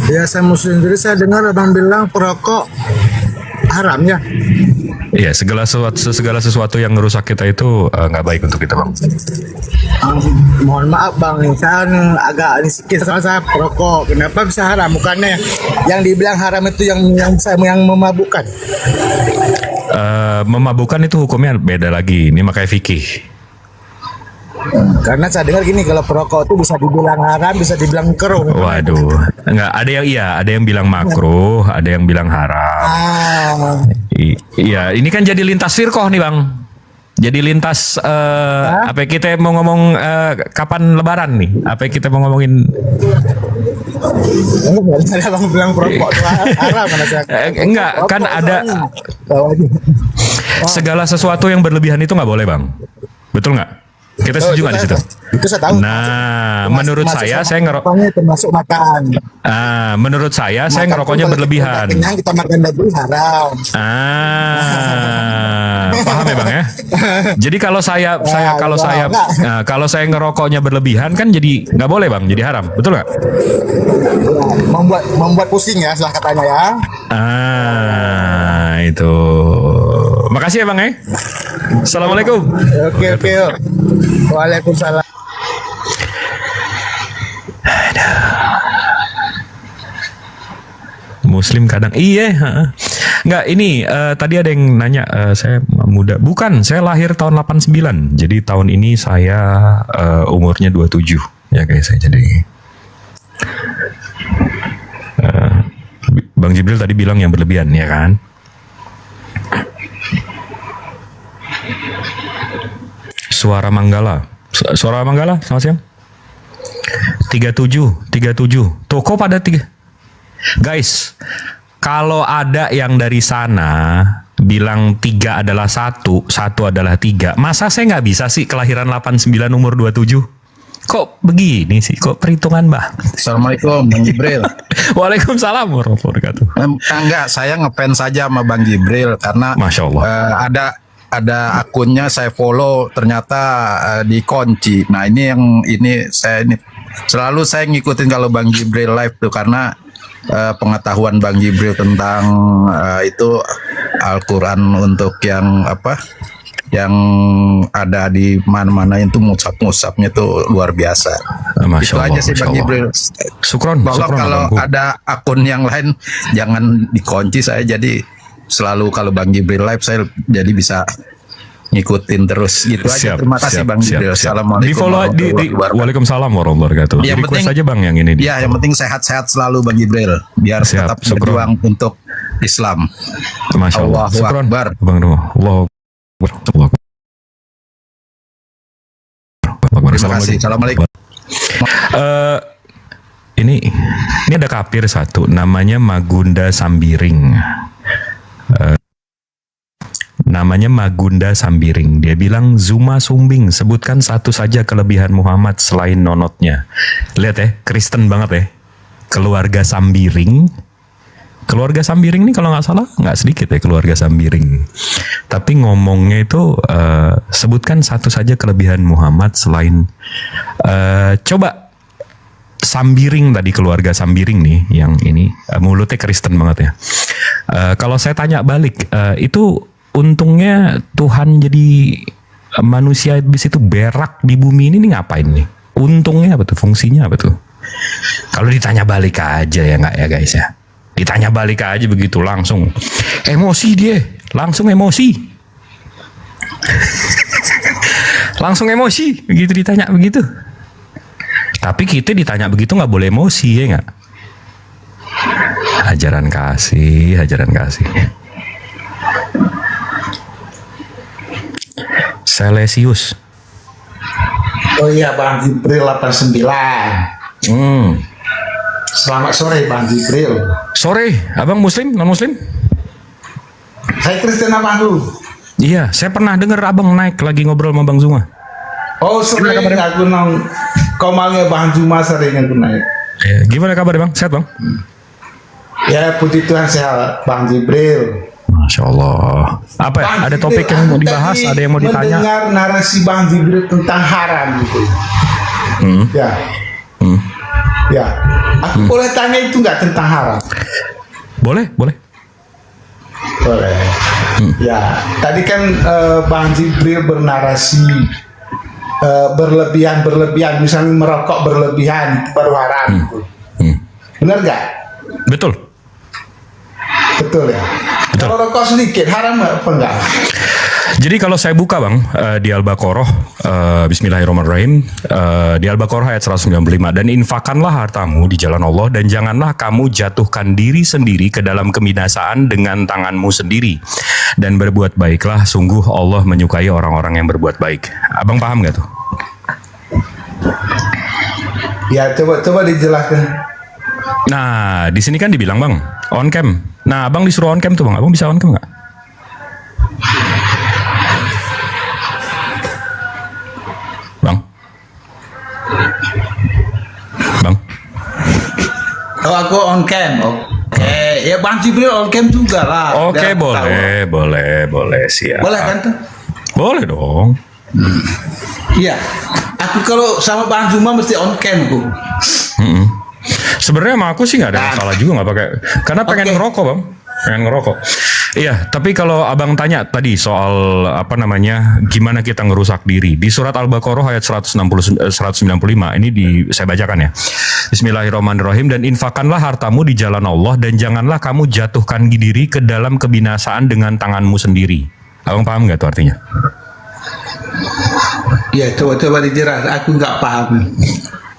ya saya Muslim. Jadi saya dengar abang bilang perokok haram ya? Iya, segala sesuatu yang merusak kita itu nggak baik untuk kita bang. Mohon maaf bang, saya agak sedikit soal saya perokok. Kenapa bisa haram? Bukannya yang dibilang haram itu yang memabukkan? Memabukkan itu hukumnya beda lagi. Ini makanya fikih. Karena saya dengar gini, kalau perokok itu bisa dibilang haram, bisa dibilang keruh. Waduh, enggak, ada yang bilang makruh, ada yang bilang haram. Iya, ini kan jadi lintas firqah nih bang. Jadi lintas apa kita mau ngomong kapan Lebaran nih? Apa kita mau ngomongin? Ada bang bilang perokok itu haram. Enggak, kan ada segala sesuatu yang berlebihan itu nggak boleh bang. Betul nggak? Kita setuju nggak di situ? Itu saya tahu. Nah, menurut saya ngerokoknya termasuk makan. Menurut saya ngerokoknya berlebihan. Kenyang kita makan daging haram. Paham ya bang ya? Jadi kalau saya ngerokoknya berlebihan kan jadi nggak boleh bang, jadi haram, betul nggak? Membuat pusing ya, salah katanya ya. Itu. Makasih ya bang ya. Assalamualaikum. Oke. Waalaikumsalam. Muslim kadang nggak ini tadi ada yang nanya saya muda. Bukan, saya lahir tahun 89. Jadi tahun ini saya umurnya 27 ya guys. Saya jadi Bang Jibril tadi bilang yang berlebihan ya kan. Suara Manggala, selamat siang. 37. Toko pada 3. Guys, kalau ada yang dari sana bilang 3 adalah 1 adalah 3, masa saya nggak bisa sih kelahiran 89 umur 27? Kok begini sih? Kok perhitungan bang? Assalamualaikum Bang Jibril. Waalaikumsalam warahmatullahi wabarakatuh. Enggak, saya ngefans saja sama Bang Jibril karena Masya Allah. Ada akunnya saya follow ternyata dikunci. Nah ini selalu saya ngikutin kalau Bang Jibril live tuh karena pengetahuan Bang Jibril tentang itu Al-Quran untuk yang yang ada di mana-mana itu musab-musabnya tuh luar biasa. Itu aja sih Bang Jibril. Syukron. Kalau ada akun yang lain jangan dikunci, saya jadi selalu kalau Bang Jibril live saya jadi bisa ngikutin terus gitu aja. Terima kasih Bang Jibril. Assalamualaikum. Di follow Waalaikumsalam warahmatullahi wabarakatuh. Yang penting aja Bang yang ini. Ya, yang penting sehat-sehat selalu Bang Jibril biar tetap berjuang untuk Islam. Masya Allah. Allahu Akbar. Bang Allahu Akbar. Terima kasih. Assalamualaikum. Ini ada kafir satu namanya Magunda Sambiring. Namanya Magunda Sambiring. Dia bilang, Zuma Sumbing, sebutkan satu saja kelebihan Muhammad selain nonotnya. Lihat ya, Kristen banget ya. Keluarga Sambiring. Keluarga Sambiring ini kalau nggak salah nggak sedikit ya keluarga Sambiring. Tapi ngomongnya itu sebutkan satu saja kelebihan Muhammad selain coba Sambiring tadi, keluarga Sambiring nih yang ini mulutnya Kristen banget ya. Kalau saya tanya balik, itu untungnya Tuhan jadi manusia di situ berak di bumi ini ngapain nih? Untungnya apa tuh? Fungsinya apa tuh? Kalau ditanya balik aja ya nggak ya guys ya? Ditanya balik aja begitu langsung emosi dia, langsung emosi, langsung emosi begitu ditanya begitu. Tapi kita ditanya begitu nggak boleh emosi, ya nggak? Ajaran kasih. Celsius. Oh iya, Bang Jibril 89. Selamat sore, Bang Jibril. Sore, abang muslim, non muslim? Saya Kristen Abang dulu. Iya, saya pernah dengar abang naik lagi ngobrol sama Bang Zuma. Oh, sering aku nong komalnya Bang Zuma sering aku naik. Gimana kabar Bang? Sehat Bang? Ya, puji Tuhan sehat, Bang Jibril. Masya Allah. Apa ya? Ada topik yang mau dibahas? Ada yang mau ditanya? Mendengar narasi Bang Jibril tentang haram gitu. Ya, aku boleh tanya itu nggak tentang haram? Boleh. Ya, tadi kan Bang Jibril bernarasi berlebihan, misalnya merokok berlebihan itu baru haram. Benar nggak? Betul ya. Kalau rokok sedikit haram apa enggak? Jadi kalau saya buka Bang di Al-Baqarah, Bismillahirrahmanirrahim, di Al-Baqarah ayat 195, dan infakkanlah hartamu di jalan Allah dan janganlah kamu jatuhkan diri sendiri ke dalam kebinasaan dengan tanganmu sendiri, dan berbuat baiklah, sungguh Allah menyukai orang-orang yang berbuat baik. Abang paham nggak tuh? Ya, coba dijelaskan. Nah, di sini kan dibilang Bang on cam. Nah, abang disuruh on cam tuh Bang. Abang bisa on cam nggak? Bang. Oh, aku on cam. Oke. Ya Bang Jibril on cam juga lah. Oke, boleh siap. Boleh kan tuh? Boleh dong. Iya. Aku kalau sama Bang Zuma mesti on cam aku. Sebenarnya sama aku sih nggak ada masalah juga, nggak pakai, karena pengen ngerokok Bang, Iya, tapi kalau abang tanya tadi soal gimana kita ngerusak diri, di surat Al-Baqarah ayat 195 ini saya bacakan ya. Bismillahirrahmanirrahim, dan infakkanlah hartamu di jalan Allah dan janganlah kamu jatuhkan diri ke dalam kebinasaan dengan tanganmu sendiri. Abang paham nggak tuh artinya? Ya, coba dijelas, aku nggak paham.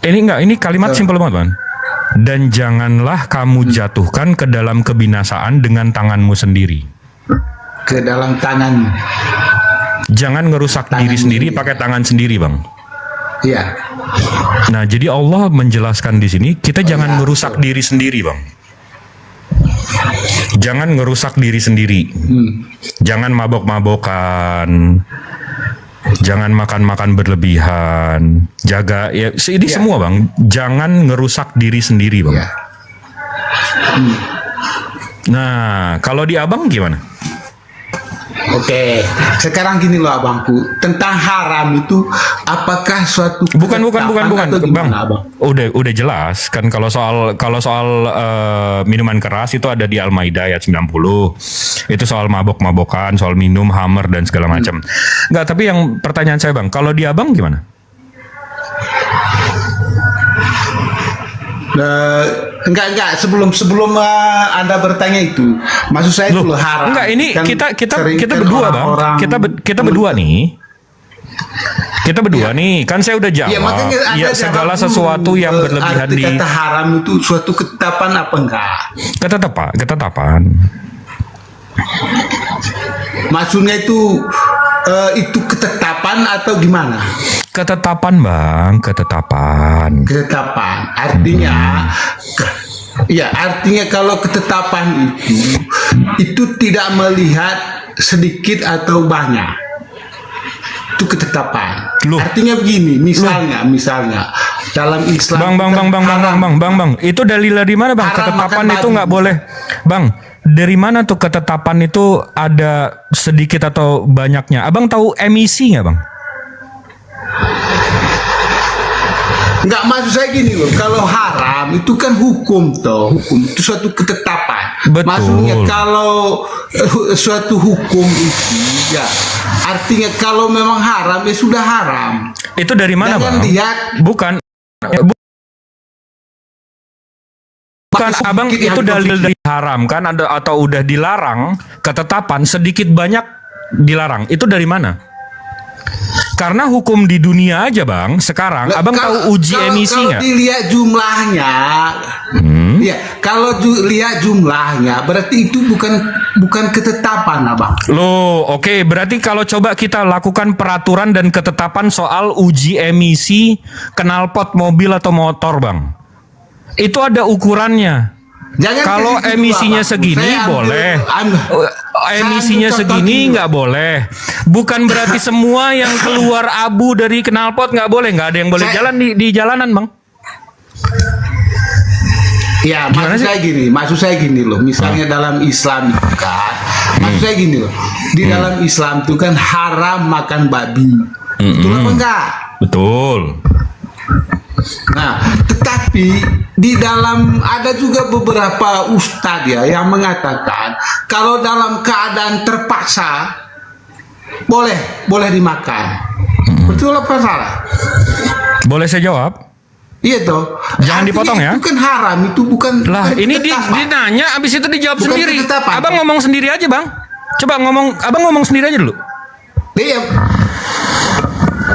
Ini kalimat simpel banget Bang. Dan janganlah kamu jatuhkan ke dalam kebinasaan dengan tanganmu sendiri. Ke dalam tangan. Jangan ngerusak diri sendiri pakai tangan sendiri Bang. Iya. Nah, jadi Allah menjelaskan di sini kita jangan ngerusak diri sendiri Bang. Jangan ngerusak diri sendiri. Jangan mabok-mabokan. Jangan makan-makan berlebihan, jaga ya ini semua Bang, jangan ngerusak diri sendiri Bang. Nah, kalau di abang gimana? Oke, sekarang gini loh abangku, tentang haram itu apakah suatu bukan Bang. Udah jelas kan kalau soal minuman keras itu ada di Al-Maidah ayat 90. Itu soal mabok-mabokan, soal minum, hammer dan segala macam. Enggak, tapi yang pertanyaan saya Bang, kalau di abang gimana? Enggak sebelum Anda bertanya itu maksud saya itu haram. Enggak, ini kan kita berdua Bang, kita berdua nih kan saya udah jawab ya, segala sesuatu yang berlebihan di kata haram itu suatu ketetapan apa enggak? Ketetapan. Maksudnya itu ketetapan atau gimana? Ketetapan Bang, ketetapan. Artinya artinya kalau ketetapan itu tidak melihat sedikit atau banyak. Itu ketetapan. Artinya begini, misalnya dalam Islam Bang, itu dalil dari mana Bang? Ketetapan itu nggak boleh Bang. Dari mana tuh ketetapan itu ada sedikit atau banyaknya? Abang tahu emisi nggak Bang? Enggak, maksud saya gini loh, kalau haram itu kan hukum itu suatu ketetapan. Betul. Maksudnya kalau suatu hukum itu ya artinya kalau memang haram ya sudah haram. Itu dari mana Bang? Bukan Abang, itu dalil dari haram kan atau udah dilarang, ketetapan sedikit banyak dilarang. Itu dari mana? Karena hukum di dunia aja bang, sekarang abang tahu uji emisi Kalau nggak? dilihat jumlahnya, ya kalau lihat jumlahnya, berarti itu bukan ketetapan, abang. Loh, oke, berarti kalau coba kita lakukan peraturan dan ketetapan soal uji emisi knalpot mobil atau motor, bang, itu ada ukurannya. Jangan kalau kayak gitu, emisinya Abang. segini Saya ambil- boleh, saya emisinya ambil contoh segini dulu. nggak boleh. Bukan berarti semua yang keluar abu dari knalpot nggak boleh. Nggak ada yang boleh jalan di jalanan, bang. Ya, maksud saya gini loh. Misalnya dalam Islam itu kan, maksud saya gini loh. Di dalam Islam itu kan haram makan babi. Betul apa enggak? Betul. Nah, tetapi di dalam ada juga beberapa ustadz ya yang mengatakan kalau dalam keadaan terpaksa boleh dimakan. Betul apa salah? Boleh saya jawab? Iya toh. Jangan dipotong ya. Itu kan haram, itu bukan. Lah, bukan ini ketetapan. dia nanya, abis itu dijawab Bukan sendiri. ketetapan. Abang ngomong sendiri aja, bang. Coba abang ngomong sendiri aja dulu.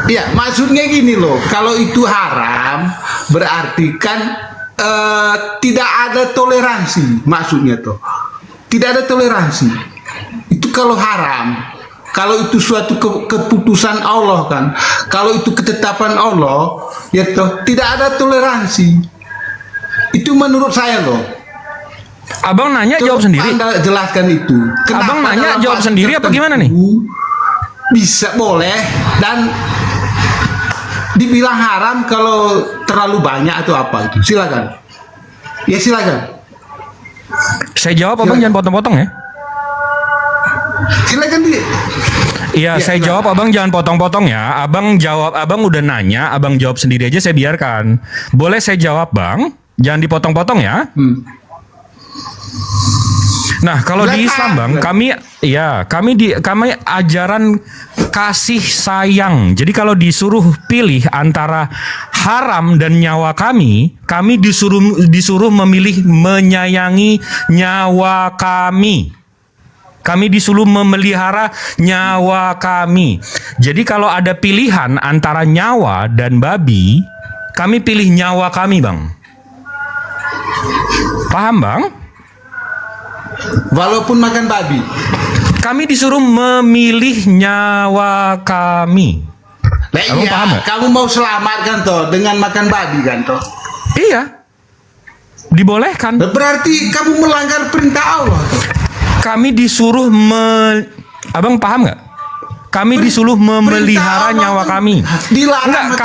Iya, maksudnya gini loh. Kalau itu haram, berarti kan tidak ada toleransi. Maksudnya tuh, tidak ada toleransi. Itu kalau haram. Kalau itu suatu keputusan Allah kan. Kalau itu ketetapan Allah, ya toh tidak ada toleransi. Itu menurut saya loh. Abang nanya jawab sendiri. Anda jelaskan itu. Abang nanya jawab sendiri apa gimana nih? Bisa boleh dan dibilang haram kalau terlalu banyak atau apa itu. Silakan. Ya silakan. Saya jawab, abang jangan potong-potong ya. Silakan dia. Iya, saya jawab, abang jangan potong-potong ya. Abang jawab, abang udah nanya, abang jawab sendiri aja, saya biarkan. Boleh saya jawab, bang? Jangan dipotong-potong ya. Nah, kalau di Islam, bang, kami ajaran kasih sayang. Jadi kalau disuruh pilih antara haram dan nyawa kami disuruh memilih menyayangi nyawa kami. Kami disuruh memelihara nyawa kami. Jadi kalau ada pilihan antara nyawa dan babi, kami pilih nyawa kami, bang. Paham, bang? Walaupun makan babi. Kami disuruh memilih nyawa kami. Kamu paham gak? Kamu mau selamatkan toh dengan makan babi kan toh? Iya. Dibolehkan. Berarti kamu melanggar perintah Allah toh? Kami disuruh abang paham nggak? Kami disuruh memelihara nyawa kami. Enggak,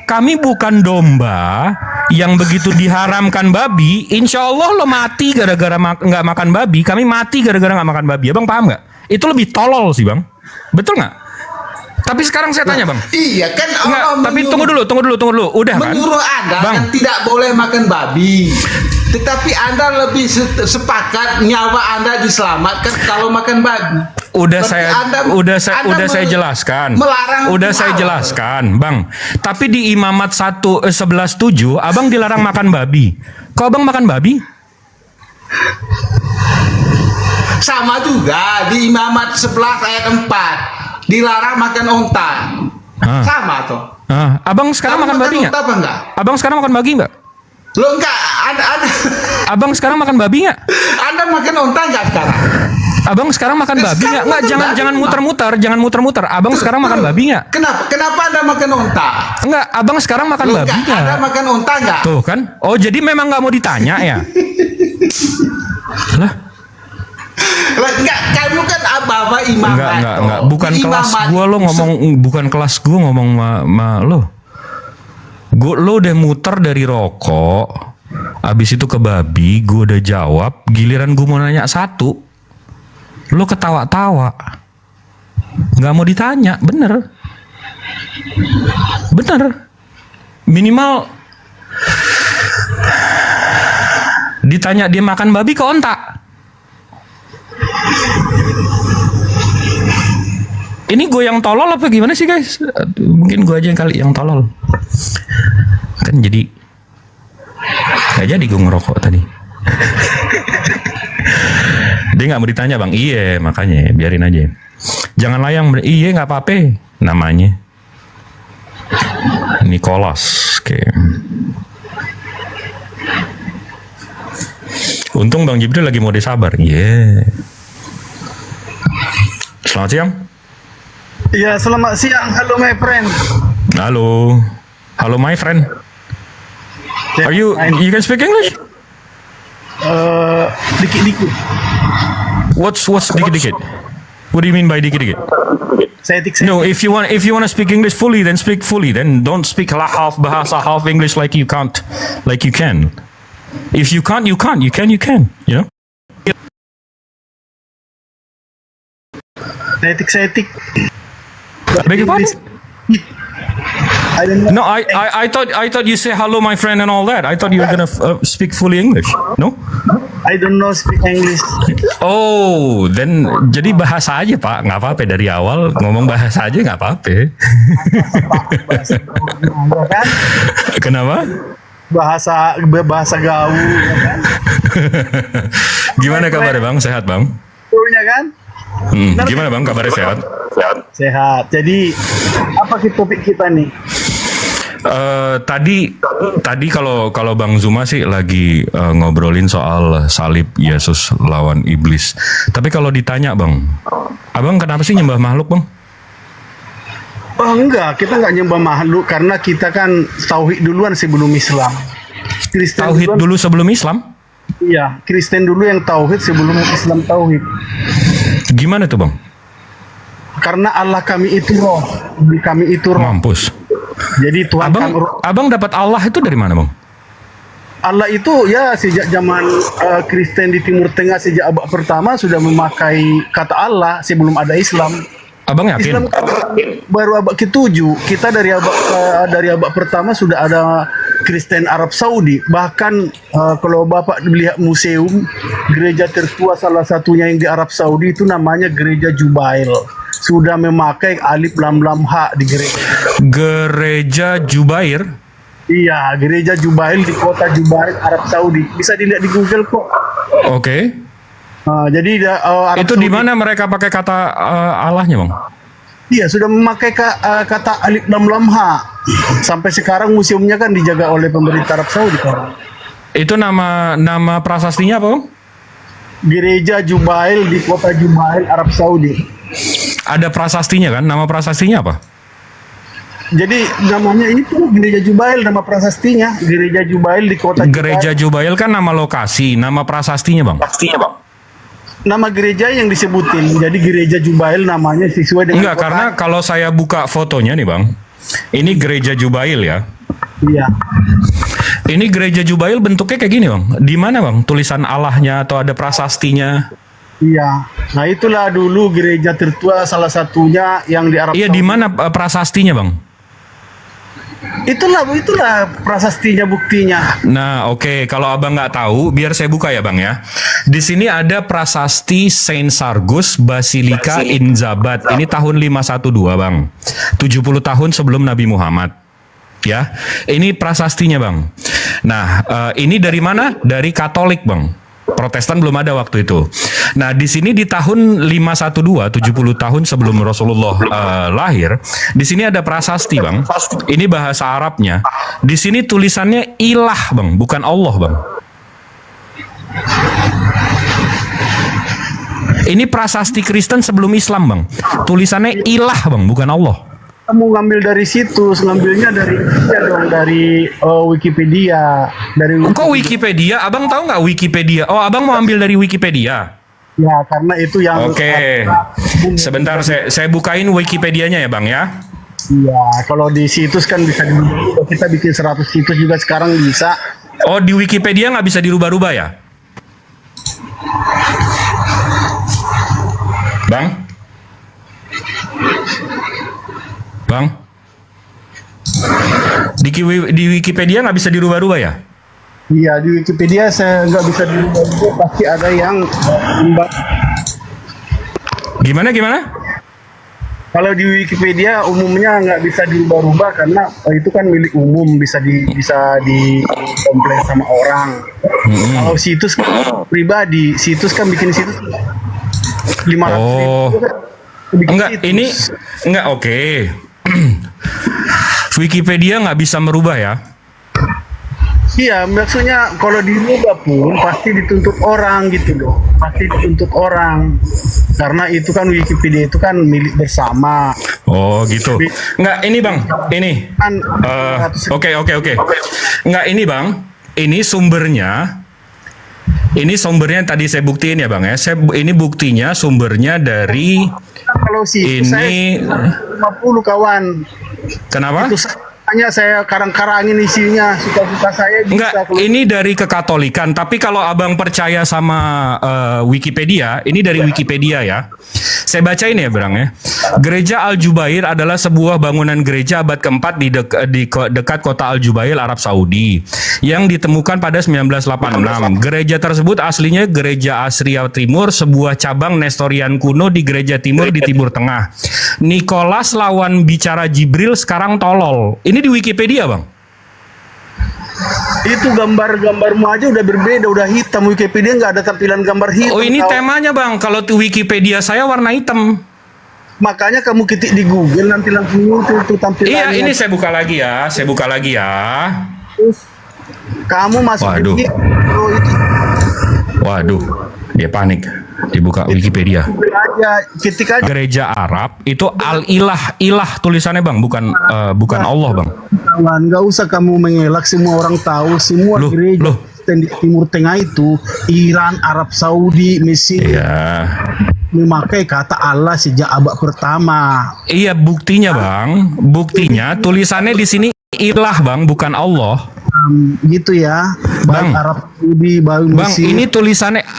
kami bukan domba yang begitu diharamkan babi, insya Allah lo mati gara-gara nggak makan babi. Kami mati gara-gara nggak makan babi. Abang paham nggak? Itu lebih tolol sih, bang. Betul nggak? Tapi sekarang saya tanya, bang. Iya kan. Tapi tunggu dulu. Udah kan? Menurut Anda bang, kan tidak boleh makan babi. Tetapi Anda lebih sepakat nyawa Anda diselamatkan kalau makan babi. Udah saya jelaskan. Udah saya jelaskan, bang. Tapi di Imamat 11:7, abang dilarang makan babi. Kok abang makan babi? Sama juga di Imamat 11 ayat 4 dilarang makan onta. Sama toh. Abang sekarang makan babi nggak? Abang sekarang makan babi nggak? Lo enggak, Abang sekarang makan babi nggak? Anda makan onta nggak sekarang? Abang sekarang makan babi nggak? Nggak, jangan muter-muter. Abang sekarang makan babi nggak? Kenapa Anda makan onta? Enggak, abang sekarang makan babi nggak? Anda makan onta nggak? Tuh kan? Oh, jadi memang nggak mau ditanya ya? Lah? Enggak, kamu kan apa imam? Enggak. Bukan kelas gua lo ngomong, bukan kelas gua ngomong sama lo. Lo udah muter dari rokok, abis itu ke babi, gue udah jawab. Giliran gue mau nanya satu, lo ketawa-tawa, nggak mau ditanya. Bener. Minimal ditanya dia makan babi ke onta. Ini gue yang tolol apa gimana sih, guys? Mungkin gue aja yang kali yang tolol. Kan jadi gak jadi gue ngerokok tadi. Dia gak mau ditanya, bang. Iya, makanya biarin aja. Jangan layang. Iya, gak apa-apa. namanya. Nicholas. Oke. Untung Bang Jibril lagi mode sabar. Selamat siang. Ya, selamat siang. Halo my friend. Halo my friend. Are you can speak English? Dikit-dikit. What's dikit-dikit? What do you mean by dikit-dikit? No, if you want to speak English fully, then speak fully. Then don't speak half bahasa, half English like you can. If you can't, you can't. You can. You know. Setik. Beg your pardon? I don't know. No, I thought you say hello, my friend, and all that. I thought you were gonna speak fully English. No? I don't know speak English. Oh, then jadi bahasa aja Pak, nggak apa-apa dari awal ngomong bahasa aja nggak apa-apa. Kenapa? Bahasa gaul. Gimana kabarnya Bang? Sehat Bang? Punya kan? Gimana Bang? Kabarnya sehat? Sehat. Jadi apa topik kita nih? Tadi kalau Bang Zuma sih lagi ngobrolin soal salib Yesus lawan iblis. Tapi kalau ditanya Bang, Abang kenapa sih nyembah makhluk Bang? Oh enggak, kita nggak nyembah makhluk karena kita kan tauhid duluan sebelum Islam. Tauhid dulu sebelum Islam? Iya, Kristen dulu yang tauhid sebelum Islam tauhid. Gimana tuh Bang? Karena Allah kami itu roh, kami itu roh. Mampus. Jadi Tuhan Abang dapat Allah itu dari mana Bang? Allah itu ya sejak zaman Kristen di Timur Tengah sejak abad pertama sudah memakai kata Allah sebelum ada Islam. Abang yakin? Islam baru abad ke-7. Kita dari abad pertama sudah ada Kristen Arab Saudi. Bahkan kalau Bapak melihat museum, gereja tertua salah satunya yang di Arab Saudi itu namanya Gereja Jubail. Sudah memakai alif lam lam ha di gereja. Gereja Jubair? Iya, Gereja Jubail di kota Jubail, Arab Saudi. Bisa dilihat di Google kok. Oke. Jadi Arab itu di mana mereka pakai kata Allahnya Bang? Iya, sudah memakai kata alif lam lam ha. Sampai sekarang museumnya kan dijaga oleh pemerintah Arab Saudi kan. Itu nama prasastinya apa Bang? Gereja Jubail di kota Jubail, Arab Saudi. Ada prasastinya kan? Nama prasastinya apa? Jadi namanya itu Gereja Jubail, nama prasastinya Gereja Jubail di kota Jubail. Gereja Jubail kan nama lokasi, nama prasastinya Bang? Nama gereja yang disebutin. Jadi Gereja Jubail namanya sesuai dengan Enggak, karena kalau saya buka fotonya nih Bang, ini Gereja Jubail ya. Iya. Ini Gereja Jubail bentuknya kayak gini Bang. Di mana Bang? Tulisan Allahnya atau ada prasastinya? Iya. Nah itulah dulu gereja tertua salah satunya yang di Arab Saudi. Iya, di mana prasastinya Bang? Itulah prasastinya, buktinya. Nah, oke. Kalau Abang nggak tahu, biar saya buka ya Bang ya. Di sini ada prasasti Saint Sargus Basilika in Zabat. Ini tahun 512 Bang. 70 tahun sebelum Nabi Muhammad. Ya, ini prasastinya Bang. Nah, ini dari mana? Dari Katolik Bang. Protestan belum ada waktu itu. Nah, di sini di tahun 512, 70 tahun sebelum Rasulullah lahir, di sini ada prasasti, Bang. Ini bahasa Arabnya. Di sini tulisannya ilah, Bang, bukan Allah, Bang. Ini prasasti Kristen sebelum Islam, Bang. Tulisannya ilah, Bang, bukan Allah. Kamu ngambil dari situs, ngambilnya dari Wikipedia. Kok Wikipedia? Abang tahu nggak Wikipedia? Oh, abang mau ambil dari Wikipedia? Ya, karena itu yang... Oke. Sebentar, saya bukain Wikipedianya ya, Bang ya. Iya, kalau di situs kan bisa kita bikin 100 situs juga sekarang bisa. Oh, di Wikipedia nggak bisa dirubah-rubah ya? Bang? Bang? Di Wikipedia nggak bisa dirubah-rubah ya? Iya, di Wikipedia saya nggak bisa dirubah-rubah, pasti ada yang... Gimana? Kalau di Wikipedia umumnya nggak bisa dirubah-rubah karena itu kan milik umum, bisa dikomplain sama orang. Kalau situs pribadi, situs kan bikin situs 500 ribu. Enggak, ini enggak oke. Wikipedia nggak bisa merubah ya? Iya, maksudnya kalau dirubah pun pasti dituntut orang gitu loh. Pasti dituntut orang. Karena itu kan Wikipedia itu kan milik bersama. Oh gitu. Enggak, ini Bang, ini. Oke. Enggak, ini Bang, ini sumbernya. Ini sumbernya tadi saya buktiin ya Bang ya. Ini buktinya sumbernya dari kalau sih ini. Saya 50 kawan. Kenapa? Itu hanya saya karang-karangin isinya, suka-suka saya bisa. Enggak, ini dari kekatolikan. Tapi kalau abang percaya sama Wikipedia, ini dari Wikipedia ya. Saya bacain ya, Bang ya. Gereja Al-Jubair adalah sebuah bangunan gereja abad keempat di dekat kota Al-Jubair, Arab Saudi, yang ditemukan pada 1986. Gereja tersebut aslinya Gereja Asria Timur, sebuah cabang Nestorian kuno di Gereja Timur di Timur Tengah. Nikolas lawan bicara Jibril sekarang tolol. Ini di Wikipedia, Bang. Itu gambar-gambarmu aja udah berbeda, udah hitam. Wikipedia nggak ada tampilan gambar hitam. Oh, ini temanya Bang. Kalau di Wikipedia saya warna hitam. Makanya kamu ketik di Google nanti langsung muncul tuh tampilannya. Iya, ini saya buka lagi ya. Terus kamu masuk Waduh. Waduh, dia panik. Dibuka Wikipedia. Ketik aja. Gereja Arab itu Al-Ilah, ilah tulisannya Bang, bukan Allah Bang. Nggak usah kamu mengelak, semua orang tahu semua gereja di Timur Tengah itu Iran, Arab Saudi, Mesir. Memakai kata Allah sejak abad pertama. Iya, buktinya Bang. Buktinya tulisannya di sini ilah Bang, bukan Allah. Gitu ya. Bang, Arab Saudi, Mesir. Bang,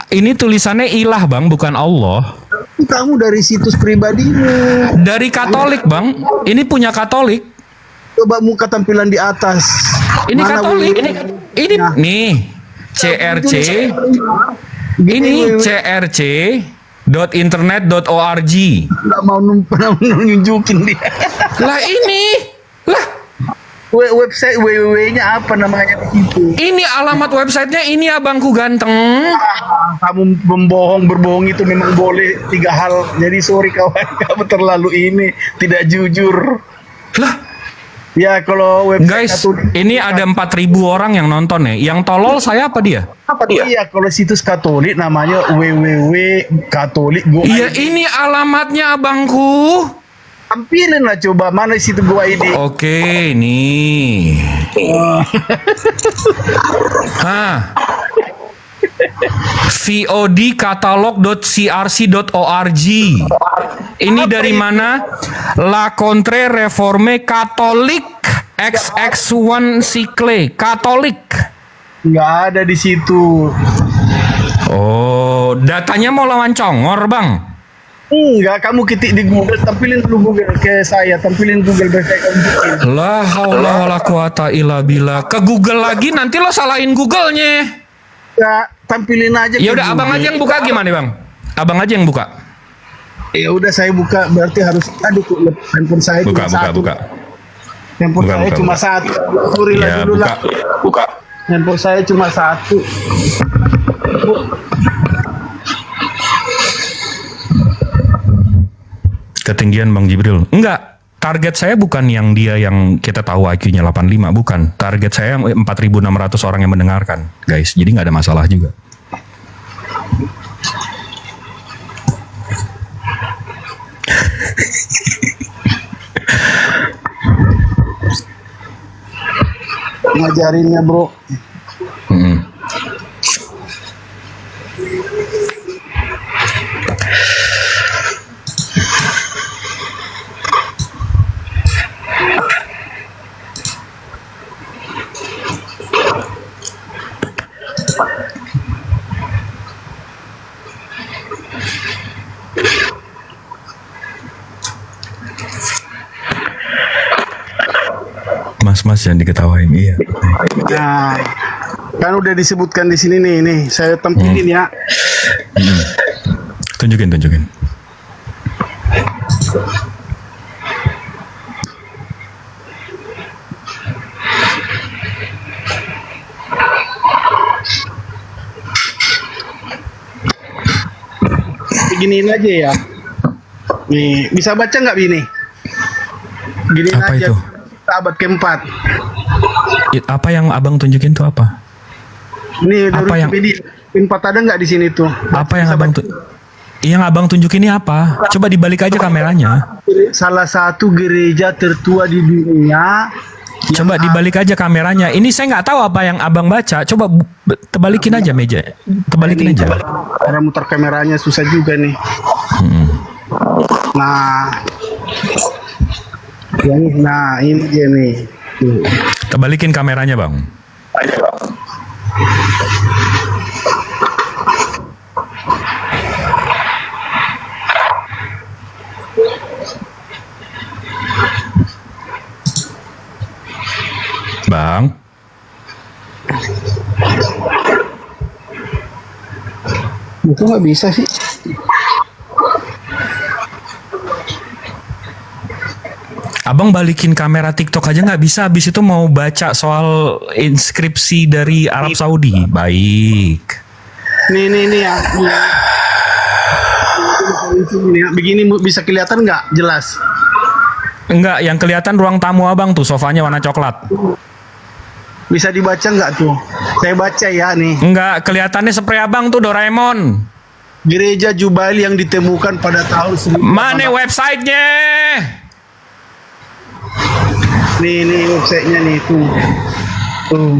ini tulisannya ilah Bang, bukan Allah. Kamu dari situs pribadimu. Dari Katolik Bang. Ini punya Katolik. Coba muka tampilan di atas. Ini mana Katolik. Ini nih CRC. Ini crc.internet.org. Nggak mau nunjukin dia. Lah ini. Website www-nya apa namanya itu? Ini alamat websitenya ini abangku ganteng. Kamu berbohong itu memang boleh 3 hal. Jadi sorry kawan, kamu terlalu ini tidak jujur. Lah, ya kalau website guys, ini ada 4.000 orang yang nonton ya. Yang tolol saya apa dia? Iya, kalau situs Katolik namanya www.katolik.go. Iya, ini alamatnya abangku. Tampilin lah coba, mana situ gua ini. Oke, nih. vodkatalog.crc.org. Ini dari mana? La Contre Reforme Katolik XX1 Cycle Katolik. Nggak ada di situ. Oh, datanya mau lawan congor, Bang. Enggak, kamu ketik di Google, tampilin dulu Google ke saya, tampilin Google biar saya tunjukin. La haula wala quwata illa billah. Ke Google lagi nanti lo salahin Google-nya. Ya, tampilin aja. Ya udah, abang aja yang buka gimana, Bang? Abang aja yang buka. Ya udah saya buka, berarti harus handphone saya cuma satu. Handphone saya cuma satu. Sorry lah dulu lah. Buka. Handphone saya cuma satu. Ketinggian Bang Jibril. Enggak, target saya bukan yang dia yang kita tahu IQ-nya 85, bukan. Target saya yang 4.600 orang yang mendengarkan, guys. Jadi nggak ada masalah juga. Ngajarinnya, bro. Mas yang diketawain, iya. Nah, kan udah disebutkan di sini nih, saya tampilin ya. Tunjukin. Beginiin aja ya. Nih, bisa baca nggak Bini? Gini Apa aja. itu? Abad keempat. Apa yang abang tunjukin tuh apa? Nih dari Apa yang- Wikipedia. Keempat ada nggak di sini tuh? Apa yang abang tunjukin ini apa? Coba dibalik aja kameranya. Salah satu gereja tertua di dunia. Coba dibalik aja kameranya. Ini saya nggak tahu apa yang abang baca. Coba terbalikin aja meja. Terbalikin aja. Cara muter kameranya susah juga nih. Nah, ini dia nih. Tuh. Terbalikin kameranya bang. Bang. Itu nggak bisa sih. Abang balikin kamera TikTok aja nggak bisa. Habis itu mau baca soal inskripsi dari Arab Saudi. Baik. Nih ya. Begini bisa kelihatan nggak jelas? Enggak, yang kelihatan ruang tamu abang tuh, sofanya warna coklat. Bisa dibaca nggak tuh? Saya baca ya nih. Enggak, kelihatannya spray abang tuh Doraemon. Gereja Jubail yang ditemukan pada tahun 1800. Mana websitenya? Nih websitenya nih tuh. Tuh.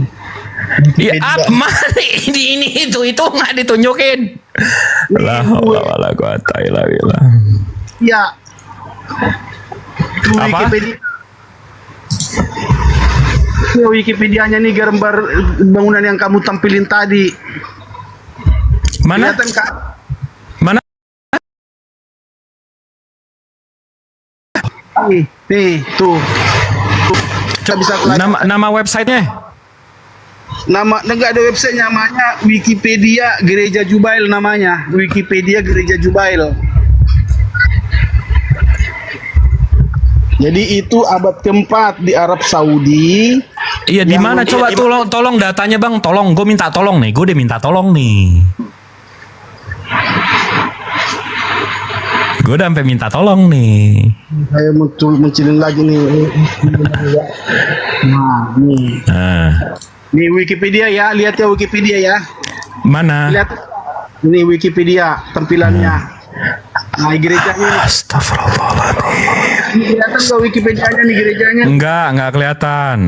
Ya, mana ini itu nggak ditunjukin. La haula wala quwata illa billah. Ya. Tuh, Apa? Wikipedia. Tuh, Wikipedianya nih gambar bangunan yang kamu tampilin tadi. Mana? Kelihatan kan? Mana? Nih, tuh. Kita bisa Nama websitenya? Nggak ada website, namanya Wikipedia Gereja Jubail namanya. Wikipedia Gereja Jubail. Jadi itu abad keempat di Arab Saudi. Iya, di mana? Coba tolong datanya bang, tolong. Gue minta tolong nih, gue udah minta tolong nih. Gue udah sampai minta tolong nih. Saya mencilin lagi nih. Nah, nih. Nih Wikipedia ya, lihat ya Wikipedia ya. Mana? Lihat. Ini Wikipedia tampilannya. Nah, gerejanya. Astagfirullahaladzim. Ini kelihatan nggak Wikipedianya nih gerejanya? Enggak kelihatan.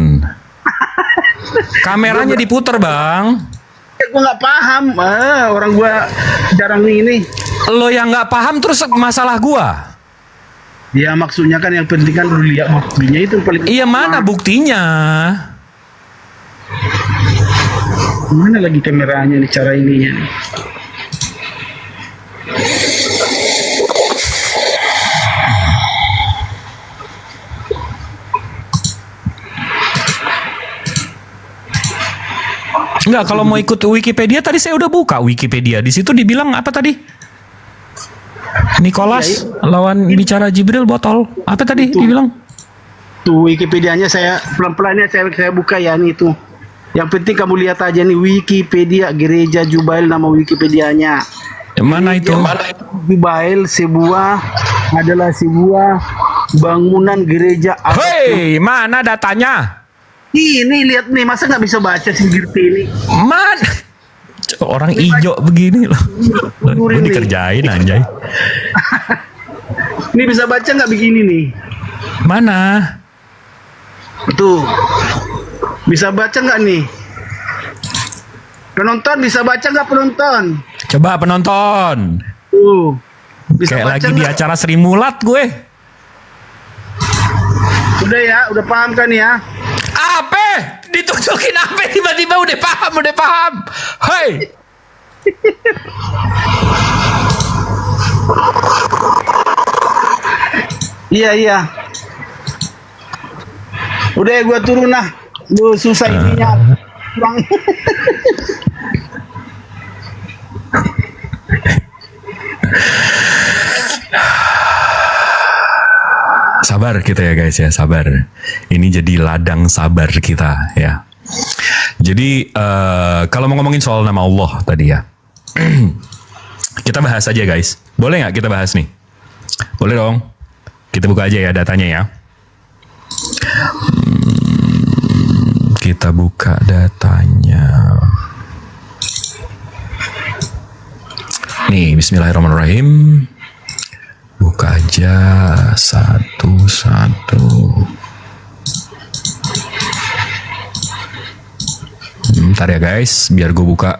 Kameranya diputer bang. Gue nggak paham. Orang gue jarang ini. Lo yang nggak paham terus masalah gua. Ya maksudnya kan yang penting kan dulu lihat buktinya itu paling. Iya, mana buktinya? Mana lagi kameranya nih, cara ininya nih. Enggak, kalau mau ikut Wikipedia tadi saya udah buka Wikipedia. Di situ dibilang apa tadi? Nicholas lawan bicara Jibril botol. Apa tadi dibilang? Tuh Wikipedianya saya pelan-pelannya saya buka ya nih tuh. Yang penting kamu lihat aja nih Wikipedia Gereja Jubail, nama Wikipedianya. Yang mana itu? Jubail adalah sebuah bangunan gereja. Hei, mana datanya? Ini lihat nih, masa nggak bisa baca sih ini? Mana? Orang ijo begini loh. Gue dikerjain anjay. Ini bisa baca nggak begini nih? Mana? Tuh. Bisa baca nggak nih? Penonton bisa baca nggak penonton? Coba penonton. Tuh. Bisa Kayak baca lagi di nggak? acara Sri Mulat gue. Udah ya, udah paham kan ya? Apa? Ditunjukin apa? Tiba-tiba udah paham. Hei. Iya. Udah ya, gua turun lah. Lu susah ininya. Bang. Sabar kita ya guys ya, sabar. Ini jadi ladang sabar kita ya. Jadi kalau mau ngomongin soal nama Allah tadi ya, kita bahas aja guys. Boleh nggak kita bahas nih? Boleh dong. Kita buka aja ya datanya ya. Kita buka datanya. Nih, bismillahirrahmanirrahim. Buka aja satu-satu. Bentar ya guys, biar gue buka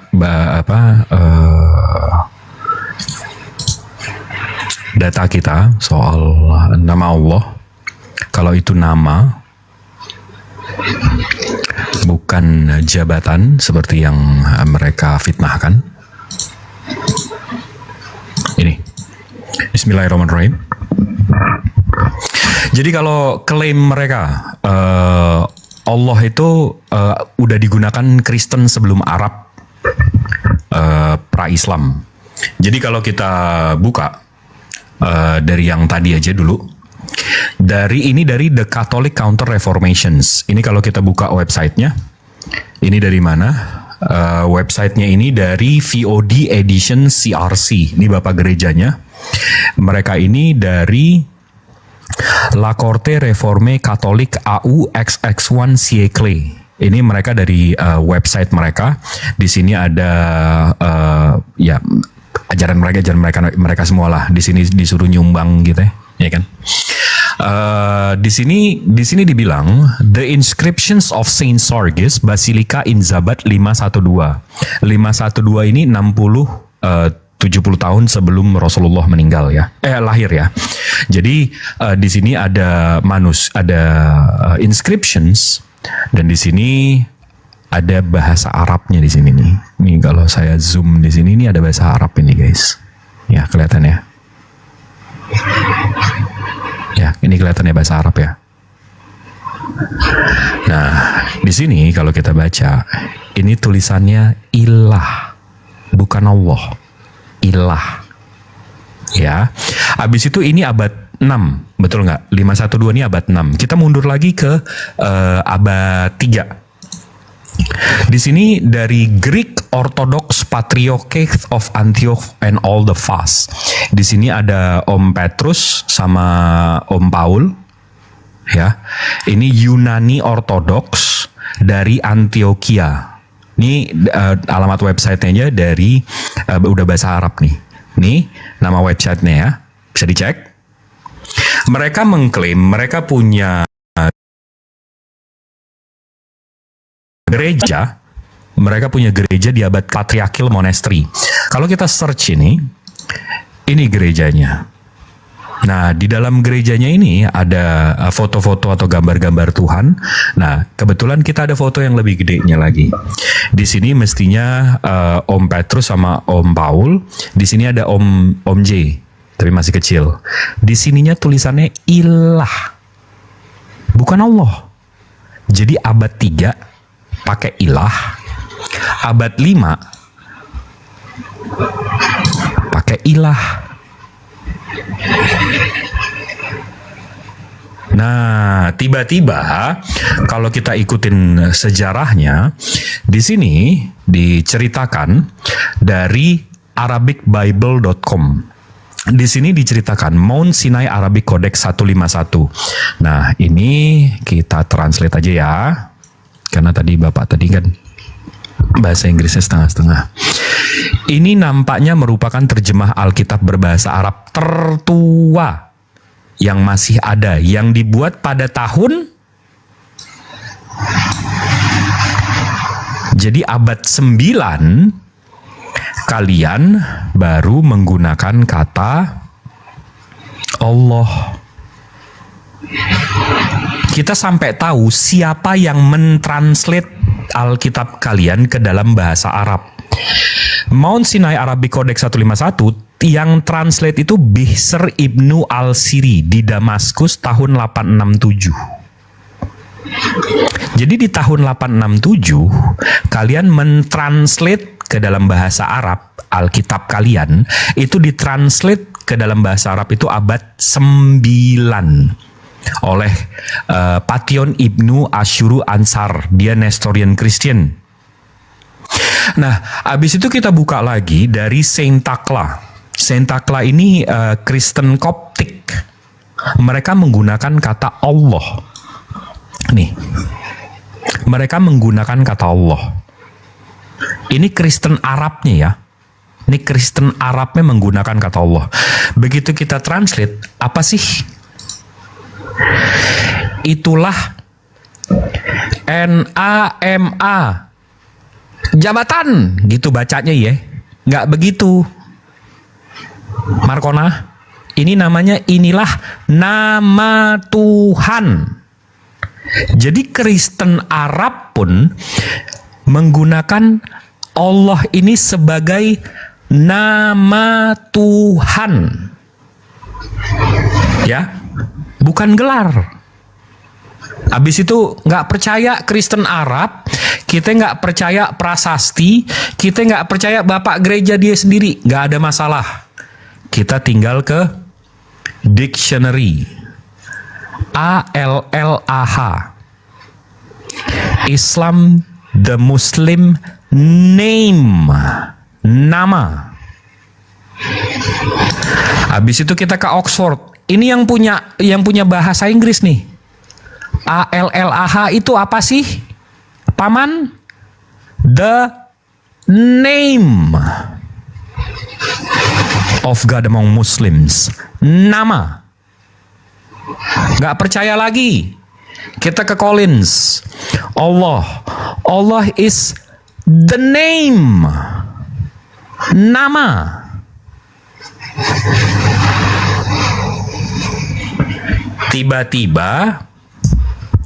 data kita soal nama Allah. Kalau itu nama, bukan jabatan seperti yang mereka fitnahkan. Ini, bismillahirrahmanirrahim. Jadi kalau klaim mereka Allah itu udah digunakan Kristen sebelum Arab pra-Islam. Jadi kalau kita buka dari yang tadi aja dulu, dari The Catholic Counter Reformations. Ini kalau kita buka websitenya, ini dari mana? Websitenya ini dari VOD Edition CRC. Ini bapak gerejanya. Mereka ini dari La Corte Réformée Catholique AU XX1 siècle. Ini mereka dari website mereka. Di sini ada ya ajaran mereka semua lah. Di sini disuruh nyumbang gitu ya kan. Di sini dibilang the inscriptions of Saint Sorgis Basilica in Zabat 512. 512 ini 70 tahun sebelum Rasulullah meninggal ya. Lahir ya. Jadi di sini ada inscriptions dan di sini ada bahasa Arabnya di sini nih. Nih kalau saya zoom di sini ini ada bahasa Arab ini guys. Ya, kelihatan ya. Ya, ini kelihatannya bahasa Arab ya. Nah, di sini kalau kita baca, ini tulisannya ilah, bukan Allah. Ilah. Ya. Habis itu ini abad 6, betul nggak? 512 ini abad 6. Kita mundur lagi ke abad 3. Di sini dari Greek Orthodox Patriarchate of Antioch and all the fast. Di sini ada Om Petrus sama Om Paul. Ya. Ini Yunani Orthodox dari Antioquia. Ini alamat websitenya dari udah bahasa Arab nih. Nih nama websitenya ya, bisa dicek. Mereka mengklaim mereka punya gereja. Mereka punya gereja di abad Patriarchal Monastery. Kalau kita search ini gerejanya. Nah, di dalam gerejanya ini ada foto-foto atau gambar-gambar Tuhan. Nah, kebetulan kita ada foto yang lebih gedenya lagi. Di sini mestinya Om Petrus sama Om Paul. Di sini ada Om J, tapi masih kecil. Di sininya tulisannya ilah, bukan Allah. Jadi abad 3 pakai ilah. Abad 5 pakai ilah. Nah, tiba-tiba kalau kita ikutin sejarahnya, di sini diceritakan dari arabicbible.com. Di sini diceritakan Mount Sinai Arabic Codex 151. Nah, ini kita translate aja ya. Karena tadi Bapak tadi kan bahasa Inggrisnya setengah-setengah. Ini nampaknya merupakan terjemah Alkitab berbahasa Arab tertua yang masih ada, yang dibuat pada tahun, jadi abad 9 kalian baru menggunakan kata Allah. Kita sampai tahu siapa yang mentranslate Alkitab kalian ke dalam bahasa Arab. Mount Sinai Arabic Codex 151 yang translate itu Bishr Ibnu Al-Siri di Damaskus tahun 867. Jadi di tahun 867 kalian mentranslate ke dalam bahasa Arab Alkitab kalian, itu ditranslate ke dalam bahasa Arab itu abad 9 oleh Pation Ibnu Asyuru Ansar. Dia Nestorian Christian. Nah, habis itu kita buka lagi dari Saint Takla. Sentakla ini Kristen Koptik. Mereka menggunakan kata Allah. Nih, mereka menggunakan kata Allah. Ini Kristen Arabnya ya. Ini Kristen Arabnya menggunakan kata Allah. Begitu kita translate, apa sih? Itulah NAMA. Jabatan, gitu bacanya ya. Nggak begitu. Markona, ini namanya inilah nama Tuhan. Jadi Kristen Arab pun menggunakan Allah ini sebagai nama Tuhan. Ya, bukan gelar. Habis itu nggak percaya Kristen Arab, kita nggak percaya prasasti, kita nggak percaya bapak gereja dia sendiri, nggak ada masalah. Kita tinggal ke dictionary. ALLAH. Islam, the Muslim name. Nama. Habis itu kita ke Oxford. Ini yang punya bahasa Inggris nih. ALLAH itu apa sih? Paman? The name of God among Muslims. Nama. Gak percaya lagi. Kita ke Collins. Allah is the name. Nama. Tiba-tiba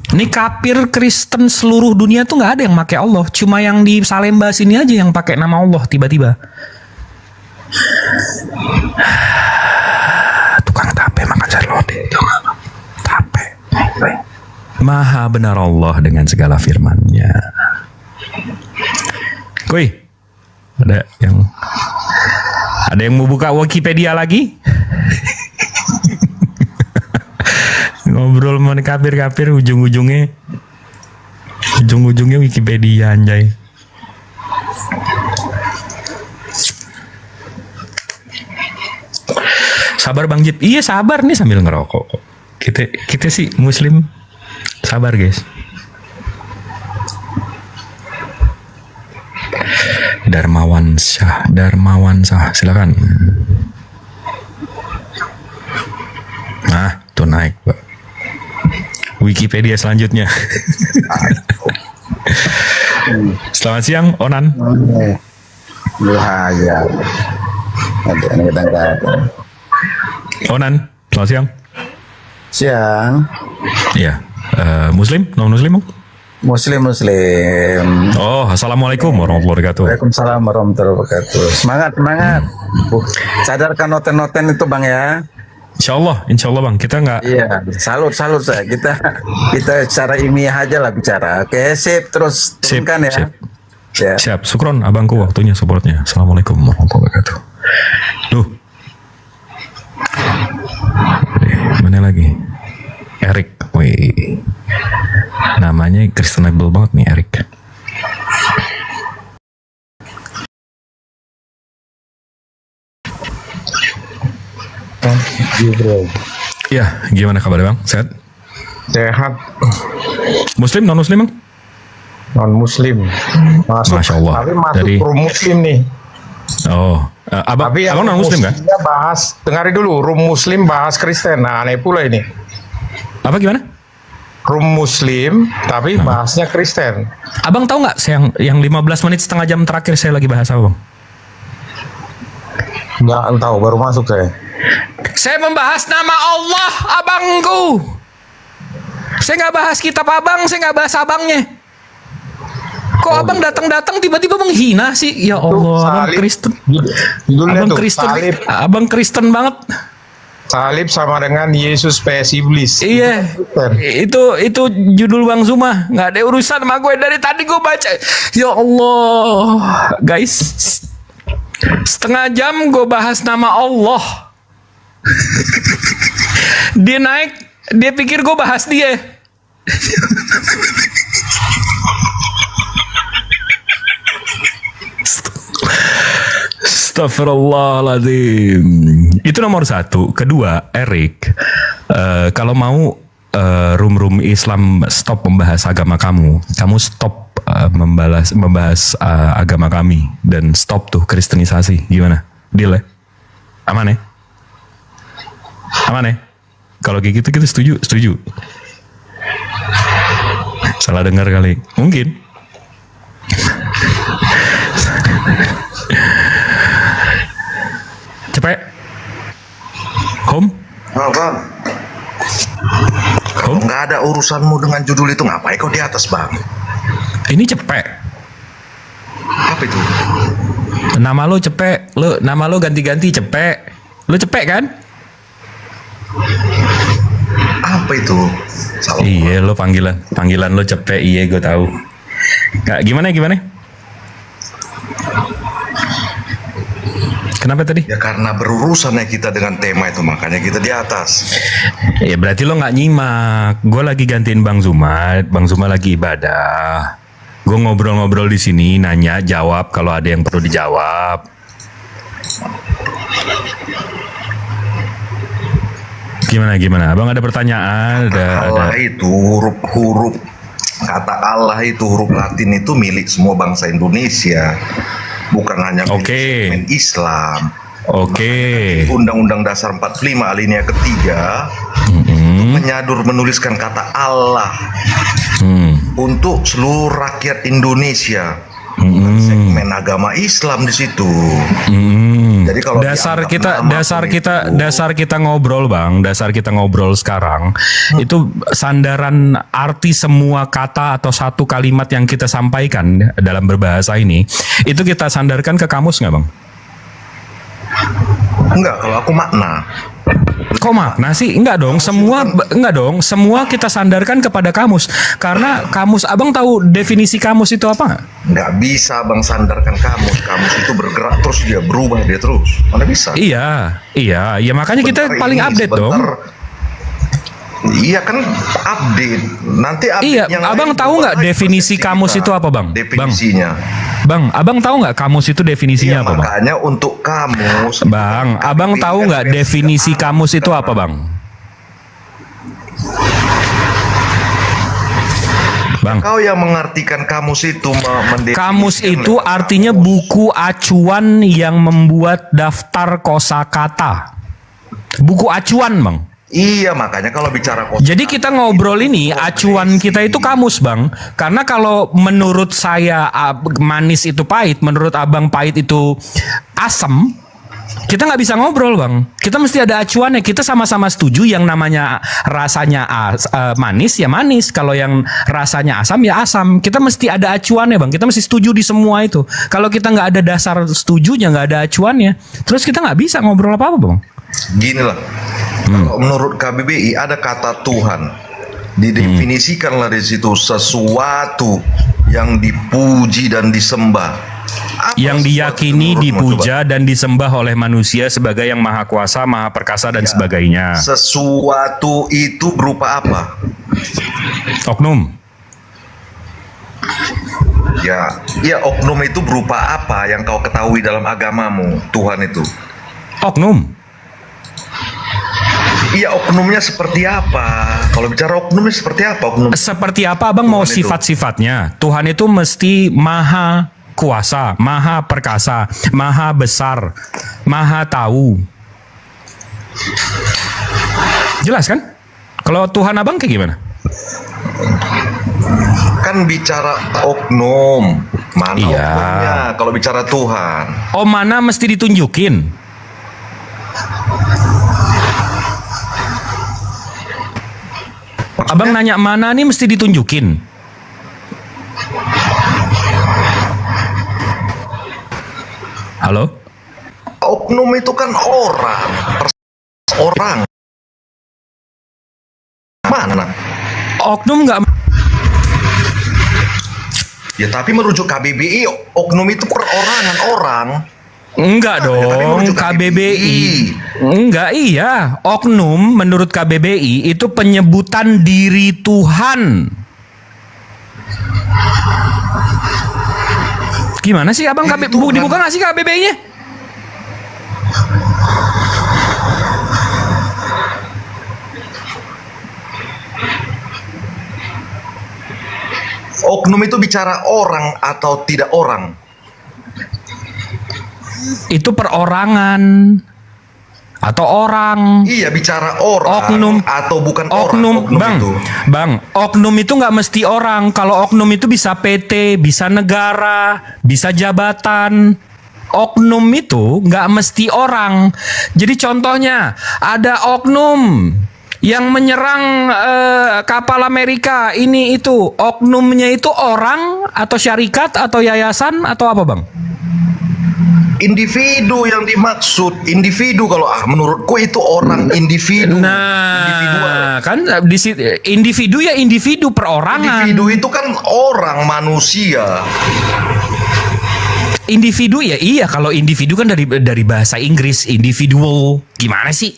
ini kafir Kristen seluruh dunia tuh nggak ada yang pakai Allah, cuma yang di Salemba sini aja yang pakai nama Allah tiba-tiba. Tukang tape makan sayur lodeh, tape. Maha benar Allah dengan segala firman-Nya. Kuy, ada yang mau buka Wikipedia lagi? Ngobrol sama kafir-kafir ujung-ujungnya Wikipedia anjay. Sabar Bang Jip. Iya sabar nih sambil ngerokok. Kita sih Muslim sabar guys. Darmawan Syah, silakan. Nah, tuh naik, Pak. Wikipedia selanjutnya. Selamat siang, Onan. Onan, selamat siang. Siang. Iya. Muslim, non Muslim? Muslim. Oh, assalamualaikum warahmatullahi wabarakatuh. Waalaikumsalam warahmatullahi wabarakatuh. Semangat. Sadarkan noten-noten itu Bang ya. Insya Allah Bang, kita nggak. Iya, salut saya. Kita secara ilmiah aja lah bicara. Oke, sip, terus turunkan ya. Sip. Ya. Siap, syukron abangku waktunya supportnya. Assalamualaikum warahmatullahi wabarakatuh. Duh. Mana lagi? Erik. Wih. Namanya Kristenable banget nih Erik. Ya, gimana kabarnya Bang? Sehat? Sehat. Muslim, non Muslim Bang? Non Muslim. Masya Allah. Tapi masuk room Muslim nih. Oh, abang non Muslim kan? Bahas, dengari dulu. Room Muslim bahas Kristen. Nah, aneh pula ini. Apa gimana? Room Muslim, tapi bahasnya Kristen. Abang tahu nggak yang 15 menit setengah jam terakhir saya lagi bahas apa Bang? Nggak tahu, baru masuk saya. Saya membahas nama Allah, abangku. Saya nggak bahas kitab abang, saya nggak bahas abangnya. Kok abang datang-datang tiba-tiba menghina sih? Ya Allah, abang Kristen. Abang Kristen banget. Salib sama dengan Yesus PS Iblis. Iya, itu judul Bang Zuma. Nggak ada urusan sama gue dari tadi gue baca. Ya Allah, guys, setengah jam gue bahas nama Allah. Dia naik, dia pikir gue bahas dia. Astagfirullahaladzim. Itu nomor satu. Kedua, Erik, kalau mau room Islam stop membahas agama kamu stop membahas agama kami dan stop tuh kristenisasi. Gimana? Deal ya? Aman ya? Aman ya? Kalau kayak gitu kita setuju. Salah dengar kali. Mungkin. Cepet. Home? Bang. Kalau nggak ada urusanmu dengan judul itu, ngapain kau di atas, Bang? Ini Cepek. Apa itu? Nama lo Cepek. Nama lo ganti-ganti Cepek. Lo Cepek kan? Apa itu? Iya, lo panggilan lo Cepek. Iya, gue tahu. Kak, gimana? Kenapa tadi? Ya karena berurusannya kita dengan tema itu, makanya kita di atas. Ya berarti lo nggak nyimak. Gue lagi gantiin Bang Zuma. Bang Zuma lagi ibadah. Gue ngobrol-ngobrol di sini, nanya, jawab kalau ada yang perlu dijawab. Gimana? Abang ada pertanyaan? Allah itu huruf kata Allah itu huruf Latin itu milik semua bangsa Indonesia, bukan hanya milik segmen Islam. Undang-Undang Dasar 45 alinea ketiga menyadur menuliskan kata Allah untuk seluruh rakyat Indonesia. Segmen agama Islam di situ. Jadi kalau dasar kita ngobrol, Bang, dasar kita ngobrol sekarang itu sandaran arti semua kata atau satu kalimat yang kita sampaikan dalam berbahasa ini, itu kita sandarkan ke kamus nggak, Bang? Enggak, kalau aku makna. Kok makna sih? Enggak dong, semua kita sandarkan kepada kamus. Karena kamus, Abang tahu definisi kamus itu apa nggak? Nggak bisa Bang sandarkan kamus itu bergerak terus, dia berubah dia terus. Mana bisa? Iya, makanya kita paling update dong. Iya kan update. Nanti update yang Abang tahu nggak definisi kamus itu apa, Bang? Definisinya. Bang, Abang tahu nggak kamus itu definisinya apa, Bang? Makanya untuk kamus. Bang, Abang tahu nggak definisi kamus itu apa, Bang? Bang, kau yang mengartikan kamus itu kamus itu artinya buku acuan yang membuat daftar kosakata. Buku acuan, Bang. Iya, makanya kalau bicara jadi kita ngobrol ini acuan kita itu kamus, Bang. Karena kalau menurut saya manis itu pahit, menurut Abang pahit itu asam, kita nggak bisa ngobrol, Bang. Kita mesti ada acuannya. Kita sama-sama setuju yang namanya rasanya manis ya manis. Kalau yang rasanya asam ya asam. Kita mesti ada acuannya, Bang. Kita mesti setuju di semua itu. Kalau kita nggak ada dasar setujunya, nggak ada acuannya, terus kita nggak bisa ngobrol apa-apa, Bang. Gini lah. Kalau menurut KBBI ada kata Tuhan, didefinisikanlah di situ sesuatu yang dipuji dan disembah, yang diyakini, dipuja dan disembah oleh manusia sebagai yang maha kuasa, maha perkasa dan sebagainya. Sesuatu itu berupa apa? Oknum. Ya oknum itu berupa apa yang kau ketahui dalam agamamu, Tuhan itu? Oknum. Iya, oknumnya seperti apa? Kalau bicara oknumnya seperti apa? Seperti apa, Abang mau sifat-sifatnya? Tuhan itu mesti maha kuasa, maha perkasa, maha besar, maha tahu. Jelas kan? Kalau Tuhan Abang kayak gimana? Kan bicara oknum. Mana oknumnya kalau bicara Tuhan? Oh, mana mesti ditunjukin? Abang nanya mana nih mesti ditunjukin. Halo? Oknum itu kan orang. Mana? Oknum nggak? Ya tapi merujuk KBBI, oknum itu perorangan orang. Enggak dong, KBBI. Enggak, iya. Oknum menurut KBBI itu penyebutan diri Tuhan. Gimana sih, Abang? Dibuka nggak sih KBBI-nya? Oknum itu bicara orang atau tidak orang? Itu perorangan atau orang. Iya, bicara orang oknum atau bukan oknum, orang. Oknum bang, itu. bang, oknum itu nggak mesti orang. Kalau oknum itu bisa PT, bisa negara, bisa jabatan. Oknum itu nggak mesti orang. Jadi contohnya ada oknum yang menyerang kapal Amerika ini itu. Oknumnya itu orang atau syarikat atau yayasan atau apa, bang? Individu yang dimaksud, individu kalau menurutku itu orang, individu. Nah, kan individu ya individu perorangan. Individu itu kan orang, manusia. Individu ya iya, kalau individu kan dari bahasa Inggris, individual. Gimana sih?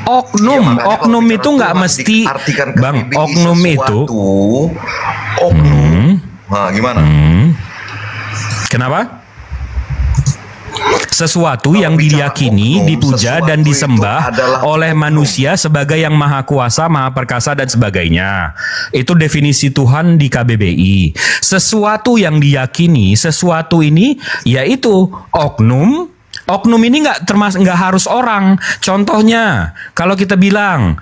Oknum, oknum itu nggak mesti, bang. Oknum itu, oknum. Nah, gimana? Kenapa? Sesuatu yang diyakini, dipuja dan disembah oleh manusia sebagai yang maha kuasa, maha perkasa dan sebagainya. Itu definisi Tuhan di KBBI. Sesuatu yang diyakini, sesuatu ini yaitu oknum. Oknum ini nggak harus orang. Contohnya, kalau kita bilang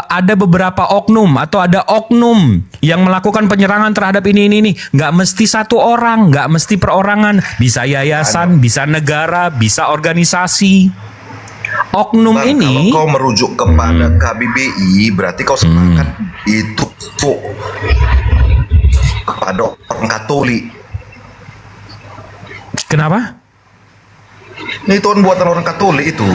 ada beberapa oknum atau ada oknum yang melakukan penyerangan terhadap ini, nggak mesti satu orang, nggak mesti perorangan, bisa yayasan, bisa negara, bisa organisasi. Oknum Bang, ini. Kalau kau merujuk kepada KBBI, berarti kau sepakat itu tuh kepada orang Katolik. Kenapa? Ini Tuhan buatan orang Katolik itu.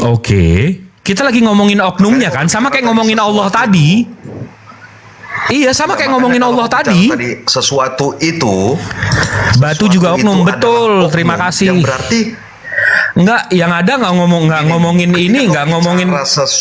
Oke. Kita lagi ngomongin oknumnya kan, sama kayak ngomongin Allah tadi. Iya, sama kayak ngomongin Allah tadi. Sesuatu itu. Batu juga oknum, betul. Terima kasih. Yang berarti enggak, yang ada nggak ngomongin ini, nggak ngomongin,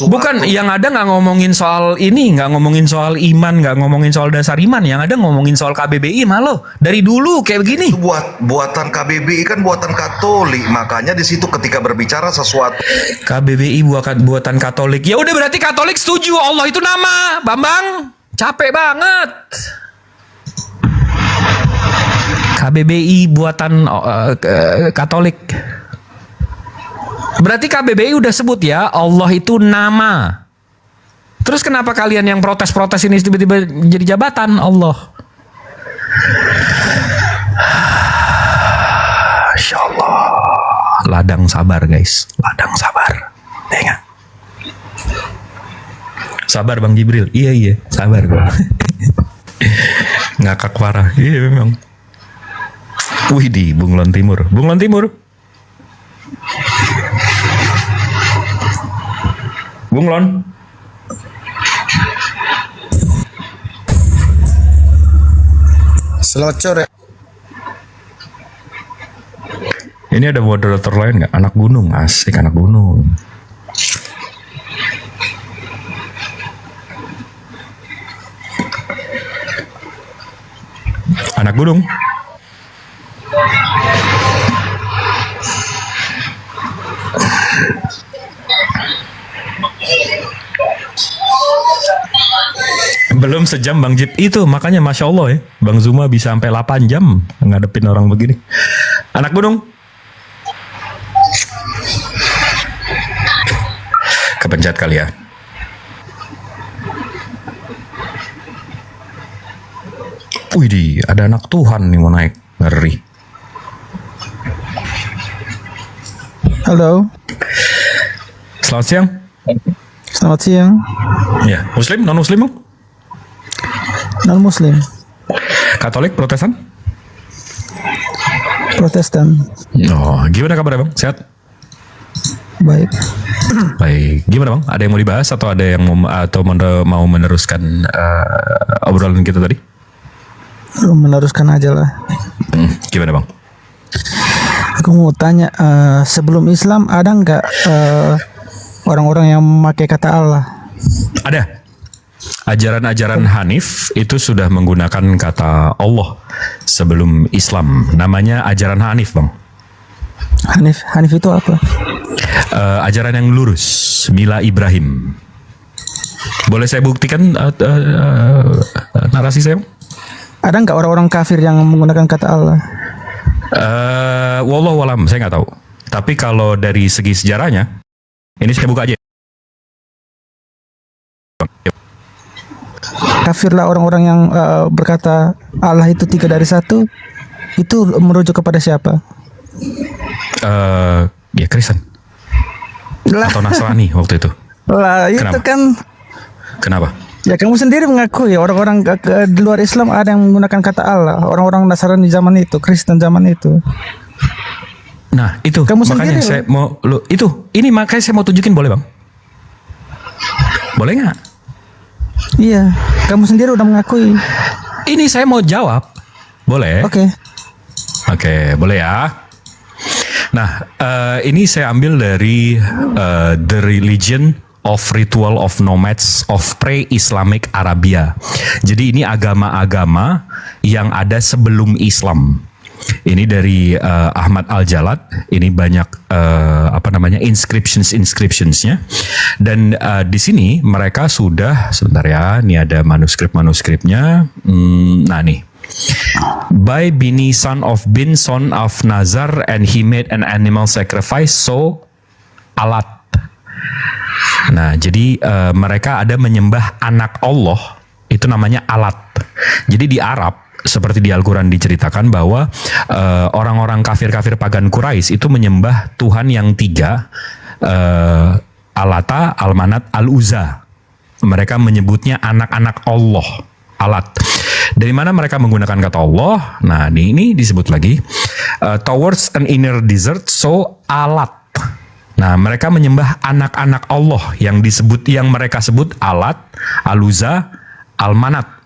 bukan yang ada nggak ngomongin soal ini, nggak ngomongin soal iman, nggak ngomongin soal dasar iman, yang ada ngomongin soal KBBI malah dari dulu kayak begini. Itu buatan KBBI kan buatan Katolik, makanya di situ ketika berbicara sesuatu. KBBI buatan Katolik, ya udah berarti Katolik setuju Allah itu nama, Bambang, capek banget. KBBI buatan Katolik. Berarti KBBI udah sebut ya Allah itu nama. Terus kenapa kalian yang protes-protes ini tiba-tiba jadi jabatan Allah? Masya Allah. Ladang sabar guys, ladang sabar. Dengar. Sabar Bang Jibril. Iya sabar gue. Ngakak parah. Iya memang. Wih di Bunglon Timur. Bunglon Timur. Bunglon. Selamat sore. Ini ada moderator lain nggak? Anak gunung, asik anak gunung. Anak gunung. Belum sejam Bang Jip itu, makanya Masya Allah ya, Bang Zuma bisa sampai 8 jam ngadepin orang begini. Anak gunung. Kepencet kali ya. Wih, ada anak Tuhan nih mau naik, ngeri. Halo. Selamat siang. Selamat siang. Ya, Muslim, non Muslim? Non Muslim. Katolik, Protestan? Protestan. Oh, gimana kabarnya Bang? Sehat? Baik. Baik. Gimana Bang? Ada yang mau dibahas atau ada yang mau meneruskan obrolan kita tadi? Meneruskan aja lah. Gimana Bang? Aku mau tanya, sebelum Islam ada nggak orang-orang yang memakai kata Allah? Ada. Ajaran-ajaran Hanif itu sudah menggunakan kata Allah sebelum Islam. Namanya ajaran Hanif, Bang. Hanif itu apa? ajaran yang lurus, Mila Ibrahim. Boleh saya buktikan narasi saya? Ada nggak orang-orang kafir yang menggunakan kata Allah? Wallahu alam, saya nggak tahu. Tapi kalau dari segi sejarahnya, ini saya buka aja. Kafirlah orang-orang yang berkata Allah itu 3 dari 1. Itu merujuk kepada siapa? Ya Kristen atau Nasrani waktu itu. Lah itu Kenapa? kan. Kenapa? Ya kamu sendiri mengakui orang-orang di luar Islam ada yang menggunakan kata Allah. Orang-orang Nasrani zaman itu, Kristen zaman itu. Nah itu Kamu makanya sendiri saya mau ini makanya saya mau tunjukin, boleh bang? Boleh nggak? Iya, kamu sendiri udah mengakui. Ini saya mau jawab, boleh? Oke. Oke, boleh ya. Nah, ini saya ambil dari The Religion of Ritual of Nomads of Pre-Islamic Arabia. Jadi ini agama-agama yang ada sebelum Islam. Ini dari Ahmad Al-Jalad. Ini banyak inscriptionsnya. Dan di sini mereka sudah, sebentar ya, ini ada manuskripnya. Nah nih. By Bini son of Bin son of Nazar, and he made an animal sacrifice, so Alat. Nah jadi mereka ada menyembah anak Allah, itu namanya Alat. Jadi di Arab, seperti di Al-Quran diceritakan bahwa orang-orang kafir-kafir pagan Quraisy itu menyembah Tuhan yang 3, Alata, Al-Manat, Al-Uzza. Mereka menyebutnya anak-anak Allah, Alat. Dari mana mereka menggunakan kata Allah? Nah ini disebut lagi, towards an inner desert, so Alat. Nah mereka menyembah anak-anak Allah yang mereka sebut Alat, Al-Uzza, Al-Manat.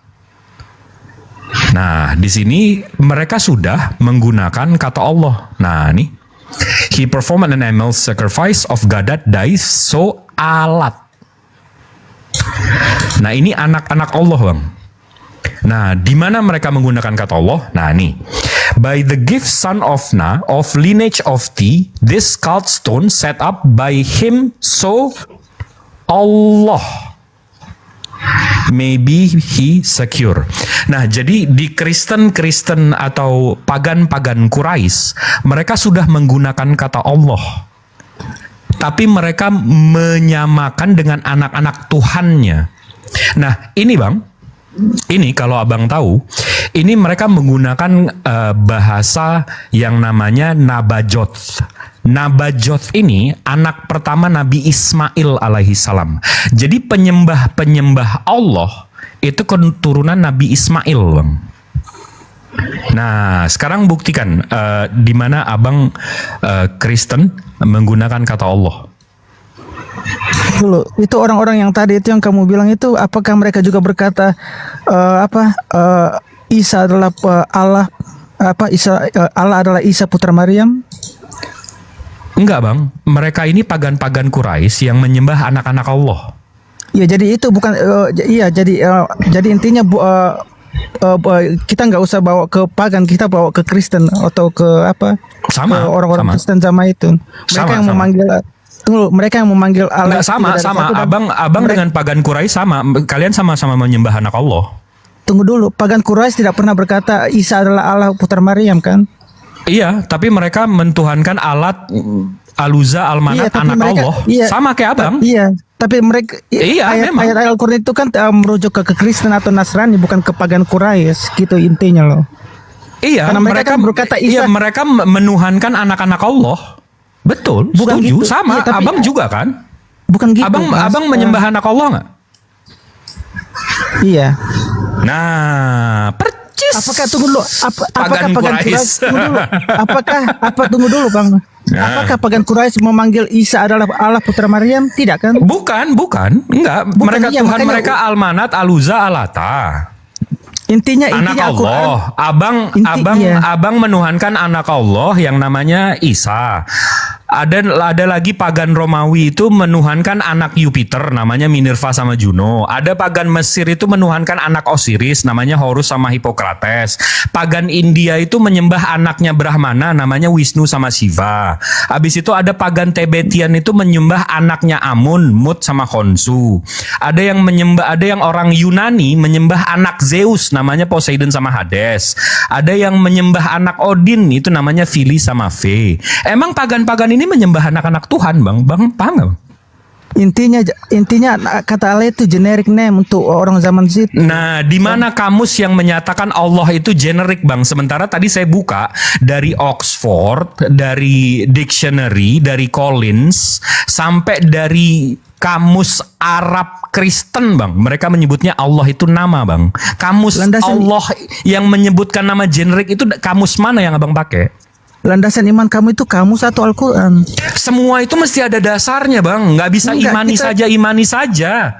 Nah, di sini mereka sudah menggunakan kata Allah. Nah, nih. He performed an animal sacrifice of Gadad dies, so Alat. Nah, ini anak-anak Allah, Bang. Nah, di mana mereka menggunakan kata Allah? Nah, nih. By the gift son of Na, of lineage of T, this cult stone set up by him, so Allah. Maybe he secure. Nah, jadi di Kristen atau pagan-pagan Quraisy, mereka sudah menggunakan kata Allah. Tapi mereka menyamakan dengan anak-anak Tuhannya. Nah, ini Bang, ini kalau Abang tahu, ini mereka menggunakan bahasa yang namanya Nabajoth. Nabajoth ini anak pertama Nabi Ismail alaihi salam. Jadi penyembah Allah itu keturunan Nabi Ismail, Bang. Nah, sekarang buktikan di mana Abang Kristen menggunakan kata Allah. Dulu, itu orang-orang yang tadi itu yang kamu bilang itu, apakah mereka juga berkata Isa adalah Allah, Allah adalah Isa putra Maryam? Enggak Bang, mereka ini pagan-pagan Quraisy yang menyembah anak-anak Allah. Ya jadi itu bukan, jadi intinya kita nggak usah bawa ke pagan, kita bawa ke Kristen atau ke Sama, ke orang-orang sama. Kristen zaman itu. Mereka yang memanggil, mereka yang memanggil Allah. Enggak, sama. Abang dengan pagan Quraisy sama. Kalian sama-sama menyembah anak Allah. Tunggu dulu, pagan Quraisy tidak pernah berkata Isa adalah Allah putra Maryam kan? Iya, tapi mereka mentuhankan Alat, Al-Uzza, Al-Manat, anak mereka, Allah. Sama kayak Abang. Iya, tapi mereka ayat Al-Quran itu kan merujuk ke Kristen atau Nasrani, bukan ke pagan Quraisy, gitu intinya loh. Iya, karena mereka kan berkata Isa. Iya, mereka menuhankan anak-anak Allah. Betul, bukan setuju. gitu. Sama, Iya, Abang juga kan? Bukan gitu. Abang menyembah anak Allah nggak? Iya. Nah, apakah tunggu dulu? Apakah pagan Quraisy? Tunggu dulu Bang. Apakah pagan Quraisy memanggil Isa adalah Allah putra Maryam? Tidak kan? Bukan. Enggak. Mereka iya, Tuhan makanya, mereka Al-Manat, Al-Uzza, Alata. Intinya anak Allah. Abang menuhankan anak Allah yang namanya Isa. Ada lagi pagan Romawi itu menuhankan anak Jupiter namanya Minerva sama Juno. Ada pagan Mesir itu menuhankan anak Osiris namanya Horus sama Hippocrates. Pagan India itu menyembah anaknya Brahmana namanya Wisnu sama Shiva. Habis itu ada pagan Tibetian itu menyembah anaknya Amun, Mut sama Khonsu. Ada yang orang Yunani menyembah anak Zeus namanya Poseidon sama Hades. Ada yang menyembah anak Odin itu namanya Fili sama Ve. Emang pagan-pagan ini menyembah anak-anak Tuhan, Bang? Bang, paham nggak, Bang? Intinya kata Allah itu generic name untuk orang zaman situ. Nah, di mana kamus yang menyatakan Allah itu generik, Bang? Sementara tadi saya buka dari Oxford, dari dictionary, dari Collins, sampai dari kamus Arab Kristen, Bang. Mereka menyebutnya Allah itu nama, Bang. Kamus Allah yang menyebutkan nama generik itu kamus mana yang Abang pakai? Landasan iman kamu itu kamus atau Al-Quran? Semua itu mesti ada dasarnya, Bang. Nggak bisa imani saja.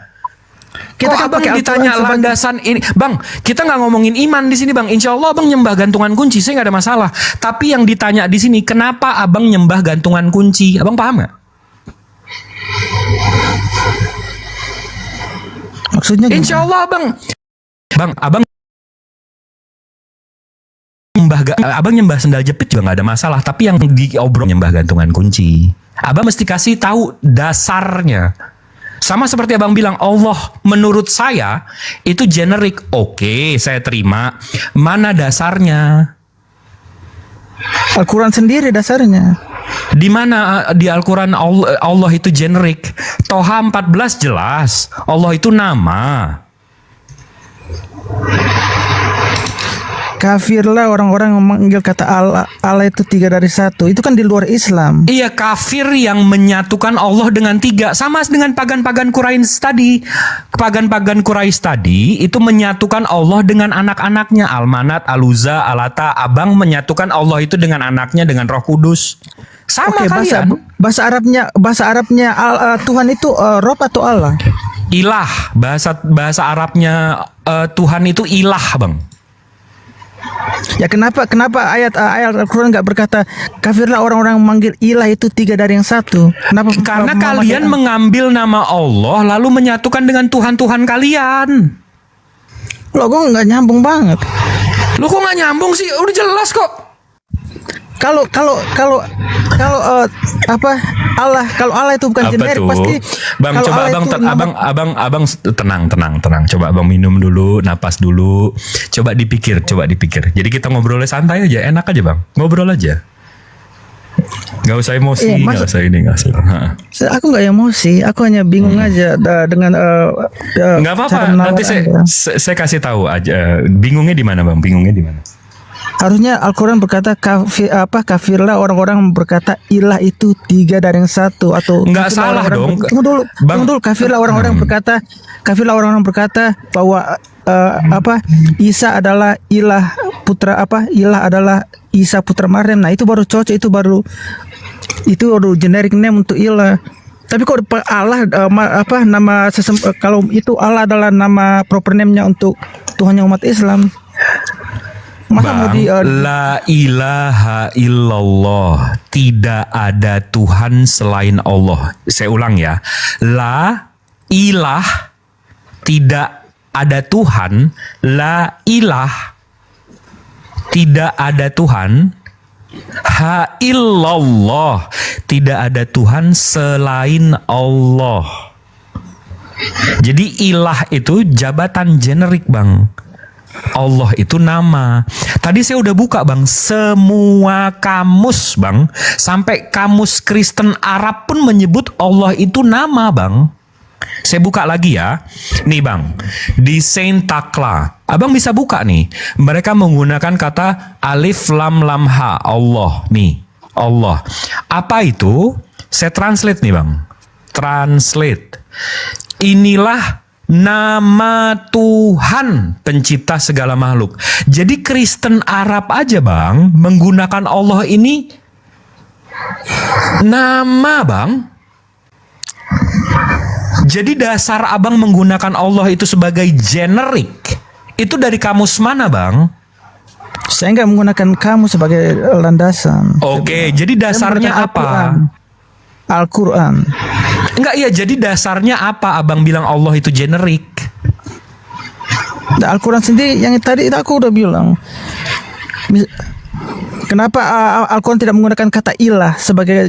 Kita kan Abang ditanya landasan ini, Bang. Kita nggak ngomongin iman di sini, Bang. Insya Allah Abang nyembah gantungan kunci, saya nggak ada masalah. Tapi yang ditanya di sini, kenapa Abang nyembah gantungan kunci? Abang paham nggak? Maksudnya gimana? Insya Allah Abang Abang nyembah sendal jepit juga nggak ada masalah, tapi yang diobrol nyembah gantungan kunci. Abang mesti kasih tahu dasarnya. Sama seperti Abang bilang, Allah menurut saya itu generik. Oke, saya terima. Mana dasarnya? Al-Quran sendiri dasarnya. Di mana di Al-Quran Allah itu generik? Toha 14 jelas Allah itu nama. Kafirlah orang-orang yang memanggil kata Allah itu 3 dari 1. Itu kan di luar Islam. Iya, kafir yang menyatukan Allah dengan 3. Sama dengan pagan-pagan Quraisy tadi. Pagan-pagan Quraisy tadi itu menyatukan Allah dengan anak-anaknya. Al-Manat, Al-Uzza, Al-Lata. Abang menyatukan Allah itu dengan anaknya, dengan Roh Kudus. Sama kalian. Bahasa Arabnya Tuhan itu Rob atau Allah? Ilah. Bahasa Arabnya Tuhan itu ilah, Bang. Ya kenapa ayat Al-Quran nggak berkata kafirlah orang-orang memanggil ilah itu 3 dari yang 1? Kenapa? Karena kalian mengambil nama Allah lalu menyatukan dengan Tuhan-Tuhan kalian. Loh, gue nggak nyambung banget. Lo kok nggak nyambung sih? Udah jelas kok. Kalau Allah itu bukan generik pasti. Bang, coba abang tenang. Coba Abang minum dulu, napas dulu. Coba dipikir. Jadi kita ngobrolnya santai aja, enak aja, Bang. Ngobrol aja. Gak usah emosi, gak usah ini, gak usah. Aku nggak emosi, aku hanya bingung aja dengan. Nggak apa-apa. Nanti saya kasih tahu aja. Bingungnya di mana, Bang? Bingungnya di mana? Harusnya Al-Quran berkata kafirlah orang-orang berkata ilah itu 3 dari yang 1 atau nggak salah dong. Tunggu dulu. Kafirlah orang-orang berkata bahwa Isa adalah ilah putra ilah adalah Isa putra Maryam. Nah, itu baru cocok, itu baru generic name untuk ilah. Tapi kok Allah nama kalau itu Allah adalah nama proper name-nya untuk Tuhannya umat Islam. Bang, la ilaha illallah, tidak ada Tuhan selain Allah. Saya ulang ya, la ilah, tidak ada Tuhan, la ilah, tidak ada Tuhan, ha illallah, tidak ada Tuhan selain Allah. Jadi ilah itu jabatan generik, Bang. Allah itu nama. Tadi saya udah buka, Bang, semua kamus, Bang, sampai kamus Kristen Arab pun menyebut Allah itu nama, Bang. Saya buka lagi ya. Nih, Bang, di Saint Takla, Abang bisa buka nih. Mereka menggunakan kata alif lam lam ha, Allah. Nih, Allah. Apa itu? Saya translate nih, Bang. Translate. Inilah nama Tuhan pencipta segala makhluk. Jadi Kristen Arab aja, Bang, menggunakan Allah ini nama, Bang. Jadi dasar Abang menggunakan Allah itu sebagai generik, itu dari kamus mana, Bang? Saya nggak menggunakan kamu sebagai landasan. Oke, jadi dasarnya apa? Al-Quran. Enggak, iya, jadi dasarnya apa abang bilang Allah itu generik? Nah, Al-Quran sendiri yang tadi aku udah bilang. Kenapa Al-Quran tidak menggunakan kata ilah sebagai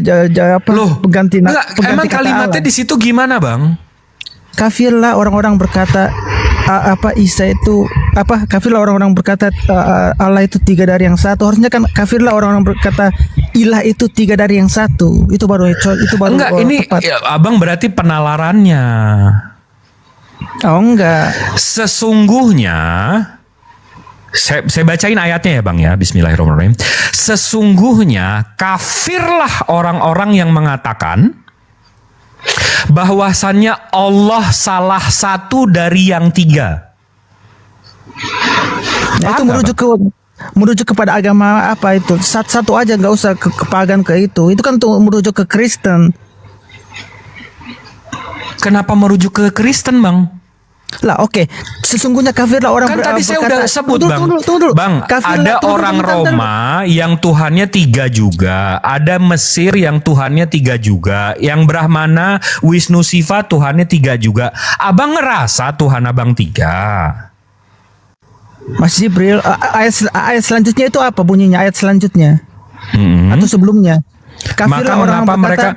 pengganti Emang kata kalimatnya Allah? di situ gimana, Bang? Kafirlah orang-orang berkata kafirlah orang-orang berkata Allah itu 3 dari yang satu. Harusnya kan kafirlah orang-orang berkata ilah itu 3 dari yang satu. Itu baru Enggak, ini tepat. ya, abang berarti penalarannya. Oh enggak. Sesungguhnya saya bacain ayatnya ya Bang ya. Bismillahirrahmanirrahim. Sesungguhnya kafirlah orang-orang yang mengatakan bahwasannya Allah salah satu dari yang 3. Nah, itu merujuk kepada agama apa itu? Satu aja, nggak usah ke pagan ke itu. Itu kan untuk merujuk ke Kristen. Kenapa merujuk ke Kristen, Bang? Lah oke. Sesungguhnya kafirlah orang kan tadi saya udah sebut tunggu, Bang. tunggu. Bang, ada orang tunggu. Roma yang Tuhannya 3 juga, ada Mesir yang Tuhannya 3 juga, yang Brahmana, Wisnu, Siva Tuhannya 3 juga. Abang ngerasa Tuhan abang 3? Mas Jibril, ayat selanjutnya itu apa bunyinya? Ayat selanjutnya atau sebelumnya? Maka mengapa mereka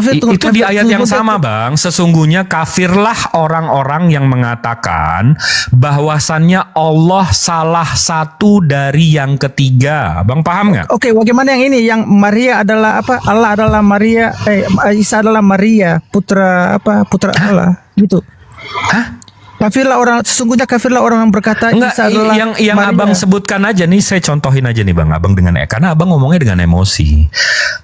itu di ayat yang sama Bang, sesungguhnya kafirlah orang-orang yang mengatakan bahwasannya Allah salah satu dari yang 3. Bang paham nggak? Oke, bagaimana yang ini? Yang Maria adalah apa? Allah adalah Maria, Isa adalah Maria, putra Allah, gitu. Hah? Sesungguhnya kafirlah orang yang berkata Enggak, Isa adalah yang Maria. abang sebutkan aja nih, saya contohin aja nih Bang, abang dengan karena abang ngomongnya dengan emosi.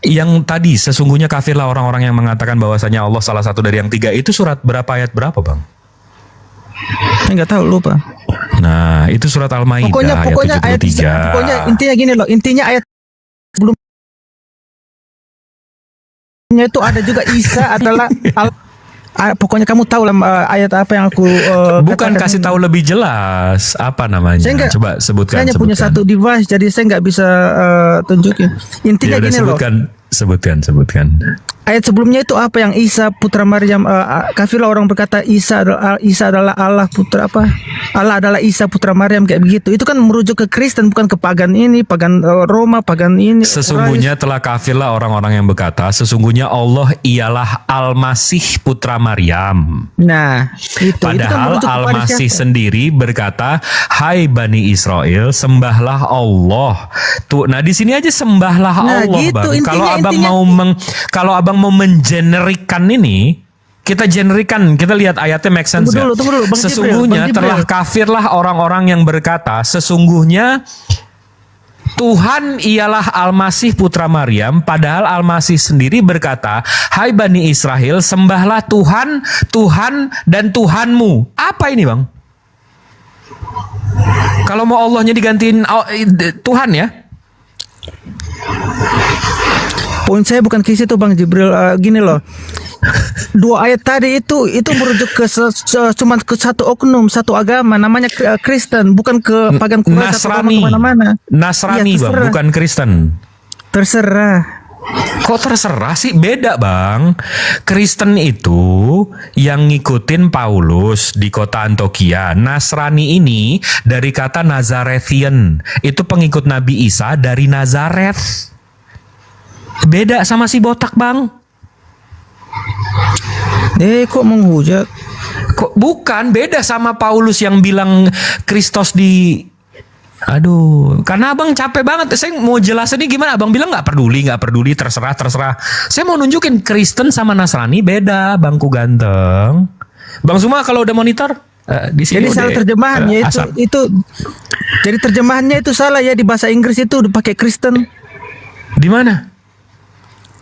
Yang tadi sesungguhnya kafirlah orang-orang yang mengatakan bahwasanya Allah salah satu dari yang 3 itu surat berapa, ayat berapa Bang? Enggak tahu, lupa. Nah, itu surat Al-Maidah Pokoknya ayat 73. pokoknya intinya gini loh, intinya ayat sebelumnya itu ada juga Isa adalah pokoknya kamu tahu lah ayat apa yang aku bukan kasih tahu lebih jelas apa namanya. Coba sebutkan. Saya hanya punya satu device, jadi saya nggak bisa tunjukin. Intinya ya, gini loh. Sebutkan. Ayat sebelumnya itu apa yang Isa putra Maryam, kafirlah orang berkata Isa adalah Allah putra apa? Allah adalah Isa putra Maryam, kayak begitu. Itu kan merujuk ke Kristen, bukan ke pagan ini, pagan Roma, pagan ini. Sesungguhnya telah kafirlah orang-orang yang berkata sesungguhnya Allah ialah Al-Masih putra Maryam. Nah, itu padahal itu kan Al-Masih sendiri berkata, "Hai Bani Israel, sembahlah Allah." Tuh, nah di sini aja sembahlah Allah, gitu, Bang. Kalau abang mau mengenerikan ini, kita generikan, kita lihat ayatnya make sense nggak? Tunggu dulu, Bang sesungguhnya Jibril. telah kafirlah orang-orang yang berkata sesungguhnya Tuhan ialah Al-Masih putra Maryam, padahal Al-Masih sendiri berkata, "Hai Bani Israel, sembahlah Tuhan, Tuhan dan Tuhanmu." Apa ini Bang? Kalau mau Allahnya digantiin Tuhan ya? Poin saya bukan ke situ Bang Jibril, gini loh. 2 ayat tadi itu merujuk ke cuma ke satu oknum, satu agama namanya Kristen, bukan ke pagan Quraisy atau kemana-mana. Nasrani ya, Bang, bukan Kristen. Terserah. Kok terserah sih? Beda Bang. Kristen itu yang ngikutin Paulus di kota Antioquia. Nasrani ini dari kata Nazarethian, itu pengikut Nabi Isa dari Nazaret. Beda sama si botak Bang. Kok menghujat? Kok bukan, beda sama Paulus yang bilang Kristus di... Aduh, karena abang capek banget. Saya mau jelasin ini gimana. Abang bilang nggak peduli, terserah. Saya mau nunjukin Kristen sama Nasrani beda, Bangku ganteng. Bang Zuma kalau udah monitor di sini. Jadi salah terjemahannya itu. Jadi terjemahannya itu salah ya, di bahasa Inggris itu udah pakai Kristen. Di mana?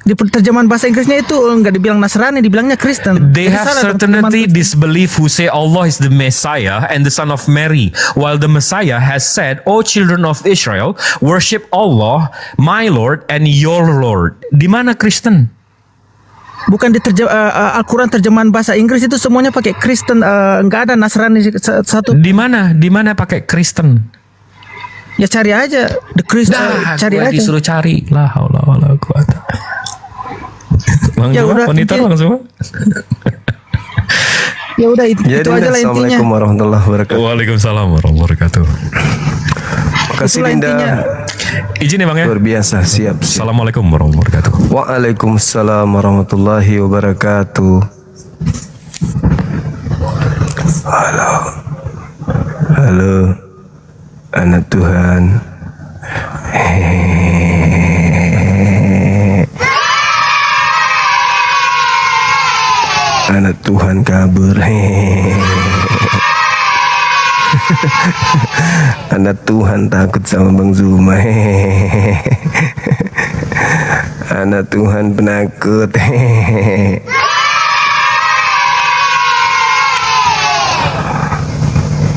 Di terjemahan bahasa Inggrisnya itu nggak dibilang Nasrani, dibilangnya Kristen. They have certainly disbelief who say Allah is the Messiah and the Son of Mary, while the Messiah has said, "O children of Israel, worship Allah, my Lord and your Lord." Di mana Kristen? Bukan di Al-Quran terjemahan bahasa Inggris itu semuanya pakai Kristen, nggak ada Nasrani satu. Di mana pakai Kristen? Ya cari aja the Kristen, cari aja. Disuruh cari. La haula wala quwata. Bang Ya Juma, udah, monitor inti- Bang Juma. Ya udah itu Jadi aja lah intinya. Assalamualaikum warahmatullahi wabarakatuh. Waalaikumsalam warahmatullahi wabarakatuh. Makasih Itulah Dinda. intinya. Izin ya Bang ya. Luar biasa, siap. Assalamualaikum warahmatullahi wabarakatuh. Waalaikumsalam warahmatullahi wabarakatuh. Halo. Halo. Anak Tuhan. Anak Tuhan kabur. Anak Tuhan takut sama Bang Zuma. Anak Tuhan penakut.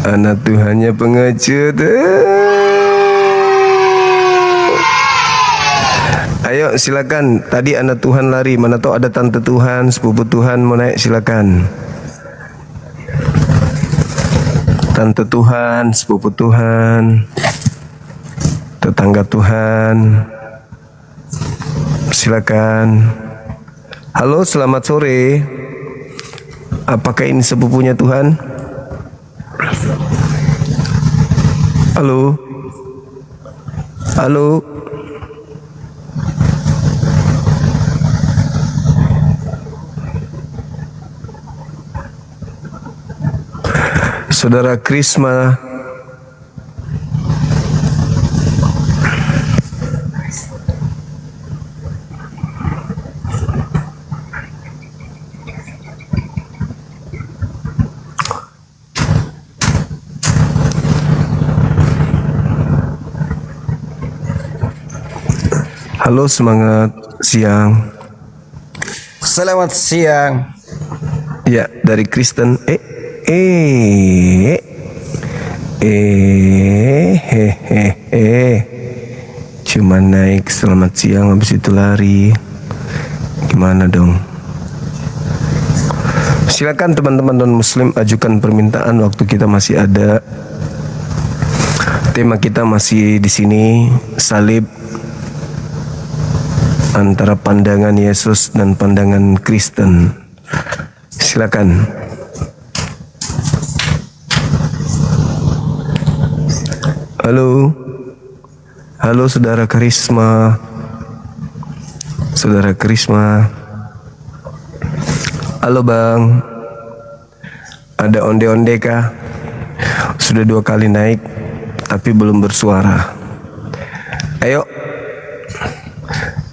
Anak Tuhannya pengecut. Ayo silakan. Tadi anak Tuhan lari. Mana tahu ada tante Tuhan, sepupu Tuhan mau naik, silakan. Tante Tuhan, sepupu Tuhan, tetangga Tuhan, silakan. Halo, selamat sore. Apakah ini sepupunya Tuhan? Halo, halo. Saudara Krisma. Halo, semangat siang. Selamat siang. Ya, dari Kristen. Cuma naik selamat siang habis itu lari. Gimana dong? Silakan teman-teman non muslim ajukan permintaan, waktu kita masih ada. Tema kita masih di sini, salib antara pandangan Yesus dan pandangan Kristen. Silakan. Halo. Halo saudara Karisma. Saudara Karisma. Halo Bang. Ada onde-onde kah? Sudah 2 kali naik tapi belum bersuara. Ayo.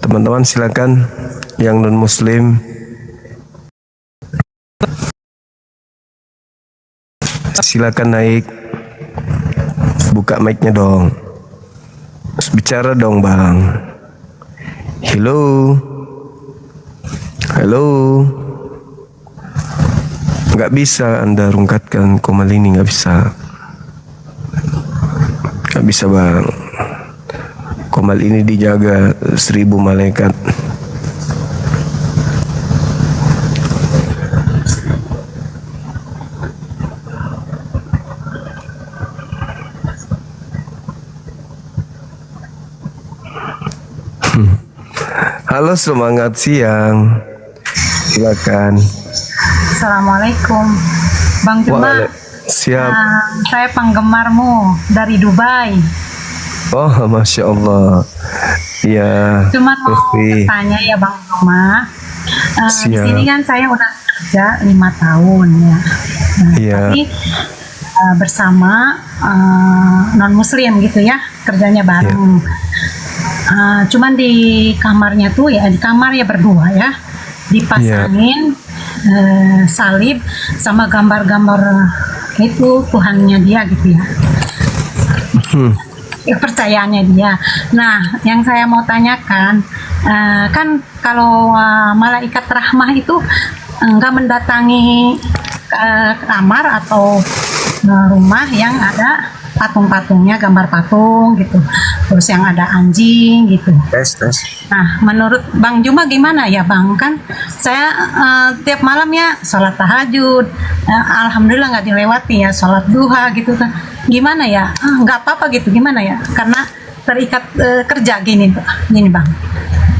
Teman-teman silakan yang non muslim. Silakan naik. Buka mic-nya dong. Bicara dong Bang. Hello. Halo. Nggak bisa Anda rungkatkan komal ini, nggak bisa. Nggak bisa Bang. Komal ini dijaga 1000 malaikat. Halo, semangat siang. Silakan. Assalamualaikum, Bang Juma. Siap. Saya penggemarmu dari Dubai. Oh, masya Allah. Ya. Cuma mau bertanya ya Bang Juma. Di Siap. sini kan saya udah kerja 5 tahun ya. Iya. Tapi bersama non Muslim gitu ya, kerjanya bareng. Cuman di kamarnya tuh ya, di kamar ya berdua ya, dipasangin salib sama gambar-gambar itu Tuhannya dia gitu ya. Kepercayaannya dia. Nah, yang saya mau tanyakan, kan kalau malaikat rahmah itu enggak mendatangi kamar atau rumah yang ada patung-patungnya, gambar patung gitu, terus yang ada anjing gitu. Nah, menurut Bang Juma gimana ya Bang? Kan saya tiap malam ya sholat tahajud, alhamdulillah nggak dilewati ya, sholat duha gitu kan. Gimana ya? Nggak apa-apa gitu, gimana ya? Karena terikat kerja gini Bang.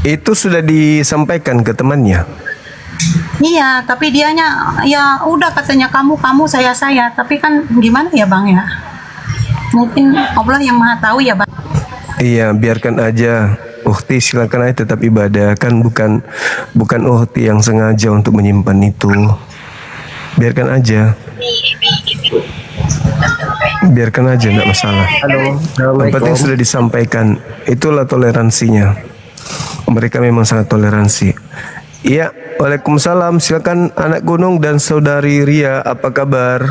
Itu sudah disampaikan ke temannya. Iya, tapi dianya ya udah katanya kamu saya, tapi kan gimana ya Bang ya? Mungkin Allah yang Maha tahu ya Bang. Iya, biarkan aja. Ukhti silakan aja tetap ibadah, kan bukan ukhti yang sengaja untuk menyimpan itu. Biarkan aja. Biarkan aja, enggak masalah. Yang penting sudah disampaikan. Itulah toleransinya. Mereka memang sangat toleransi. Iya, waalaikumsalam. Silakan anak gunung dan saudari Ria, apa kabar?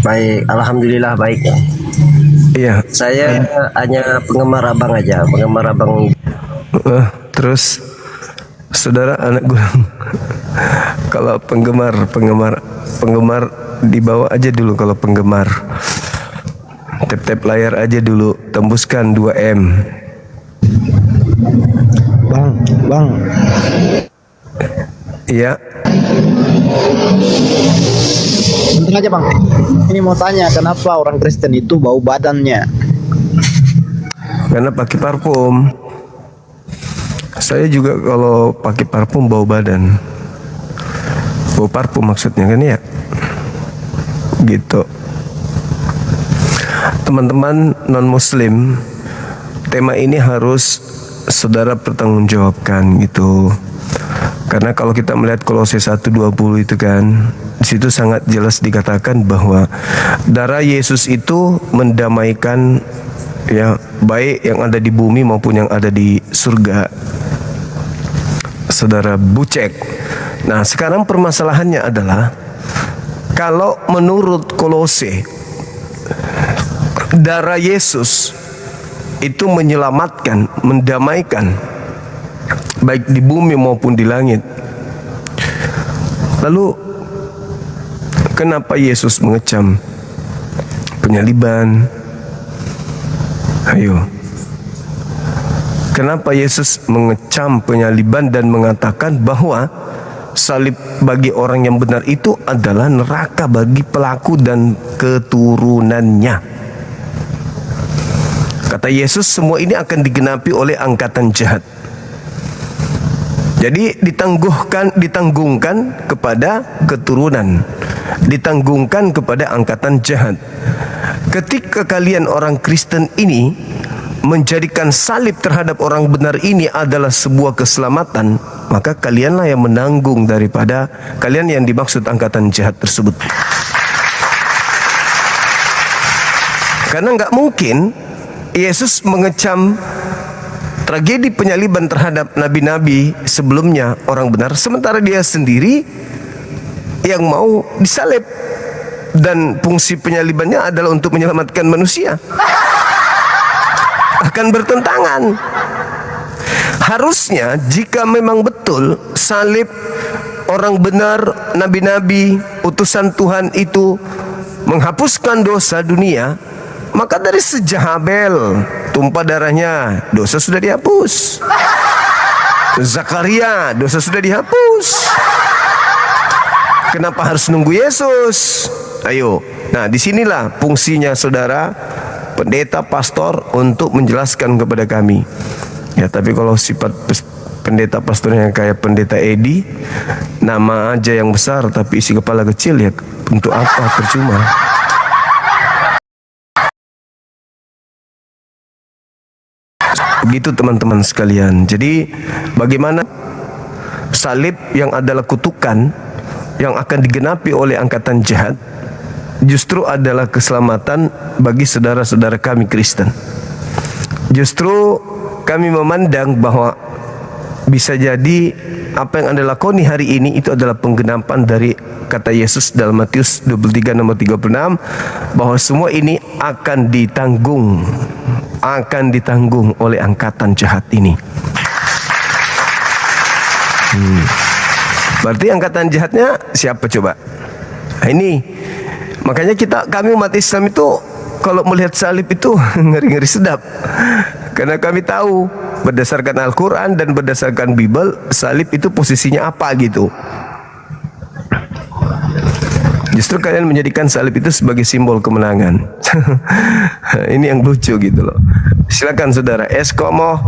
Baik, alhamdulillah baik. Iya. Saya hanya penggemar abang aja, penggemar abang. Terus saudara anak gunung. Kalau penggemar dibawa aja dulu kalau penggemar. Tap-tap layar aja dulu, tembuskan 2M. Bang. Iya. Bentar aja Bang. Ini mau tanya kenapa orang Kristen itu bau badannya? Karena pakai parfum. Saya juga kalau pakai parfum bau badan. Bau parfum maksudnya kan ya? Gitu. Teman-teman non-muslim, tema ini harus saudara pertanggungjawabkan gitu. Karena kalau kita melihat Kolose 1:20 itu kan, di situ sangat jelas dikatakan bahwa darah Yesus itu mendamaikan ya, baik yang ada di bumi maupun yang ada di surga. Saudara Bucek. Nah, sekarang permasalahannya adalah kalau menurut Kolose darah Yesus itu menyelamatkan, mendamaikan baik di bumi maupun di langit. Lalu kenapa Yesus mengecam penyaliban? Ayo. Kenapa Yesus mengecam penyaliban dan mengatakan bahwa salib bagi orang yang benar itu adalah neraka bagi pelaku dan keturunannya? Kata Yesus, semua ini akan digenapi oleh angkatan jahat. Jadi ditanggungkan kepada keturunan, ditanggungkan kepada angkatan jahat. Ketika kalian orang Kristen ini menjadikan salib terhadap orang benar ini adalah sebuah keselamatan, maka kalianlah yang menanggung daripada kalian yang dimaksud angkatan jahat tersebut. Karena nggak mungkin Yesus mengecam tragedi penyaliban terhadap nabi-nabi sebelumnya orang benar, sementara dia sendiri yang mau disalib dan fungsi penyalibannya adalah untuk menyelamatkan manusia. Akan bertentangan. Harusnya jika memang betul salib orang benar, nabi-nabi, utusan Tuhan itu menghapuskan dosa dunia, maka dari sejak Habel tumpah darahnya, dosa sudah dihapus. Zakaria, dosa sudah dihapus. Kenapa harus nunggu Yesus? Ayo. Nah, disinilah fungsinya saudara pendeta pastor untuk menjelaskan kepada kami. Ya, tapi kalau sifat pendeta pastornya kayak pendeta Edi, nama aja yang besar tapi isi kepala kecil, ya untuk apa? Percuma. Begitu teman-teman sekalian. Jadi bagaimana salib yang adalah kutukan yang akan digenapi oleh angkatan jahat justru adalah keselamatan bagi saudara-saudara kami Kristen. Justru kami memandang bahwa bisa jadi apa yang Anda lakoni hari ini itu adalah penggenapan dari kata Yesus dalam Matius 23 nomor 36 bahwa semua ini akan ditanggung oleh angkatan jahat ini. Berarti angkatan jahatnya siapa coba? Nah, ini makanya kami umat Islam itu kalau melihat salib itu ngeri-ngeri sedap. Karena kami tahu berdasarkan Al-Quran dan berdasarkan Bible, salib itu posisinya apa gitu. Justru kalian menjadikan salib itu sebagai simbol kemenangan. Ini yang lucu gitu loh. Silakan saudara. Eskomo.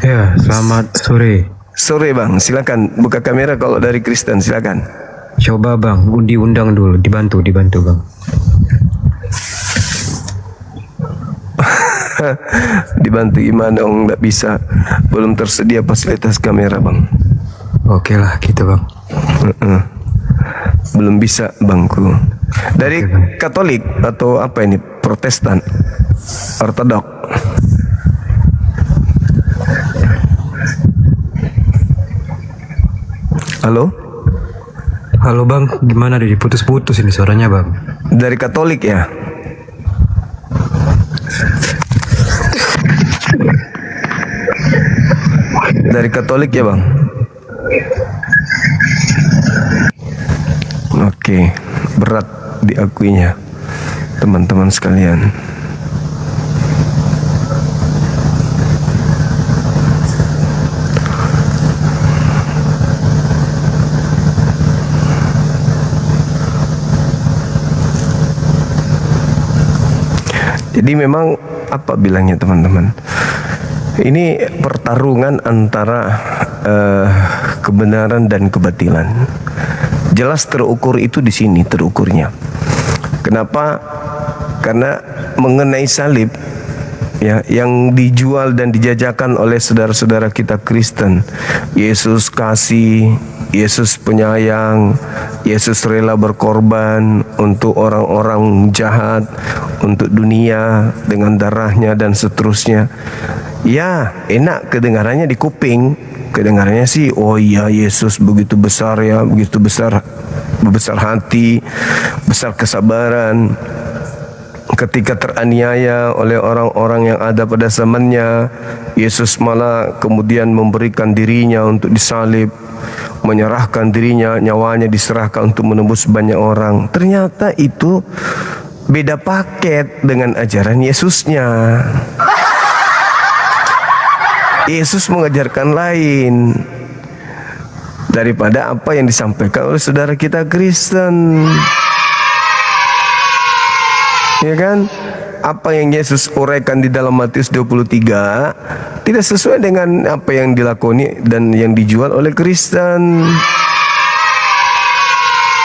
Ya, selamat sore. Sore bang, silakan buka kamera kalau dari Kristen, silakan. Coba bang, diundang dulu, dibantu bang. Dibantu gimana dong, nggak bisa, belum tersedia fasilitas kamera bang. Oke lah, gitu bang. Belum bisa bangku. Dari Katolik atau apa ini? Protestan? Ortodok? Halo? Halo bang, gimana deh, diputus-putus ini suaranya bang. Dari Katolik ya? Dari Katolik ya bang? Oke, berat diakuinya teman-teman sekalian. Jadi memang apa bilangnya teman-teman? Ini pertarungan antara kebenaran dan kebatilan. Jelas terukur itu di sini terukurnya. Kenapa? Karena mengenai salib ya, yang dijual dan dijajakan oleh saudara-saudara kita Kristen, Yesus kasih, Yesus penyayang, Yesus rela berkorban untuk orang-orang jahat, untuk dunia dengan darahnya dan seterusnya. Ya, enak kedengarannya di kuping. Kedengarannya sih, oh iya Yesus begitu besar ya, begitu besar hati, besar kesabaran. Ketika teraniaya oleh orang-orang yang ada pada zamannya, Yesus malah kemudian memberikan dirinya untuk disalib, menyerahkan dirinya, nyawanya diserahkan untuk menembus banyak orang. Ternyata itu beda paket dengan ajaran Yesusnya. Yesus mengajarkan lain daripada apa yang disampaikan oleh saudara kita Kristen. Ya kan? Apa yang Yesus uraikan di dalam Matius 23 tidak sesuai dengan apa yang dilakoni dan yang dijual oleh Kristen.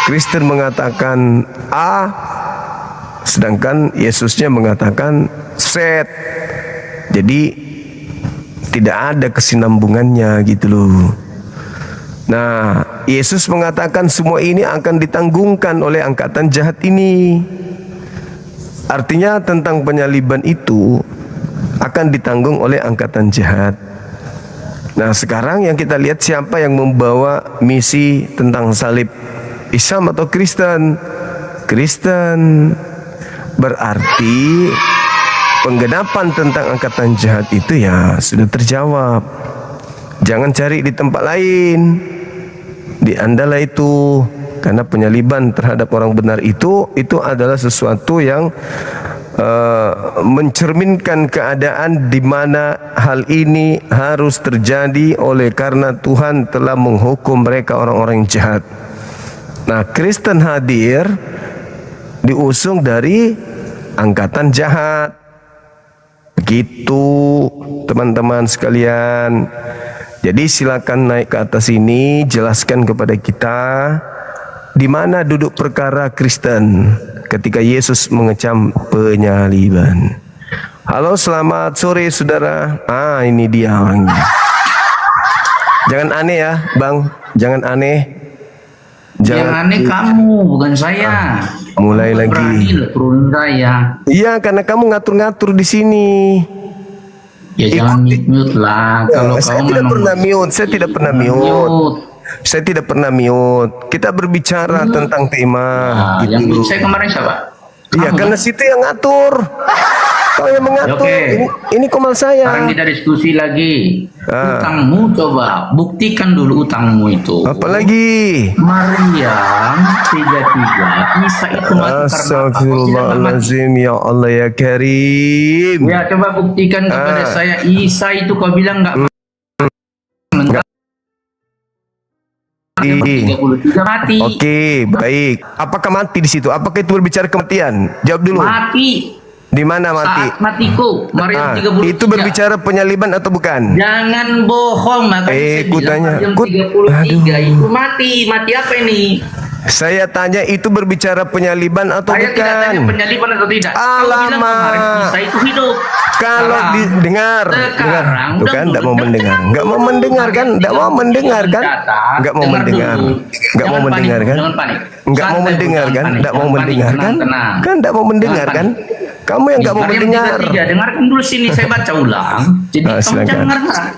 Kristen mengatakan A, sedangkan Yesusnya mengatakan Z. Jadi tidak ada kesinambungannya gitu loh. Nah, Yesus mengatakan semua ini akan ditanggungkan oleh angkatan jahat ini. Artinya tentang penyaliban itu akan ditanggung oleh angkatan jahat. Nah, sekarang yang kita lihat siapa yang membawa misi tentang salib, Islam atau Kristen? Kristen. Berarti penggenapan tentang angkatan jahat itu ya sudah terjawab. Jangan cari di tempat lain. Di Andalah itu. Karena penyaliban terhadap orang benar itu adalah sesuatu yang mencerminkan keadaan di mana hal ini harus terjadi oleh karena Tuhan telah menghukum mereka orang-orang yang jahat. Nah, Kristen hadir diusung dari angkatan jahat. Begitu teman-teman sekalian. Jadi silakan naik ke atas ini, jelaskan kepada kita di mana duduk perkara Kristen ketika Yesus mengecam penyaliban. Halo, selamat sore saudara. Ah, ini dia orangnya. Jangan aneh ya, Bang. Jangan aneh. Yang aneh kamu, bukan saya. Mulai lagi. Berani turun saya. Iya, karena kamu ngatur-ngatur di sini. Ya jangan mute lah. Kalau saya kamu tidak pernah mute. Saya tidak pernah mute. Saya tidak pernah mute. Kita berbicara tentang tema. Nah, gitu. yang mute saya kemarin siapa? Iya, karena situ yang ngatur. Kau yang mengatur. Oke. Ini komal saya. Sekarang kita diskusi lagi. Utangmu coba buktikan dulu utangmu itu. Apalagi? Maryam 33. Isa itu mati karena apa? Astagfirullahaladzim, ya Allah ya Karim. Ya coba buktikan kepada saya. Isa itu kau bilang nggak mati. Oke, baik. Apakah mati di situ? Apakah itu berbicara kematian? Jawab dulu. Mati. Di mana mati? Saat matiku, Maryam 33. Itu berbicara penyaliban atau bukan? Jangan bohong, makanya saya bilang tanya. Maryam 33 itu mati. Mati apa ini? Saya tanya itu berbicara penyaliban atau Saya bukan? tidak tanya penyaliban atau tidak. Alamak. Isa itu hidup. Kalau dengar, tuh kan, tidak mau mendengar, nggak mau mendengar kan, nggak mau mendengar kan, nggak mau mendengar, nggak mau mendengar kan, nggak mau mendengar kan, nggak mau mendengar kan, kan nggak mau mendengar kan, kamu yang nggak mau mendengar. Dengarkan dulu sini, saya baca ulang. Jadi kamu jangan marah.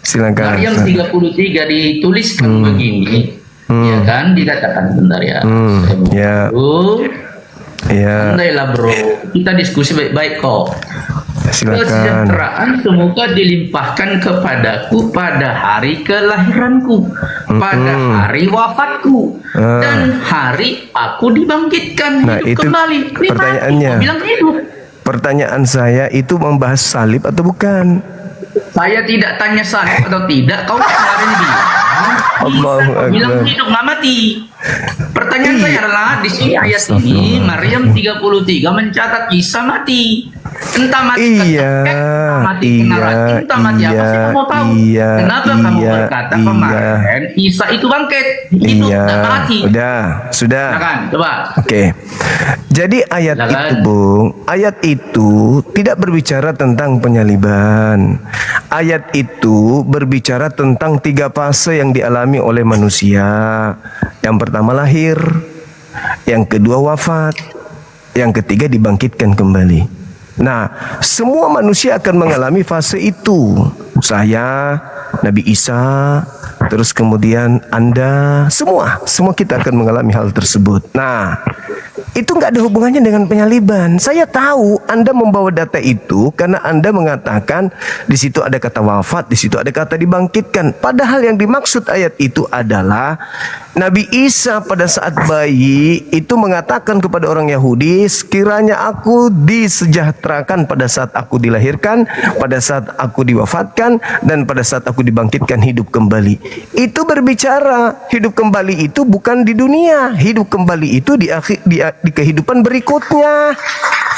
Silakan. Maryam 33 dituliskan begini. Ya kan, dikatakan bentar ya. Ya. Andailah bro, kita diskusi baik-baik kok. Silakan. Kesejahteraan semoga dilimpahkan kepadaku pada hari kelahiranku, pada hari wafatku, dan hari aku dibangkitkan hidup itu kembali. Ini pertanyaannya. mati, bilang hidup. Pertanyaan saya itu membahas salib atau bukan? Saya tidak tanya salib atau tidak. Kau kemarin bilang hidup nggak mati. Pertanyaan saya adalah di sini ayat ini Maryam 33 mencatat Isa mati. Entah mati mati entah mati apa sih kamu tahu? Kenapa kamu berkata kemarin Isa itu bangkit hidup dan mati? Sudah. Kan, coba. Oke. Jadi ayat itu, Bung, ayat itu tidak berbicara tentang penyaliban. Ayat itu berbicara tentang 3 fase yang dialami oleh manusia. Yang pertama lahir, yang kedua wafat, yang ketiga dibangkitkan kembali. Nah, semua manusia akan mengalami fase itu. Saya, Nabi Isa, terus kemudian Anda, semua kita akan mengalami hal tersebut. Nah, itu nggak ada hubungannya dengan penyaliban. Saya tahu Anda membawa data itu karena Anda mengatakan di situ ada kata wafat, di situ ada kata dibangkitkan. Padahal yang dimaksud ayat itu adalah Nabi Isa pada saat bayi itu mengatakan kepada orang Yahudi, sekiranya aku disejahterakan pada saat aku dilahirkan, pada saat aku diwafatkan, dan pada saat aku dibangkitkan hidup kembali. Itu berbicara hidup kembali itu bukan di dunia, hidup kembali itu di kehidupan berikutnya.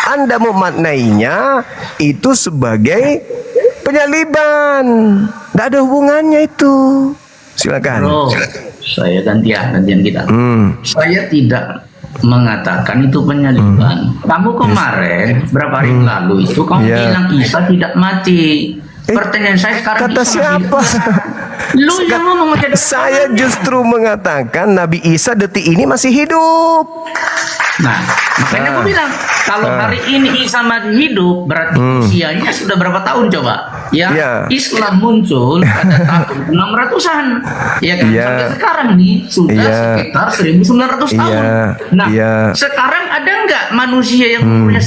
Anda memaknainya itu sebagai penyaliban. Tidak ada hubungannya itu. Silakan. Bro, saya gantian kita. Saya tidak mengatakan itu penyaliban. Kamu kemarin berapa hari lalu itu kamu bilang Isa tidak mati. Pertanyaan saya sekarang kata siapa? Lu yang ngomong. Saya justru mengatakan Nabi Isa detik ini masih hidup. Nah, makanya aku bilang kalau hari ini Isa masih hidup berarti usianya sudah berapa tahun coba? Ya. Islam muncul pada tahun 600-an. Ya kan? Sampai sekarang nih sudah sekitar 1900 tahun. Nah, sekarang ada nggak manusia yang umurnya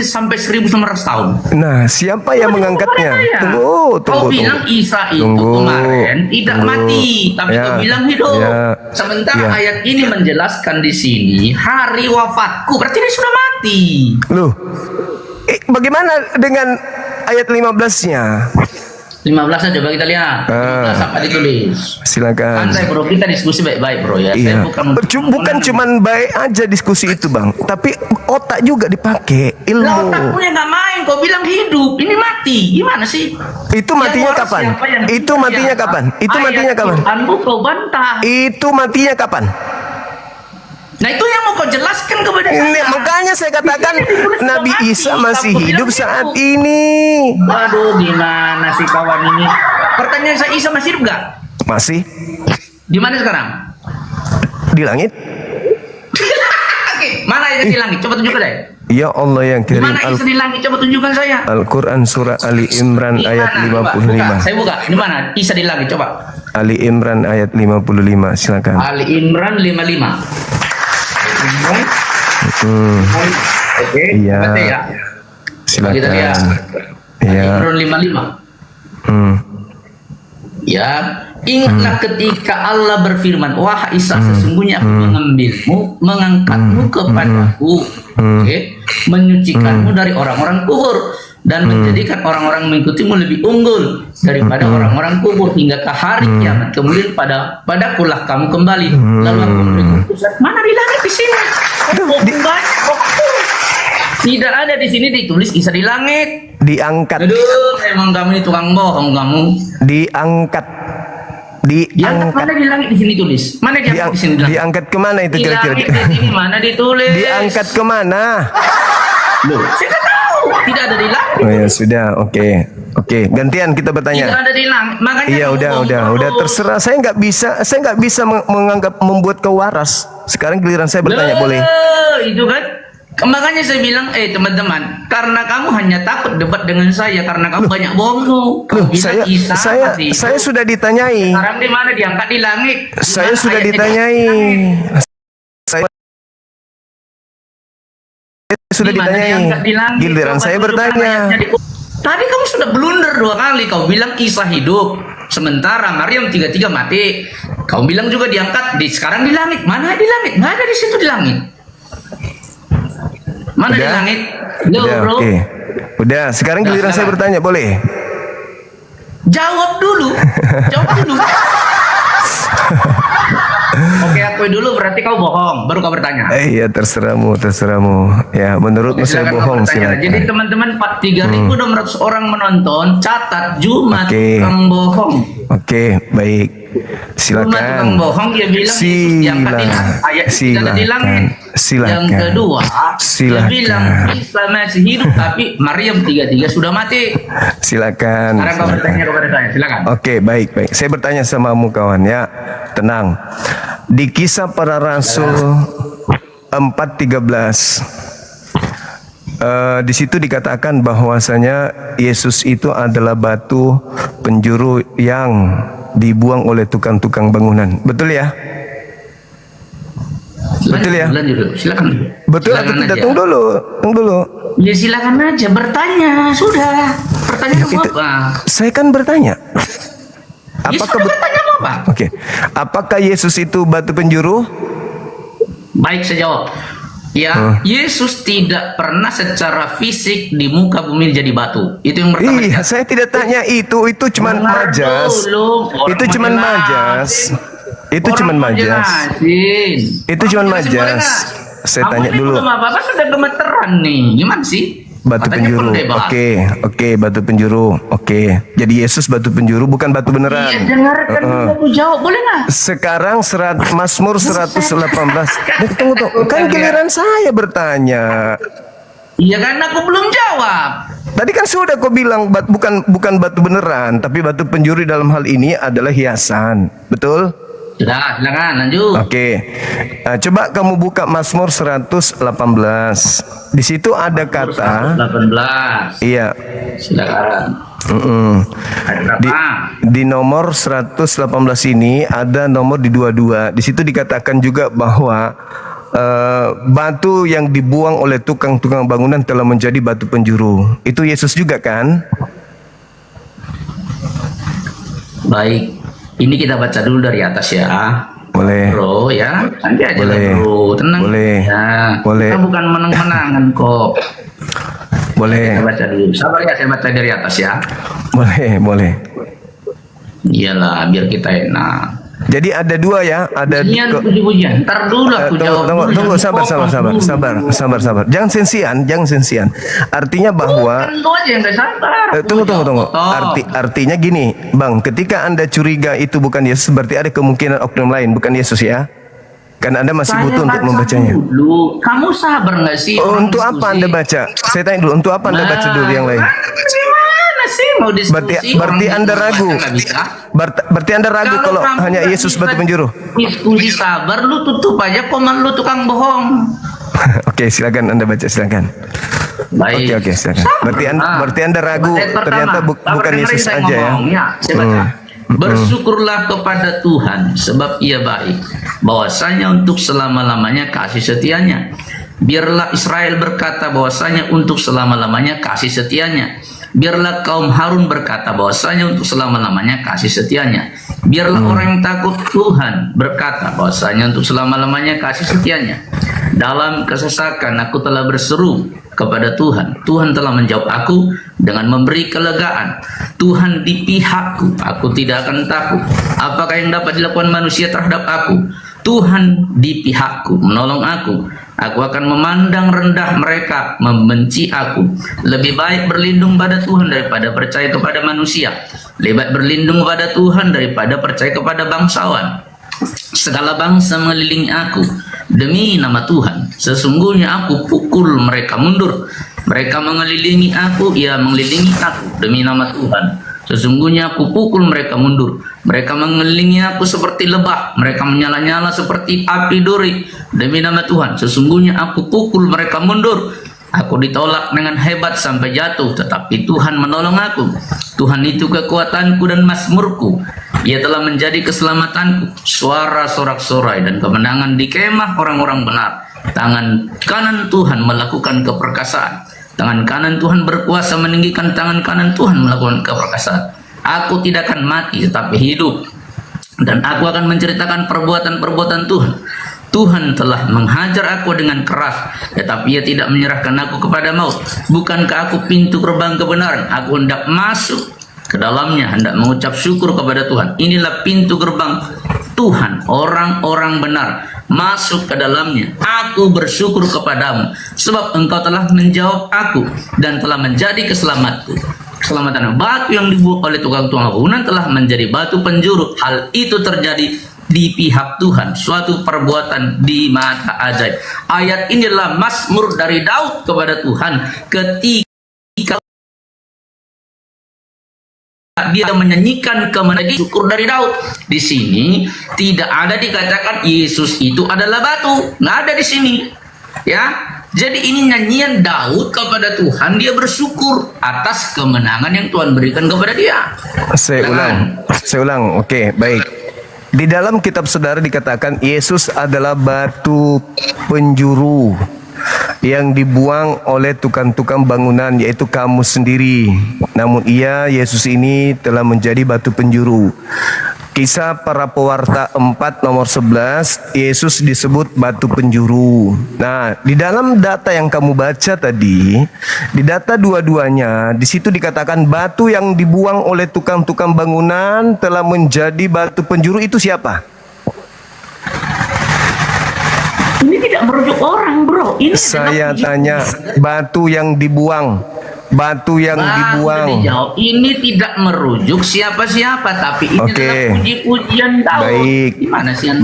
sampai 1900 tahun? Nah, siapa yang mengangkatnya? Tunggu. Kau bilang Isa itu kemarin tidak mati, tapi kau bilang hidup. Sementara ayat ini menjelaskan di sini hari wafatku, berarti dia sudah mati. Loh, bagaimana dengan ayat 15-nya? 15 aja, coba kita lihat. 15 apa ditulis? Silakan. Santai bro, kita diskusi baik-baik bro ya. Saya bukan cuman baik aja diskusi itu bang, tapi otak juga dipakai, ilmu. Lah otakmu yang nggak main, kau bilang hidup, ini mati, gimana sih? Itu matinya kapan? Itu matinya kapan? Itu matinya kapan? Kau bantah. Itu matinya kapan? Nah itu yang mau kau jelaskan kepada saya. Makanya saya katakan Nabi Isa masih hidup saat ini. Waduh, gimana sih kawan ini? Pertanyaan saya, Isa masih hidup gak? Masih. Di mana sekarang? Di langit. Mana Isa di langit? Coba tunjukkan deh. Ya Allah yang kirim. Mana Isa di langit? Coba tunjukkan saya. Al-Quran surah Ali Imran ayat 55. Saya buka. Di mana Isa di langit? Coba. Ali Imran ayat 55. Silakan. Ali Imran 55. Oke, iya. Silakan. Kita lihat. Iya. Imran 55. Ya, ingatlah ketika Allah berfirman, wahai Isa, sesungguhnya aku mengambilmu, mengangkatmu kepadaku, menyucikanmu dari orang-orang kufur dan menjadikan orang-orang mengikutimu lebih unggul daripada orang-orang kufur hingga ke hari kiamat. Kemudian padakulah kamu kembali. Lalu aku memberikan pusat. Mana di langit di sini? Tidak ada di sini ditulis Isa di langit. Diangkat. Aduh, emang kamu ini tukang bohong kamu. Diangkat. Diangkat mana di langit di sini tulis? Mana diangkat di sini? Diangkat kemana itu Di kira-kira? langit di sini mana ditulis? Diangkat kemana? Loh, saya nggak tahu. Tidak ada di langit. Oh ya sudah, oke. Oke, gantian kita bertanya. Tidak ada di langit. Makanya Iya kamu udah bohong terus. terserah. Saya nggak bisa menganggap membuat kau waras. Sekarang giliran saya bertanya, Loh, boleh? Itu kan. Makanya saya bilang, teman-teman, karena kamu hanya takut debat dengan saya karena kamu banyak bohong tuh. Kamu bilang Isa mati itu. Saya sudah ditanyai. Sekarang di mana diangkat di langit? Saya Mana sudah ayatnya ditanyai. Saya sudah Di mana ditanyai. diangkat di langit? Giliran Coba saya tunjukkan bertanya. ayatnya Tadi kamu sudah blunder 2 kali. Kau bilang Isa hidup, sementara Maryam 33 mati. Kau bilang juga diangkat sekarang di langit. Mana di langit? Nggak ada di situ di langit. Mana di langit? Loh, Udah, bro. oke. Udah, sekarang giliran saya bertanya, boleh? Jawab dulu. Jawab dulu. Oke, akui dulu berarti kau bohong, baru kau bertanya. Iya, terserahmu. Ya, menurutmu saya Silakan kau bohong, bertanya. silakan. Jadi teman-teman 3.600 orang menonton, catat Jumat tukang bohong. Oke, baik. Jumat tukang Silakan. bohong, dia bilang Yesus diangkat di langit. Ayat tidak ada di langit. Silakan. Yang kedua, dia Silakan. bilang Isa masih hidup, tapi Maryam 33 sudah mati. Silakan. Sekarang kau bertanya kepada saya, silakan. Oke, baik. Saya bertanya samamu kawan ya. Tenang. Di Kisah Para Rasul 4:13 di situ dikatakan bahwasanya Yesus itu adalah batu penjuru yang dibuang oleh tukang-tukang bangunan. Betul ya? Betul ya? Silakan. Betul atau tidak? Tunggu dulu. Ya silakan aja bertanya, sudah. Pertanyaan apa? Saya kan bertanya. Apakah bertanya apa? Oke. Apakah Yesus itu batu penjuru? Baik, saya jawab. Ya, Yesus tidak pernah secara fisik di muka bumi jadi batu. Itu yang pertama. Iya, saya tidak tanya itu cuman majas. Itu cuman majas. Itu cuman majas. Itu cuman majas. Saya tanya dulu. Apa sudah gemeteran nih? Gimana sih? Batu penjuru. Oke, batu penjuru. Oke. Jadi Yesus batu penjuru bukan batu beneran. Iya, dengarkan dulu aku jawab, boleh nggak? Sekarang Mazmur 118. Tunggu. Kan giliran saya bertanya. Iya kan aku belum jawab. Tadi kan sudah kau bilang bukan batu beneran, tapi batu penjuru dalam hal ini adalah hiasan. Betul? Sudah, silakan lanjut. Oke. Coba kamu buka Mazmur 118. Di situ ada kata 118. Iya. Silakan. Di nomor 118 ini ada nomor di 22. Di situ dikatakan juga bahwa batu yang dibuang oleh tukang-tukang bangunan telah menjadi batu penjuru. Itu Yesus juga kan? Baik. Ini kita baca dulu dari atas ya. Boleh. Bro ya. Nanti aja lah Boleh. bro. Tenang. Boleh. Ya. Boleh. Kita bukan menang-menangan kok. Boleh. Kita baca dulu. Sabar ya, saya baca dari atas ya. Boleh. Iyalah, biar kita enak. Jadi ada dua ya, ada puji-pujian. Ntar dulu aku jawab dulu. Tunggu, sabar. Jangan sensian. Artinya bahwa Kan lu aja yang gak sabar. tunggu. Artinya gini, Bang, ketika Anda curiga itu bukan Yesus, berarti ada kemungkinan oknum lain, bukan Yesus ya? Kan Anda masih butuh untuk membacanya. Dulu. Kamu sabar nggak sih? Untuk apa Anda baca? Saya tanya dulu, untuk apa Anda baca dulu yang lain? Gimana sih mau diskusi? Berarti Anda ragu. Berarti Anda ragu kalau kamu hanya nggak Yesus bisa batu penjuru. Diskusi sabar, lu tutup aja komen lu tukang bohong. Oke, silakan Anda baca, silakan. Baik. Oke, silakan. Berarti Anda ragu ternyata bukan Yesus saya aja ya. ngomong. Ya, saya baca. Bersyukurlah kepada Tuhan sebab Ia baik, bahwasanya untuk selama-lamanya kasih setianya. Biarlah Israel berkata bahwasanya untuk selama-lamanya kasih setianya. Biarlah kaum Harun berkata bahwasanya untuk selama-lamanya kasih setianya. Biarlah orang yang takut Tuhan berkata bahwasanya untuk selama-lamanya kasih setianya. Dalam kesesakan aku telah berseru kepada Tuhan. Tuhan telah menjawab aku dengan memberi kelegaan. Tuhan di pihakku, aku tidak akan takut. Apakah yang dapat dilakukan manusia terhadap aku? Tuhan di pihakku, menolong aku. Aku akan memandang rendah mereka, membenci aku. Lebih baik berlindung pada Tuhan daripada percaya kepada manusia. Lebih baik berlindung pada Tuhan daripada percaya kepada bangsawan. Segala bangsa mengelilingi aku demi nama Tuhan. Sesungguhnya aku pukul mereka mundur. Mereka mengelilingi aku, ya mengelilingi aku demi nama Tuhan. Sesungguhnya aku pukul mereka mundur. Mereka mengelilingi aku seperti lebah. Mereka menyala-nyala seperti api duri demi nama Tuhan. Sesungguhnya aku pukul mereka mundur. Aku ditolak dengan hebat sampai jatuh, tetapi Tuhan menolong aku. Tuhan itu kekuatanku dan mazmurku. Ia telah menjadi keselamatanku. Suara sorak-sorai dan kemenangan di kemah orang-orang benar. Tangan kanan Tuhan melakukan keperkasaan. Tangan kanan Tuhan berkuasa meninggikan, tangan kanan Tuhan melakukan keperkasaan. Aku tidak akan mati tetapi hidup, dan aku akan menceritakan perbuatan-perbuatan Tuhan. Tuhan telah menghajar aku dengan keras, tetapi Ia tidak menyerahkan aku kepada maut. Bukankah aku pintu gerbang kebenaran? Aku hendak masuk ke dalamnya, hendak mengucap syukur kepada Tuhan. Inilah pintu gerbang Tuhan, orang-orang benar masuk ke dalamnya. Aku bersyukur kepadamu, sebab Engkau telah menjawab aku dan telah menjadi keselamatan. Batu yang dibuat oleh tukang-tukang bangunan telah menjadi batu penjuru. Hal itu terjadi di pihak Tuhan, suatu perbuatan di mata ajaib. Ayat ini adalah mazmur dari Daud kepada Tuhan ketika dia menyanyikan kemenangan syukur dari Daud. Di sini tidak ada dikatakan Yesus itu adalah batu, nggak ada di sini, ya. Jadi ini nyanyian Daud kepada Tuhan, dia bersyukur atas kemenangan yang Tuhan berikan kepada dia. Saya ulang. Oke, baik. Di dalam kitab saudara dikatakan Yesus adalah batu penjuru yang dibuang oleh tukang-tukang bangunan, yaitu kamu sendiri. Namun Yesus ini telah menjadi batu penjuru. Kisah Para Pewarta 4 nomor 11, Yesus disebut batu penjuru. Nah, di dalam data yang kamu baca tadi, di data dua-duanya, di situ dikatakan batu yang dibuang oleh tukang-tukang bangunan telah menjadi batu penjuru. Itu siapa? Ini tidak merujuk orang, bro. Ini saya tanya, batu yang dibuang. Batu yang dibuang. Dijawab, ini tidak merujuk siapa-siapa, tapi ini adalah puji-pujian Daud. Baik. Gimana sih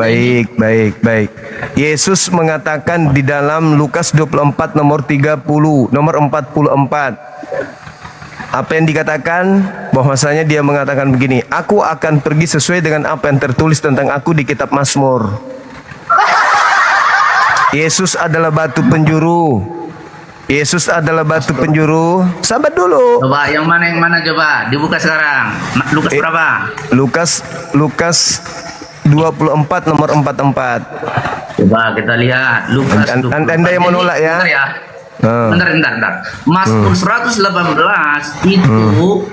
Baik. Yesus mengatakan di dalam Lukas 24 nomor 30, nomor 44. Apa yang dikatakan? Bahwasanya dia mengatakan begini, aku akan pergi sesuai dengan apa yang tertulis tentang aku di kitab Mazmur. Yesus adalah batu penjuru. Yesus adalah batu penjuru. Sabar dulu. Coba yang mana coba? Dibuka sekarang. Lukas berapa? Lukas 24 nomor 44. Coba kita lihat Lukas. Anda yang menolak ya. Bentar. Mazmur 118 itu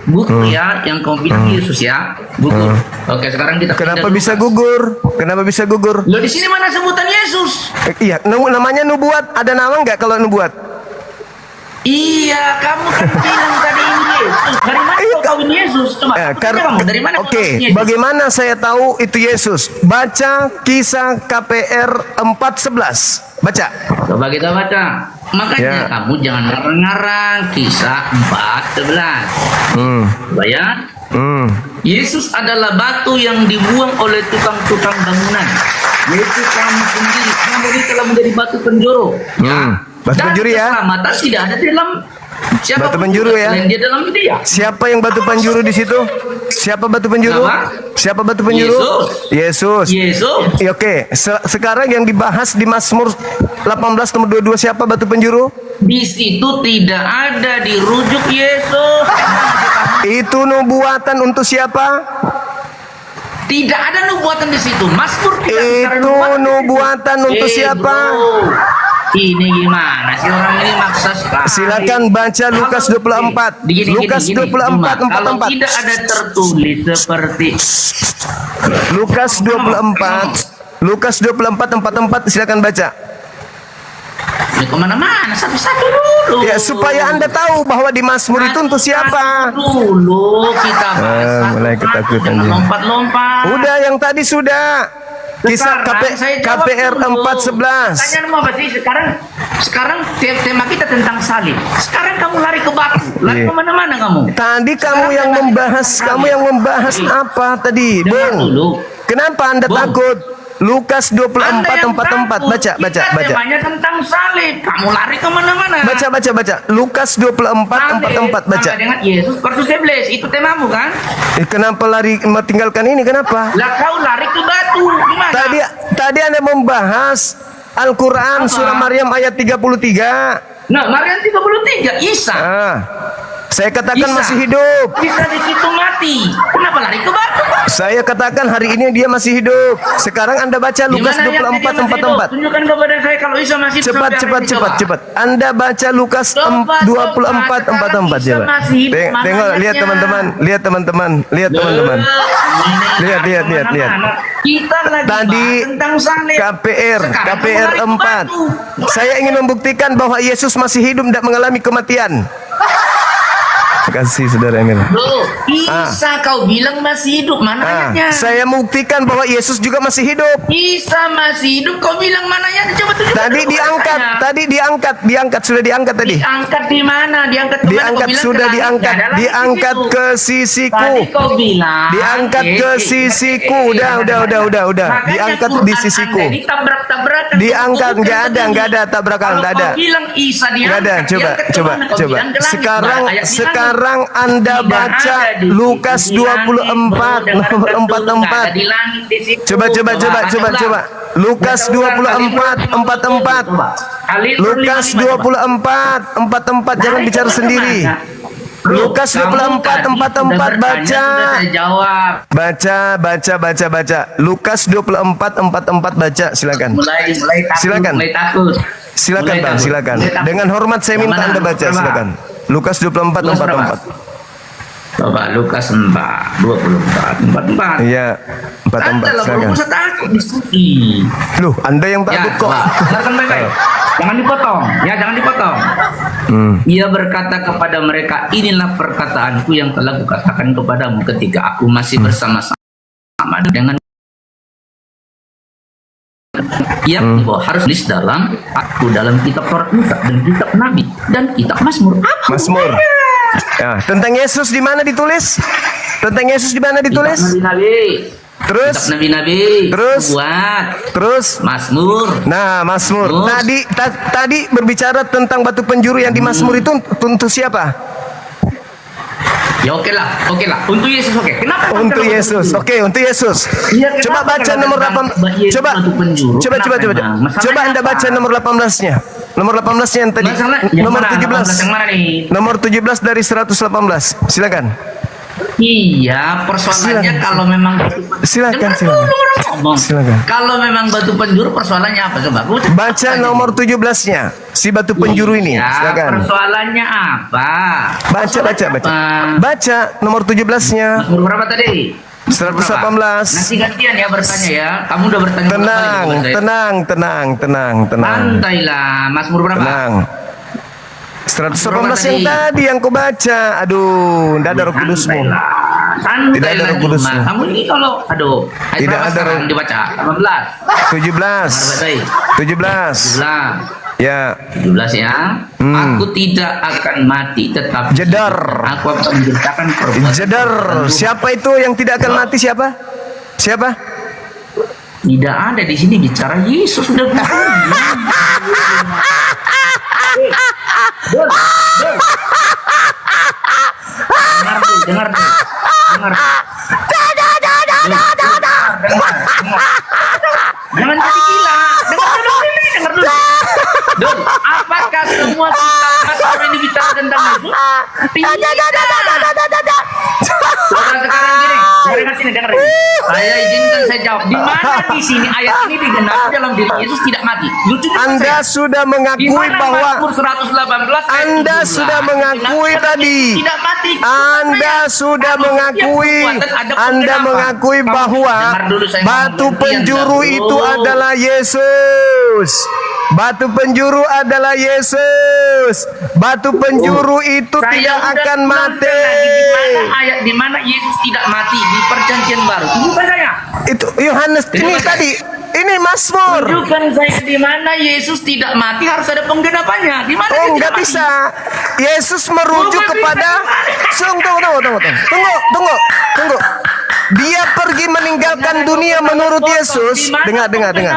buku ya yang kamu bilang Yesus ya. Buku. Oke, sekarang kita Kenapa bisa gugur? Loh, di sini mana sebutan Yesus? Iya, namanya nubuat. Ada nama nggak kalau nubuat? Iya, kamu kan bilang tadi ini Yesus. Dari mana kau tahu ini Yesus? Coba, dari mana kau tahu ini Yesus? Bagaimana saya tahu itu Yesus? Baca Kisah KPR 4:11. Baca. Coba kita baca. Makanya kamu jangan ngarang-ngarang Kisah 4:11. Coba ya. Yesus adalah batu yang dibuang oleh tukang-tukang bangunan, yaitu kamu sendiri. Kamu ini telah menjadi batu penjuru. Batu penjuru ya. Keselamatan tidak ada dalam siapa batu penjuru ya. Dia dalam dia. Siapa yang batu penjuru di situ? Siapa batu penjuru? Siapa batu penjuru? Yesus. Oke, sekarang yang dibahas di Mazmur 18 nomor 22, siapa batu penjuru? Di situ tidak ada dirujuk Yesus. Itu nubuatan untuk siapa? Tidak ada nubuatan di situ. Mazmur tidak bicara nubuatan untuk siapa? Ini gimana sih orang ini maksa sekali. Silakan baca Lukas 24. Lukas 24 Kalau tidak ada tertulis seperti Lukas 24 44, silakan baca. Ini kemana-mana satu-satu dulu. Ya, supaya Anda tahu bahwa di Mazmur itu untuk siapa. Dulu kita bahas mulai ketakutan. Lompat-lompat. Udah, yang tadi sudah. Kisah KPR 4:11. Pertanyaan mau apa sih? Sekarang tema kita tentang salib. Sekarang kamu lari ke batu, lari kemana-mana kamu. Tadi kamu yang membahas apa tadi, Bung? Kenapa Anda takut? Lukas 24:44. Baca. Temanya tentang salib. Kamu lari kemana-mana. Baca. Lukas 24:44. Baca. Dengan Yesus versus 11. Itu temamu kan? Kenapa lari meninggalkan ini? Kenapa? Lah kau lari ke batu. Gimana? Tadi Anda membahas Al-Quran surah Maryam ayat 33. Nah, Maryam 33 Isa. Saya katakan masih hidup. Isa di situ mati. Kenapa lari ke batu? Saya katakan hari ini dia masih hidup. Sekarang Anda baca Lukas 24:44. Tunjukkan kepada saya kalau Isa masih hidup. Cepat. Anda baca Lukas 24:44 coba. Tengok, lihat teman-teman. Lihat. Kita lagi tadi tentang salib. KPR 4. Saya ingin membuktikan bahwa Yesus masih hidup, tidak mengalami kematian. Terima kasih saudara Emil. Isa kau bilang masih hidup, mana ayatnya? Saya buktikan bahwa Yesus juga masih hidup. Isa masih hidup, kau bilang mana ayatnya? Coba tunjukkan. Tadi diangkat, sudah diangkat tadi. Diangkat di mana? Diangkat ke mana? Diangkat, sudah diangkat. Diangkat ke sisiku. Tadi kau bilang. Diangkat ke sisiku. Udah. Diangkat di sisiku. Ditabrak-tabrakan. Diangkat, enggak ada tabrakan, enggak ada. Kau bilang Isa diangkat. Enggak ada, coba. Sekarang Anda baca Lukas 24:44. Coba. Lukas 24:44. Lukas 24:44. Jangan bicara sendiri. Lukas 24:44 baca. Baca. Lukas 24:44 baca, silakan. Silakan Bang, silakan. Dengan hormat saya minta Anda baca, silakan. Lukas 24:44. Coba Lukas 24:44. Iya, 44. Anda belum usah takut diskusi. Loh, Anda yang takut kok. Dengarkan baik-baik. Jangan dipotong. Ia berkata kepada mereka, inilah perkataanku yang telah kukatakan kepadamu ketika aku masih bersama-sama dengan harus tulis dalam kitab Taurat Musa dan kitab Nabi dan kitab Mazmur. Mazmur. Ya, tentang Yesus di mana ditulis? Nabi-nabi. Terus kitab Nabi-nabi. Terus Mazmur. Nah, Mazmur. Tadi berbicara tentang batu penjuru yang di Mazmur itu untuk siapa? Ya oke lah. Untuk Yesus oke. Kenapa? Untuk Yesus. Oke, untuk Yesus. Coba baca nomor 8. Coba Anda baca nomor 18-nya. Nomor 18-nya yang tadi. Nomor 17. Nomor 17 dari 118. Silakan. Iya, persoalannya kalau memang silakan. Kalau memang batu penjuru persoalannya apa coba? Baca nomor 17-nya si batu penjuru ini. Silakan. Persoalannya apa? Baca nomor 17-nya. Mazmur berapa tadi? 118. Nanti gantian ya bertanya ya. Kamu udah bertanya. Tenang. Santailah. Mazmur berapa? Tenang. 118 yang tadi yang kau baca. Aduh, tidak ada Roh Kudusmu. Tidak ada Roh Kudusmu. Kamu ini kalau tidak ada Roh dibaca. 17. Ya. 17 ya. Aku tidak akan mati tetap jedar. Aku akan mengerjakan perbuatan. Jedar. Siapa itu yang tidak akan mati? Siapa? Tidak ada di sini bicara Yesus sudah Dengar. Jangan jadi gila. Dengar dulu. Don, apakah semua kita ini bicara tentang Yesus? Sekarang gini, dengar. Saya izinkan saya jawab. Di mana di sini ayat ini digenapi dalam diri Yesus tidak mati? Anda sudah mengakui bahwa Anda sudah mengakui tadi. Anda sudah mengakui bahwa batu penjuru itu adalah Yesus. Batu penjuru adalah Yesus. Batu penjuru itu tidak akan mati. Ayat di mana Yesus tidak mati di Perjanjian Baru? Itu bukan saya. Itu Yohanes ini tadi. Ini Mazmur. Tunjukkan saya di mana Yesus tidak mati harus ada penggenapannya. Di mana dia Nggak tidak mati? bisa. Yesus merujuk kepada tunggu. Dia pergi meninggalkan dunia menurut Yesus. Dengar. Tenangkan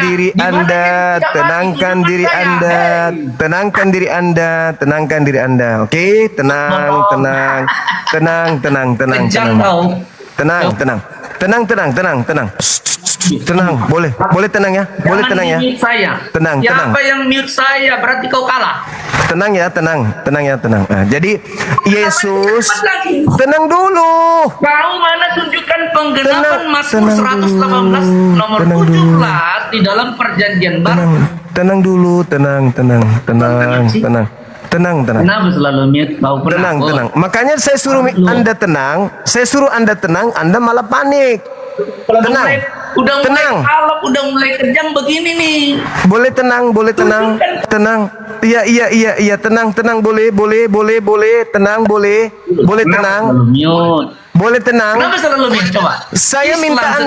diri Anda. Tenangkan diri Anda. Oke, tenang. Tenang, boleh tenang ya. Mute saya. Tenang. Siapa yang mute saya berarti kau kalah. Tenang. Nah, jadi Yesus, tenang dulu. Kau mana tunjukkan penggenapan Mazmur 118 nomor 17 di dalam perjanjian baru. Tenang dulu. Kenapa selalu mute? Kau pernah Tenang. Makanya saya suruh Anda tenang, Anda malah panik. Udah mulai kalap, udah mulai kejam begini nih. Boleh tenang. Iya, tenang. Boleh, tenang. Boleh tenang. Kenapa selalu mute? Coba. Saya minta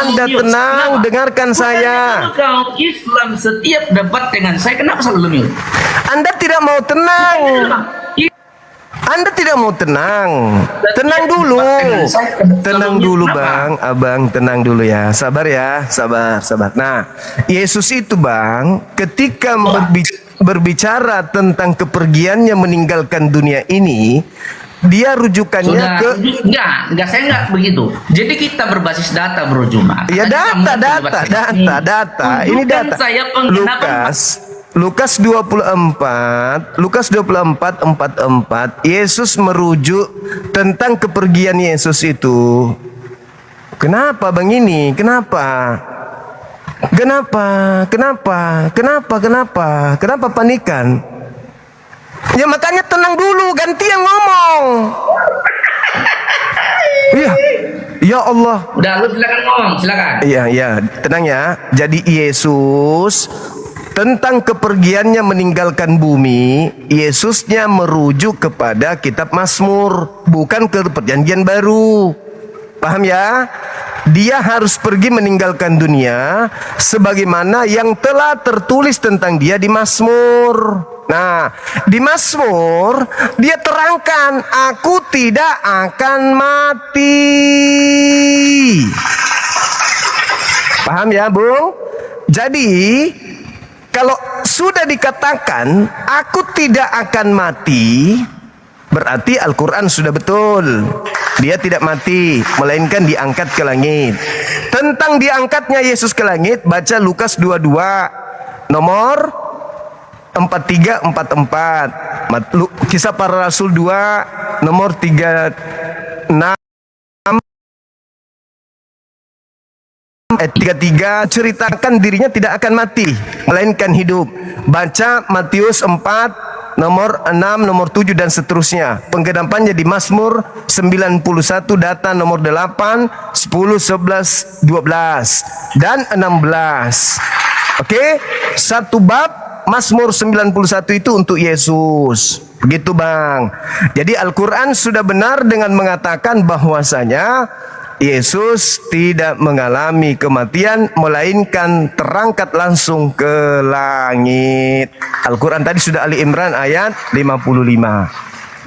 Anda tenang. Dengarkan saya. Kalau Islam setiap debat dengan saya, kenapa selalu mute? Anda tidak mau tenang. Tenang dulu, Bang. Abang tenang dulu ya. Sabar. Nah, Yesus itu, Bang, ketika berbicara tentang kepergiannya meninggalkan dunia ini, dia rujukannya enggak, saya enggak begitu. Jadi kita berbasis data, Bro Juma. Ya, data. Ini data. Saya penggenapan Lukas 24 44, Yesus merujuk tentang kepergian Yesus itu. Kenapa Bang ini? Kenapa panikan? Ya makanya tenang dulu, ganti yang ngomong. Iya. Ya Allah. Udah, lu silakan ngomong, silakan. Iya, tenang ya. Jadi Yesus tentang kepergiannya meninggalkan bumi, Yesusnya merujuk kepada kitab Mazmur, bukan ke perjanjian baru. Paham ya? Dia harus pergi meninggalkan dunia sebagaimana yang telah tertulis tentang dia di Mazmur. Nah, di Mazmur dia terangkan, aku tidak akan mati. Paham ya, Bung? Jadi kalau sudah dikatakan aku tidak akan mati, berarti Al-Quran sudah betul. Dia tidak mati, melainkan diangkat ke langit. Tentang diangkatnya Yesus ke langit, baca Lukas 22 nomor 43-44, Kisah Para Rasul 2 nomor 36 33, ceritakan dirinya tidak akan mati melainkan hidup. Baca Matius 4 nomor 6, nomor 7 dan seterusnya. Penggenapannya di Mazmur 91 data nomor 8, 10, 11, 12 dan 16. Oke, satu bab Mazmur 91 itu untuk Yesus. Begitu, Bang. Jadi Al-Quran sudah benar dengan mengatakan bahwasanya Yesus tidak mengalami kematian, melainkan terangkat langsung ke langit. Al-Quran tadi sudah Ali Imran ayat 55.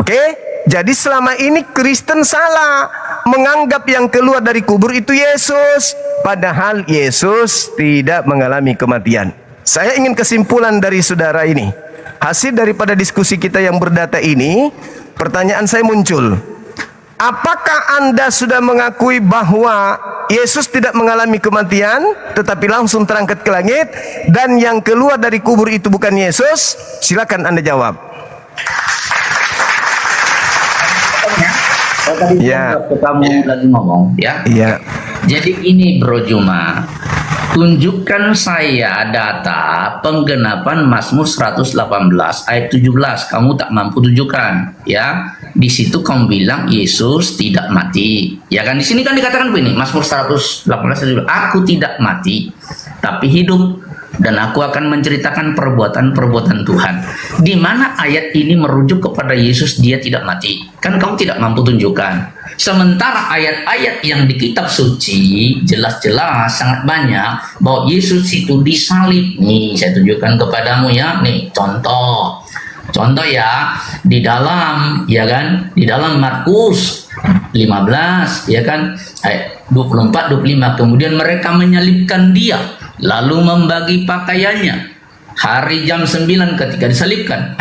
Oke? Jadi selama ini Kristen salah menganggap yang keluar dari kubur itu Yesus, padahal Yesus tidak mengalami kematian. Saya ingin kesimpulan dari saudara ini. Hasil daripada diskusi kita yang berdata ini, pertanyaan saya muncul. Apakah Anda sudah mengakui bahwa Yesus tidak mengalami kematian, tetapi langsung terangkat ke langit, dan yang keluar dari kubur itu bukan Yesus? Silakan Anda jawab. Ya. Kamu lagi ngomong, ya? Iya. Jadi ini Bro Juma, tunjukkan saya data penggenapan Mazmur 118 ayat 17. Kamu tak mampu tunjukkan, ya? Di situ kamu bilang Yesus tidak mati, ya kan? Di sini kan dikatakan begini, Mazmur 118 ayat 17, aku tidak mati tapi hidup. dan aku akan menceritakan perbuatan-perbuatan Tuhan. Di mana ayat ini merujuk kepada Yesus dia tidak mati? Kan kamu tidak mampu tunjukkan. Sementara ayat-ayat yang di kitab suci jelas-jelas sangat banyak bahwa Yesus itu disalib. Nih saya tunjukkan kepadamu ya, nih contoh ya, di dalam Markus 15 ya kan, ayat 24 25, kemudian mereka menyalibkan dia lalu membagi pakaiannya. Hari jam 9 ketika disalibkan,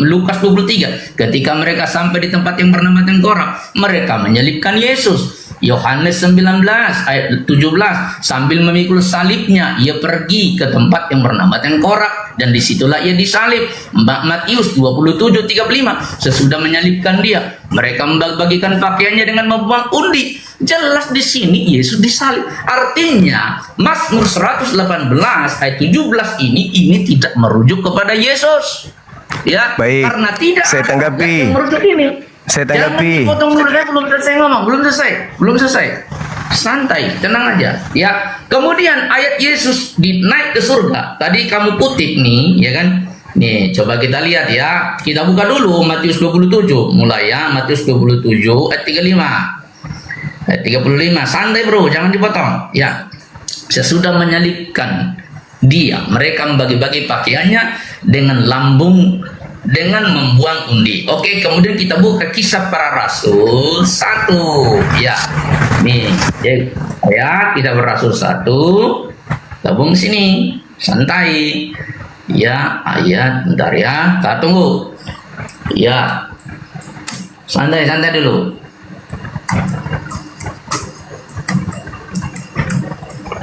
Lukas 23, ketika mereka sampai di tempat yang bernama Tengkorak, mereka menyalibkan Yesus. Yohanes 19 ayat 17, sambil memikul salibnya ia pergi ke tempat yang bernama Tengkorak dan disitulah ia disalib. Matius 27 35, sesudah menyalibkan dia mereka membagikan pakaiannya dengan membuang undi. Jelas di sini Yesus disalib. Artinya Mazmur 118 ayat 17 ini tidak merujuk kepada Yesus. Ya, baik, karena tidak saya tanggapi. Merujuk ini. Saya tanggapi. Jangan dipotong dulu, saya belum selesai ngomong, belum selesai. Santai, tenang aja. Ya. Kemudian ayat Yesus naik ke surga. Tadi kamu kutip nih, ya kan? Nih, coba kita lihat ya. Kita buka dulu Matius 27, mulai ya, Matius 27 ayat 35. Ayat 35, santai bro, jangan dipotong. Ya. Sesudah menyalibkan dia, mereka membagi-bagi pakaiannya dengan dengan membuang undi. Oke, kemudian kita buka Kisah Para Rasul 1. Ya. Nih, ya, Kisah Para Rasul 1. Gabung sini. Santai. Ya, ayat bentar ya. Kita tunggu. Ya. Santai dulu.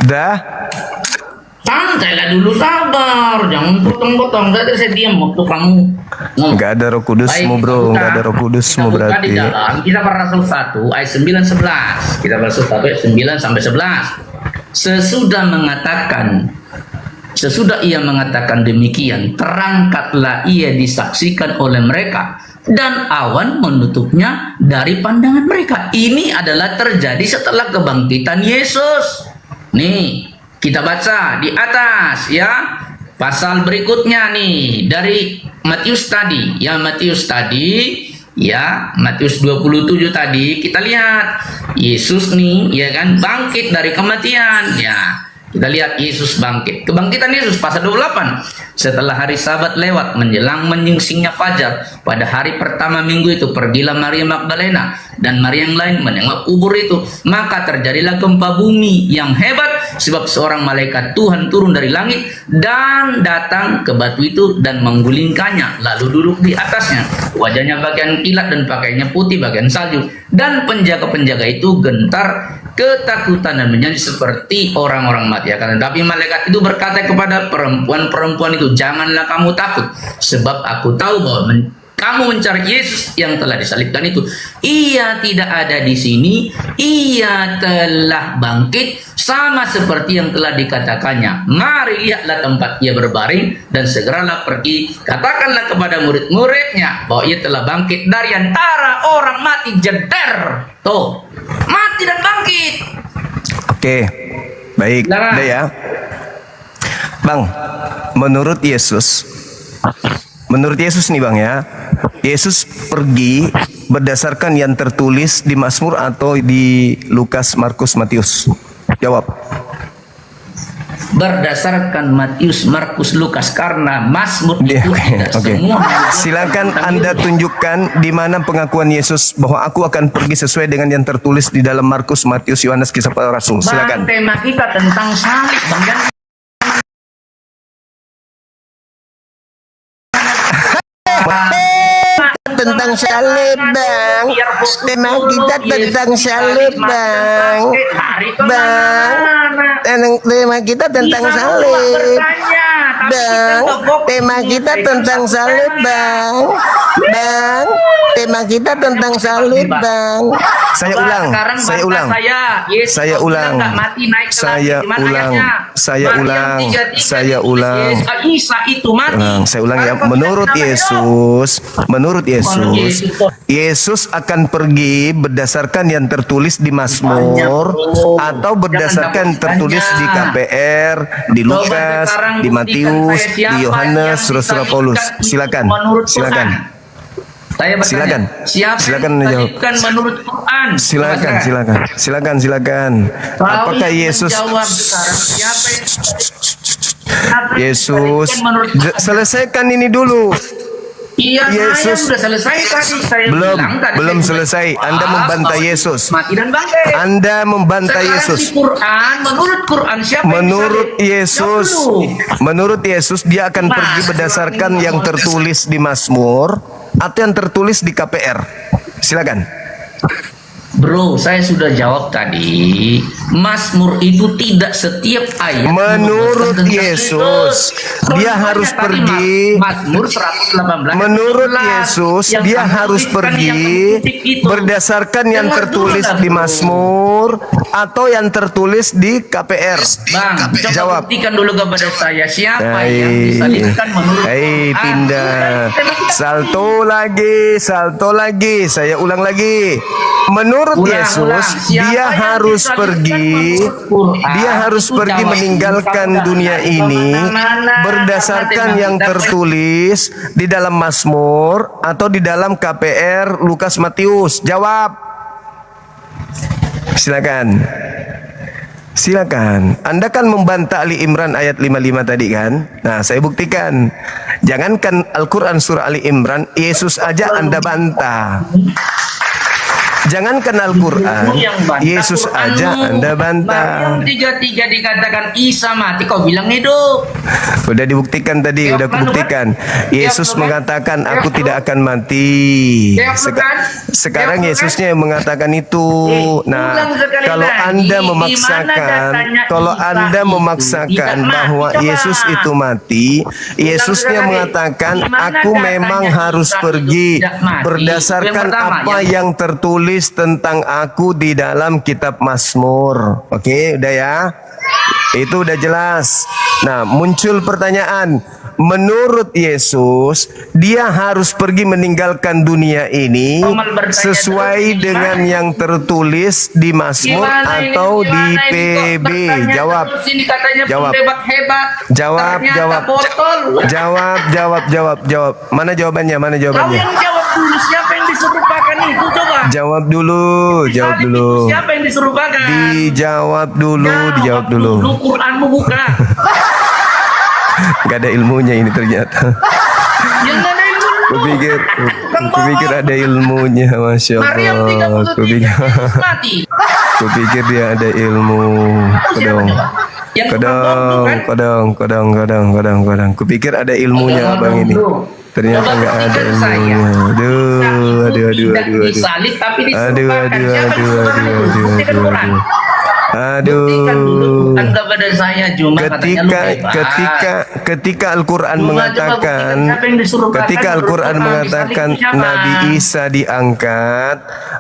Dah. Santailah dulu, sabar, jangan potong-potong. Tadi saya diam waktu kamu ngomong. Gak ada Roh Kudusmu, bro. Gak ada Roh Kudusmu berarti. Di dalam Kisah Para Rasul 1 ayat 9 11. Kisah Para Rasul 1 ayat 9 sampai 11. Sesudah ia mengatakan demikian, terangkatlah ia disaksikan oleh mereka dan awan menutupnya dari pandangan mereka. Ini adalah terjadi setelah kebangkitan Yesus. Nih, kita baca di atas ya, pasal berikutnya nih dari Matius tadi ya, Matius 27 tadi kita lihat Yesus nih ya kan bangkit dari kematian ya. Kita lihat Yesus bangkit. Kebangkitan Yesus pasal 28. Setelah hari Sabat lewat menjelang menyingsingnya fajar, pada hari pertama minggu itu pergilah Maria Magdalena dan Maria yang lain menengok kubur itu. Maka terjadilah gempa bumi yang hebat sebab seorang malaikat Tuhan turun dari langit dan datang ke batu itu dan menggulingkannya lalu duduk di atasnya. Wajahnya bagian kilat dan pakaiannya putih bagian salju. Dan penjaga-penjaga itu gentar ketakutan dan menjadi seperti orang-orang mati. Akan tetapi malaikat itu berkata kepada perempuan-perempuan itu, janganlah kamu takut, sebab aku tahu bahwa kamu mencari Yesus yang telah disalibkan itu. Ia tidak ada di sini, ia telah bangkit sama seperti yang telah dikatakannya. Mari lihatlah tempat ia berbaring dan segeralah pergi. Katakanlah kepada murid-muridnya bahwa ia telah bangkit dari antara orang mati. Jeder. Tuh, mati dan bangkit. Oke, baik. Udah ya. Bang, menurut Yesus nih Bang ya, Yesus pergi berdasarkan yang tertulis di Mazmur atau di Lukas, Markus, Matius? Jawab. Berdasarkan Matius, Markus, Lukas, karena Mazmur itu tidak semua. Silakan Anda tunjukkan di mana pengakuan Yesus bahwa aku akan pergi sesuai dengan yang tertulis di dalam Markus, Matius, Yohanes, Kisah Para Rasul. Silakan. Bang, tema kita tentang salib, Bang. Tentang salib bang, tema kita tentang salib bang, tema kita tentang salib bang, tema kita tentang salib bang, tema kita tentang salib bang. Saya ulang. saya ulang. Isa itu mati. Saya ulang ya. Menurut Yesus, Yesus akan pergi berdasarkan yang tertulis di Mazmur atau berdasarkan tertulis di KPR, di Lukas, di Matius, di Yohanes, surah Paulus. Silakan. Saya bertanya, siapa yang disalibkan menurut Quran? Silakan. Apakah Yesus selesaikan ini dulu. Iya, saya sudah selesai tadi. Saya bilang tadi. Belum selesai. Anda membantah Yesus. Mati dan bangkit. Anda membantah Sekarang Yesus. Di Quran, menurut Quran siapa Menurut Yesus dia akan pergi berdasarkan yang tertulis di Mazmur atau yang tertulis di KPR. Silakan. Bro, saya sudah jawab tadi. Mazmur itu tidak setiap ayat. Menurut Yesus, dia harus pergi. Mazmur 118. Menurut Yesus, dia harus pergi berdasarkan yang tertulis di Mazmur atau yang tertulis di KPR. Bang, jawab. Buktikan dulu kepada saya siapa yang disalibkan menurut Quran. Tindak. Salto lagi. Saya ulang lagi. Menurut Yesus, dia harus pergi meninggalkan dunia ini berdasarkan yang tertulis di dalam Mazmur atau di dalam KPR, Lukas, Matius. Jawab. Silakan. Anda kan membantah Ali Imran ayat 55 tadi kan? Nah, saya buktikan. Jangankan Al-Quran surah Ali Imran, Yesus aja Anda bantah. Jangankan Al-Quran, Yesus aja Anda bantah. Yang 33 dikatakan Isa mati, kau bilang hidup. Udah dibuktikan tadi, udah kubuktikan. Yesus mengatakan aku tidak akan mati. Sekarang Yesusnya yang mengatakan itu. Nah, kalau Anda memaksakan bahwa Yesus itu mati, Yesusnya mengatakan aku memang harus pergi berdasarkan apa yang tertulis tentang aku di dalam kitab Mazmur. Oke, udah ya. Itu udah jelas. Nah, muncul pertanyaan. Menurut Yesus, dia harus pergi meninggalkan dunia ini sesuai dengan yang tertulis di Mazmur atau di PB. Jawab. Mana jawabannya? Kau yang jawab dulu, siapa yang diserupakan itu, coba. Jawab dulu. Siapa yang diserupakan? Dijawab dulu. Quranmu buka. Gak ada ilmunya ini ternyata. Yang ada ilmu. Kupikir ada ilmunya, Masya Allah. Kupikir dia ada ilmu. Kadang. Kupikir ada ilmunya abang ini. Ternyata nggak ada ilmunya. Aduh. Ketika Al-Quran mengatakan Nabi Isa diangkat,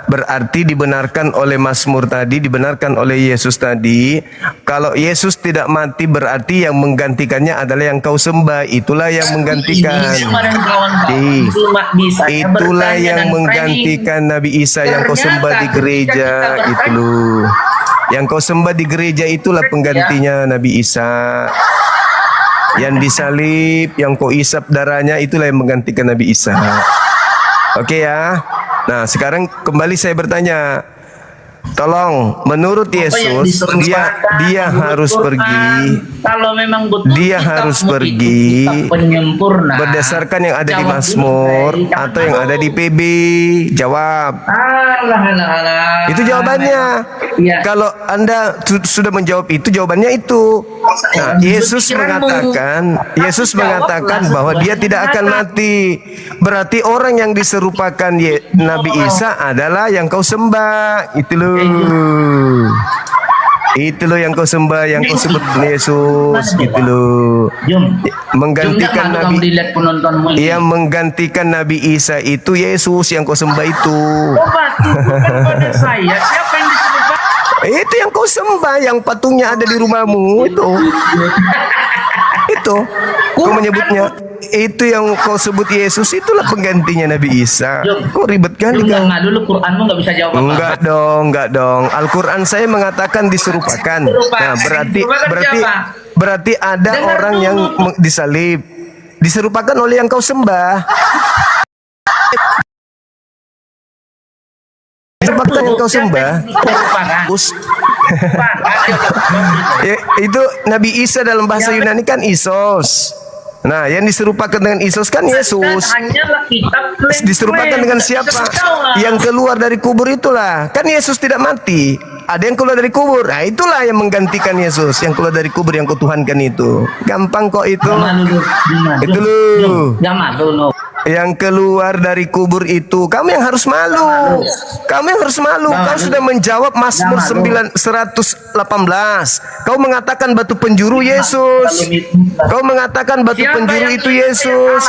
berarti dibenarkan oleh Mazmur tadi, dibenarkan oleh Yesus tadi. Kalau Yesus tidak mati, berarti yang menggantikannya adalah yang kau sembah. Itulah yang menggantikan. Itulah yang menggantikan Nabi Isa yang kau sembah di gereja. Itu loh. Yang kau sembah di gereja itulah penggantinya Nabi Isa. Yang disalib, yang kau isap darahnya, itulah yang menggantikan Nabi Isa. Oke ya. Nah, sekarang kembali saya bertanya. Tolong, menurut Yesus dia harus pergi. Kalau memang betul dia harus pergi berdasarkan yang ada di Mazmur atau yang ada di PB. Jawab. Itu jawabannya. Kalau Anda sudah menjawab itu, jawabannya itu. Nah, Yesus mengatakan bahwa dia tidak akan mati. Berarti orang yang diserupakan Nabi Isa adalah yang kau sembah. Itu loh. Itu loh yang kau sembah, yang kau sebut Yesus. Itu loh. Menggantikan Nabi. Yang menggantikan Nabi Isa itu Yesus yang kau sembah itu. Itu yang kau sembah, yang patungnya ada di rumahmu itu. Itu kau menyebutnya, itu yang kau sebut Yesus, itulah penggantinya Nabi Isa. Kau ribet kali kau. Enggak dulu Quranmu nggak bisa jawab apa-apa. Enggak dong. Al-Quran saya mengatakan diserupakan. Nah, berarti ada orang yang disalib, diserupakan oleh yang kau sembah. Diserupakan yang kau sembah. Ya, itu Nabi Isa dalam bahasa Yunani kan Isos. Nah, yang diserupakan dengan Isos kan Yesus. Diserupakan dengan siapa? Yang keluar dari kubur itulah. Kan Yesus tidak mati. Ada yang keluar dari kubur. Nah, itulah yang menggantikan Yesus. Yang keluar dari kubur yang kutuhankan itu. Gampang kok itu. Itu lu. Yang keluar dari kubur itu, kamu yang harus malu. Kamu yang harus malu. Kau sudah menjawab Mazmur 118. Kau mengatakan batu penjuru Yesus. Kau mengatakan batu penjuru itu Yesus.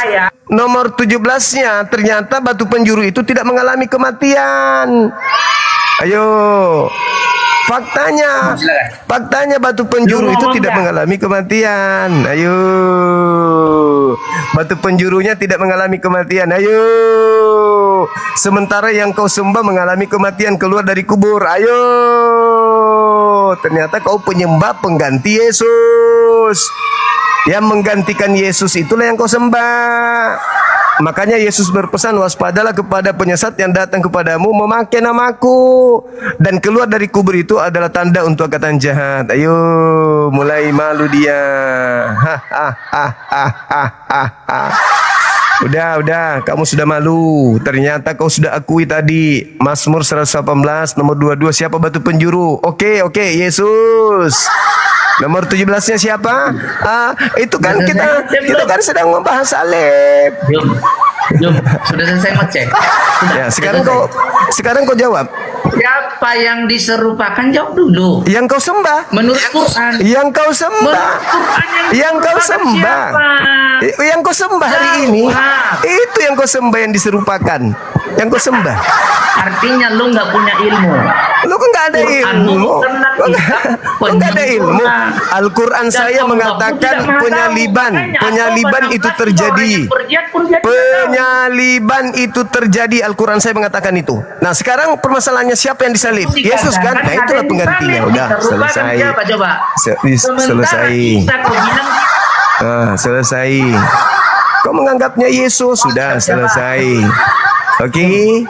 Nomor 17-nya ternyata batu penjuru itu tidak mengalami kematian. Ayo. Faktanya batu penjuru itu tidak mengalami kematian. Ayo. Batu penjurunya tidak mengalami kematian. Ayo. Sementara yang kau sembah mengalami kematian, keluar dari kubur. Ayo. Ternyata kau penyembah pengganti Yesus. Yang menggantikan Yesus itulah yang kau sembah. Makanya Yesus berpesan, waspadalah kepada penyesat yang datang kepadamu memakai namaku, dan keluar dari kubur itu adalah tanda untuk angkatan jahat. Ayo, mulai malu dia. Udah, kamu sudah malu. Ternyata kau sudah akui tadi. Mazmur 118 nomor 22, siapa batu penjuru? Oke, Yesus. Nomor 17-nya siapa? Itu kan kita kan sedang membahas salib. Sudah selesai ngecek. Ya, sekarang kau jawab. Siapa yang diserupakan? Jawab dulu. Yang kau sembah. Menurut Quran. Yang kau sembah. Yang kau sembah. Yang kau sembah hari ini. Itu yang kau sembah, yang diserupakan. Yang kau sembah. Artinya lu nggak punya ilmu. Lu kan nggak ada ilmu. Lu nggak ada ilmu. Al-Quran saya mengatakan penyaliban itu terjadi. Penyaliban itu terjadi. Al-Quran saya mengatakan itu. Nah, sekarang permasalahannya siapa yang disalib? Yesus kan? Nah, itulah penggantinya. Udah selesai. Selesai. Kau menganggapnya Yesus, sudah selesai. Oke.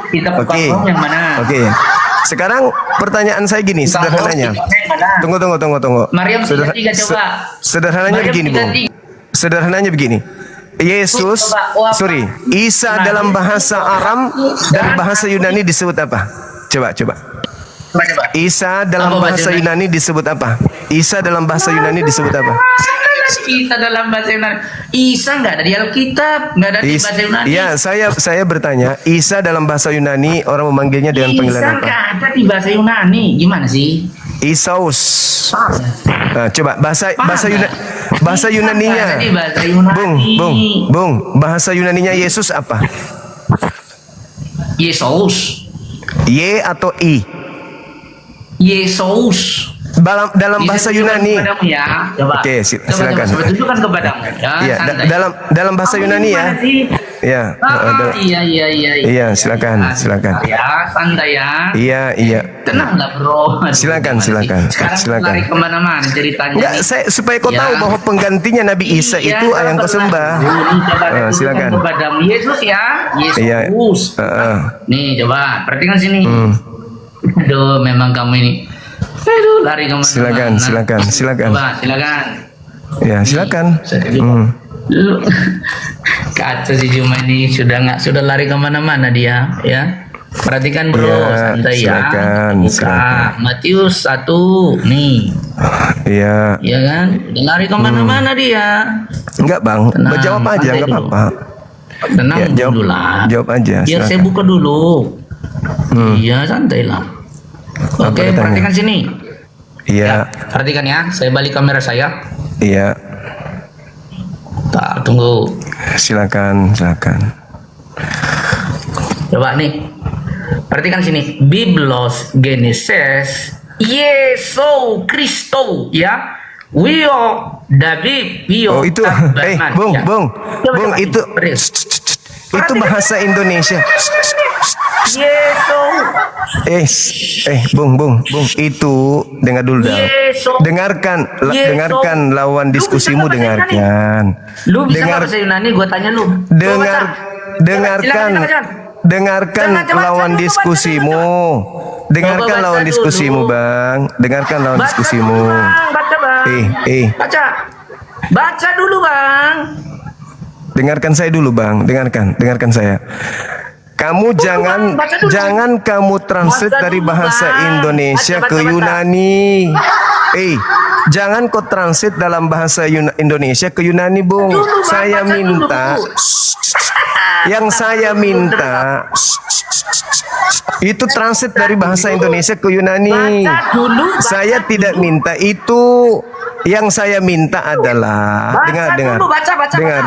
Sekarang pertanyaan saya gini, sederhananya. Tunggu. Sederhananya begini. Isa dalam bahasa Aram dan bahasa Yunani disebut apa? Coba. Isa dalam bahasa Yunani disebut apa? Isa dalam bahasa Yunani disebut apa? Isa dalam bahasa Yunani. Isa nggak ada di Alkitab, nggak ada di bahasa Yunani. Ya, saya bertanya, Isa dalam bahasa Yunani orang memanggilnya dengan panggilan apa? Isa nggak ada di bahasa Yunani. Gimana sih? Isaus. Nah, coba bahasa Yunaninya. Bung, bahasa Yunaninya Yesus apa? Yesus. Y atau I? Yesus. Dalam bahasa Yunani. Ya. Coba. Oke, silakan. Coba tunjukkan kepadamu. Ya, dalam bahasa Yunani ya. Ya. Iya, silakan. Ya, santai ya. Iya. Tenanglah, bro. Silakan. Sekarang lari kemana-mana ceritanya. Enggak, supaya kau tahu bahwa penggantinya Nabi Isa itu yang kau sembah. Silakan. Kepadamu Yesus ya. Yesus. Nih, coba perhatikan sini. Aduh, memang kamu ini. Aduh, lari kemana-mana. Silakan. Coba, silakan. Ya, silakan. Kacau si Juma ini sudah lari kemana-mana dia, ya. Perhatikan bro, santai silakan. Matius 1 nih. Iya. Iya kan? Udah lari kemana-mana dia. Enggak bang, jawab aja, enggak apa-apa. Tenang dulu lah. Jawab aja. Biar saya buka dulu. Iya, santai lah. Oke, perhatikan sini. Iya. Perhatikan ya, saya balik kamera saya. Iya. Tak, tunggu. Silakan. Coba nih. Perhatikan sini. Biblos Genesis Yesus Kristo ya. Wio David Wio. Oh itu, Bung, ya. Bung, Coba, Bung coba, itu, itu bahasa Indonesia. Yesus. Bung, itu dengar dulu dah. Dengarkan, dengarkan lawan diskusimu, dengarkan. Lu bisa nggak bahasa Yunani? Gue tanya lu. Dengarkan lawan diskusimu. Dengarkan lawan diskusimu, Bang. Dengarkan lawan diskusimu. Baca, Bang. Baca dulu, Bang. Dengarkan saya dulu, Bang. Dengarkan saya. Kamu jangan kamu translate dari bahasa Indonesia ke Yunani. Jangan kau translate dalam bahasa Indonesia ke Yunani, Bung. Saya minta, yang saya minta itu translate dari bahasa Indonesia ke Yunani. Saya tidak minta itu. Yang saya minta adalah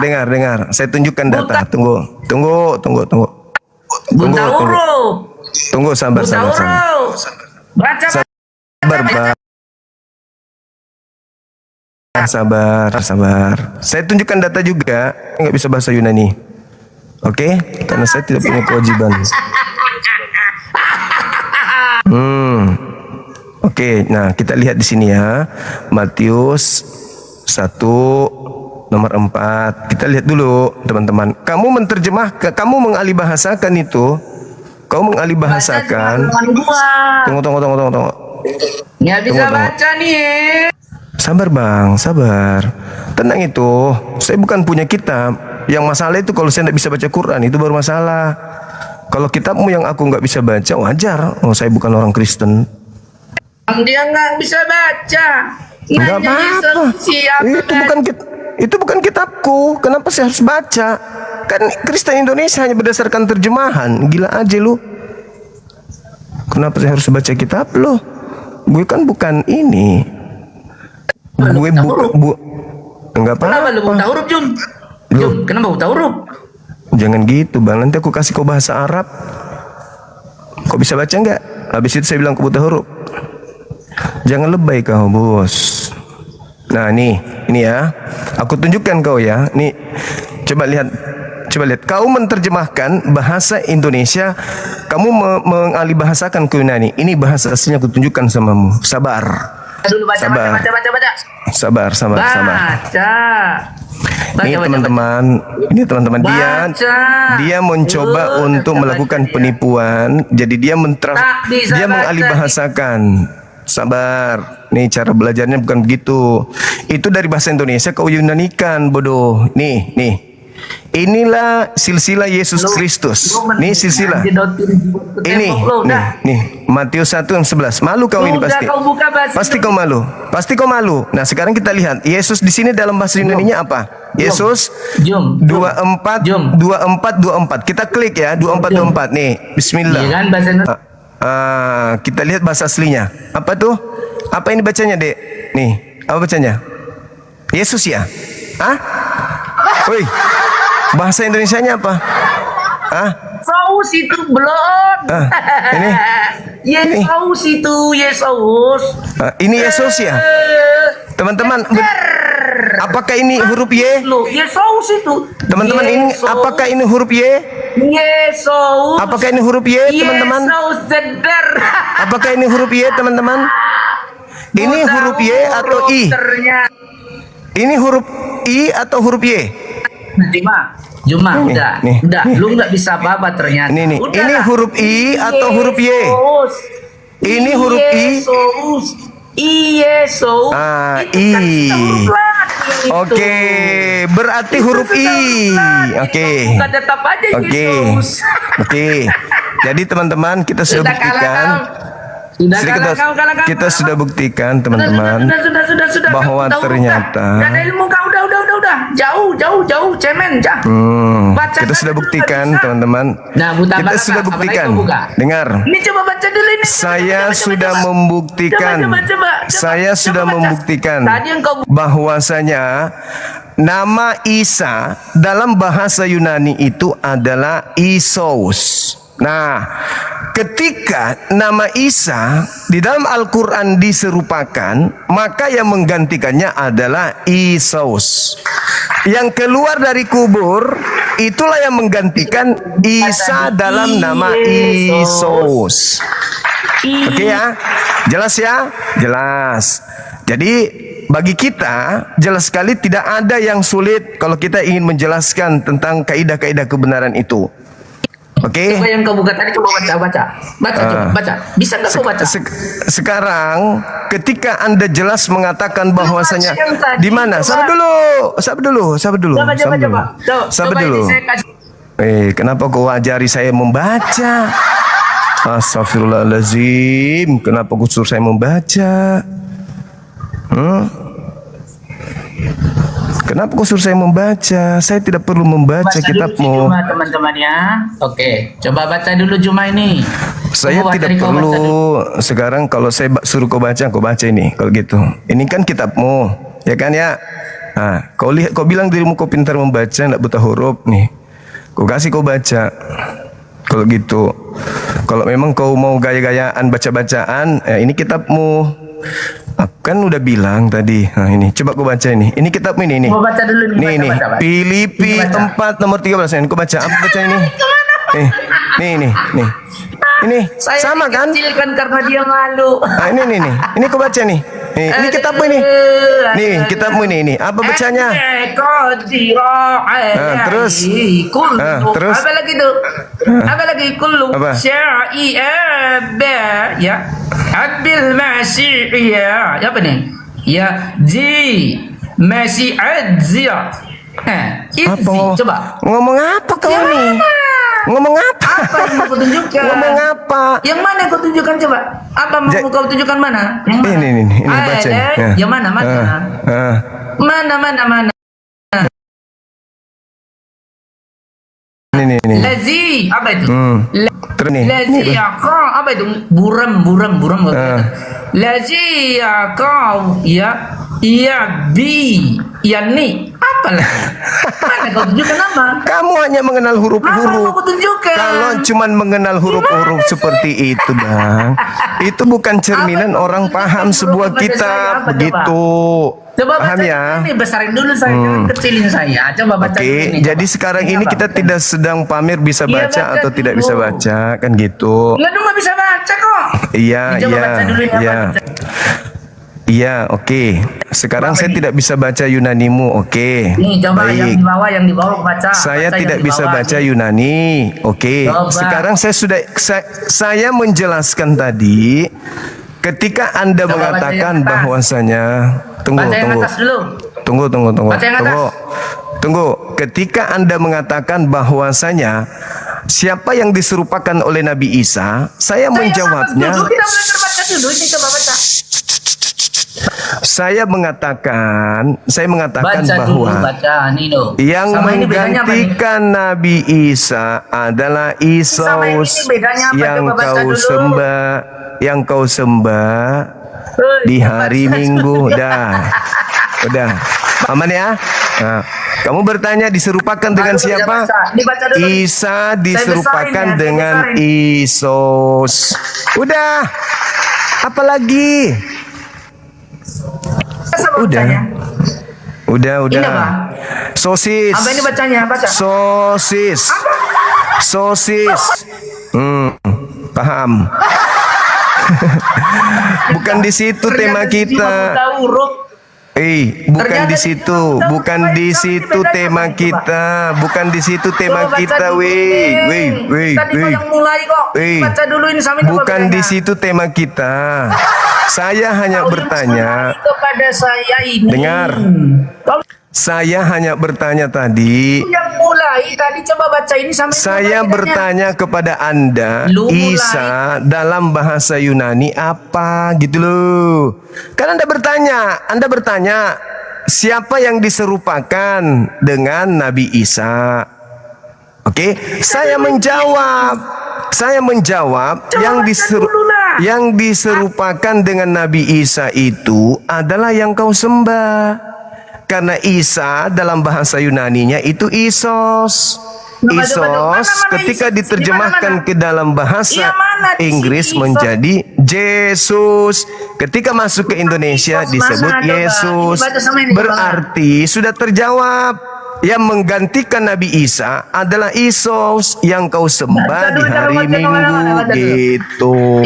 dengar. Saya tunjukkan data. Tunggu, sabar. Sabar. Saya tunjukkan data juga. Nggak bisa bahasa Yunani. Oke? Karena saya tidak punya kewajiban. Oke, nah kita lihat di sini ya. Matius 1 nomor 4. Kita lihat dulu, teman-teman. Kamu kamu mengalihbahasakan itu. Kamu mengalihbahasakan. Tunggu. Nggak bisa baca nih. Sabar, Bang, sabar. Tenang itu. Saya bukan punya kitab. Yang masalah itu kalau saya tidak bisa baca Quran, itu baru masalah. Kalau kitabmu yang aku nggak bisa baca, wajar. Oh, saya bukan orang Kristen. Dia nggak bisa baca. Nggak apa-apa. Itu bukan kitabku. Kenapa saya harus baca? Kan Kristen Indonesia hanya berdasarkan terjemahan. Gila aja lu. Kenapa saya harus baca kitab lu? Gue kan bukan ini. Gue enggak apa-apa. Kenapa lu buta huruf, Jum? Kenapa buta huruf? Jangan gitu, Bang. Nanti aku kasih kau bahasa Arab. Kau bisa baca enggak? Habis itu saya bilang kau buta huruf. Jangan lebay kau, Bos. Nah, ini ya. Aku tunjukkan kau ya. Nih, coba lihat. Kau menerjemahkan bahasa Indonesia, kamu mengalihbahasakan ke Yunani. Ini bahasa aslinya aku tunjukkan samamu. Sabar. Sabar. Ini teman-teman, dia mencoba untuk melakukan penipuan. Jadi dia mengalihbahasakan. Sabar. Nih cara belajarnya bukan begitu. Itu dari bahasa Indonesia kau Yunanikan, bodoh. Nih. Inilah silsilah Yesus Kristus. Nih silsilah. Ini nih Matius 1:11. Malu kau ini pasti. Pasti kau malu. Nah, sekarang kita lihat Yesus di sini dalam bahasa Yunaninya apa? Yesus 24. Kita klik ya 24. Nih, bismillah. Kita lihat bahasa aslinya. Apa tuh? Apa ini bacanya, Dek? Nih, apa bacanya? Yesus ya? Woi. Bahasa Indonesianya apa? Saus itu belum. Ini. Yesus itu Yesus. Ini Yesus ya? Teman-teman, apakah ini huruf Y? Yesus itu. Teman-teman, ini apakah ini huruf Y? Yesus. Apakah ini huruf Y, teman-teman? Apakah ini huruf Y, teman-teman? Ini huruf Y atau I? Ini huruf I atau huruf Y? Cuma udah, lu nggak bisa apa ternyata. Ini huruf I atau huruf Y? Ini huruf I. Yesus. I. Oke, berarti huruf I. Oke. Jadi teman-teman kita sudah buktikan. Kita sudah buktikan teman-teman bahwa ternyata udah jauh cemen kita sudah buktikan teman-teman. Kita sudah buktikan. Dengar. Ini coba baca dulu ini. Saya sudah membuktikan bahwasanya nama Isa dalam bahasa Yunani itu adalah Isos. Nah, ketika nama Isa di dalam Al-Quran diserupakan, maka yang menggantikannya adalah Isos. Yang keluar dari kubur, itulah yang menggantikan Isa dalam nama Isos. Oke ya, jelas ya? Jelas. Jadi bagi kita jelas sekali tidak ada yang sulit kalau kita ingin menjelaskan tentang kaidah-kaidah kebenaran itu. Oke. Coba yang kau buka tadi, coba baca. Coba baca. Bisa nggak kau baca? Sekarang ketika Anda jelas mengatakan bahwasanya di mana? Sabar dulu. Kenapa kau ajari saya membaca? Astagfirullahaladzim. Kenapa kau suruh saya membaca? Kenapa kau suruh saya membaca? Saya tidak perlu membaca kitabmu. Teman-teman ya. Oke, coba baca dulu Juma ini. Saya tidak perlu. Sekarang kalau saya suruh kau baca ini. Kalau gitu, ini kan kitabmu, ya kan ya. Nah, kau bilang dirimu kau pintar membaca, tidak buta huruf nih. Kau kasih kau baca. Kalau gitu, kalau memang kau mau gaya-gayaan baca-bacaan, ini kitabmu. Aku kan udah bilang tadi. Nah, ini coba kau baca ini. Ini kitab ini. Mau baca dulu nih. Nih. Filipi 4 nomor 13. Ini kau baca. Apa baca ini? Nih. Ini Saya sama kan? Kan karena dia malu. Nah, ini. Ini kau baca nih. Ini kitabmu ini. Nih, kitabmu ini. Apa bacanya? Terus. Apa lagi tuh? Apa lagi? Kullu syai ya. Abil masih ya. Apa nih? Ya ji masih adzia. Coba. Ngomong apa kau nih? Ngomong apa? Apa yang mau kau tunjukkan? Ngomong apa? Yang mana yang kau tunjukkan coba? Apa mau kau tunjukkan mana? Yang mana? Ini baca. Yang mana? Mana? Ini. Lazi, apa itu? Terus nih. Lazi kau apa itu? Buram. Lazi kau ya bi ni apa lah? Mana kau tunjukkan apa? Kamu hanya mengenal huruf-huruf. Apa mau tunjukkan? Kalau cuman mengenal huruf-huruf seperti itu, Bang, itu bukan cerminan orang paham sebuah kitab. Begitu. Coba paham baca ya? Ini besarin dulu saya, jangan kecilin saya. Coba baca dulu ini. Jadi sekarang ini kita tidak sedang pamer bisa baca atau tidak bisa baca, kan gitu. Nggak bisa baca kok. Iya, oke. Sekarang saya tidak bisa baca Yunanimu, oke. Nih, coba baik. yang di bawah baca. Saya tidak bisa baca Yunani, oke. Sekarang saya menjelaskan tadi, ketika Anda mengatakan bahwasanya, tunggu. Ketika Anda mengatakan bahwasanya siapa yang diserupakan oleh Nabi Isa, saya menjawabnya. Saya mengatakan bahwa yang menggantikan Nabi Isa adalah Isus yang kau sembah di hari Minggu. Udah aman ya. Nah, kamu bertanya diserupakan dengan siapa? Isa diserupakan dengan Isus. Udah, apalagi? Udah. Sosis. Apa ini bacanya? Baca. Sosis. Paham. Bukan di situ tema kita. Bukan di situ tema kita. Bukan di situ tema kita. Saya hanya bertanya. Dengar. Saya hanya bertanya tadi. Saya bertanya kepada Anda, Isa dalam bahasa Yunani apa gitu loh. Kan Anda bertanya siapa yang diserupakan dengan Nabi Isa. Oke, saya menjawab yang diserupakan dengan Nabi Isa itu adalah yang kau sembah. Karena Isa dalam bahasa Yunaninya itu Isos. Isos ketika diterjemahkan ke dalam bahasa Inggris menjadi Jesus. Ketika masuk ke Indonesia disebut Yesus. Berarti sudah terjawab. Yang menggantikan Nabi Isa adalah Isus yang kau sembah di hari Minggu gitu.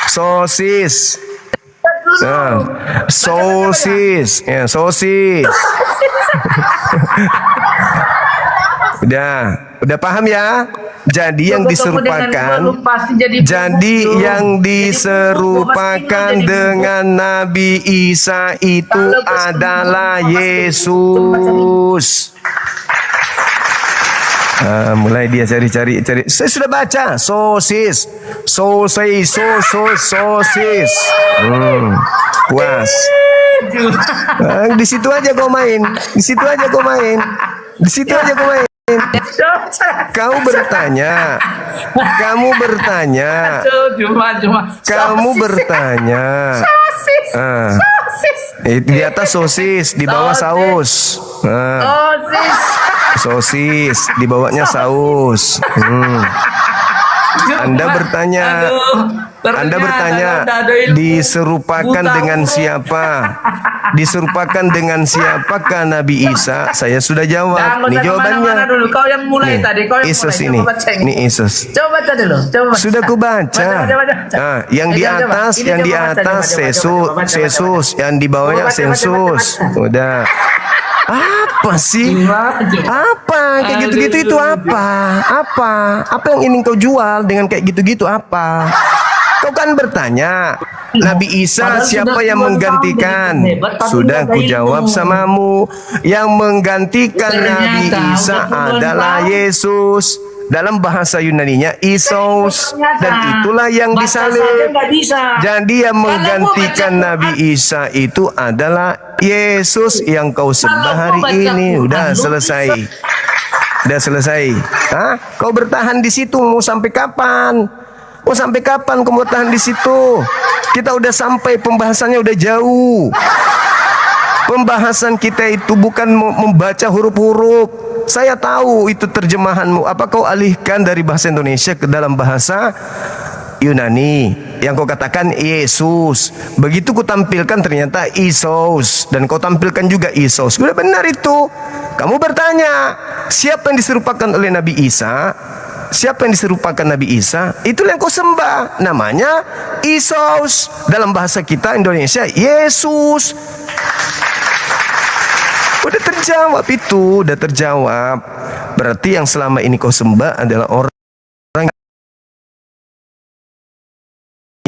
Sosis. Nah, sosis. Ya, sosis. Udah paham ya? Jadi yang diserupakan dengan Nabi Isa itu adalah Yesus. Mulai dia cari. Saya sudah baca sosis. Puas. Di situ aja kau main. Kau bertanya. Di atas sosis, di bawah saus. Sosis, di bawahnya saus. Anda bertanya, diserupakan dengan siapa? Diserupakan dengan siapakah Nabi Isa? Saya sudah jawab. Ini jawabannya. Kau yang mulai tadi. Isus ini. Ini Isus. Coba baca dulu. Sudah ku baca. Yang di atas, Yesus, yang di bawahnya sensus. Udah. Apa sih? Apa? Kayak gitu-gitu itu apa? Apa yang ingin kau jual dengan kayak gitu-gitu apa? Kau kan bertanya, Nabi Isa siapa yang menggantikan? Sudah ku jawab samamu. Yang menggantikan Nabi Isa adalah Yesus. Dalam bahasa Yunaninya Isus, dan itulah yang disalib. Jadi yang menggantikan Nabi Isa itu adalah Yesus yang kau sembah hari ini. Udah selesai. Hah? Kau bertahan di situ mau sampai kapan? Mau sampai kapan kau bertahan di situ? Kita udah sampai, pembahasannya udah jauh. Pembahasan kita itu bukan membaca huruf-huruf. Saya tahu itu terjemahanmu. Apa kau alihkan dari bahasa Indonesia ke dalam bahasa Yunani? Yang kau katakan Yesus. Begitu ku tampilkan ternyata Isus. Dan kau tampilkan juga Isus. Sudah benar itu. Kamu bertanya, siapa yang diserupakan oleh Nabi Isa? Siapa yang diserupakan Nabi Isa? Itulah yang kau sembah. Namanya Isus. Dalam bahasa kita Indonesia Yesus. Udah terjawab itu, udah terjawab. Berarti yang selama ini kau sembah adalah orang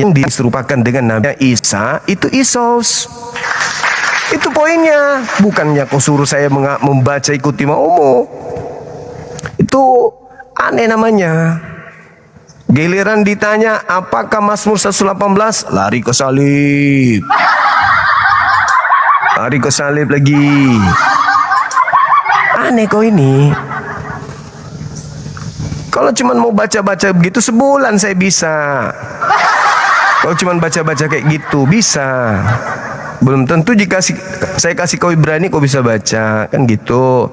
yang diserupakan dengan Nabi Isa, itu Isus. Itu poinnya. Bukannya kau suruh saya membaca ikuti maumu. Itu aneh namanya. Giliran ditanya apakah Mazmur 118, lari ke salib. Lari ke salib lagi. Aneh kau ini. Kalau cuma mau baca-baca begitu sebulan saya bisa. Kalau cuma baca-baca kayak gitu bisa. Belum tentu jika saya kasih kau Ibrani kau bisa baca, kan gitu.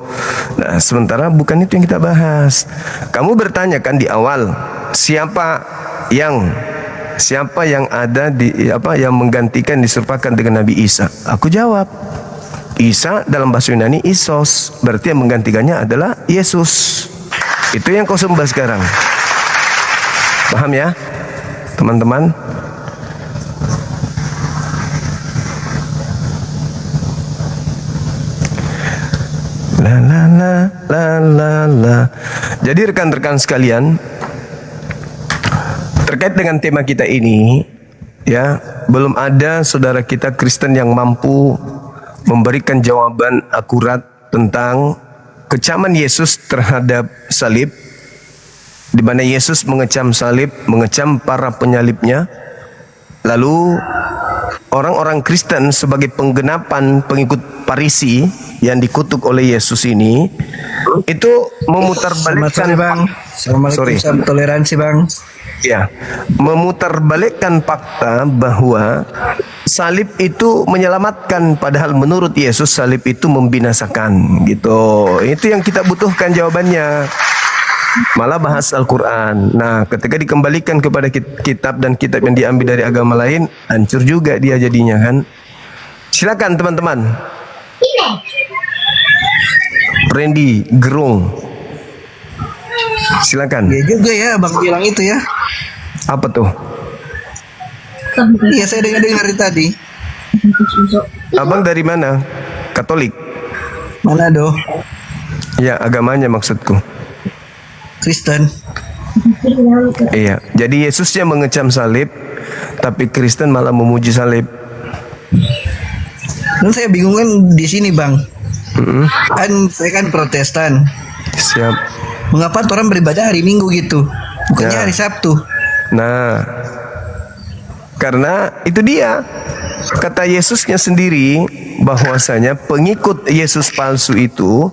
Nah, sementara bukan itu yang kita bahas. Kamu bertanya kan di awal, siapa yang ada di yang menggantikan diserupakan dengan Nabi Isa? Aku jawab, Isa dalam bahasa Yunani Isos, berarti yang menggantikannya adalah Yesus. Itu yang kau sembah sekarang. Paham ya, teman-teman? La. Jadi rekan-rekan sekalian, terkait dengan tema kita ini, ya, belum ada saudara kita Kristen yang mampu memberikan jawaban akurat tentang kecaman Yesus terhadap salib, di mana Yesus mengecam salib, mengecam para penyalibnya. Lalu orang-orang Kristen sebagai penggenapan pengikut Farisi yang dikutuk oleh Yesus ini itu memutarbalikkan toleransi bang. Ya, memutarbalikkan fakta bahwa salib itu menyelamatkan, padahal menurut Yesus salib itu membinasakan, gitu. Itu yang kita butuhkan jawabannya. malah bahas Al-Quran. Nah, ketika dikembalikan kepada kitab dan kitab yang diambil dari agama lain, hancur juga dia jadinya kan. Silakan teman-teman. Randy Gerung, silakan. Ya juga ya Bang bilang itu ya. Apa tuh? Iya saya dengar tadi. Abang dari mana? Katolik? Manado. Ya, agamanya maksudku. Kristen. Iya, jadi Yesusnya mengecam salib, tapi Kristen malah memuji salib. Dan saya bingung kan di sini Bang. Kan saya kan Protestan. Siap. Mengapa orang beribadah hari Minggu gitu? Bukannya Ya. hari Sabtu? Nah, karena itu dia. Kata Yesusnya sendiri bahwasanya pengikut Yesus palsu itu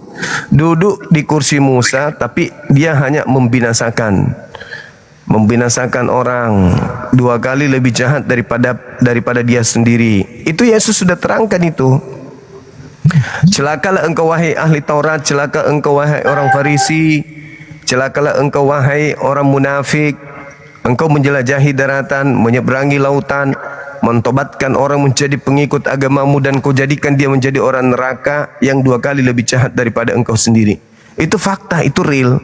duduk di kursi Musa, tapi dia hanya membinasakan orang 2 kali lebih jahat daripada dia sendiri. Itu Yesus sudah terangkan itu. Celakalah engkau wahai ahli Taurat, celaka engkau wahai orang Farisi, celakalah engkau wahai orang munafik. Engkau menjelajahi daratan, menyeberangi lautan, mentobatkan orang menjadi pengikut agamamu, dan kau jadikan dia menjadi orang neraka yang 2 kali lebih jahat daripada engkau sendiri. Itu fakta, itu real.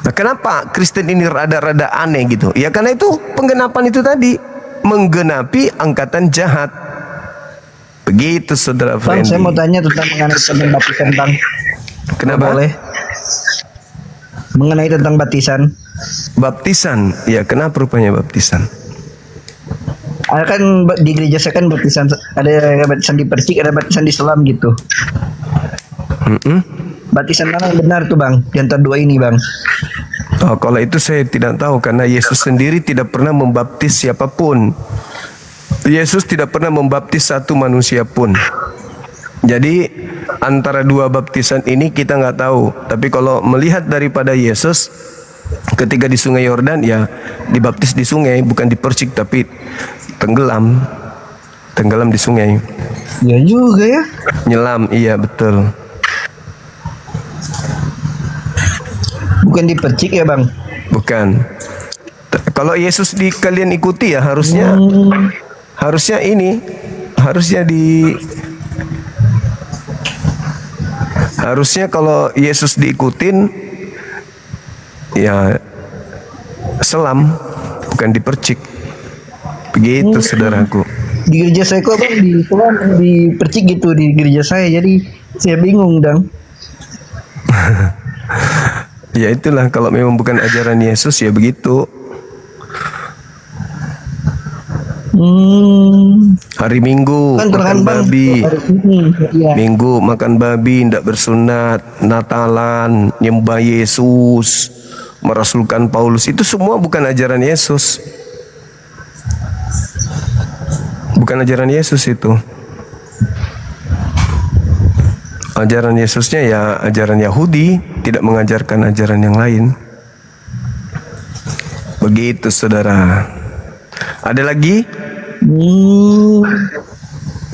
Nah, kenapa Kristen ini rada-rada aneh gitu? Ya karena itu penggenapan itu tadi, menggenapi angkatan jahat. Begitu saudara Bang, Fendi. saya mau tanya tentang baptisan Bang. Kenapa? Boleh? Mengenai tentang baptisan. Baptisan, ya kenapa rupanya baptisan? Ada kan di gereja saya kan baptisan, ada baptisan di percik, ada baptisan di selam gitu. Baptisan mana yang benar tuh Bang? Di antara dua ini Bang. Oh, kalau itu saya tidak tahu karena Yesus sendiri tidak pernah membaptis siapapun. Yesus tidak pernah membaptis satu manusia pun. Jadi antara dua baptisan ini kita nggak tahu. Tapi kalau melihat daripada Yesus ketika di Sungai Yordan, ya dibaptis di sungai, bukan dipercik tapi tenggelam di sungai. Ya juga ya. Nyelam, iya betul. Bukan dipercik ya Bang? Bukan. Kalau Yesus kalian ikuti ya harusnya harusnya kalau Yesus diikutin ya selam, bukan dipercik. Begitu saudaraku. Di gereja saya kok Bang di selam dipercik gitu di gereja saya, jadi saya bingung Dang. Ya itulah, kalau memang bukan ajaran Yesus ya begitu. Hari Minggu Kan makan babi, ya. Minggu makan babi, tidak bersunat, Natalan, nyembah Yesus, merasulkan Paulus, itu semua bukan ajaran Yesus. Bukan ajaran Yesus itu. Ajaran Yesusnya ya ajaran Yahudi, tidak mengajarkan ajaran yang lain. Begitu saudara. Ada lagi?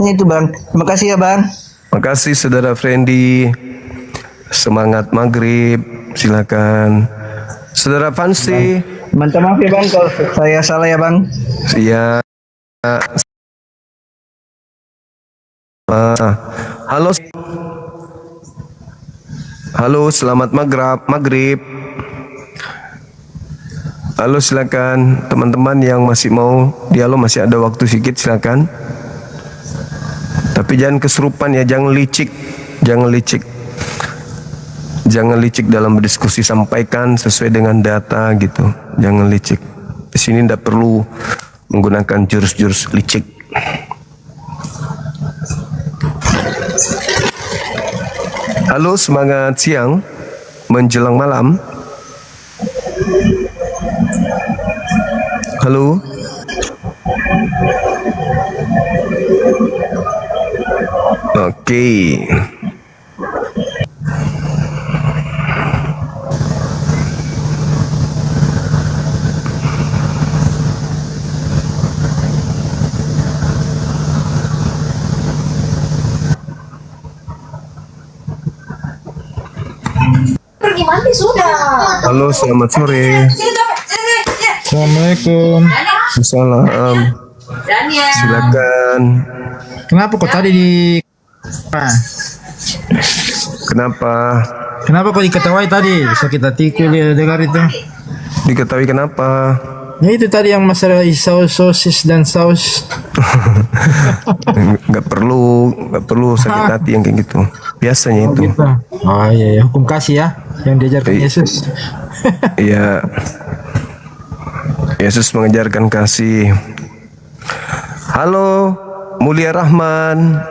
Ini itu Bang. Terima kasih ya Bang. Makasih saudara Fendi. Semangat maghrib. Silakan. Saudara Fansi. Minta maaf ya Bang kalau saya salah ya Bang. Iya. Halo. Halo, selamat maghrib. Halo, silakan teman-teman yang masih mau dialog, masih ada waktu sedikit, silakan. Tapi jangan kesurupan ya, jangan licik dalam berdiskusi, sampaikan sesuai dengan data gitu. Jangan licik. Di sini tidak perlu menggunakan jurus-jurus licik. Halo, semangat siang menjelang malam. Halo. Oke. Halo, selamat sore. Assalamualaikum. Salam. Silakan. Kenapa kok tadi di Kenapa kok diketahui tadi? Sakit hatiku dia dengar itu. Diketahui kenapa? Ya itu tadi yang masalah sosis dan saus. Nggak perlu sakit hati yang kayak gitu. Biasanya itu. Gitu. Oh iya, hukum kasih ya yang diajarkan Yesus. Iya. Yesus mengajarkan kasih. Halo, Mulia Rahman.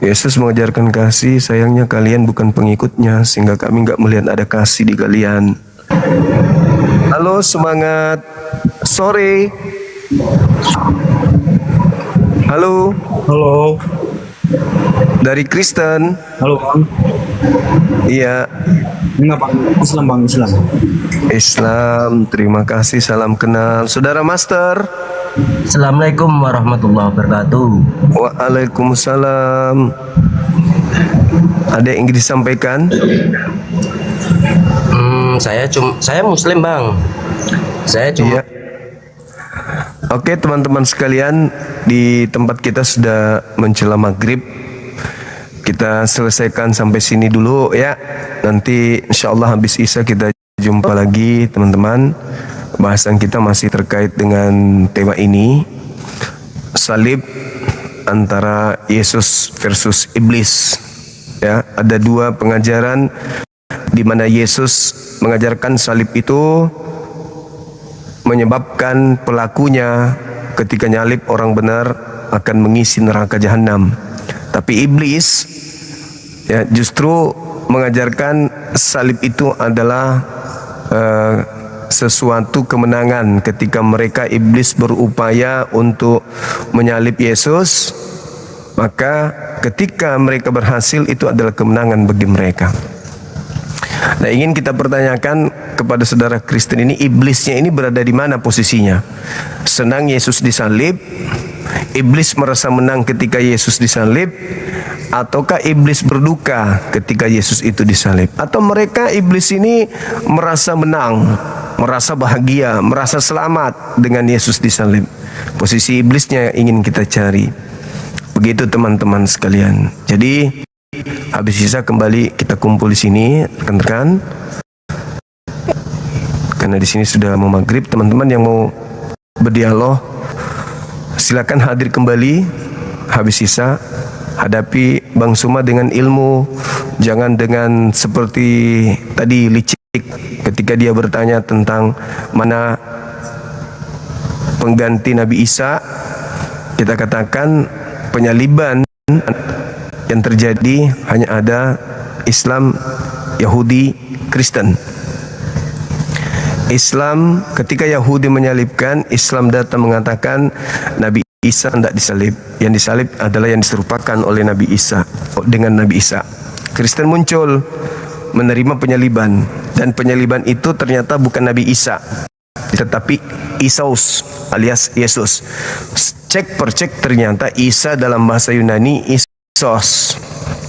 Yesus mengajarkan kasih, sayangnya kalian bukan pengikutnya, sehingga kami nggak melihat ada kasih di kalian. Halo, semangat sore. Halo. Halo. Dari Kristen. Halo Bang. Iya. Enggak Bang, Islam Bang, Islam. Islam, terima kasih, salam kenal. Saudara Master. Assalamualaikum warahmatullahi wabarakatuh. Waalaikumsalam. Ada yang ingin disampaikan? Saya Muslim Bang. Saya cuma. Iya. Oke teman-teman sekalian, di tempat kita sudah menjelang maghrib. Kita selesaikan sampai sini dulu ya. Nanti insya Allah habis Isya kita jumpa lagi teman-teman. Bahasan kita masih terkait dengan tema ini, salib antara Yesus versus iblis. Ya, ada dua pengajaran di mana Yesus mengajarkan salib itu menyebabkan pelakunya ketika nyalib orang benar akan mengisi neraka jahanam. Tapi iblis ya justru mengajarkan salib itu adalah sesuatu kemenangan ketika mereka iblis berupaya untuk menyalib Yesus, maka ketika mereka berhasil itu adalah kemenangan bagi mereka. Nah, ingin kita pertanyakan kepada saudara Kristen ini, iblisnya ini berada di mana posisinya? Senang Yesus disalib, iblis merasa menang ketika Yesus disalib, ataukah iblis berduka ketika Yesus itu disalib? Atau mereka iblis ini merasa menang, merasa bahagia, merasa selamat dengan Yesus disalib? Posisi iblisnya ingin kita cari. Begitu teman-teman sekalian. Jadi habis Isya kembali kita kumpul di sini rekan-rekan. Karena di sini sudah mau maghrib, teman-teman yang mau berdialog silakan hadir kembali habis Isya. Hadapi Bang Suma dengan ilmu, jangan dengan seperti tadi licik ketika dia bertanya tentang mana pengganti Nabi Isa. Kita katakan penyaliban yang terjadi hanya ada Islam, Yahudi, Kristen. Islam ketika Yahudi menyalibkan, Islam datang mengatakan Nabi Isa tidak disalib. Yang disalib adalah yang diserupakan oleh Nabi Isa dengan Nabi Isa. Kristen muncul menerima penyaliban, dan penyaliban itu ternyata bukan Nabi Isa, tetapi Isus alias Yesus. Cek per cek ternyata Isa dalam bahasa Yunani Isos.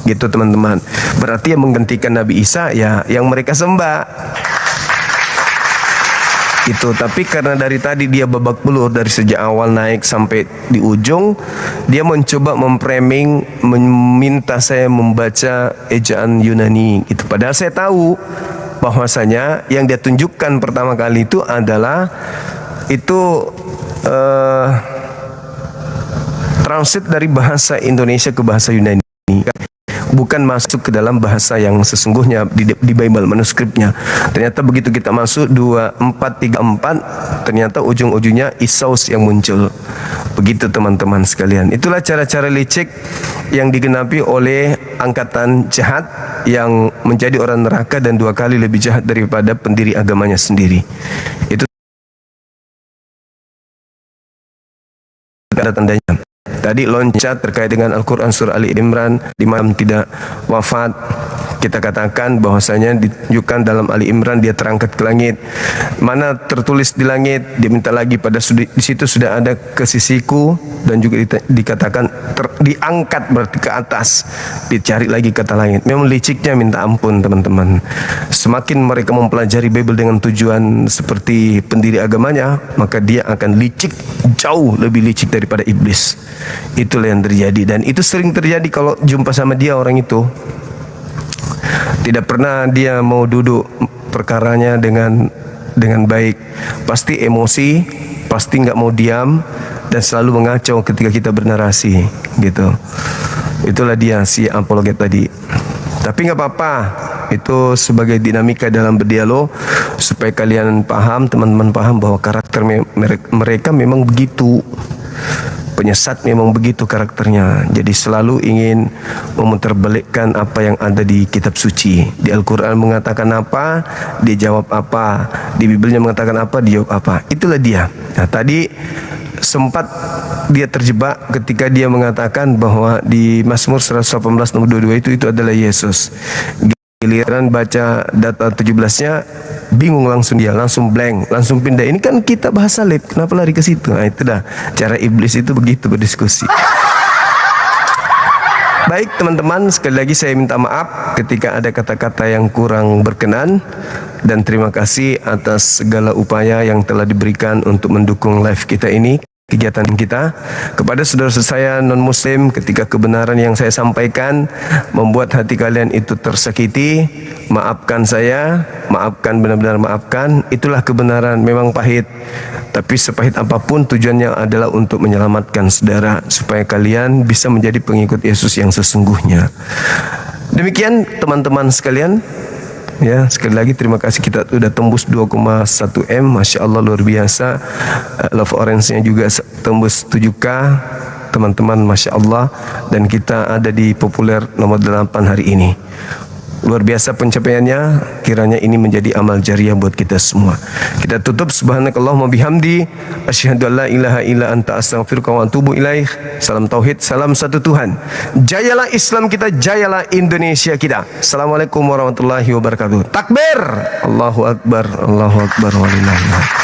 Gitu teman-teman. Berarti yang menggantikan Nabi Isa ya yang mereka sembah. Itu, tapi karena dari tadi dia babak belur dari sejak awal naik sampai di ujung, dia mencoba memframing, meminta saya membaca ejaan Yunani itu. Padahal saya tahu bahwasanya yang dia tunjukkan pertama kali itu adalah itu translate dari bahasa Indonesia ke bahasa Yunani, bukan masuk ke dalam bahasa yang sesungguhnya di Bible manuskripnya. Ternyata begitu kita masuk 2434, ternyata ujung-ujungnya Isus yang muncul. Begitu teman-teman sekalian. Itulah cara-cara licik yang digenapi oleh angkatan jahat yang menjadi orang neraka dan 2 kali lebih jahat daripada pendiri agamanya sendiri. Itu ada tandanya. Tadi loncat terkait dengan Al-Quran surah Ali Imran, di mana tidak wafat. Kita katakan bahwasanya ditunjukkan dalam Ali Imran dia terangkat ke langit. Mana tertulis di langit, dia minta lagi pada di situ sudah ada ke sisiku, dan juga dikatakan diangkat berarti ke atas. Dicari lagi kata langit. Memang liciknya minta ampun teman-teman. Semakin mereka mempelajari Bible dengan tujuan seperti pendiri agamanya, maka dia akan licik, jauh lebih licik daripada iblis. Itulah yang terjadi, dan itu sering terjadi kalau jumpa sama dia orang itu. Tidak pernah dia mau duduk perkaranya dengan baik. Pasti emosi, pasti nggak mau diam, dan selalu mengacau ketika kita bernarasi, gitu. Itulah dia si apologet tadi. Tapi nggak apa-apa, itu sebagai dinamika dalam berdialog supaya kalian paham, teman-teman paham bahwa karakter mereka memang begitu. Penyesat memang begitu karakternya. Jadi selalu ingin memutarbalikkan apa yang ada di kitab suci. Di Al-Quran mengatakan apa, dia jawab apa. Di Bibelnya mengatakan apa, dia jawab apa. Itulah dia. Nah, tadi sempat dia terjebak ketika dia mengatakan bahwa di Mazmur 118 nomor 22 itu adalah Yesus. Giliran baca data 17-nya bingung, langsung dia langsung blank, langsung pindah. Ini kan kita bahasa lab, kenapa lari ke situ? Nah, itu dah cara iblis itu begitu berdiskusi. Baik teman-teman, sekali lagi saya minta maaf ketika ada kata-kata yang kurang berkenan, dan terima kasih atas segala upaya yang telah diberikan untuk mendukung live kita ini, kegiatan kita. Kepada saudara-saudara saya non-muslim, ketika kebenaran yang saya sampaikan membuat hati kalian itu tersakiti, maafkan saya, maafkan, benar-benar maafkan. Itulah kebenaran, memang pahit, tapi sepahit apapun tujuannya adalah untuk menyelamatkan saudara, supaya kalian bisa menjadi pengikut Yesus yang sesungguhnya. Demikian teman-teman sekalian. Ya, sekali lagi terima kasih, kita sudah tembus 2,1 M, Masya Allah luar biasa. Love Orange-nya juga tembus 7K, teman-teman, Masya Allah. Dan kita ada di populer nomor 8 hari ini. Luar biasa pencapaiannya, kiranya ini menjadi amal jariah buat kita semua. Kita tutup, subhanakallahumma bihamdi, asyhadu an la ilaha illa anta astaghfiruka wa atubu ilaih. Salam tauhid, salam satu Tuhan. Jayalah Islam kita, jayalah Indonesia kita. Assalamualaikum warahmatullahi wabarakatuh. Takbir, Allahu akbar, Allahu akbar, walillahi.